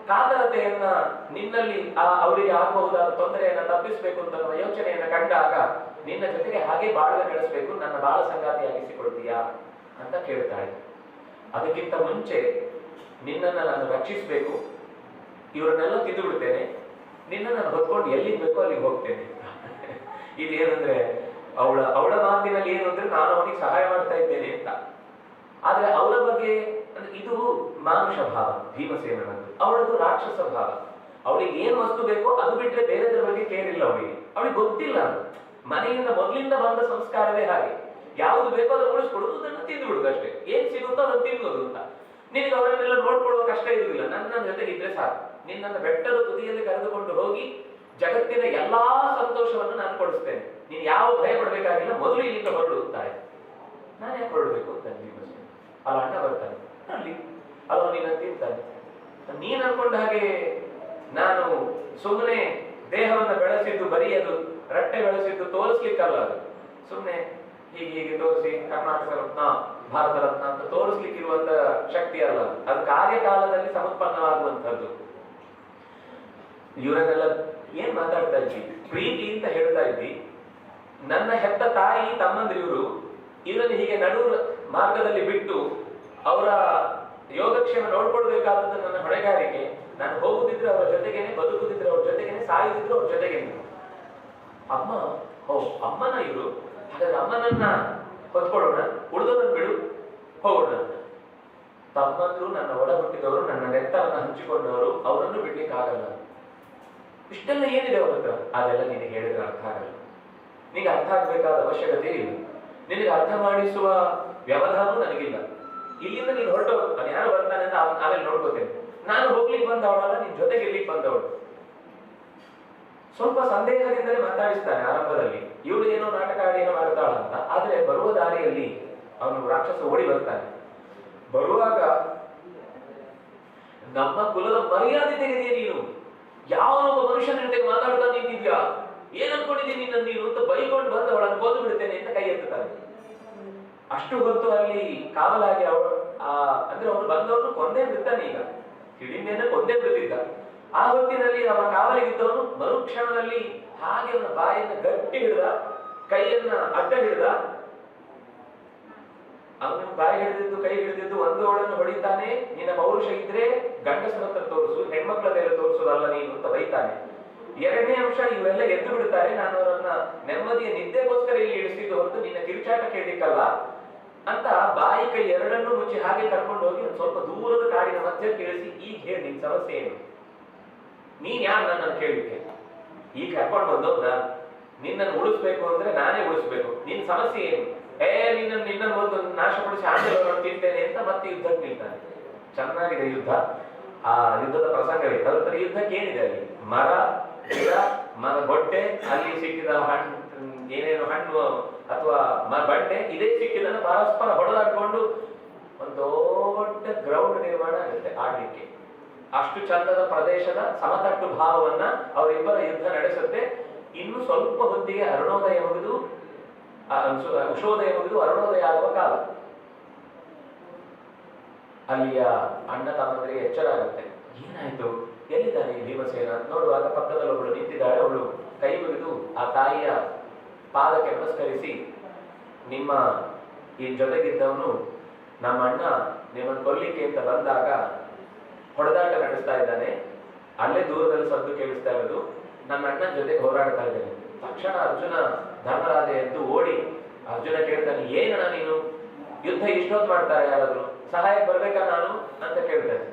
ಕಾತರತೆಯನ್ನ ನಿನ್ನಲ್ಲಿ ಅವರಿಗೆ ಆಗಬಹುದಾದ ತೊಂದರೆಯನ್ನ ತಪ್ಪಿಸಬೇಕು ಅಂತ ಯೋಚನೆಯನ್ನ ಕಂಡಾಗ ನಿನ್ನ ಜೊತೆಗೆ ಹಾಗೆ ಬಾಳುವೆ ನಡೆಸಬೇಕು, ನನ್ನ ಬಾಳ ಸಂಗಾತಿಯಾಗಿಸಿಕೊಳ್ತೀಯಾ ಅಂತ ಕೇಳ್ತಾಳೆ. ಅದಕ್ಕಿಂತ ಮುಂಚೆ ನಿನ್ನನ್ನು ನಾನು ರಕ್ಷಿಸಬೇಕು, ಇವರನ್ನೆಲ್ಲ ತಿಂದು ಬಿಡ್ತೇನೆ, ನಿನ್ನ ನಾನು ಹೊತ್ಕೊಂಡು ಎಲ್ಲಿಗೆ ಬೇಕೋ ಅಲ್ಲಿಗೆ ಹೋಗ್ತೇನೆ. ಇದೇನಂದ್ರೆ ಅವಳ ಮಾತಿನಲ್ಲಿ ಏನು ಅಂದ್ರೆ ನಾನು ಅವನಿಗೆ ಸಹಾಯ ಮಾಡ್ತಾ ಇದ್ದೇನೆ ಅಂತ. ಆದ್ರೆ ಅವಳ ಬಗ್ಗೆ ಇದು ಮಾನುಷ ಭಾವ ಭೀಮಸೇನನದ್ದು, ಅವಳದು ರಾಕ್ಷಸ ಭಾವ. ಅವಳಿಗೆ ಏನ್ ವಸ್ತು ಬೇಕೋ ಅದು ಬಿಟ್ರೆ ಬೇರೆದ್ರ ಬಗ್ಗೆ ಕೇರ್ ಇಲ್ಲ ಅವಳಿಗೆ ಗೊತ್ತಿಲ್ಲ. ಅದು ಮನೆಯಿಂದ ಮೊದಲಿಂದ ಬಂದ ಸಂಸ್ಕಾರವೇ ಹಾಗೆ. ಯಾವ್ದು ಬೇಕೋ ಅದನ್ನು ಉಳಿಸ್ಕೊಡುದು, ಅದನ್ನ ತಿಂದು ಬಿಡುದು ಅಷ್ಟೇ. ಏನ್ ಸಿಗುತ್ತೋ ಅದನ್ನು ತಿನ್ನೋದು ಅಂತ. ನಿನಗೆ ಅವರನ್ನೆಲ್ಲ ನೋಡ್ಕೊಳ್ಳುವ ಕಷ್ಟ ಇರುವುದಿಲ್ಲ, ನನ್ನ ಜೊತೆಗೆ ಇದ್ರೆ ಸಾಕು. ನಿನ್ನನ್ನು ಬೆಟ್ಟದ ತುದಿಯಲ್ಲಿ ಕರೆದುಕೊಂಡು ಹೋಗಿ ಜಗತ್ತಿನ ಎಲ್ಲಾ ಸಂತೋಷವನ್ನು ನಾನು ಕೊಡಿಸ್ತೇನೆ, ನೀನು ಯಾವ ಭಯ ಪಡಬೇಕಾಗಿಲ್ಲ, ಮೊದಲು ಇಲ್ಲಿಂದ ಹೊರಡುತ್ತಾರೆ. ನಾನು ಯಾಕೆ ಹೊರಡಬೇಕು ಅಂತ ಅಲ್ಲ, ಅಣ್ಣ ಬರ್ತಾನೆ ಅಲ್ಲಿ, ಅಲ್ಲ ನೀನು ತಿಂತಾನೆ. ನೀನ್ ಅನ್ಕೊಂಡ ಹಾಗೆ ನಾನು ಸುಮ್ಮನೆ ದೇಹವನ್ನು ಬೆಳೆಸಿದ್ದು ಬರೀ ಅದು ರಟ್ಟೆ ಬೆಳೆಸಿದ್ದು ತೋರಿಸ್ಲಿಕ್ಕಲ್ಲ. ಅದು ಸುಮ್ಮನೆ ಹೀಗೆ ತೋರಿಸಿ ಕರ್ನಾಟಕ ರತ್ನ ಭಾರತ ರತ್ನ ಅಂತ ತೋರಿಸ್ಲಿಕ್ಕಿರುವಂತ ಶಕ್ತಿ ಅಲ್ಲ. ಅದು ಕಾರ್ಯಕಾಲದಲ್ಲಿ ಸಮುತ್ಪನ್ನವಾಗುವಂತದ್ದು. ಇವರನ್ನೆಲ್ಲ ಏನ್ ಮಾತಾಡ್ತಾ ಇದ್ವಿ, ಪ್ರೀತಿ ಅಂತ ಹೇಳ್ತಾ ಇದ್ವಿ. ನನ್ನ ಹೆತ್ತ ತಾಯಿ ತಮ್ಮಂದ್ರು ಇವರನ್ನು ಹೀಗೆ ನಡು ಮಾರ್ಗದಲ್ಲಿ ಬಿಟ್ಟು ಅವರ ಯೋಗಕ್ಷೇಮ ನೋಡ್ಕೊಳ್ಬೇಕಾದದ್ದು ನನ್ನ ಹೊಣೆಗಾರಿಕೆ. ನಾನು ಹೋಗುದಿದ್ರೆ ಅವರ ಜೊತೆಗೇನೆ, ಬದುಕುದಿದ್ರೆ ಅವ್ರ ಜೊತೆಗೇನೆ, ಸಾಯುದಿದ್ರು ಅವ್ರ ಜೊತೆಗೇನೆ. ಅಮ್ಮನ ಇವರು, ಹಾಗಾದ್ರೆ ಅಮ್ಮನನ್ನ ಹೊತ್ಕೊಳ್ಳೋಣ, ಉಳಿದವರನ್ನು ಬಿಡು, ಹೋಗೋಣ. ತಮ್ಮಂದ್ರು ನನ್ನ ಒಡ ಹುಟ್ಟಿದವರು, ನನ್ನ ನೆತ್ತರನ್ನ ಹಂಚಿಕೊಂಡವರು, ಅವರನ್ನು ಬಿಡ್ಲಿಕ್ಕೆ ಆಗಲ್ಲ. ಇಷ್ಟೆಲ್ಲ ಏನಿದೆ ಅವ್ರ ಹತ್ರ, ಅದೆಲ್ಲ ನಿನಗೆ ಹೇಳಿದ್ರೆ ಅರ್ಥ ಆಗಲ್ಲ. ನಿನಗೆ ಅರ್ಥ ಆಗ್ಬೇಕಾದ ಅವಶ್ಯಕತೆ ಇಲ್ಲ, ನಿನಗೆ ಅರ್ಥ ಮಾಡಿಸುವ ವ್ಯವಧಾನವೂ ನನಗಿಲ್ಲ. ಇಲ್ಲಿಂದ ನೀನು ಹೊರಟೋರು, ನಾನು ಯಾರು ಬರ್ತಾನೆ ಅಂತ ಆಮೇಲೆ ನೋಡ್ಕೋತೇನೆ. ನಾನು ಹೋಗ್ಲಿಕ್ಕೆ ಬಂದವಳಲ್ಲ, ನಿನ್ ಜೊತೆಗೆ ಇರ್ಲಿಕ್ಕೆ ಬಂದವಳು. ಸ್ವಲ್ಪ ಸಂದೇಹದಿಂದಲೇ ಮಾತಾಡಿಸ್ತಾನೆ ಆರಂಭದಲ್ಲಿ, ಇವಳು ಏನೋ ನಾಟಕ ಆಡಿ ಏನೋ ಮಾಡ್ತಾಳ ಅಂತ. ಆದ್ರೆ ಬರುವ ದಾರಿಯಲ್ಲಿ ಅವನು ರಾಕ್ಷಸ ಓಡಿ ಬರ್ತಾನೆ. ಬರುವಾಗ ನಮ್ಮ ಕುಲದ ಮರ್ಯಾದೆ ತೆಗೆದಿಯೇ ನೀನು, ಯಾವನೊಬ್ಬ ಮನುಷ್ಯನ ಜೊತೆಗೆ ಮಾತಾಡ್ತಾ ನಿಂತಿದ್ಯಾ, ಏನ್ ಅನ್ಕೊಂಡಿದ್ದೀನಿ ನೀನು ಅಂತ ಬೈಕೊಂಡು ಬಂದು ಅವಳನ್ನು ಕೊಂದು ಬಿಡ್ತೇನೆ ಅಂತ ಕೈ ಎತ್ತುತ್ತಾನೆ. ಅಷ್ಟು ಹೊತ್ತು ಅಲ್ಲಿ ಕಾವಲಾಗಿ ಅಂದ್ರೆ ಅವನು ಬಂದವನು ಕೊಂದೇ ಬಿಡ್ತಾನೆ. ಈಗ ಹಿಡಿಮೇನ ಕೊಂದೇ ಬಿಡ್ತಿದ್ದ. ಆ ಹೊತ್ತಿನಲ್ಲಿ ಅವನ ಕಾವಲಿಗಿದ್ದವನು ಮರುಕ್ಷಣದಲ್ಲಿ ಹಾಗೆ ಅವನ ಬಾಯನ್ನು ಗಟ್ಟಿ ಹಿಡಿದ, ಕೈಯನ್ನ ಅಡ್ಡ ಹಿಡಿದ. ಅವನ ಬಾಯಿ ಹಿಡಿದಿದ್ದು, ಕೈ ಹಿಡಿದಿದ್ದು ಒಂದೋಳನ್ನು ಹೊಡಿತಾನೆ. ನಿನ್ನ ಪೌರುಷ ಇದ್ರೆ ಗಂಡಸರ ಹತ್ರ ತೋರಿಸು, ಹೆಣ್ಮಕ್ಳ ಮೇಲೆ ತೋರಿಸುದಲ್ಲ ನೀನು ಅಂತ ಬೈತಾನೆ. ಎರಡನೇ ಅಂಶ, ಇವರೆಲ್ಲ ಎದ್ದು ಬಿಡ್ತಾರೆ, ನಾನು ಅವರನ್ನ ನೆಮ್ಮದಿಯ ನಿದ್ದೆಗೋಸ್ಕರ ಇಲ್ಲಿ ಇಳಿಸಿದ್ದು ಹೊರತು ನಿನ್ನ ಕಿರುಚಾಟ ಕೇಳಿಕ್ಕಲ್ಲ ಅಂತ ಬಾಯಿ ಕೈ ಎರಡನ್ನೂ ಮುಚ್ಚಿ ಹಾಗೆ ಕರ್ಕೊಂಡು ಹೋಗಿ ಒಂದು ಸ್ವಲ್ಪ ದೂರದ ಕಾಡಿನ ಮಧ್ಯೆ ಕೇಳಿಸಿ, ಈಗ ಹೇಳಿ ನಿನ್ ಸಮಸ್ಯೆ ಏನು, ನೀನ್ ಯಾರು ನನ್ನನ್ನು ಕೇಳಲಿಕ್ಕೆ, ಈಗ ಕರ್ಕೊಂಡು ಬಂದವ್ ನಾನು, ನಿನ್ನನ್ನು ಉಳಿಸ್ಬೇಕು ಅಂದ್ರೆ ನಾನೇ ಉಳಿಸ್ಬೇಕು, ನಿನ್ ಸಮಸ್ಯೆ ಏನು, ನಿನ್ನ ಒಂದು ನಾಶಪಡಿಸಿ ಆಂದೋಲನ ತಿಂತೇನೆ ಅಂತ ಮತ್ತೆ ಯುದ್ಧಕ್ಕೆ ನಿಲ್ತಾನೆ. ಚೆನ್ನಾಗಿದೆ ಯುದ್ಧ. ಆ ಯುದ್ಧದ ಪ್ರಸಂಗವೇ. ಅದರ ಯುದ್ಧಕ್ಕೆ ಏನಿದೆ ಅಲ್ಲಿ, ಮರ ಗಿಡ ಬೊಟ್ಟೆ, ಅಲ್ಲಿ ಸಿಕ್ಕಿದ ಹಣ್ಣು, ಏನೇನು ಹಣ್ಣು ಅಥವಾ ಬಂಡೆ, ಇದೇ ಸಿಕ್ಕಿದನ್ನು ಪರಸ್ಪರ ಹೊಡೆದಾಡ್ಕೊಂಡು ಒಂದು ದೊಡ್ಡ ಗ್ರೌಂಡ್ ನಿರ್ಮಾಣ ಆಗುತ್ತೆ ಆಡ್ಲಿಕ್ಕೆ. ಅಷ್ಟು ಚಂದದ ಪ್ರದೇಶದ ಸಮತಟ್ಟು ಭಾವವನ್ನ ಅವರಿಬ್ಬರ ಯುದ್ಧ ನಡೆಸುತ್ತೆ. ಇನ್ನು ಸ್ವಲ್ಪ ಹೊತ್ತಿಗೆ ಅರುಣೋದಯ ಮುಗಿದು ಉಷೋದಯ ಮುಗಿದು ಅರುಣೋದಯ ಆಗುವ ಕಾಲ. ಅಲ್ಲಿಯ ಅಣ್ಣ ತಮ್ಮಂದರಿಗೆ ಎಚ್ಚರ ಆಗುತ್ತೆ. ಏನಾಯ್ತು, ಎಲ್ಲಿದ್ದಾನೆ ಈ ಭೀಮಸೇನ ಅಂತ ನೋಡುವಾಗ ಪಕ್ಕದಲ್ಲಿ ಒಬ್ಬಳು ನಿಂತಿದ್ದಾಳೆ. ಅವಳು ಕೈ ಮುಗಿದು ಆ ತಾಯಿಯ ಪಾದಕ್ಕೆ ನಮಸ್ಕರಿಸಿ, ನಿಮ್ಮ ಈ ಜೊತೆಗಿದ್ದವನು ನಮ್ಮ ಅಣ್ಣ ನಿಮ್ಮನ್ನು ಕೊಲ್ಲಿಕ್ಕೆ ಅಂತ ಬಂದಾಗ ಹೊಡೆದಾಟ ನಡೆಸ್ತಾ ಇದ್ದಾನೆ, ಅಲ್ಲೇ ದೂರದಲ್ಲಿ ಸದ್ದು ಕೇಳಿಸ್ತಾ ಇರೋದು, ನನ್ನ ಅಣ್ಣನ ಜೊತೆಗೆ ಹೋರಾಡ್ತಾ ಇದ್ದೇನೆ. ತಕ್ಷಣ ಅರ್ಜುನ ಧರ್ಮರಾಜ ಎದ್ದು ಓಡಿ ಅರ್ಜುನ ಕೇಳ್ತಾನೆ, ಏನಣ್ಣ ನೀನು, ಯುದ್ಧ ಇಷ್ಟೊತ್ತು ಮಾಡ್ತಾರೆ, ಯಾರಾದ್ರು ಸಹಾಯಕ್ಕೆ ಬರ್ಬೇಕಾ ನಾನು ಅಂತ ಕೇಳ್ತಾನೆ.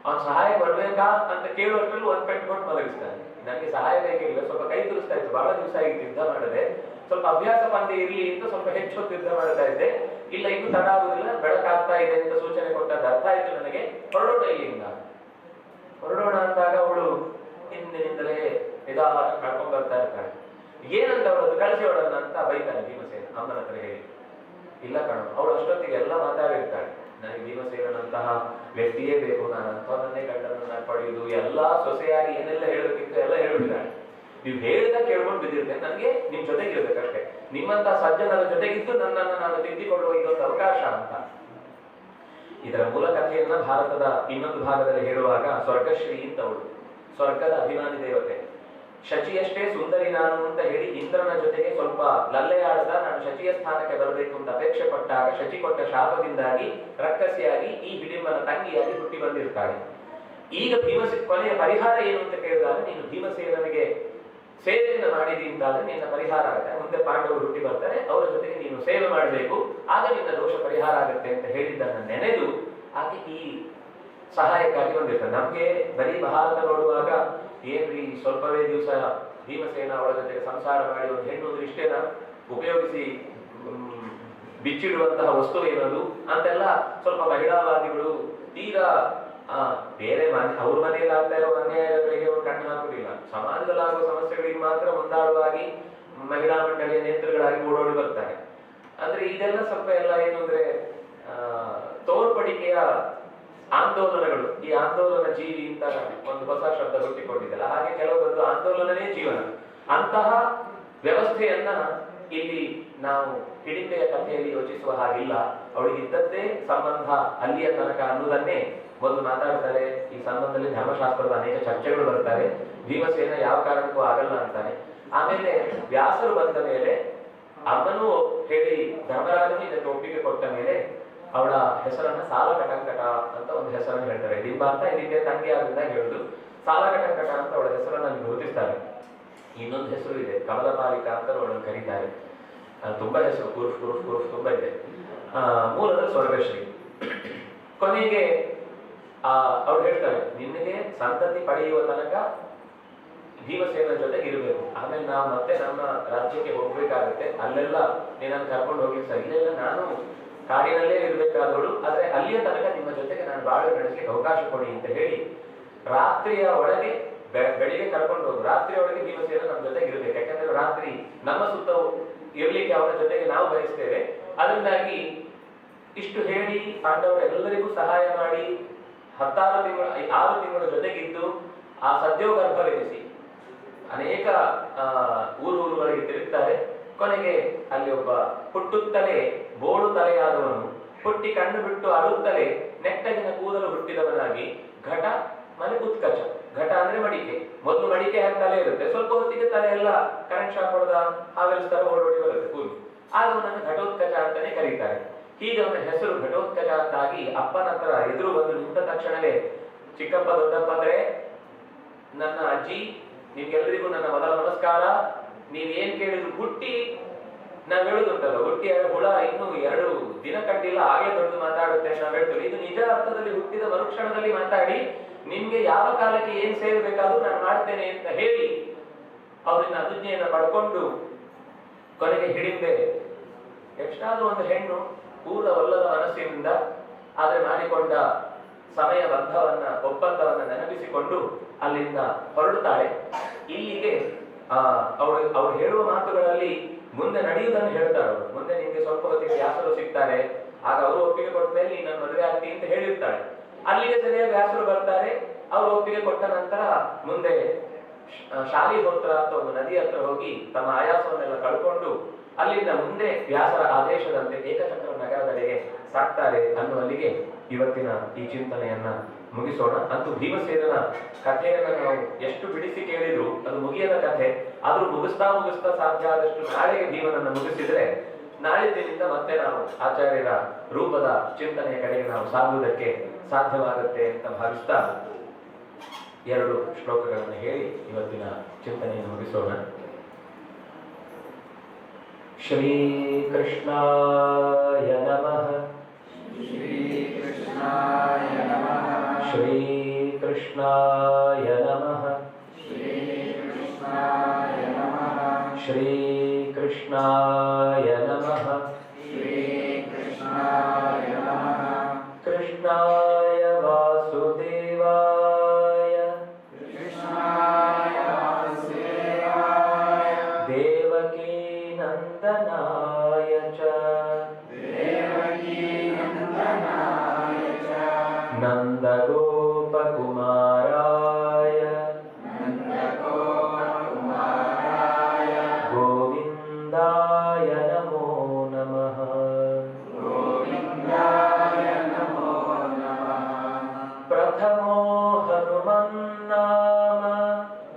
ಅವ್ನು ಸಹಾಯ ಬರ್ಬೇಕಾ ಅಂತ ಕೇಳುವಷ್ಟರಲ್ಲಿ ಒಂದ್ ಪೆಟ್ಟು ಕೊಟ್ಟು ಮಲಗಿಸ್ತಾನೆ. ನನಗೆ ಸಹಾಯ ಬೇಕಿಲ್ಲ, ಸ್ವಲ್ಪ ಕೈ ತುರಿಸ್ತಾ ಇತ್ತು, ಬಹಳ ದಿವಸ ಆಗಿತ್ತು ಯುದ್ಧ ಮಾಡದೆ, ಸ್ವಲ್ಪ ಅಭ್ಯಾಸ ಪಂದ್ಯ ಇರ್ಲಿ ಅಂತ ಸ್ವಲ್ಪ ಹೆಚ್ಚು ಹೊತ್ತು ಯುದ್ಧ ಮಾಡ್ತಾ ಇದ್ದೆ, ಇಲ್ಲ ಇನ್ನೂ ತಡ ಆಗುದಿಲ್ಲ, ಬೆಳಕಾಗ್ತಾ ಇದೆ ಅಂತ ಸೂಚನೆ ಕೊಟ್ಟದ್ದು ಅರ್ಥ ಆಯ್ತು ನನಗೆ, ಹೊರಡೋಣ ಇಲ್ಲಿಂದ. ಹೊರಡೋಣ ಅಂದಾಗ ಅವಳು ಹಿಂದಿನಿಂದಲೇ ನಿಧಾನ ಕಳ್ಕೊಂಡ್ ಬರ್ತಾ ಇರ್ತಾಳೆ. ಏನಂತ ಅವಳದ್ದು ಕಳಿಸಿ ಅವಳನ್ನ ಅಂತ ಬೈತಾನೆ ಭೀಮಸೇನ ಅಮ್ಮನ ಹತ್ರ ಹೇಳಿ. ಇಲ್ಲ ಕಣ, ಅವಳು ಅಷ್ಟೊತ್ತಿಗೆ ಎಲ್ಲ ಮಾತಾಡಿರ್ತಾಳೆ, ನನಗೆ ಭೀಮಸೇನಂತಹ ವ್ಯಕ್ತಿಯೇ ಬೇಕು, ನಾನು ಅಂಥವನ್ನೇ ಗಂಡನನ್ನ ಪಡೆಯುವುದು, ಎಲ್ಲಾ ಸೊಸೆಯಾಗಿ ಏನೆಲ್ಲ ಹೇಳಬೇಕಿತ್ತು ಎಲ್ಲ ಹೇಳ್ಬಿಟ್ಟಿದ್ದಾಳೆ. ನೀವು ಹೇಳಿದ ಕೇಳ್ಕೊಂಡು ಬಿದ್ದಿರ್ತೇನೆ, ನನಗೆ ನಿಮ್ ಜೊತೆಗಿರ್ಬೇಕಷ್ಟೇ, ನಿಮ್ಮಂತ ಸಜ್ಜನರ ಜೊತೆಗಿದ್ದು ನನ್ನನ್ನು ನಾನು ತಿದ್ದಿಕೊಳ್ಳುವ ಇದೊಂದು ಅವಕಾಶ ಅಂತ. ಇದರ ಮೂಲ ಕಥೆಯನ್ನ ಭಾರತದ ಇನ್ನೊಂದು ಭಾಗದಲ್ಲಿ ಹೇಳುವಾಗ ಸ್ವರ್ಗಶ್ರೀ ಅಂತ ಅವಳು ಸ್ವರ್ಗದ ಅಭಿಮಾನಿ ದೇವತೆ, ಶಚಿಯಷ್ಟೇ ಸುಂದರಿ ನಾನು ಅಂತ ಹೇಳಿ ಇಂದ್ರನ ಜೊತೆಗೆ ಸ್ವಲ್ಪ ಲಲ್ಲೆಯಾಡ್ತಾ ನಾನು ಶಚಿಯ ಸ್ಥಾನಕ್ಕೆ ಬರಬೇಕು ಅಂತ ಅಪೇಕ್ಷೆ ಪಟ್ಟಾಗ ಶಚಿ ಕೊಟ್ಟ ಶಾಪದಿಂದಾಗಿ ರಕ್ಕಸಿಯಾಗಿ ಈ ಹಿಡಿಂಬನ ತಂಗಿಯಾಗಿ ಹುಟ್ಟಿ ಬಂದಿರ್ತಾಳೆ. ಈಗ ಕೊನೆಯ ಪರಿಹಾರ ಏನು ಅಂತ ಕೇಳಿದಾಗ, ನೀನು ಭೀಮಸೇನನಿಗೆ ಸೇವೆಯನ್ನು ಮಾಡಿದಿ ಅಂತಾದ್ರೆ ನಿನ್ನ ಪರಿಹಾರ ಆಗುತ್ತೆ, ಮುಂದೆ ಪಾಂಡವರು ಹುಟ್ಟಿ ಬರ್ತಾರೆ, ಅವರ ಜೊತೆಗೆ ನೀನು ಸೇವೆ ಮಾಡಬೇಕು, ಆಗ ನಿನ್ನ ದೋಷ ಪರಿಹಾರ ಆಗುತ್ತೆ ಅಂತ ಹೇಳಿದ್ದನ್ನು ನೆನೆದು ಆಕೆ ಈ ಸಹಾಯಕ್ಕಾಗಿ ಬಂದಿರ್ತಾರೆ. ನಮ್ಗೆ ಬರೀ ಭಾರತ ನೋಡುವಾಗ ಏನ್ರಿ ಸ್ವಲ್ಪವೇ ದಿವಸ ಭೀಮಸೇನ ಅವಳ ಜೊತೆಗೆ ಸಂಸಾರ ಮಾಡಿ ಒಂದು ಹೆಣ್ಣು ಅಂದ್ರೆ ಇಷ್ಟೇನ ಉಪಯೋಗಿಸಿ ಬಿಚ್ಚಿಡುವಂತಹ ವಸ್ತು ಏನದು ಅಂತೆಲ್ಲ ಸ್ವಲ್ಪ ಮಹಿಳಾವಾದಿಗಳು ತೀರಾ ಬೇರೆ ಅವ್ರ ಮನೆಯಲ್ಲಿ ಆಗ್ತಾ ಇರೋ ಅನ್ಯಾಯಗಳಿಗೆ ಅವರು ಕಣ್ಣು ಹಾಕುವುದಿಲ್ಲ, ಸಮಾಜದಲ್ಲಾಗುವ ಸಮಸ್ಯೆಗಳಿಗೆ ಮಾತ್ರ ಮುಂದಾಳುವಾಗಿ ಮಹಿಳಾ ಮಂಡಳಿಯ ನೇತೃಗಳಾಗಿ ಓಡೋಡಿ ಬರ್ತಾರೆ. ಅಂದ್ರೆ ಇದೆಲ್ಲ ಸ್ವಲ್ಪ ಎಲ್ಲ ಏನು ಅಂದ್ರೆ ತೋರ್ಪಡಿಕೆಯ ಆಂದೋಲನಗಳು. ಈ ಆಂದೋಲನ ಜೀವಿ ಅಂತ ಒಂದು ಹೊಸ ಶಬ್ದ ಹುಟ್ಟಿಕೊಂಡಿದ್ದಲ್ಲ, ಹಾಗೆ ಕೆಲವೊಂದು ಆಂದೋಲನನೇ ಜೀವನ. ಅಂತಹ ವ್ಯವಸ್ಥೆಯನ್ನ ಇಲ್ಲಿ ನಾವು ಹಿಡಿಂಬೆಯ ಕಥೆಯಲ್ಲಿ ಯೋಚಿಸುವ ಹಾಗಿಲ್ಲ. ಅವಳಿಗಿದ್ದದ್ದೇ ಸಂಬಂಧ ಅಲ್ಲಿಯ ತನಕ ಅನ್ನುವುದನ್ನೇ ಒಂದು ಮಾತಾಡ್ತಾರೆ. ಈ ಸಂಬಂಧದಲ್ಲಿ ಧರ್ಮಶಾಸ್ತ್ರದ ಅನೇಕ ಚರ್ಚೆಗಳು ಬರ್ತಾರೆ. ಭೀಮಸೇನ ಯಾವ ಕಾರಣಕ್ಕೂ ಆಗಲ್ಲ ಅಂತಾನೆ. ಆಮೇಲೆ ವ್ಯಾಸರು ಬಂದ ಮೇಲೆ ಅಮ್ಮನೂ ಹೇಳಿ ಧರ್ಮರಾಜನು ಇದಕ್ಕೆ ಒಪ್ಪಿಗೆ ಕೊಟ್ಟ ಮೇಲೆ ಅವಳ ಹೆಸರನ್ನ ಸಾಲಕಟಂಕಟ ಅಂತ ಒಂದು ಹೆಸರನ್ನು ಹೇಳ್ತಾರೆ. ಡಿಂಬ ಅಂತ ಇದಕ್ಕೆ ತಂಗಿ ಆದ್ರಿಂದ ಹೇಳುದು, ಸಾಲಕಟಂಕಟ ಅಂತ ಅವಳ ಹೆಸರನ್ನ ಅಲ್ಲಿ ಗುರುತಿಸ್ತಾರೆ. ಇನ್ನೊಂದು ಹೆಸರು ಇದೆ, ಕಮಲಪಾಲಿಕಾ ಅಂತ ಅವಳನ್ನು ಕರೀತಾರೆ. ತುಂಬಾ ಹೆಸರು, ಕುರುಫ್ ಕುರುಫ್ ಕುರುಫ್ ತುಂಬಾ ಇದೆ. ಮೂಲದ ಸ್ವರ್ಗಶ್ರೀ. ಕೊನೆಗೆ ಅವ್ರು ಹೇಳ್ತಾರೆ, ನಿನಗೆ ಸಂತತಿ ಪಡೆಯುವ ತನಕ ಭೀಮಸೇನ ಜೊತೆಗೆ ಇರಬೇಕು, ಆಮೇಲೆ ನಾವು ಮತ್ತೆ ನಮ್ಮ ರಾಜ್ಯಕ್ಕೆ ಹೋಗ್ಬೇಕಾಗುತ್ತೆ, ಅಲ್ಲೆಲ್ಲ ನೀನನ್ನು ಕರ್ಕೊಂಡು ಹೋಗ್ಲಿಕ್ಕೆ ಸರಿ, ಇಲ್ಲೆಲ್ಲ ನಾನು ಕಾಡಿನಲ್ಲೇ ಇರ್ಬೇಕಾದವಳು, ಆದ್ರೆ ಅಲ್ಲಿಯ ತನಕ ನಿಮ್ಮ ಜೊತೆಗೆ ನಾನು ಬಾಳು ನಡೆಸಲಿಕ್ಕೆ ಅವಕಾಶ ಕೊಡಿ ಅಂತ ಹೇಳಿ ರಾತ್ರಿಯ ಒಳಗೆ ಬೆಳಿಗ್ಗೆ ಕರ್ಕೊಂಡು ಹೋದ್ರು. ರಾತ್ರಿಯ ಒಳಗೆ ಭೀಮಸೇನ ನಮ್ಮ ಜೊತೆಗೆ ಇರ್ಬೇಕು, ಯಾಕಂದ್ರೆ ರಾತ್ರಿ ನಮ್ಮ ಸುತ್ತ ಇರ್ಲಿಕ್ಕೆ ಅವನ ಜೊತೆಗೆ ನಾವು ಬಯಸ್ತೇವೆ. ಅದರಿಂದಾಗಿ ಇಷ್ಟು ಹೇಳಿ ಪಾಂಡವರೆಲ್ಲರಿಗೂ ಸಹಾಯ ಮಾಡಿ 6 ತಿಂಗಳ ಜೊತೆಗಿದ್ದು ಆ ಸದ್ಯೋಗರ್ಭವೆನಿಸಿ ಅನೇಕ ಊರುಗಳಿಗೆ ತಿರುಗ್ತಾರೆ. ಕೊನೆಗೆ ಅಲ್ಲಿ ಒಬ್ಬ ಹುಟ್ಟುತ್ತಲೇ ಬೋಳು ತಲೆಯಾದವನು, ಹುಟ್ಟಿ ಕಣ್ಣು ಬಿಟ್ಟು ಅಳುತ್ತಲೇ ನೆಟ್ಟಗಿನ ಕೂದಲು ಹುಟ್ಟಿದವನಾಗಿ ಘಟ ಮನೆ ಉತ್ಕಚ. ಘಟ ಅಂದ್ರೆ ಮಡಿಕೆ, ಮೊದಲು ಮಡಿಕೆ ಹಾಕಿ ತಲೆ ಇರುತ್ತೆ, ಸ್ವಲ್ಪ ಹೊತ್ತಿಗೆ ತಲೆ ಎಲ್ಲ ಕರೆಂಟ್ ಶಾಕ್ ಹೊಡೆದ ಹಾವೆಲ್ಸ್ ತರ ಓಡೋಡಿ ಬರುತ್ತೆ ಕೂದಲು, ಆಗ ಅವನನ್ನು ಘಟೋತ್ಕಚ ಅಂತಾನೆ ಕರೀತಾರೆ. ಹೀಗೆ ಅವನ ಹೆಸರು ಘಟೋತ್ಕಚ ಅಂತಾಗಿ ಅಪ್ಪನ ಹತ್ರ ಎದುರು ಬಂದು ನಿಂತ ತಕ್ಷಣವೇ, ಚಿಕ್ಕಪ್ಪ ದೊಡ್ಡಪ್ಪ ಅಂದ್ರೆ ನನ್ನ ಅಜ್ಜಿ, ನಿಮ್ಗೆಲ್ಲರಿಗೂ ನನ್ನ ಮೊದಲ ನಮಸ್ಕಾರ, ನೀವೇನ್ ಕೇಳಿದ್ರು ಹುಟ್ಟಿ ನಾವ್ ಹೇಳುದುಂಟಲ್ಲ, ಹುಟ್ಟಿ ಹುಳ ಇನ್ನು 2 ದಿನ ಕಂಡಿಲ್ಲ ಹಾಗೆ ದೊಡ್ಡ ಮಾತಾಡುತ್ತೆ ನಾವ್ ಹೇಳ್ತೇವೆ. ಇದು ನಿಜ ಅರ್ಥದಲ್ಲಿ ಹುಟ್ಟಿದ ಮರುಕ್ಷಣದಲ್ಲಿ ಮಾತಾಡಿ ನಿಮ್ಗೆ ಯಾವ ಕಾಲಕ್ಕೆ ಏನ್ ಸೇವೆ ಬೇಕಾದ್ರೂ ನಾನು ಮಾಡ್ತೇನೆ ಅಂತ ಹೇಳಿ ಅವರಿಂದ ಅನುಜ್ಞೆಯನ್ನ ಪಡ್ಕೊಂಡು ಕೊನೆಗೆ ಹಿಡಿಂಬೆ ಎಷ್ಟಾದ್ರೂ ಒಂದು ಹೆಣ್ಣು ಪೂರ್ವವಲ್ಲದ ಮನಸ್ಸಿನಿಂದ ಆದ್ರೆ ಮಾಡಿಕೊಂಡ ಸಮಯ ಒಪ್ಪಂದವನ್ನ ನೆನಪಿಸಿಕೊಂಡು ಅಲ್ಲಿಂದ ಹೊರಡುತ್ತಾಳೆ. ಇಲ್ಲಿಗೆ ಅವ್ರು ಹೇಳುವ ಮಾತುಗಳಲ್ಲಿ ಮುಂದೆ ನಡೆಯುವುದನ್ನು ಹೇಳ್ತಾರೆ. ಅವರು ಮುಂದೆ ನಿಮ್ಗೆ ಸ್ವಲ್ಪ ಹೊತ್ತಿಗೆ ವ್ಯಾಸರು ಸಿಗ್ತಾರೆ, ಆಗ ಅವರು ಒಪ್ಪಿಗೆ ಕೊಟ್ಟ ಮೇಲೆ ನನ್ನ ಮದುವೆ ಆಗ್ತಿ ಅಂತ ಹೇಳಿರ್ತಾಳೆ. ಅಲ್ಲಿಗೆ ಸರಿಯಾಗಿ ವ್ಯಾಸರು ಬರ್ತಾರೆ. ಅವರು ಒಪ್ಪಿಗೆ ಕೊಟ್ಟ ನಂತರ ಮುಂದೆ ಶಾಲಿಹೋತ್ರ ಅಂತ ಒಂದು ನದಿ ಹತ್ರ ಹೋಗಿ ತಮ್ಮ ಆಯಾಸವನ್ನೆಲ್ಲ ಕಳ್ಕೊಂಡು ಅಲ್ಲಿಂದ ಮುಂದೆ ವ್ಯಾಸರ ಆದೇಶದಂತೆ ಏಕಚಕ್ರ ನಗರದೆಡೆಗೆ ಸಾಕ್ತಾರೆ ಅನ್ನುವಲ್ಲಿಗೆ ಇವತ್ತಿನ ಈ ಚಿಂತನೆಯನ್ನ ಮುಗಿಸೋಣ. ಅಂತೂ ಭೀಮಸೇನನ ಕಥೆಯನ್ನು ನಾವು ಎಷ್ಟು ಬಿಡಿಸಿ ಕೇಳಿದ್ರು ಅದು ಮುಗಿಯದ ಕಥೆ. ಆದ್ರೂ ಮುಗಿಸ್ತಾ ಮುಗಿಸ್ತಾ ಸಾಧ್ಯ ಆದಷ್ಟು ನಾಳೆಗೆ ಭೀಮನನ್ನು ಮುಗಿಸಿದ್ರೆ ನಾಳೆ ದಿನದಿಂದ ಮತ್ತೆ ನಾವು ಆಚಾರ್ಯರ ರೂಪದ ಚಿಂತನೆಯ ಕಡೆಗೆ ನಾವು ಸಾಗುವುದಕ್ಕೆ ಸಾಧ್ಯವಾಗುತ್ತೆ ಅಂತ ಭಾವಿಸ್ತಾ 2 ಶ್ಲೋಕಗಳನ್ನು ಹೇಳಿ ಇವತ್ತಿನ ಚಿಂತನೆಯನ್ನು ಮುಗಿಸೋಣ. ಶ್ರೀ ಕೃಷ್ಣಾಯ ನಮಃ. ಶ್ರೀ ಕೃಷ್ಣಾಯ ನಮಃ. ಶ್ರೀ ಕೃಷ್ಣಾಯ ನಮಃ. ಶ್ರೀ ಕೃಷ್ಣಾಯ ನಮಃ. ಶ್ರೀ ಕೃಷ್ಣಾಯ ನಮಃ. ಶ್ರೀ ಕೃಷ್ಣಾಯ ನಮಃ. ಕೃಷ್ಣಾಯ ವಾಸುದೇವಾಯ. ಕೃಷ್ಣಾಯ ವಾಸುದೇವಾಯ. ದೇವಕೀ ನಂದನಾಯ ಚ. ದೇವಕೀ ನಂದನಾಯ ಚ. ನಂದಗೋಪಕುಮಾರಾಯ. ನಂದಗೋಪಕುಮಾರಾಯ. ಗೋವಿಂದಾಯ ನಮೋ ನಮಃ. ಗೋವಿಂದಾಯ ನಮೋ ನಮಃ. ಪ್ರಥಮೋ ಹನುಮನ್ನಾಮ.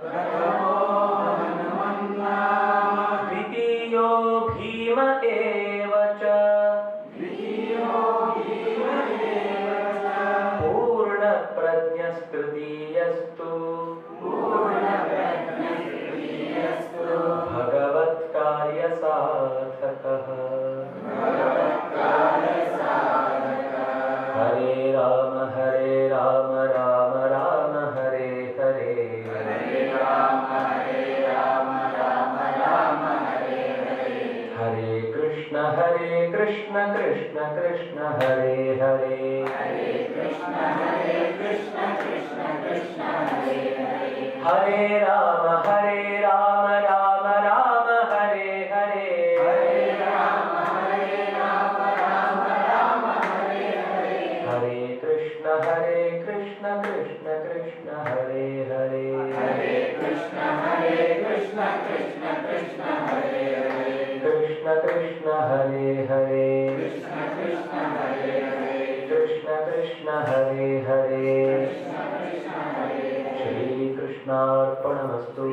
ಪ್ರಥಮೋ ಹನುಮನ್ನಾಮ. ದ್ವಿತೀಯೋ ಭೀಮ ಏವ ಚ. ದ್ವಿತೀಯೋ ಭೀಮ ಏವ ಚ. ಪೂರ್ಣ ಪ್ರಜ್ಞಸ್ತೃತೀಯಸ್ತು. ಪೂರ್ಣ ಪ್ರಜ್ಞಸ್ತೃತೀಯಸ್ತು. ಭಗವತ್ ಕಾರ್ಯ ಸಾಧಕಃ. ಭಗವತ್ ಕಾರ್ಯ ಸಾಧಕಃ. ಹರೇ ರಾಮ ರಾಮ ರಾಮ ಹರೇ ಹರೇ. ಹರೇ ರಾಮ ರಾಮ ರಾಮ ಹರೇ ಹರೇ. ಹರೇ ಕೃಷ್ಣ ಕೃಷ್ಣ ಕೃಷ್ಣ ಹರೇ ಹರೇ. ಹರೇ ಕೃಷ್ಣ ಕೃಷ್ಣ ಕೃಷ್ಣ ಹರೇ ಹರೇ. ಹರೇ ರಾಮ ರಾಮ ರಾಮ ಹರೇ ಹರೇ. ಹರೇ ರಾಮ ರಾಮ ರಾಮ ಹರೇ ಹರೇ. ಹರೇ ಕೃಷ್ಣ ಕೃಷ್ಣ ಕೃಷ್ಣ ಹರೇ ಹರೇ. ಹರೇ ಕೃಷ್ಣ ಕೃಷ್ಣ ಕೃಷ್ಣ ಹರೇ ಹರೇ. ಕೃಷ್ಣ ಕೃಷ್ಣ ಹರೇ ಹರೇ. ಕೃಷ್ಣ ಕೃಷ್ಣ ಹರೇ ಹರೇ. ಕೃಷ್ಣ ಕೃಷ್ಣ ಹರೇ ಹರೇ. ಶ್ರೀ ಕೃಷ್ಣಾರ್ಪಣಮಸ್ತು.